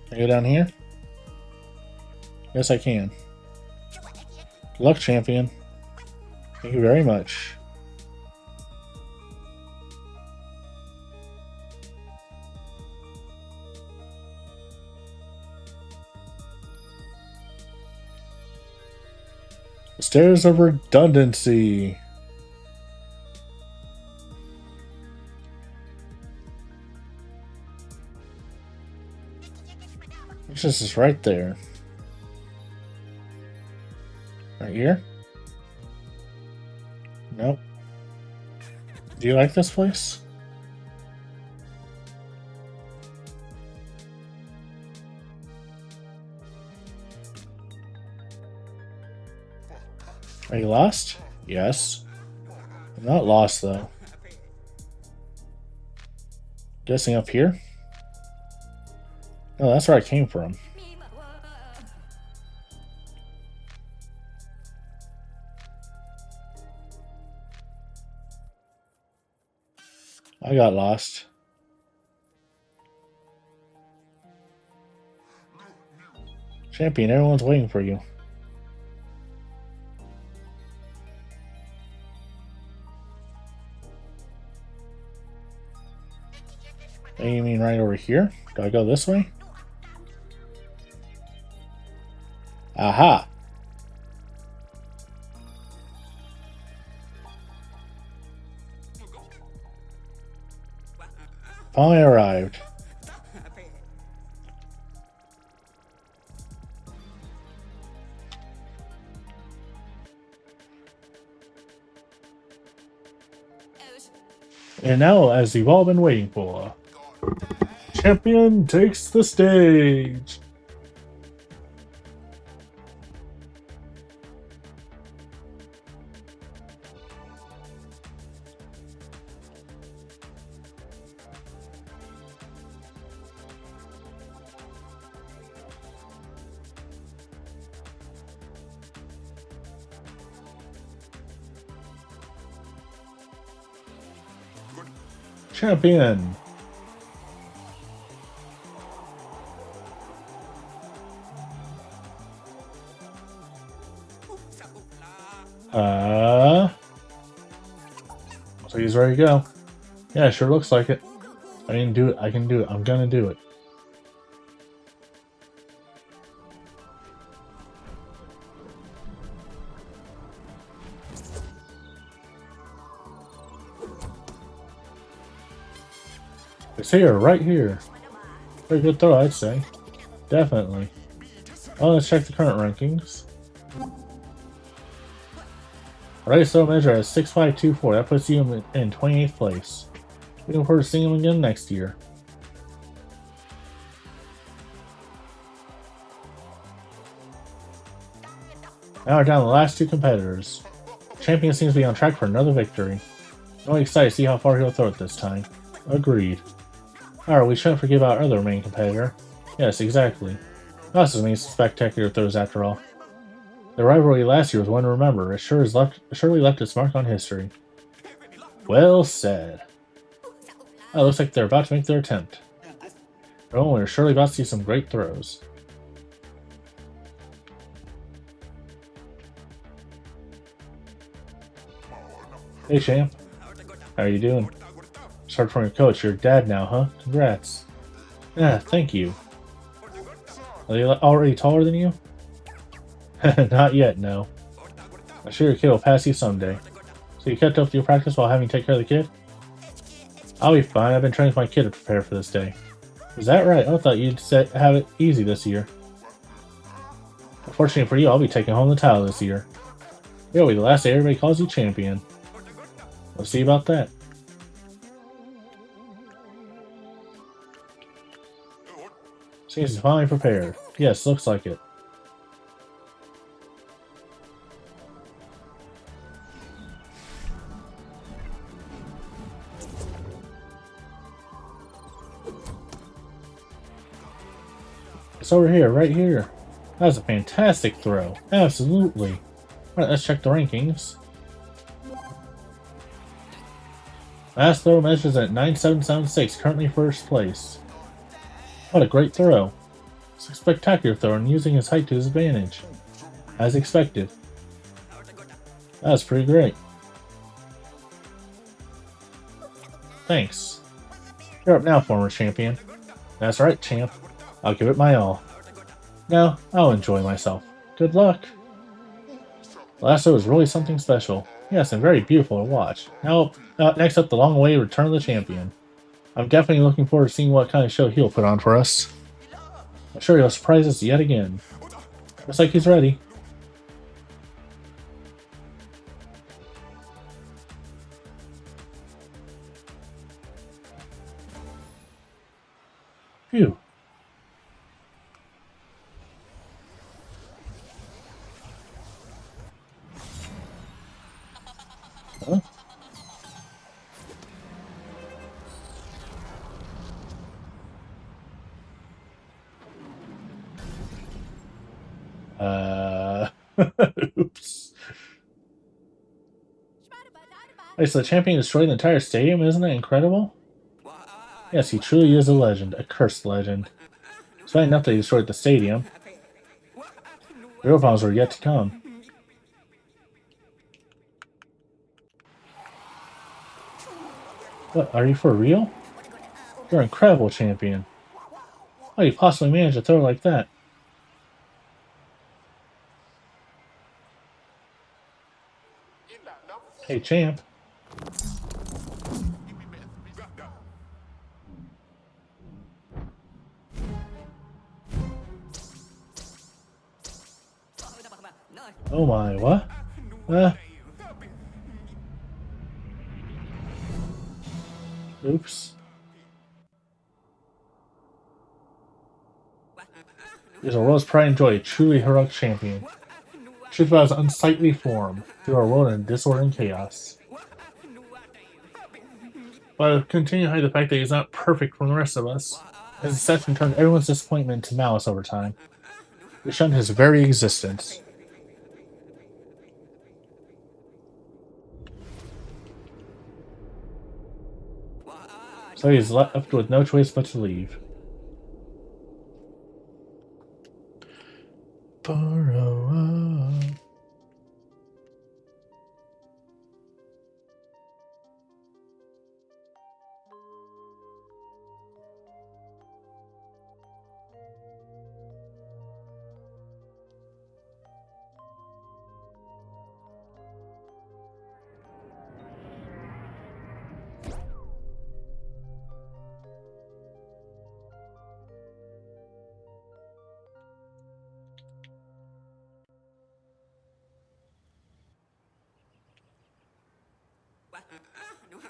Can I go down here? Yes, I can. Good luck, champion. Thank you very much. The stairs of redundancy. This is right there. Right here? Nope. Do you like this place? Are you lost? Yes. I'm not lost though. Guessing up here? Oh, that's where I came from. I got lost. Champion, everyone's waiting for you. Hey, you mean right over here? Do I go this way? Aha! Finally arrived. And now, as you've all been waiting for, champion takes the stage. Champion. So he's ready to go. Yeah, it sure looks like it. I didn't do it. I can do it. I'm gonna do it. It's here, right here. Very good throw, I'd say. Definitely. Oh, let's check the current rankings. Right, so measure at 6.524. That puts you in 28th place. Looking forward to seeing him again next year. Now we're down to the last two competitors. Champion seems to be on track for another victory. I'm really excited to see how far he'll throw it this time. Agreed. Alright, we shouldn't forget about our other main competitor. Yes, exactly. That's as many spectacular throws after all. The rivalry last year was one to remember. It surely left its mark on history. Well said. Oh, it looks like they're about to make their attempt. Oh, we're surely about to see some great throws. Hey, champ. How are you doing? Start from your coach. You're dad now, huh? Congrats. Yeah, thank you. Are they already taller than you? Not yet, no. I'm sure your kid will pass you someday. So you kept up with your practice while having to take care of the kid? I'll be fine. I've been training my kid to prepare for this day. Is that right? I thought you'd have it easy this year. Unfortunately for you, I'll be taking home the title this year. It'll be the last day everybody calls you champion. We'll see about that. Seems finally prepared. Yes, looks like it. It's over here, right here. That was a fantastic throw. Absolutely. Alright, let's check the rankings. Last throw measures at 9776, currently first place. What a great throw. It's a spectacular throw and using his height to his advantage. As expected. That was pretty great. Thanks. You're up now, former champion. That's right, champ. I'll give it my all. Now, I'll enjoy myself. Good luck. The last throw was really something special. Yes, and very beautiful to watch. Now, next up, the long-awaited Return of the Champion. I'm definitely looking forward to seeing what kind of show he'll put on for us. I'm sure he'll surprise us yet again. Looks like he's ready. Phew. Huh? Oops. Wait, so the champion destroyed the entire stadium? Isn't that incredible? Yes, he truly is a legend. A cursed legend. It's bad enough that he destroyed the stadium. Real problems are yet to come. What, are you for real? You're an incredible champion. How do you possibly manage to throw like that? Hey, champ. Oh my, what? Oops. Is our world's pride and joy, a truly heroic champion. Truth about his unsightly form, through our world in disorder and chaos. But I continue to hide the fact that he's not perfect from the rest of us. His deception turned everyone's disappointment into malice over time. We shunned his very existence. So he's left with no choice but to leave.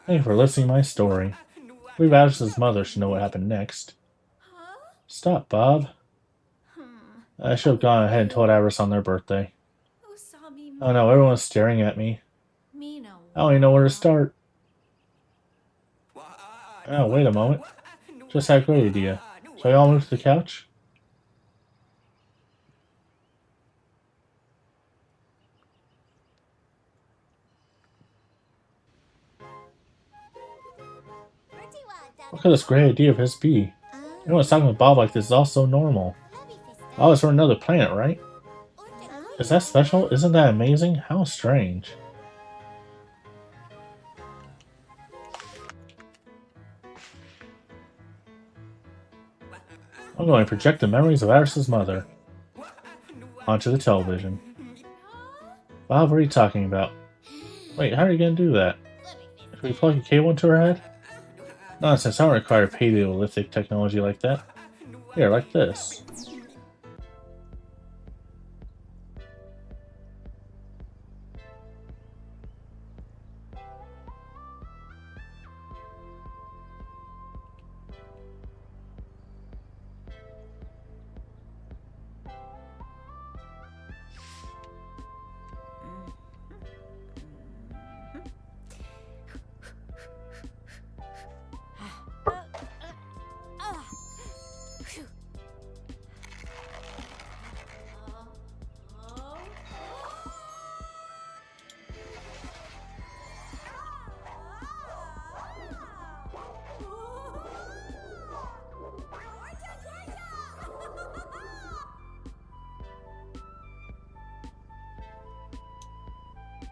Thank you for listening to my story. We've asked his mother should know what happened next. Stop, Bob. I should have gone ahead and told Avarice on their birthday. Oh no, everyone's staring at me. I don't even know where to start. Oh, wait a moment. Just had a great idea. Shall we all move to the couch? What could this great idea of his be? Everyone's talking with Bob like this is all so normal. Bob is from another planet, right? Is that special? Isn't that amazing? How strange. I'm going to project the memories of Iris's mother onto the television. Bob, what are you talking about? Wait, how are you going to do that? Can we plug a cable into her head? Nonsense, I don't require Paleolithic technology like that. Here, like this.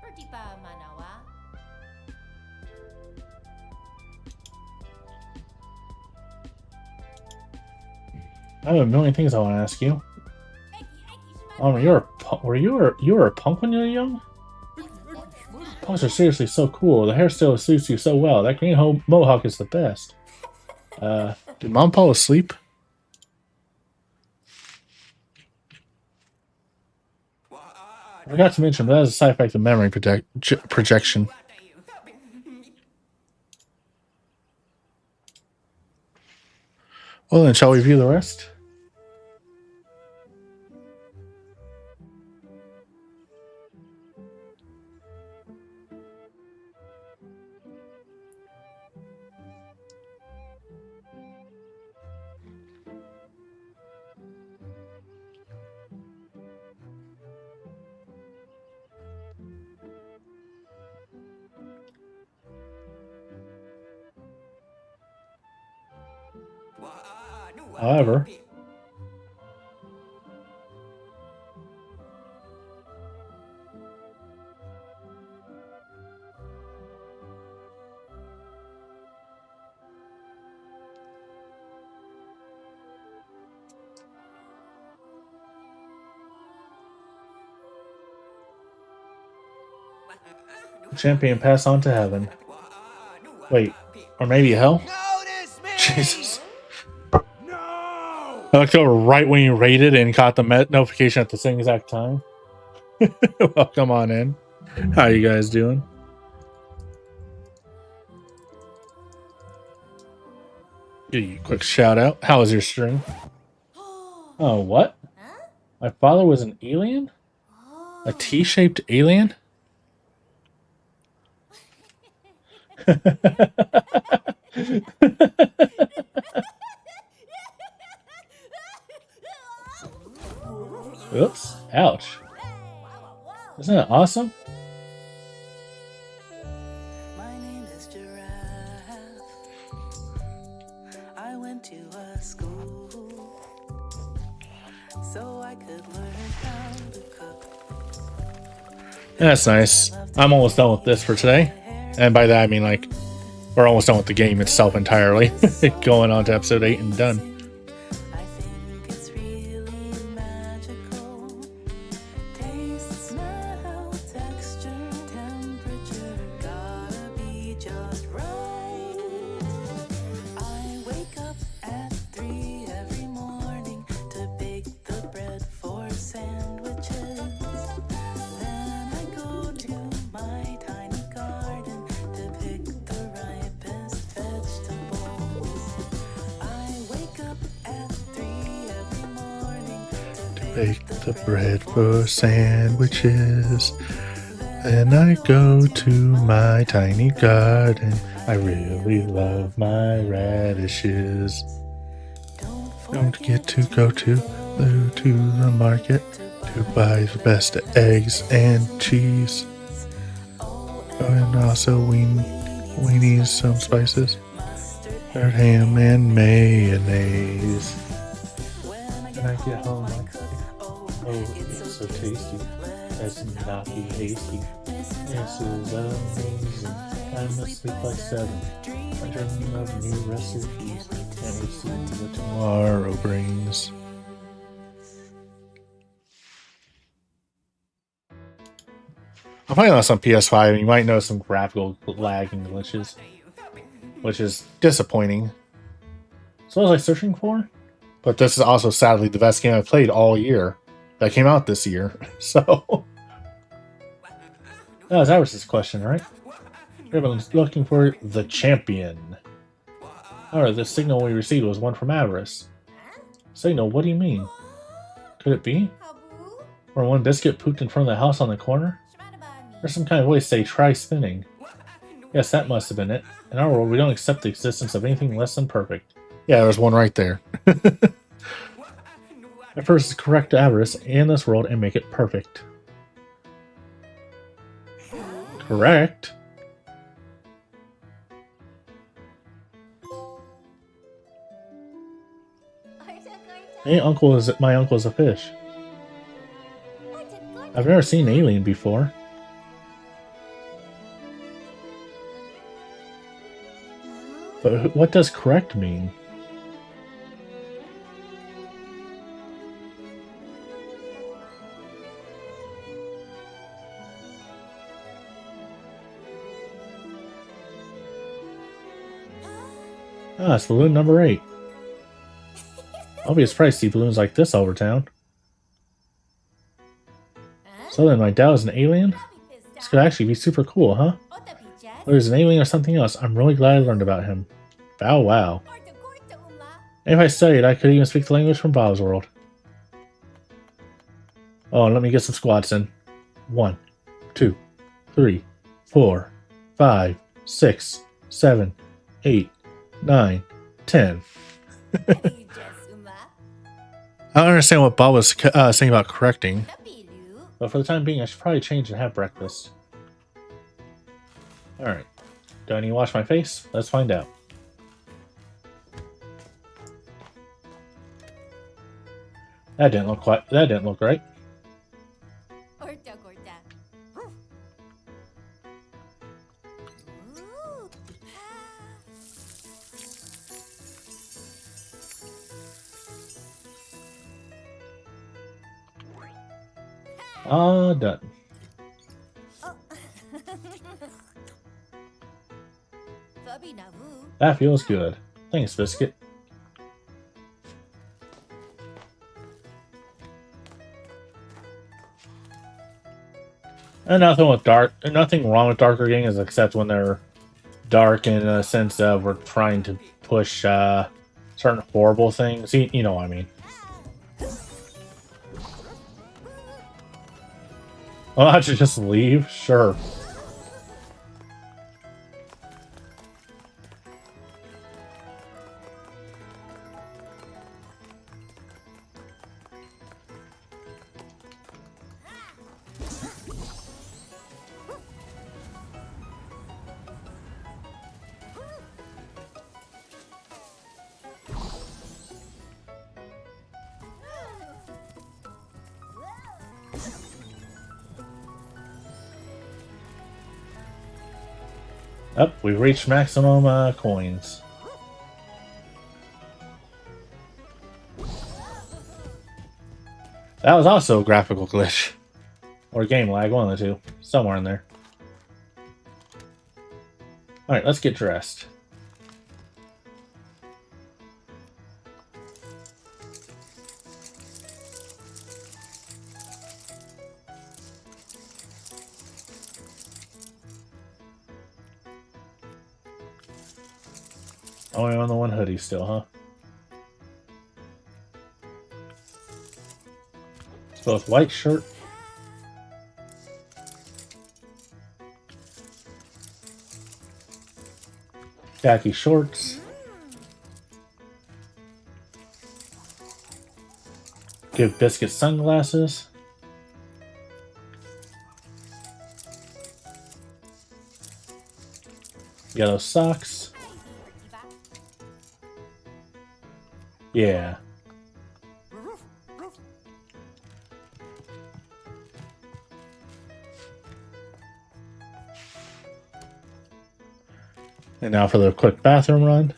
Pertipa Manawa. I have a million things I want to ask you. You were a punk when you were young? Punks are seriously so cool. The hairstyle suits you so well. That green mohawk is the best. Did Mom fall asleep? I forgot to mention, but that is a side effect of memory projection. Well then, shall we view the rest? However, champion pass on to heaven. Wait, or maybe hell? Jesus. I looked over right when you raided and caught the notification at the same exact time. Welcome on in. How you guys doing? Give you a quick shout out. How was your stream? Oh, what? My father was an alien? A T-shaped alien? Oops. Ouch. Isn't that awesome? My name is Giraffe. I went to a school so I could learn how to cook. That's nice. I'm almost done with this for today. And by that I mean like we're almost done with the game itself entirely. Going on to episode 8 and done. I think it's really magical. Taste, smell, texture, temperature, gotta be just right. I wake up at 3 every morning to bake the bread for sandwiches. Then I go to my tiny garden to pick the ripest vegetables. I wake up at 3 every morning to Bake the bread for sandwiches. Then I go to my tiny garden. I really love my radishes. Don't forget to go to the market to buy the best eggs and cheese. Oh, and also we need some spices. Mustard ham and mayonnaise. When I When I get get home, home, I I cook. Oh, Oh, it's so tasty. Let's not be hasty. This is amazing. Time to sleep by 7. I dream of new recipes. Can't wait to see what tomorrow brings. I'm playing this on PS5, and you might notice some graphical lag and glitches, which is disappointing. So what was I searching for? But this is also sadly the best game I've played all year that came out this year. So that was Iris's question, right? Everyone's looking for the champion. Alright, the signal we received was one from Avarice. Signal, what do you mean? Could it be? Habu? Or one biscuit pooped in front of the house on the corner? Shmadabani. There's some kind of voice say try spinning. Yes, that must have been it. In our world, we don't accept the existence of anything less than perfect. Yeah, there's one right there. At first, correct Avarice and this world and make it perfect. Correct? Hey, my uncle is a fish. I've never seen an alien before. But what does correct mean? Ah, it's balloon number 8. I'll be surprised to see balloons like this all over town. So then, my dad is an alien? This could actually be super cool, huh? Whether he's an alien or something else, I'm really glad I learned about him. Bow wow. And if I studied, I could even speak the language from Bob's world. Oh, and let me get some squats in. 1, 2, 3, 4, 5, 6, 7, 8, 9, 10. I don't understand what Bob was saying about correcting. But for the time being, I should probably change and have breakfast. Alright. Do I need to wash my face? Let's find out. That didn't look right. Done. That feels good. Thanks, Biscuit. And nothing wrong with darker games except when they're dark in a sense of we're trying to push certain horrible things. You know what I mean. Oh, I should just leave? Sure. Up, we've reached maximum coins. That was also a graphical glitch. Or game lag, one of the two. Somewhere in there. Alright, let's get dressed. Only on the one hoodie still, huh? It's both white shirt. Khaki shorts. Give Biscuit sunglasses. Yellow socks. Yeah. And now for the quick bathroom run.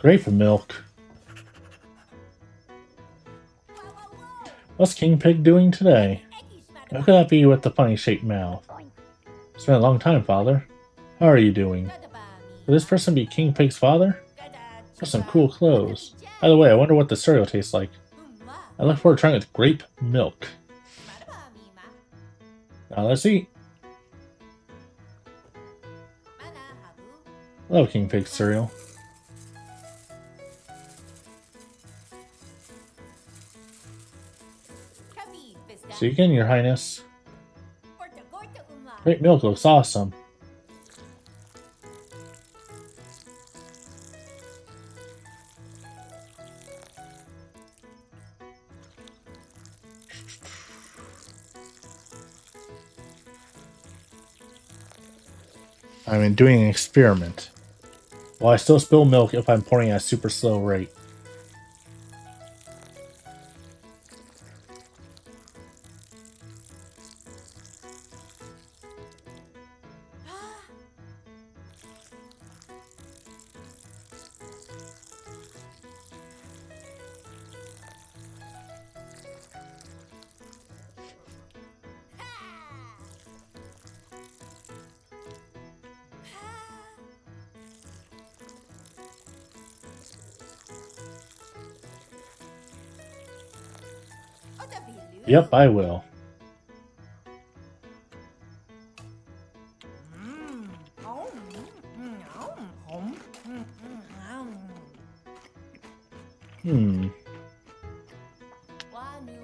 Grape milk. What's King Pig doing today? How could that be with the funny shaped mouth? It's been a long time, Father. How are you doing? Will this person be King Pig's father? Got some cool clothes. By the way, I wonder what the cereal tastes like. I look forward to trying it with grape milk. Now let's eat. Love King Pig cereal. See you again, Your Highness. Grape milk looks awesome. I'm doing an experiment. Will I still spill milk if I'm pouring at a super slow rate? Yep, I will.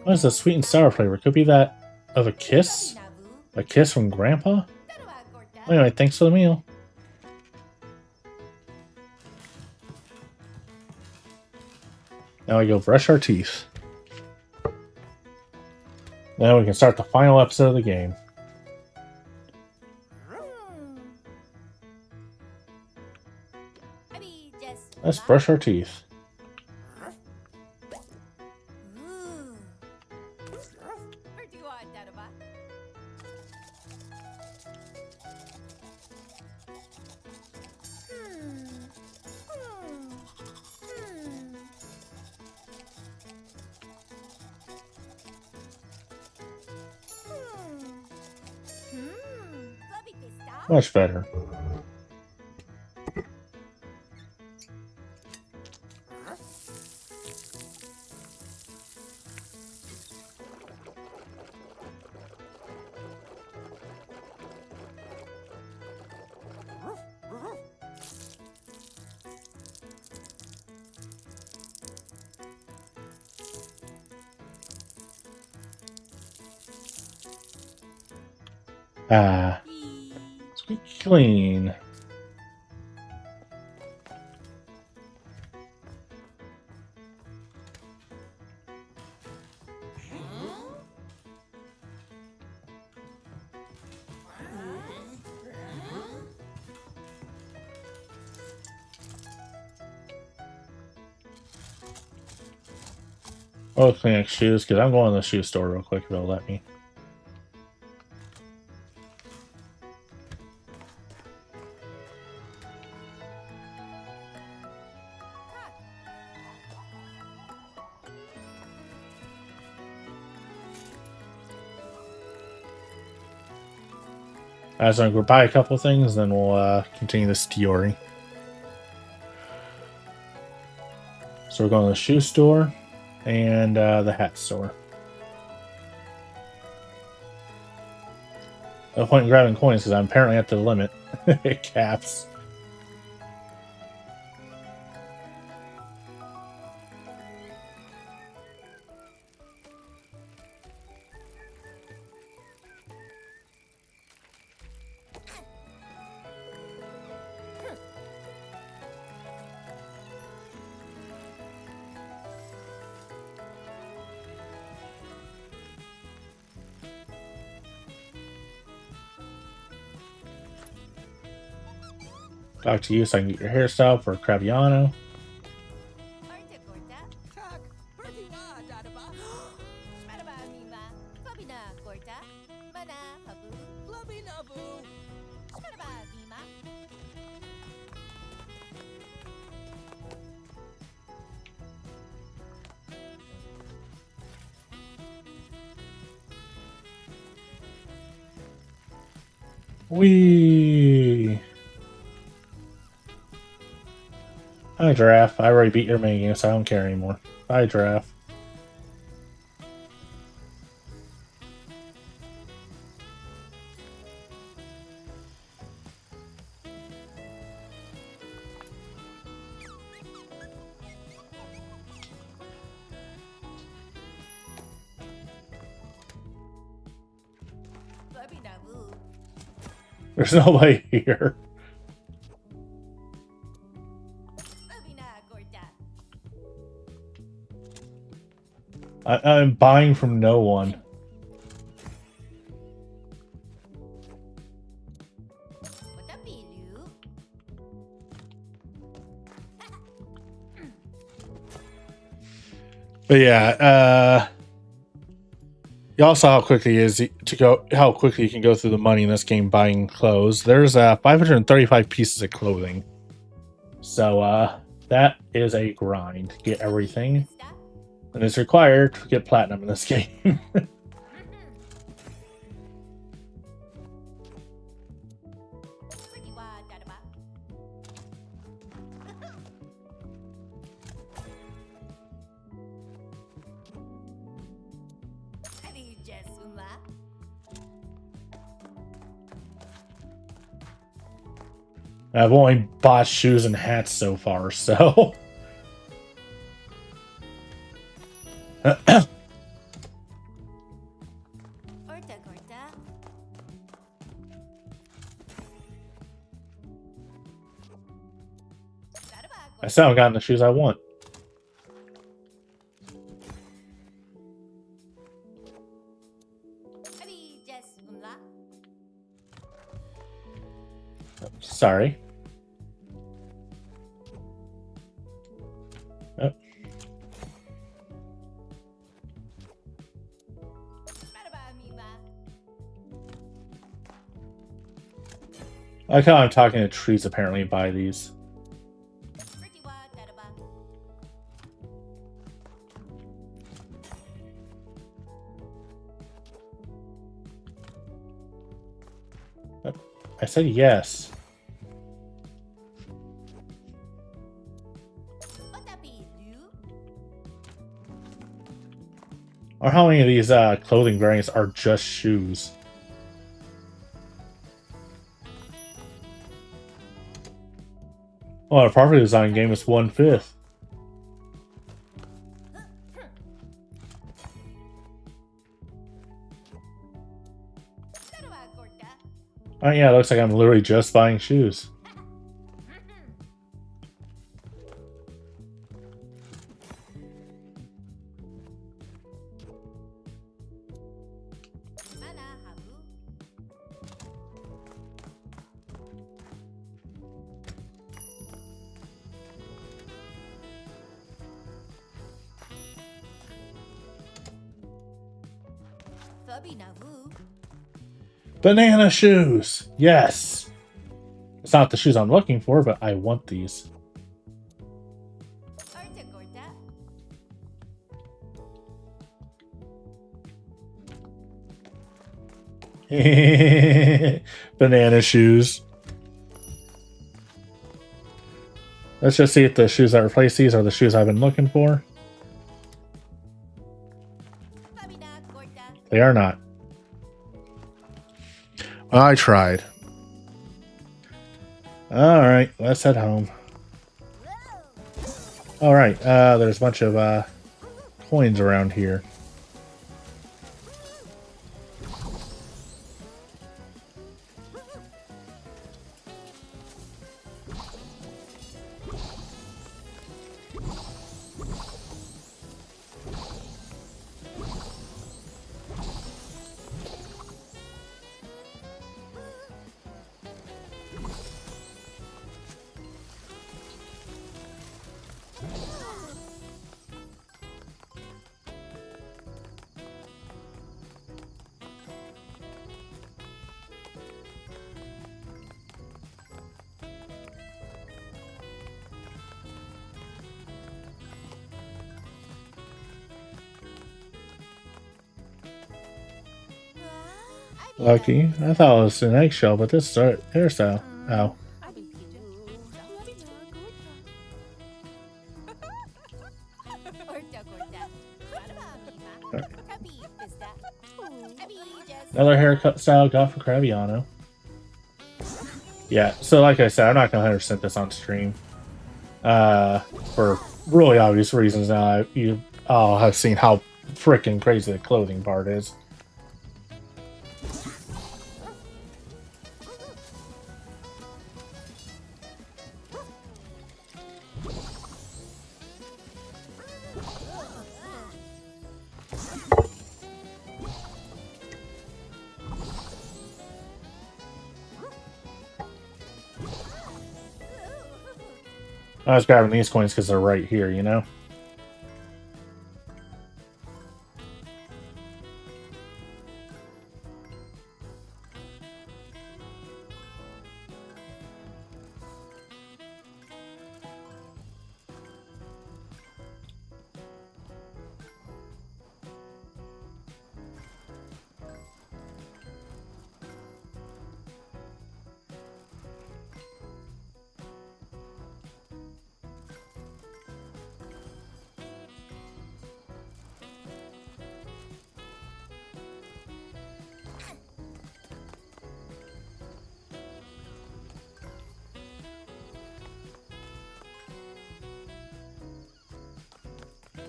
What is the sweet and sour flavor? Could be that of a kiss? A kiss from Grandpa? Anyway, thanks for the meal. Now we go brush our teeth. Now we can start the final episode of the game. Let's brush our teeth. Much better. Ah. Squeak clean. Oh, Kleenex shoes, because I'm going to the shoe store real quick if they'll let me. As I'm going to buy a couple things, then we'll continue this story. So we're going to the shoe store and the hat store. No point in grabbing coins because I'm apparently at the limit. It caps. Talk to you so I can get your hairstyle for Craviano. Orta Gorta. Tak, pretty wa, dadaba. Smaraba Mima. Fabina Gorta. Mana Habu. Flubby nabu. Smaraba Mima. Wee. Hi, Giraffe. I already beat your mini game, so I don't care anymore. Bye, Giraffe. Fabina Vu. There's nobody here. Fabina Gorta. I'm buying from no one. Watapilu. But yeah, y'all saw how quickly how quickly you can go through the money in this game buying clothes. There's 535 pieces of clothing, so that is a grind to get everything, and it's required to get platinum in this game. Pretty wa, dadaba. Adi Jesuma. I've only bought shoes and hats so far, so. Orta Gorta. I still haven't gotten the shoes I want. Adi Jesuma. Sorry. Oh. Smaraba Mima. I like how I'm talking to trees apparently by these. Pretty wa, dadaba. I said yes. Watapilu. Or how many of these clothing variants are just shoes? Oh, a property design game is 1/5. Smaraba Gorta. Oh yeah, it looks like I'm literally just buying shoes. Mana Habu. Fabina Vu. Banana shoes! Yes! It's not the shoes I'm looking for, but I want these. Orta Gorta. Banana shoes. Let's just see if the shoes that replace these are the shoes I've been looking for. They are not. I tried. Alright, let's head home. Alright, there's a bunch of coins around here. Lucky. I thought it was an eggshell, but this is a hairstyle. Oh. Another haircut style got for Crabiano. Yeah, so like I said, I'm not gonna 100% this on stream. For really obvious reasons now. You all have seen how freaking crazy the clothing part is. I was grabbing these coins because they're right here, you know?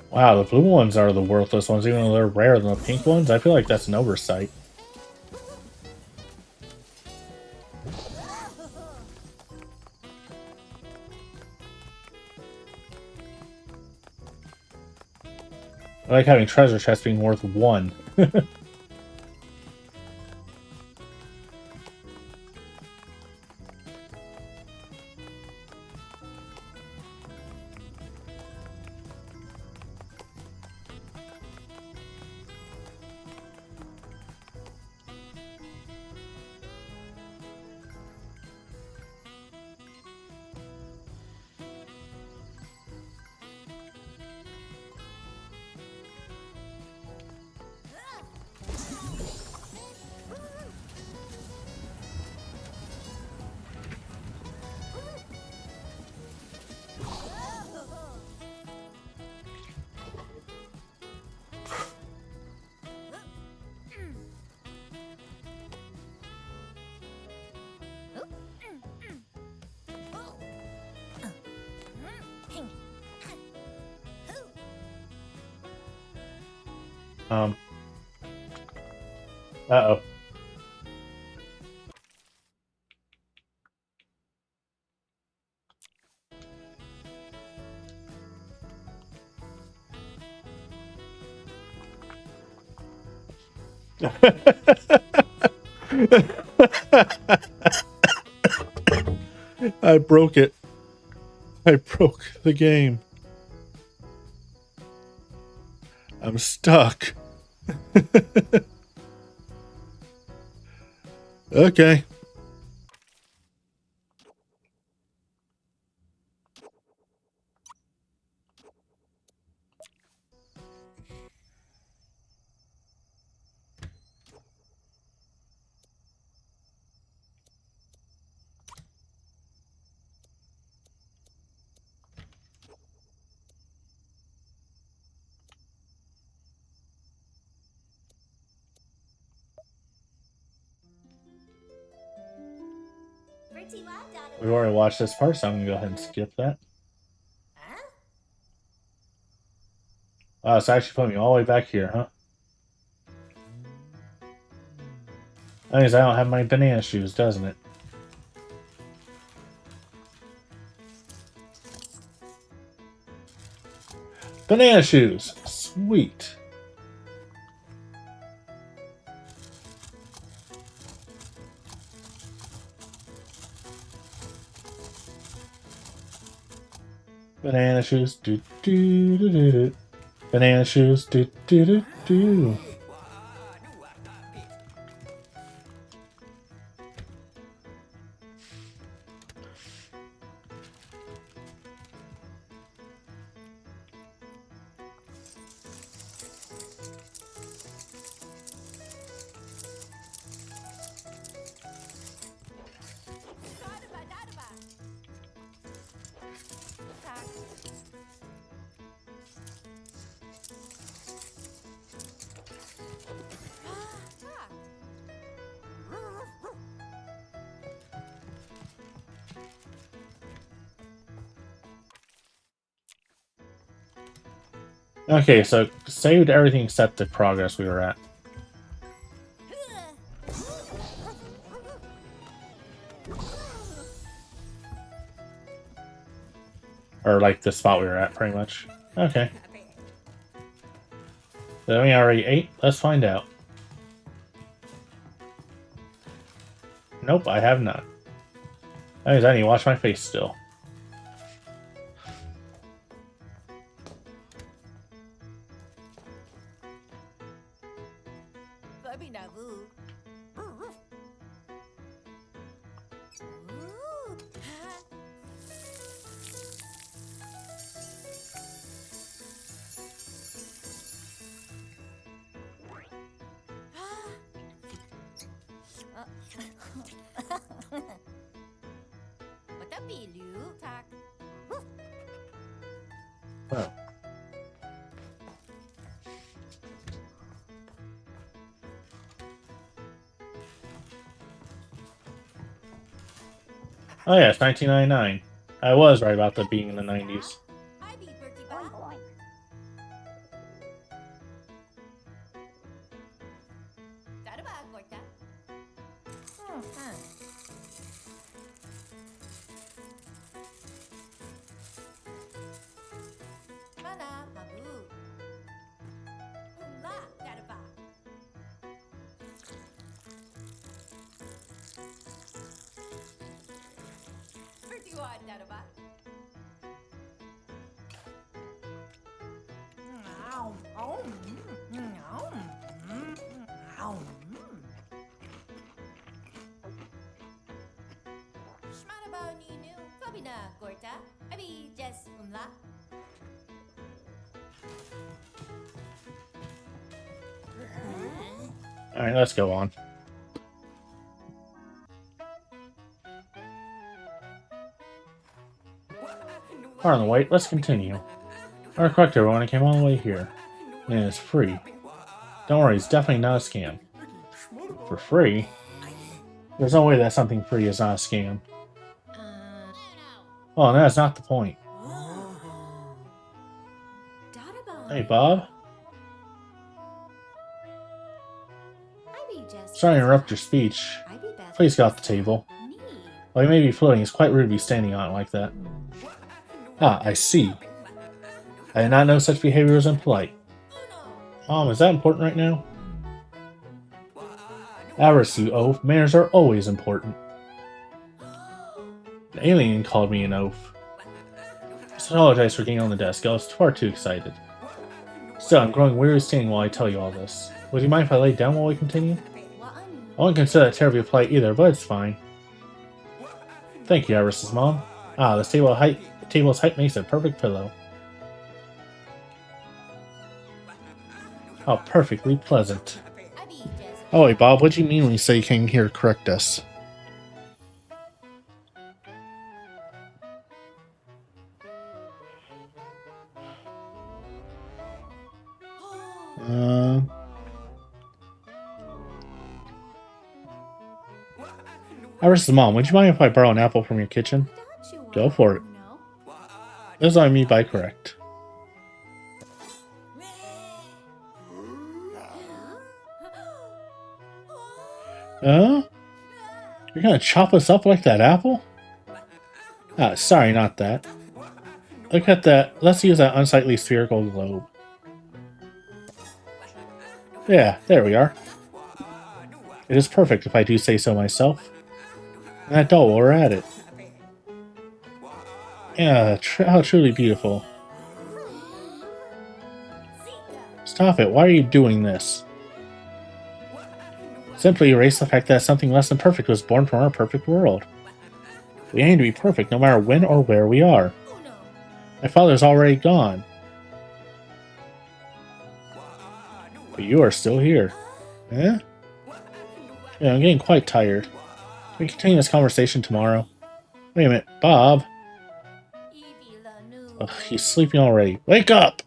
Wow, the blue ones are the worthless ones, even though they're rarer than the pink ones. I feel like that's an oversight. I like having treasure chests being worth 1. Uh-oh. I broke it. I broke the game. I'm stuck. Okay. We've already watched this part, so I'm gonna go ahead and skip that. Oh, it's actually putting me all the way back here, huh? That means I don't have my banana shoes, doesn't it? Banana shoes! Sweet! Banana shoes, do do do do do. Banana shoes, do do do do. Okay, so saved everything except the progress we were at. Or like the spot we were at, pretty much. Okay. Then we already ate? Let's find out. Nope, I have not. That means I need to wash my face still. Oh. Oh yeah, it's 1999. I was right about that being in the 90s. Alright, let's go on. Pardon the wait, let's continue. Our correct everyone, I came all the way here. And it's free. Don't worry, it's definitely not a scam. For free? There's no way that something free is not a scam. Oh, no, that's not the point. Hey, Bob? Sorry to interrupt your speech. Please get off the table. While you may be floating, it's quite rude to be standing on it like that. Ah, I see. I did not know such behavior was impolite. Is that important right now? Avarice, you oaf. Manners are always important. The alien called me an oaf. I apologize for getting on the desk. I was far too excited. Still, I'm growing weary standing while I tell you all this. Would you mind if I lay down while we continue? I wouldn't consider that terribly polite either, but it's fine. Thank you, Iris's mom. Ah, this table's height makes a perfect pillow. How perfectly pleasant. Oh wait, Bob, what do you mean when you say you came here to correct us? Iris' mom, would you mind if I borrow an apple from your kitchen? Go for it. This is what I mean by correct. Huh? You're gonna chop us up like that apple? Ah, sorry, not that. Look at that. Let's use that unsightly spherical globe. Yeah, there we are. It is perfect if I do say so myself. That doll, we're at it. Yeah, how truly beautiful. Stop it, why are you doing this? Simply erase the fact that something less than perfect was born from our perfect world. We aim to be perfect no matter when or where we are. My father's already gone. But you are still here. Eh? Yeah, I'm getting quite tired. Can we continue this conversation tomorrow? Wait a minute, Bob? Ugh, he's sleeping already. Wake up!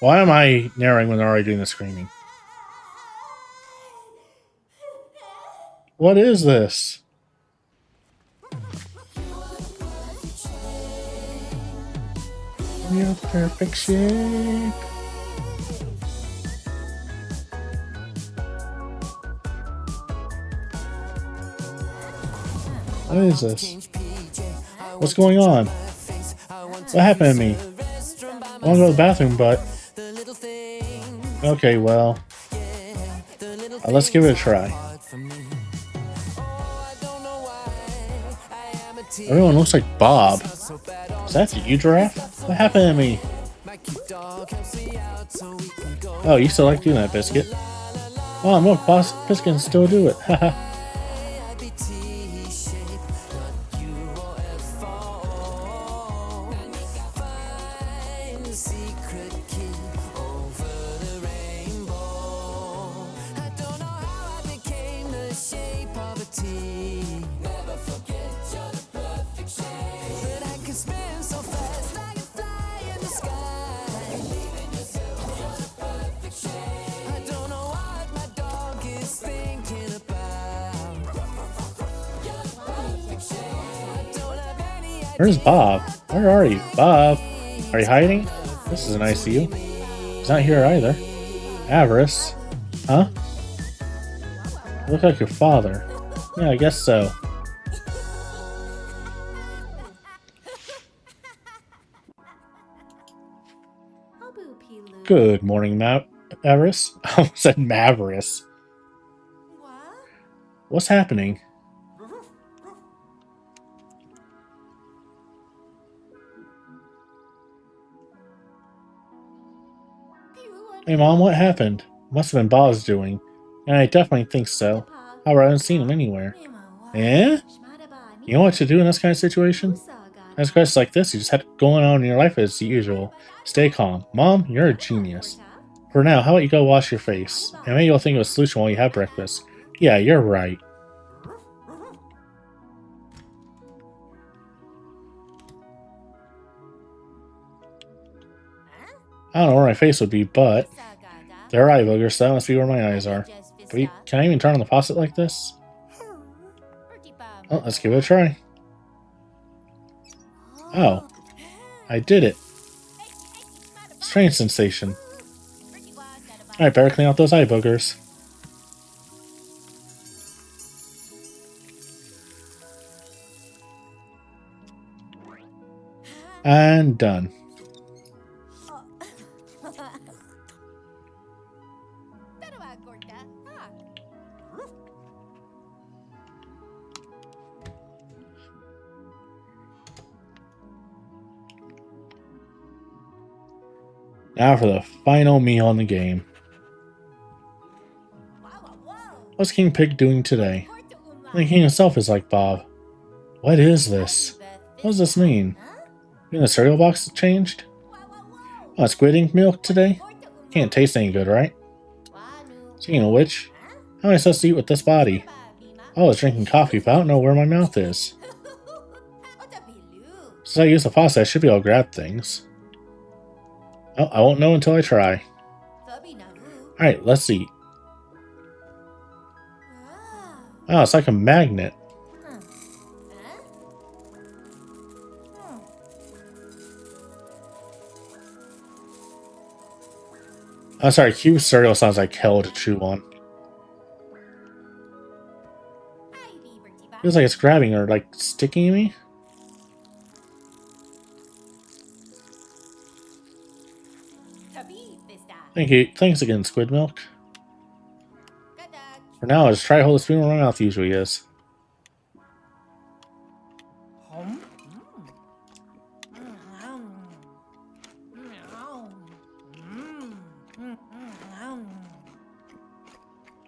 Why am I narrating when they're already doing the screaming? What is this? You're perfect shape. What is this? What's going on? What happened to me? I want to go to the bathroom, but... Okay, well... let's give it a try. Everyone looks like Bob. Is that you, Giraffe? What happened to me? Oh, you still like doing that, Biscuit? Oh, look, Boss Biscuit can still do it. Haha. Where's Bob? Where are you? Bob? Are you hiding? This is nice of you. He's not here either. Avarice? Huh? You look like your father. Yeah, I guess so. Good morning, Avarice. I almost said Mavarice. What's happening? Hey Mom, what happened? Must have been Bob's doing. And I definitely think so. However, I haven't seen him anywhere. Eh? You know what to do in this kind of situation? As questions like this, you just have to go on in your life as usual. Stay calm. Mom, you're a genius. For now, how about you go wash your face? And maybe you'll think of a solution while you have breakfast. Yeah, you're right. I don't know where my face would be, but there are eye boogers, so that must be where my eyes are. Wait, can I even turn on the faucet like this? Oh, let's give it a try. Oh, I did it. Strange sensation. Alright, better clean out those eye boogers. And done. Now for the final meal in the game. What's King Pig doing today? The king himself is like Bob. What is this? What does this mean? You the cereal box changed? Oh, squid ink milk today? Can't taste any good, right? Speaking of which, how am I supposed to eat with this body? I was drinking coffee, but I don't know where my mouth is. Since I use the pasta, I should be able to grab things. Oh, I won't know until I try. Alright, let's eat. Oh, it's like a magnet. I'm sorry, cube cereal sounds like hell to chew on. Feels like it's grabbing or like sticking me. Thank you. Thanks again, Squid Milk. For now, I'll just try to hold the spoon where my mouth usually is.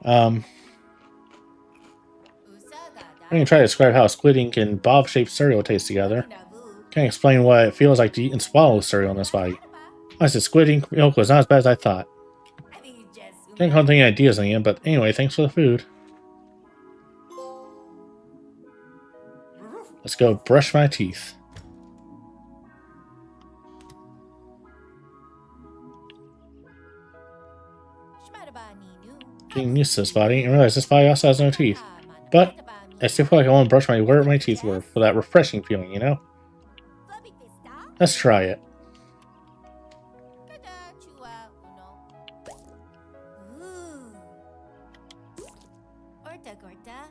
I'm gonna try to describe how squid ink and bob-shaped cereal taste together. Can't explain what it feels like to eat and swallow cereal in this body. I said squid ink milk was not as bad as I thought. Can't come up with any ideas on the end, but anyway, thanks for the food. Let's go brush my teeth. Getting used to this body and realize this body also has no teeth. But I still feel like I want to brush where my teeth were for that refreshing feeling, you know? Let's try it.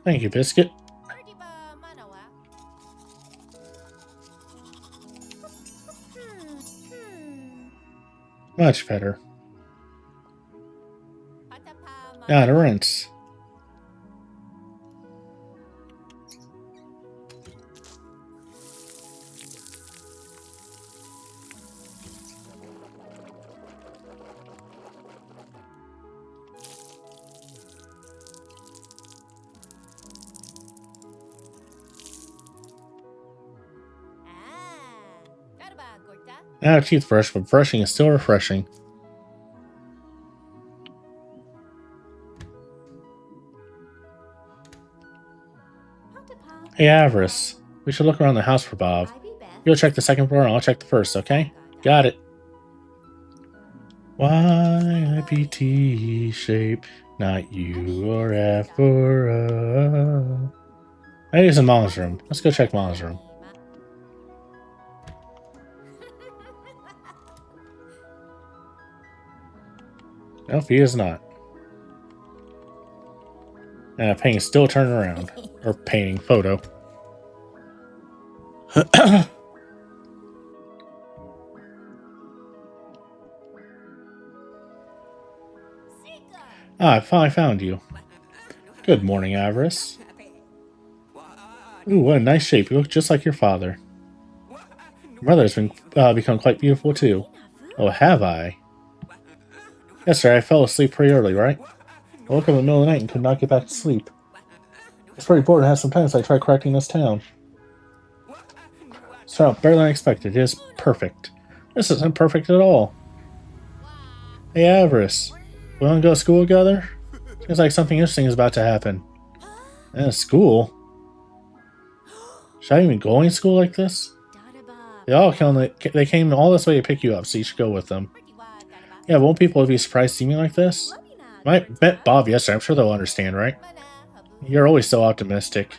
Thank you, Biscuit. Much better. Now to rinse. Not a toothbrush, but brushing is still refreshing. Hey, Avarice. We should look around the house for Bob. You'll check the second floor and I'll check the first, okay? Got it. YIPT shape, not U or F or O. Maybe it's in Mama's room. Let's go check Mama's room. Nope, he is not. And a painting still turning around. Or painting photo. I finally found you. Good morning, Avarice. Ooh, what a nice shape. You look just like your father. Your mother's become quite beautiful too. Oh, have I? Yes, sir, I fell asleep pretty early, right? I woke up in the middle of the night and could not get back to sleep. It's pretty bored and have some time, so I tried correcting this town. So, better than I expected. It is perfect. This isn't perfect at all. Hey, Avarice. We want to go to school together? Seems like something interesting is about to happen. School? Should I even go to school like this? They came all this way to pick you up, so you should go with them. Yeah, won't people be surprised to see me like this? I met Bob yesterday. I'm sure they'll understand, right? You're always so optimistic.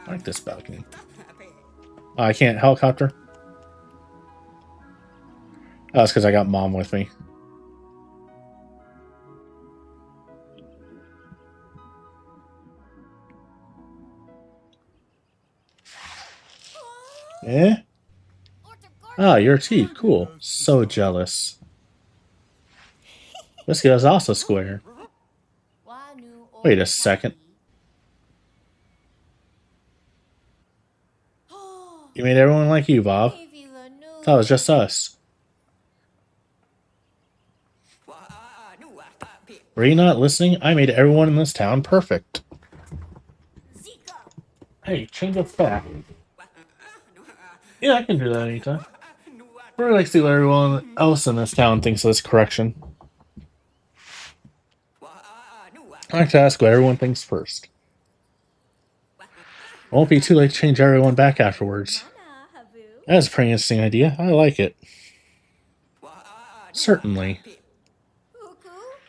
I like this balcony. Oh, I can't helicopter? Oh, that's because I got Mom with me. Eh? Ah, your teeth. Cool. So jealous. This guy's also square. Wait a second. You made everyone like you, Bob. Thought it was just us. Were you not listening? I made everyone in this town perfect. Hey, change of fact. Yeah, I can do that anytime. I really like to see what everyone else in this town thinks of this correction. I like to ask what everyone thinks first. It won't be too late to change everyone back afterwards. Mana, Habu. That's a pretty interesting idea. I like it. Certainly.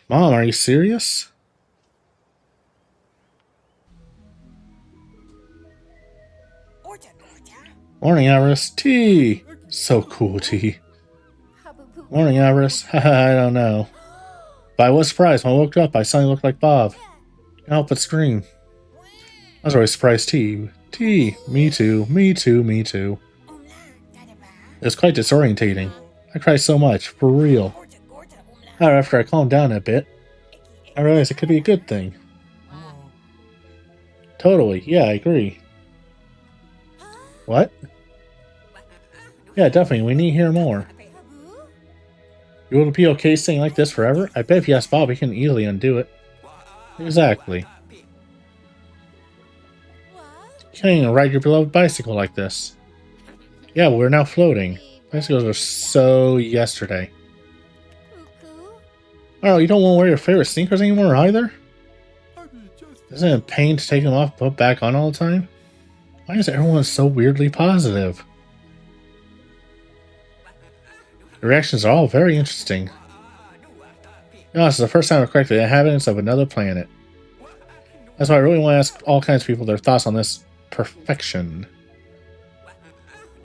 Mom, are you serious? Orta, orta. Morning, Avarice. Tea! So cool, Tea. Habu-bu. Morning, Avarice. Haha, I don't know. But I was surprised when I woke up. I suddenly looked like Bob. Can't help but scream. I was really surprised, Tea. Tea. Me too. Me too. Me too. Umla, dadaba. It was quite disorientating. I cried so much, for real. Orta, orta, umla. However, after I calmed down a bit, I realized it could be a good thing. Totally, yeah, I agree. What? Yeah, definitely, we need to hear more. You will be okay staying like this forever? I bet if you ask Bob, he can easily undo it. Exactly. You can't even ride your beloved bicycle like this. Yeah, we're now floating. Bicycles were so yesterday. Oh, you don't want to wear your favorite sneakers anymore either? Isn't it a pain to take them off and put back on all the time? Why is everyone so weirdly positive? The reactions are all very interesting. No, this is the first time I've corrected the inhabitants of another planet. That's why I really want to ask all kinds of people their thoughts on this perfection.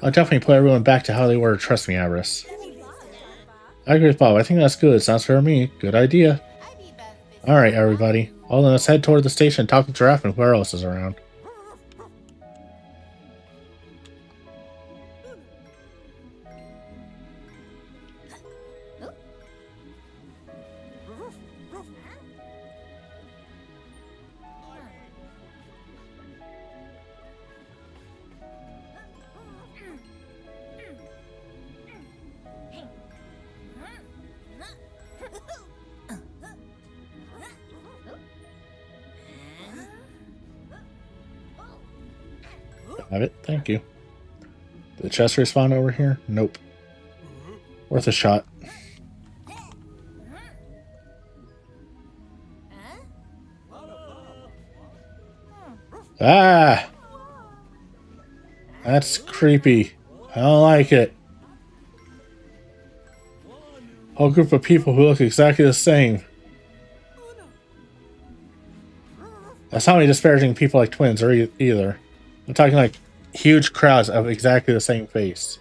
I'll definitely put everyone back to how they were, trust me, Avarice. I agree with Bob, I think that's good, sounds fair to me. Good idea. Alright, everybody. Well, then let's head toward the station and talk to Giraffe and whoever else is around. Have it, thank you. Did the chest respawn over here? Nope. Worth a shot. Ah! That's creepy. I don't like it. A whole group of people who look exactly the same. That's not only disparaging people like twins or either. I'm talking like huge crowds of exactly the same face.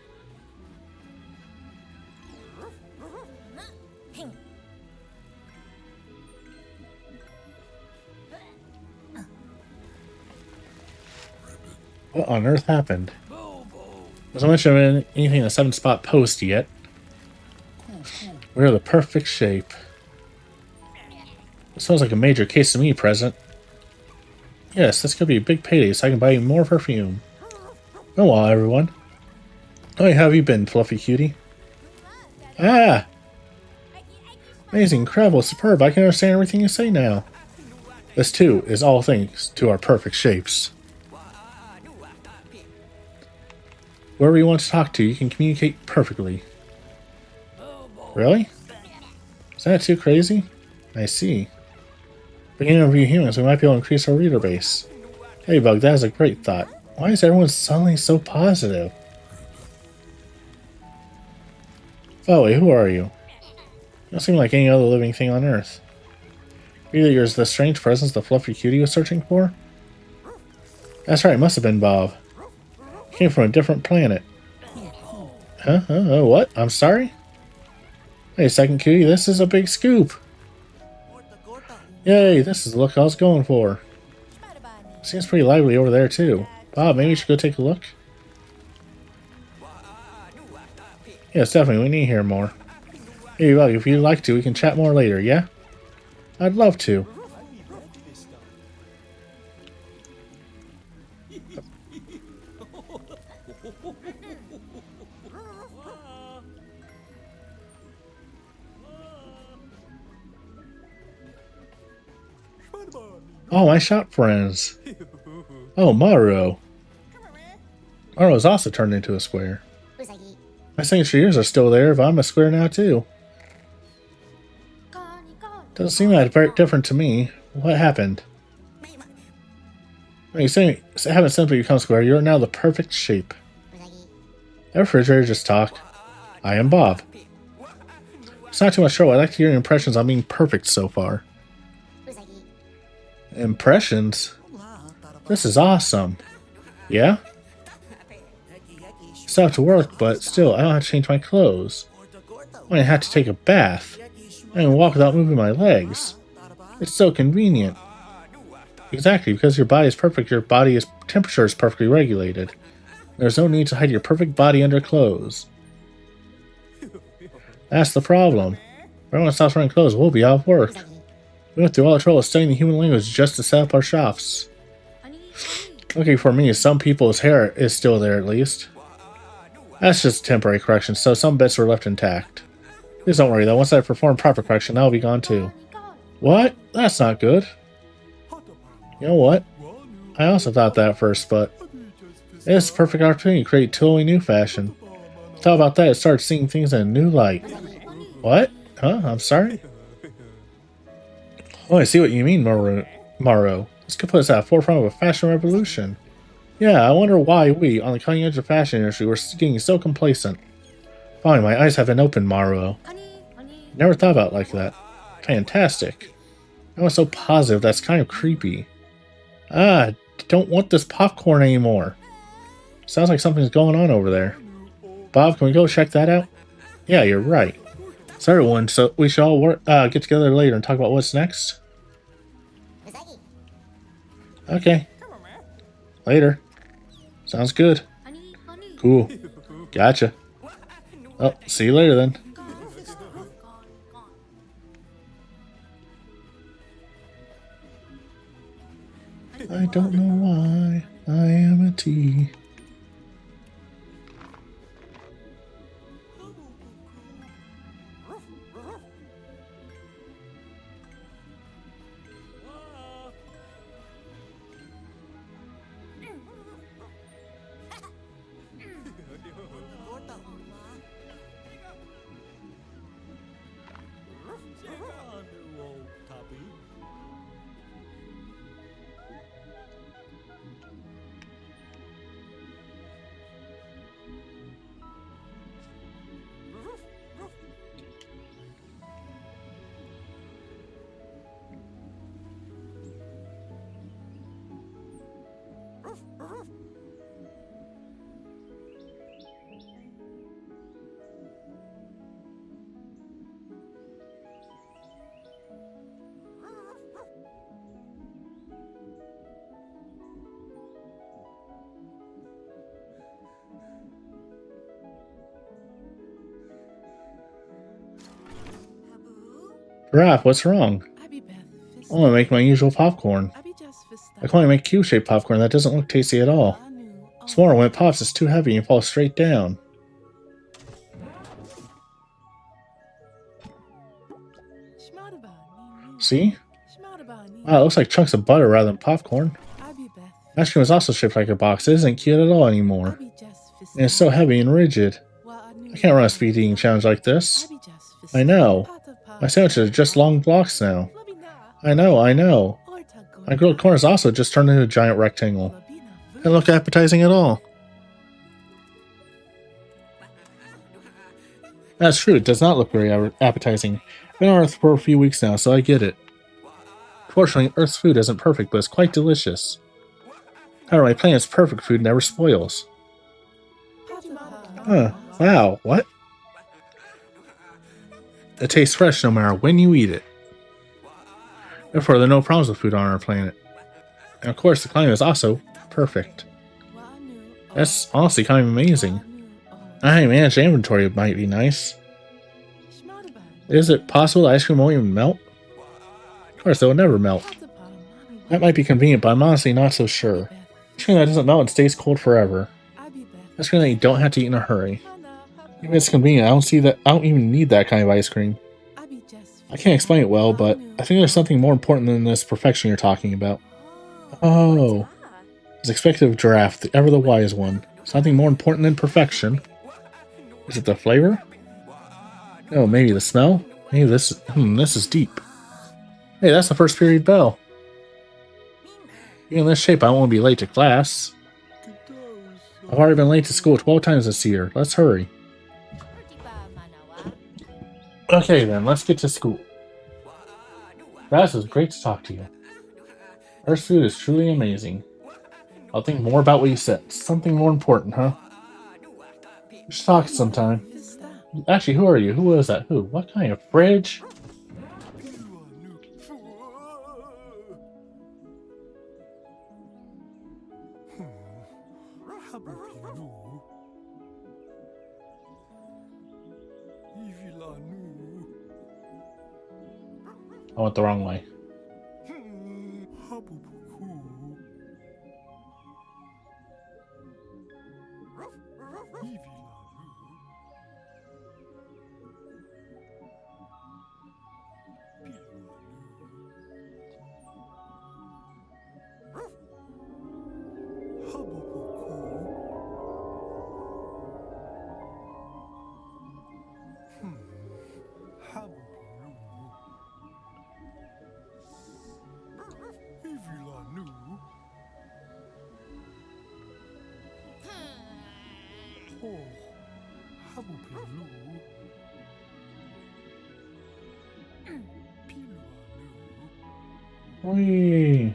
What on earth happened? Wasn't mentioning anything in the 7-spot post yet. We're the perfect shape. It sounds like a major case to me, present. Yes, this could be a big payday so I can buy you more perfume. Oh well, everyone. How have you been, fluffy cutie? Ah! Amazing, incredible, superb. I can understand everything you say now. This, too, is all thanks to our perfect shapes. Whoever you want to talk to, you can communicate perfectly. Really? Is that too crazy? I see. Beginning to interview humans, we might be able to increase our reader base. Hey Bug, that is a great thought. Why is everyone suddenly so positive? Felly, who are you? You don't seem like any other living thing on Earth. Either you're the strange presence the fluffy cutie was searching for? That's right, it must have been Bob. He came from a different planet. Huh? What? I'm sorry? Wait a second, cutie, this is a big scoop! Yay, this is the look I was going for. Seems pretty lively over there, too. Bob, maybe you should go take a look? Yes, definitely, we need to hear more. Hey, Bug, if you'd like to, we can chat more later, yeah? I'd love to. Oh, my shop friends. Oh, Maru. Maro is also turned into a square. うさぎ My signature ears are still there, but I'm a square now too. カニカニ Doesn't seem that very different to me. What happened? When you say haven't simply become square, you're now the perfect shape. うさぎ The refrigerator just talk. I am Bob. It's not too much trouble. I'd like to hear your impressions on being perfect so far. うさぎ Impressions? This is awesome. Yeah? Still have to work, but still, I don't have to change my clothes. I don't have to take a bath. I can walk without moving my legs. It's so convenient. Exactly, because your body is perfect, your body's temperature is perfectly regulated. There's no need to hide your perfect body under clothes. That's the problem. If everyone stops wearing clothes, we'll be out of work. うさぎ We went through all the trouble of studying the human language just to set up our shops. Okay, for me, some people's hair is still there at least. That's just a temporary correction, so some bits were left intact. Please don't worry though, once I perform proper correction, that'll be gone too. What? That's not good. You know what? I also thought that at first, but it's the perfect opportunity to create a totally new fashion. Thought about that, it started seeing things in a new light. What? Huh? I'm sorry? Oh, I see what you mean, Maro. This could put us at the forefront of a fashion revolution. Yeah, I wonder why we, on the cutting edge of fashion industry, were getting so complacent. Finally, my eyes have been opened, Maro. カニカニ Never thought about it like that. Fantastic. I was so positive that's kind of creepy. Ah, don't want this popcorn anymore. Sounds like something's going on over there. Bob, can we go check that out? Yeah, you're right. So everyone, so we should all get together later and talk about what's next? うさぎ Okay. Later. Sounds good. カニカニ Cool. Gotcha. Oh, see you later then. I don't know why I am a T. Giraffe, what's wrong? I want to make my usual popcorn. I can only make cube-shaped popcorn that doesn't look tasty at all. Smaller when it pops, it's too heavy and falls straight down. See? Wow, it looks like chunks of butter rather than popcorn. Ice cream is also shaped like a box. It isn't cute at all anymore. And it's so heavy and rigid. I can't run a speed eating challenge like this. I know. My sandwiches are just long blocks now. I know. My grilled corn is also just turned into a giant rectangle. Doesn't look appetizing at all. That's true, it does not look very appetizing. I've been on Earth for a few weeks now, so I get it. Fortunately, Earth's food isn't perfect, but it's quite delicious. However, my planet's perfect food never spoils. Huh, wow, what? It tastes fresh no matter when you eat it. Therefore, there are no problems with food on our planet. And of course, the climate is also perfect. That's honestly kind of amazing. I managed inventory might be nice. Is it possible the ice cream won't even melt? Of course, it will never melt. That might be convenient, but I'm honestly not so sure. Ice cream that doesn't melt and stays cold forever. Ice cream that you don't have to eat in a hurry. Even if it's convenient, I don't even need that kind of ice cream. I can't explain it well, but I think there's something more important than this perfection you're talking about. Oh. As expected of Giraffe, the ever the wise one. Something more important than perfection. Is it the flavor? Oh, maybe the smell? Maybe this is deep. Hey, that's the first period bell. In this shape, I won't be late to class. I've already been late to school 12 times this year. Let's hurry. Okay then, let's get to school. Raz, it was great to talk to you. First food is truly amazing. I'll think more about what you said. Something more important, huh? We should talk sometime. Actually, who are you? Who was that? Who? What kind of fridge? I went the wrong way. Whee!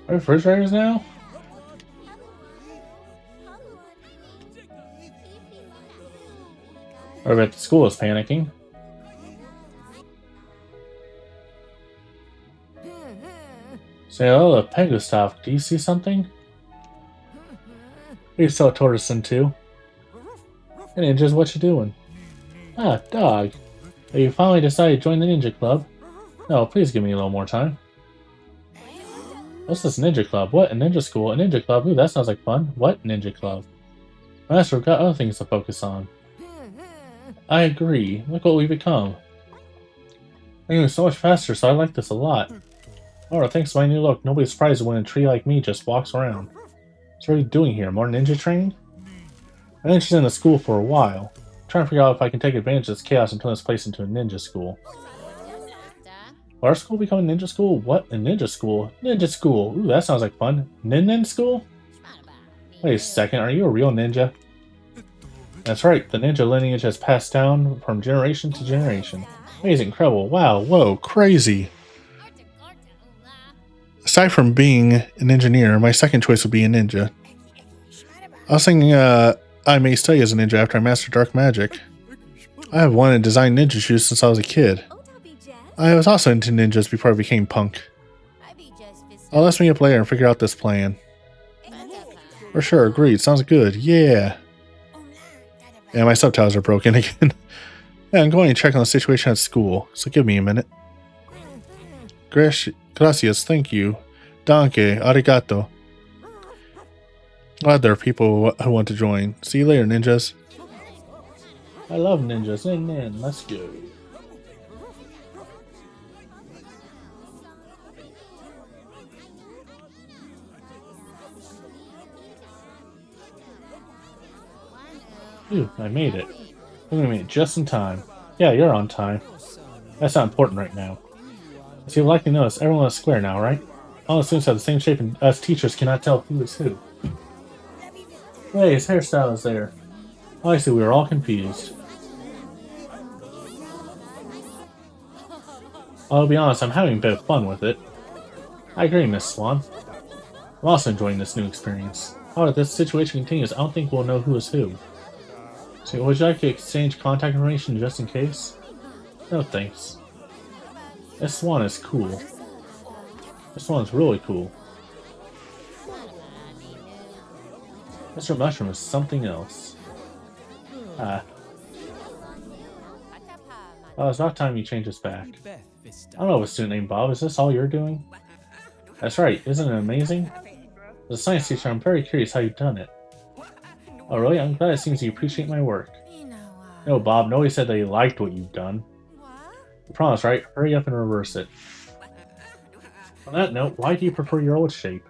Are refrigerators now? I bet the school is panicking. Say hello to Pegustov. Do you see something? You saw Tortoisen too. Hey ninjas, what you doing? Ah, dog. Have you finally decided to join the ninja club? No, please give me a little more time. What's this ninja club? What? A ninja school? A ninja club? Ooh, that sounds like fun. What? Ninja club? Master, we've got other things to focus on. I agree. Look what we've become. We're moving so much faster, so I like this a lot. Oh, thanks to my new look, nobody's surprised when a tree like me just walks around. So what are you doing here? More ninja training? I've been interested in the school for a while. I'm trying to figure out if I can take advantage of this chaos and turn this place into a ninja school. Will our school become a ninja school? What? A ninja school? Ninja school! Ooh, that sounds like fun. Nin school? Wait a second, are you a real ninja? That's right, the ninja lineage has passed down from generation to generation. Amazing, incredible, wow, whoa, Crazy. Aside from being an engineer, my second choice would be a ninja. I was thinking I may study as a ninja after I master dark magic. I have wanted to design ninja shoes since I was a kid. I was also into ninjas before I became punk. I'll let's meet up later and figure out this plan. For sure, agreed, sounds good, yeah. Yeah, my subtitles are broken again. Yeah, I'm going to check on the situation at school, so give me a minute. Gracias, thank you. Danke, arigato. Glad there are people who want to join. See you later, ninjas. I love ninjas. Nin, let's go. Ooh, I made it. I'm gonna make it just in time. Yeah, you're on time. That's not important right now. As you'll likely notice, everyone is square now, right? All the students have the same shape and us teachers cannot tell who is who. Hey, his hairstyle is there. Obviously, we were all confused. I'll be honest, I'm having a bit of fun with it. I agree, Miss Swan. I'm also enjoying this new experience. However, if this situation continues, I don't think we'll know who is who. So, would you like to exchange contact information just in case? No thanks. This Swan is cool. This one's really cool. Mr. Mushroom is something else. Ah. Oh, it's about time you change this back. I don't know of a student named Bob. Is this all you're doing? That's right. Isn't it amazing? As a science teacher, I'm very curious how you've done it. Oh, really? I'm glad it seems you appreciate my work. No, Bob. Nobody said they liked what you've done. You promise, right? Hurry up and reverse it. On that note, why do you prefer your old shape?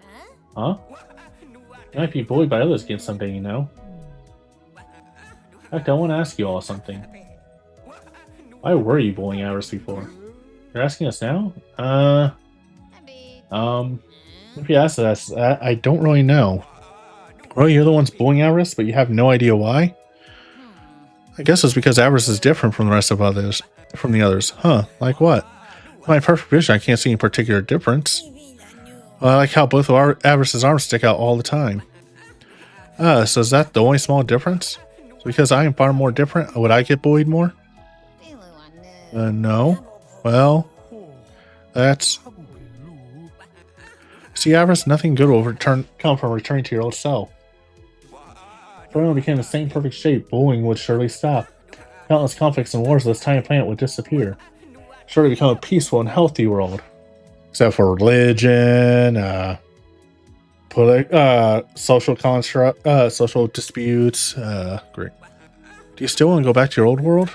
Huh? You might be bullied by others again someday, you know. In fact, I want to ask you all something. Why were you bullying Avarice before? You're asking us now? If you ask us, I don't really know. Well, you're the ones bullying Avarice, but you have no idea why? I guess it's because Avarice is different from the rest of others. From the others. Huh, like what? My perfect vision, I can't see any particular difference. Well, I like how both of our Avarice's arms stick out all the time. So is that the only small difference? So because I am far more different, would I get bullied more? No. Well, that's... See, Avarice, nothing good will come from returning to your old self. If everyone became the same perfect shape, bullying would surely stop. Countless conflicts and wars of this tiny planet would disappear. Surely become a peaceful and healthy world. Except for religion, social construct, social disputes. Great. Do you still want to go back to your old world?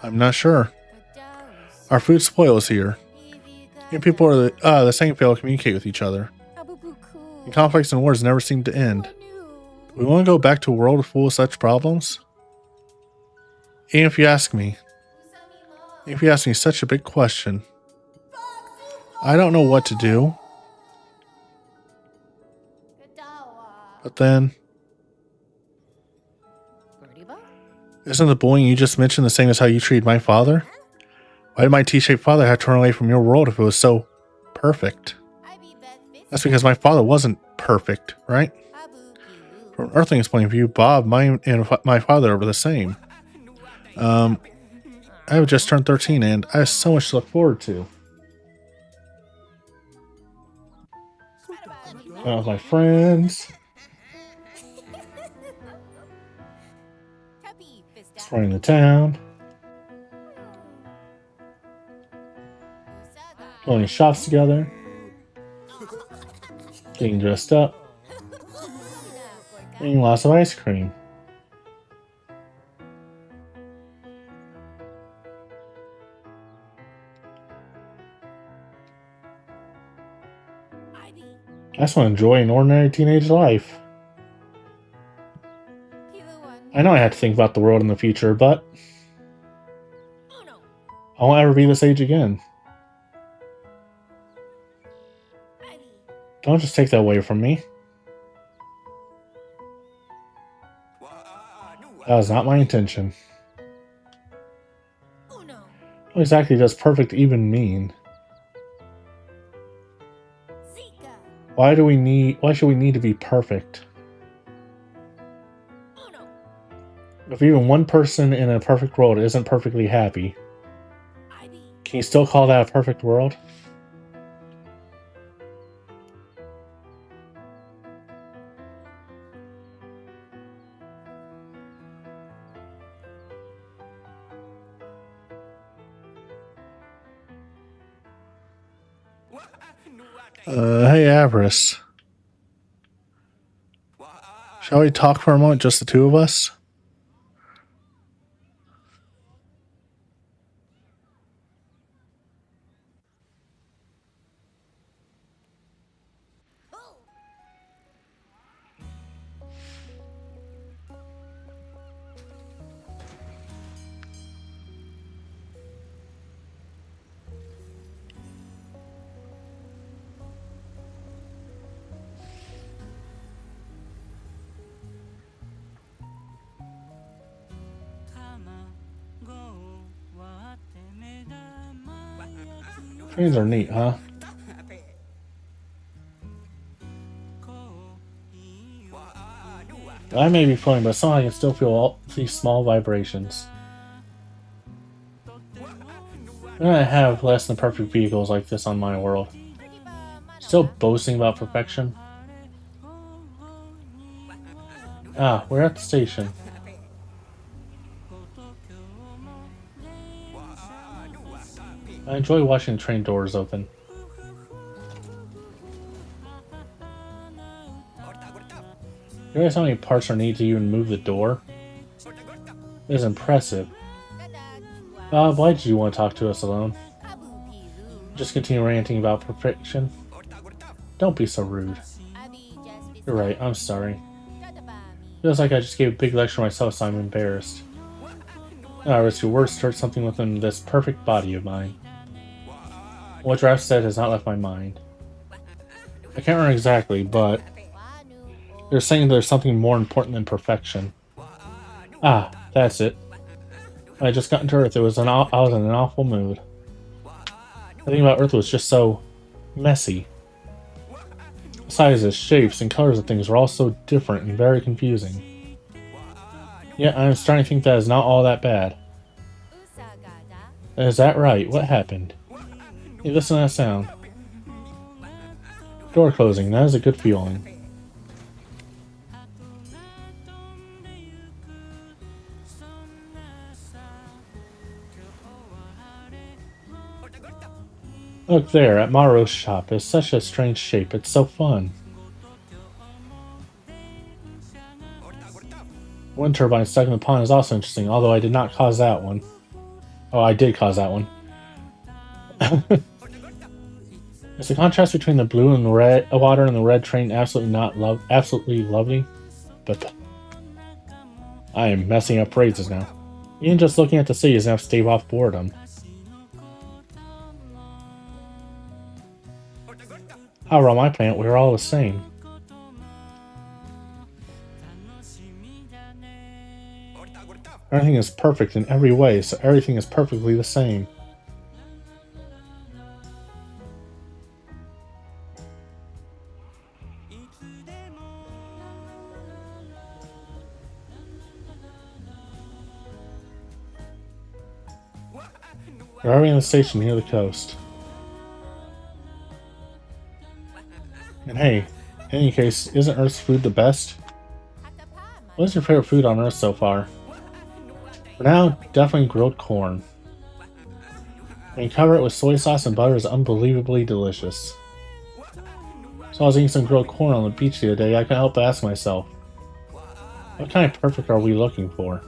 I'm not sure. Our food spoils here. And people are the same fail to communicate with each other. And conflicts and wars never seem to end. Do we want to go back to a world full of such problems? And if you ask me such a big question, I don't know what to do. But then, isn't the bullying you just mentioned the same as how you treated my father? Why did my T-shaped father have to run away from your world if it was so perfect? That's because my father wasn't perfect, right? From Earthling's point of view, Bob, mine, and my father were the same. I have just turned 13 and I have so much to look forward to. Out with my friends. Exploring the town. Going to shops together. Getting dressed up. Eating lots of ice cream. I just want to enjoy an ordinary teenage life. I know I have to think about the world in the future, but I won't ever be this age again. Don't just take that away from me. That was not my intention. What exactly does perfect even mean? Why should we need to be perfect? If even one person in a perfect world isn't perfectly happy, can you still call that a perfect world? Hey, Avarice. Shall we talk for a moment, just the two of us? Trains are neat, huh? I may be floating, but somehow I can still feel all these small vibrations. I have less than perfect vehicles like this on my world. Still boasting about perfection. Ah, we're at the station. I enjoy watching the train doors open. You realize how many parts are needed to even move the door? It is impressive. Bob, why did you want to talk to us alone? Just continue ranting about perfection? Don't be so rude. You're right, I'm sorry. Feels like I just gave a big lecture myself, so I'm embarrassed. Now I risk your words start something within this perfect body of mine. What Raph said has not left my mind. I can't remember exactly, but they're saying there's something more important than perfection. Ah, that's it. When I just got into Earth, I was in an awful mood. The thing about Earth was just so messy. Sizes, shapes, and colors of things were all so different and very confusing. Yet I'm starting to think that is not all that bad. Is that right? What happened? Hey, listen to that sound. Door closing, that is a good feeling. Look there, at Maro's shop. It's such a strange shape. It's so fun. Wind turbine stuck in the pond is also interesting, although I did not cause that one. Oh, I did cause that one. Is the contrast between the blue and the red water and the red train absolutely lovely? But I am messing up phrases now. Even just looking at the sea is enough to stave off boredom. However, on my planet, we're all the same. Everything is perfect in every way, so everything is perfectly the same. We're already in the station near the coast. And hey, in any case, isn't Earth's food the best? What is your favorite food on Earth so far? For now, definitely grilled corn. When you cover it with soy sauce and butter, it's unbelievably delicious. So I was eating some grilled corn on the beach the other day, I couldn't help but ask myself, what kind of perfect are we looking for?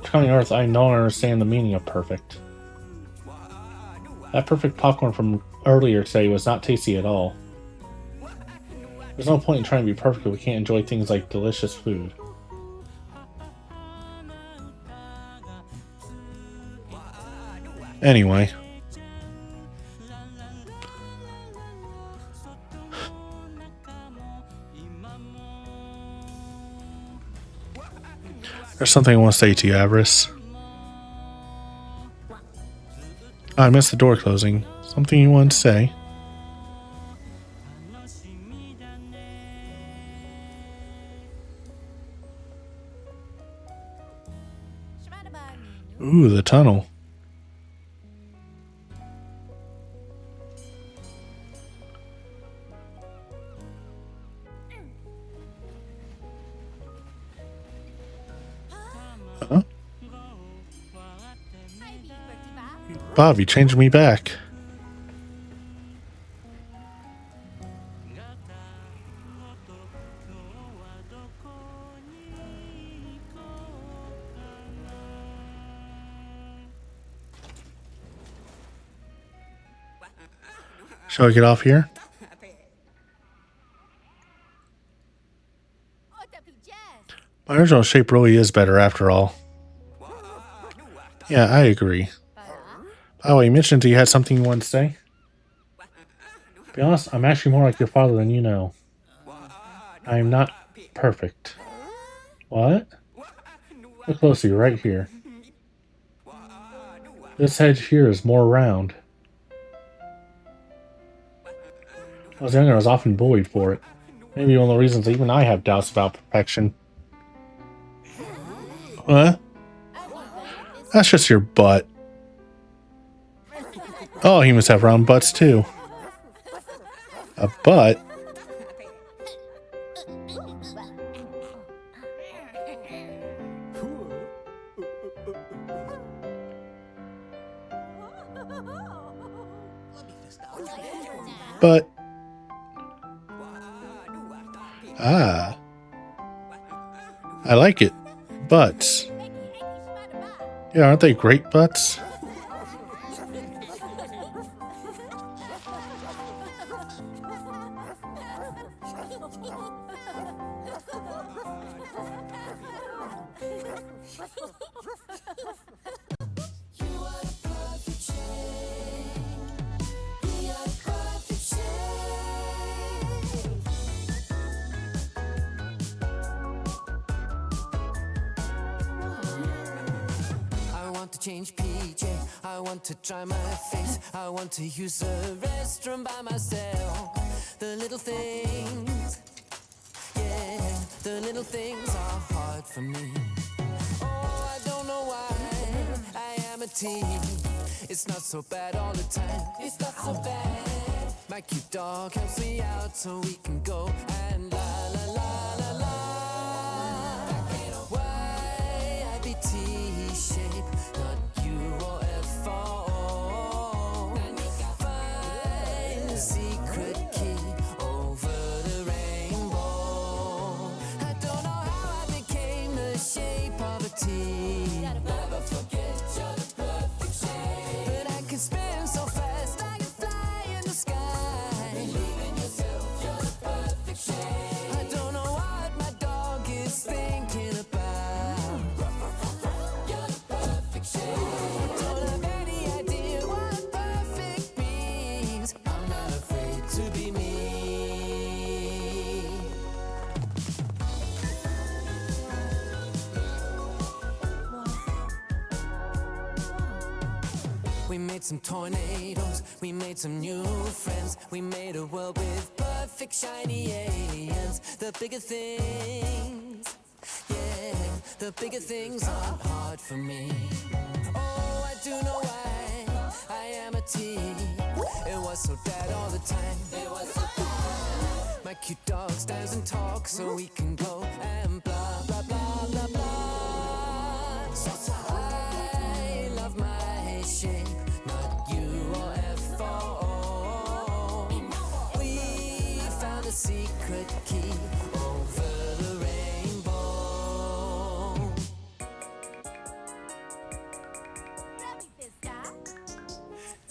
Coming to Earth, I don't understand the meaning of perfect. That perfect popcorn from earlier today was not tasty at all. There's no point in trying to be perfect if we can't enjoy things like delicious food. Anyway. There's something I want to say to you, Avarice. I missed the door closing. Something you want to say? Ooh, the tunnel. Huh? Bob, you changed me back. Shall I get off here? My original shape really is better after all. Yeah, I agree. By the way, you mentioned you had something you wanted to say? To be honest, I'm actually more like your father than you know. I am not perfect. What? Look closely, right here. This hedge here is more round. When I was younger, I was often bullied for it. Maybe one of the reasons even I have doubts about perfection. What? That's just your butt. Oh, humans have round butts too. A butt? But I like it. Butts. Yeah, aren't they great butts? I want to change PJ, I want to dry my face, I want to use the restroom by myself. The little things, yeah, the little things are hard for me. Oh, I don't know why I am a teen. It's not so bad all the time, it's not so bad. My cute dog helps me out so we can go and la la la la la. Why I be T-shaped, not UFO. Find the secret key over the rainbow. I don't know how I became the shape of a T. Never forget you're the perfect shape. But I can spin so fast I can fly in the sky. Believe in yourself, you're the perfect shape. I don't know what my dog is thinking about. You're the perfect shape. I don't have any idea what perfect means. I'm not afraid to be me. We made some tornadoes, we made some new friends, we made a world with perfect shiny aliens. The bigger things, yeah, the bigger things are hard for me. Oh, I do know why I am a T. It was so bad all the time. It was so bad. My cute dog stands and talks so we can go and blah blah blah blah blah. So I love my shape, not UFO. We found a secret key over the rainbow.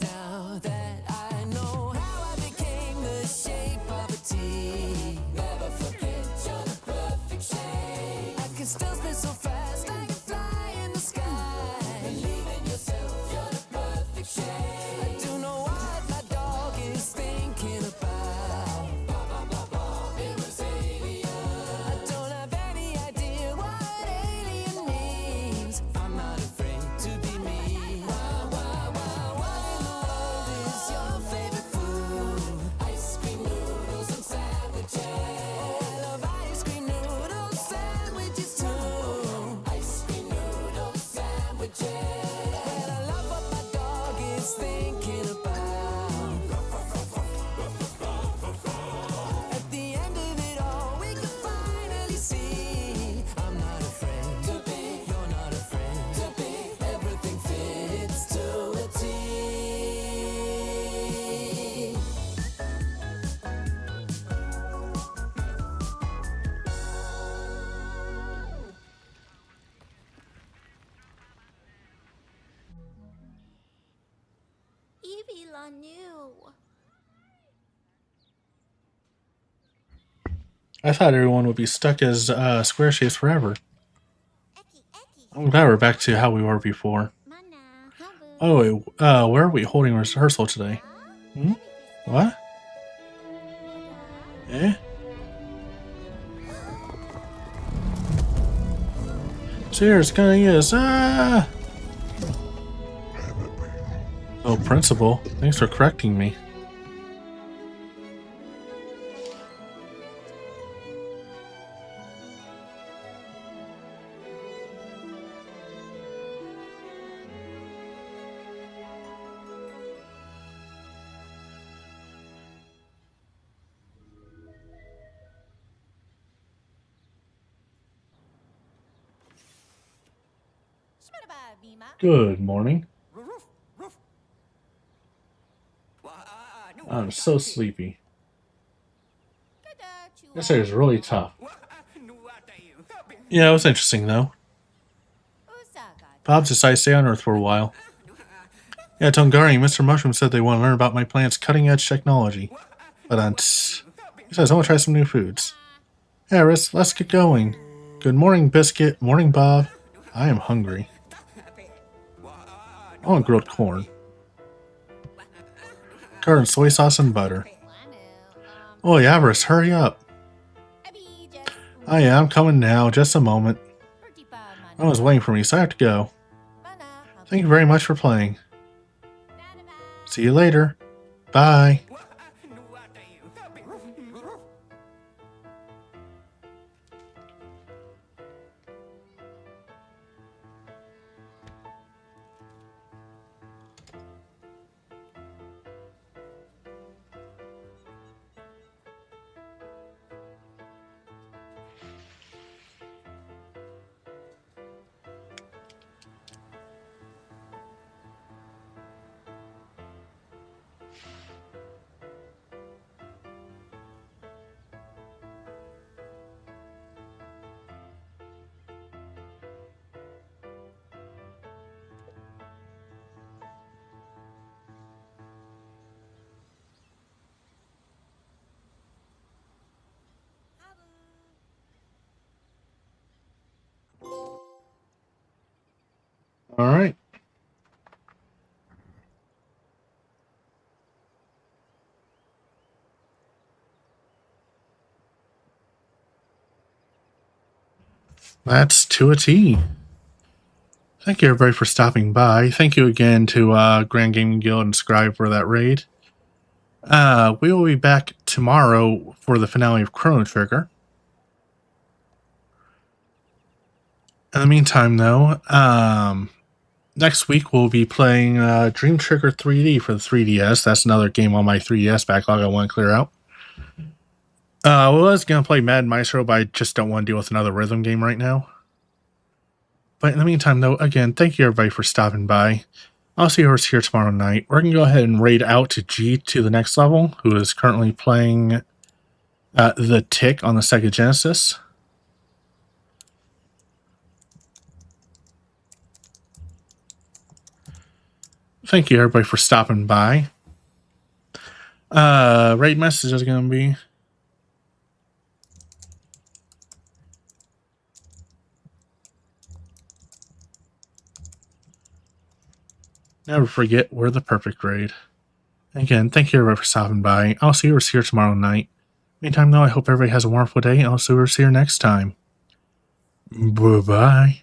Now that I know how I became the shape of a T. Never forget you're the perfect shape. I can still spin so fast I can fly in the sky. Believe in yourself, you're the perfect shape. I do know what my dog is thinking about. It was alien. I don't have any idea what alien means. I'm not afraid to be me. What in the world is your favorite food? Ice cream noodles and sandwiches. Oh, I love ice cream noodles, sandwiches too. Ice cream noodles, sandwiches. Well, I love what my dog is thinking about. At the end of it all, we can finally see I'm not afraid to be, you're not afraid to be. Everything fits to a T. Evie la new. I thought everyone would be stuck as square shapes forever. Eki eki. I'm glad we're back to how we were before. Mana habu. Oh, wait, where are we holding rehearsal today? Hmm? What? Eh? Cheers, gonna use. Ah! Oh, principal, thanks for correcting me. Good morning. I'm so sleepy. This area is really tough. Yeah, it was interesting though. Bob decided to stay on Earth for a while. Yeah, Tongari, Mr. Mushroom said they want to learn about my plant's cutting-edge technology. But he says I want to try some new foods. Yeah, let's get going. Good morning, Biscuit. Morning, Bob. I am hungry. I want grilled corn. Covered in soy sauce and butter. Oh, Avarice, hurry up. Oh yeah, I'm coming now. Just a moment. I was waiting for me, so I have to go. Thank you very much for playing. See you later. Bye. All right. That's to a T. Thank you everybody for stopping by. Thank you again to Grand Gaming Guild and Scribe for that raid. We will be back tomorrow for the finale of Chrono Trigger. In the meantime, though, next week we'll be playing Dream Trigger 3D for the 3DS. That's another game on my 3DS backlog I want to clear out. I was going to play Mad Maestro, but I just don't want to deal with another rhythm game right now. But in the meantime, though, again, thank you everybody for stopping by. I'll see you here tomorrow night. We're going to go ahead and raid out to G to the next level, who is currently playing The Tick on the Sega Genesis. Thank you everybody for stopping by. Raid message is going to be... Never forget, we're the perfect raid. Again, thank you everybody for stopping by. I'll see you here tomorrow night. Meantime, though, I hope everybody has a wonderful day, and I'll see you here next time. Bye-bye.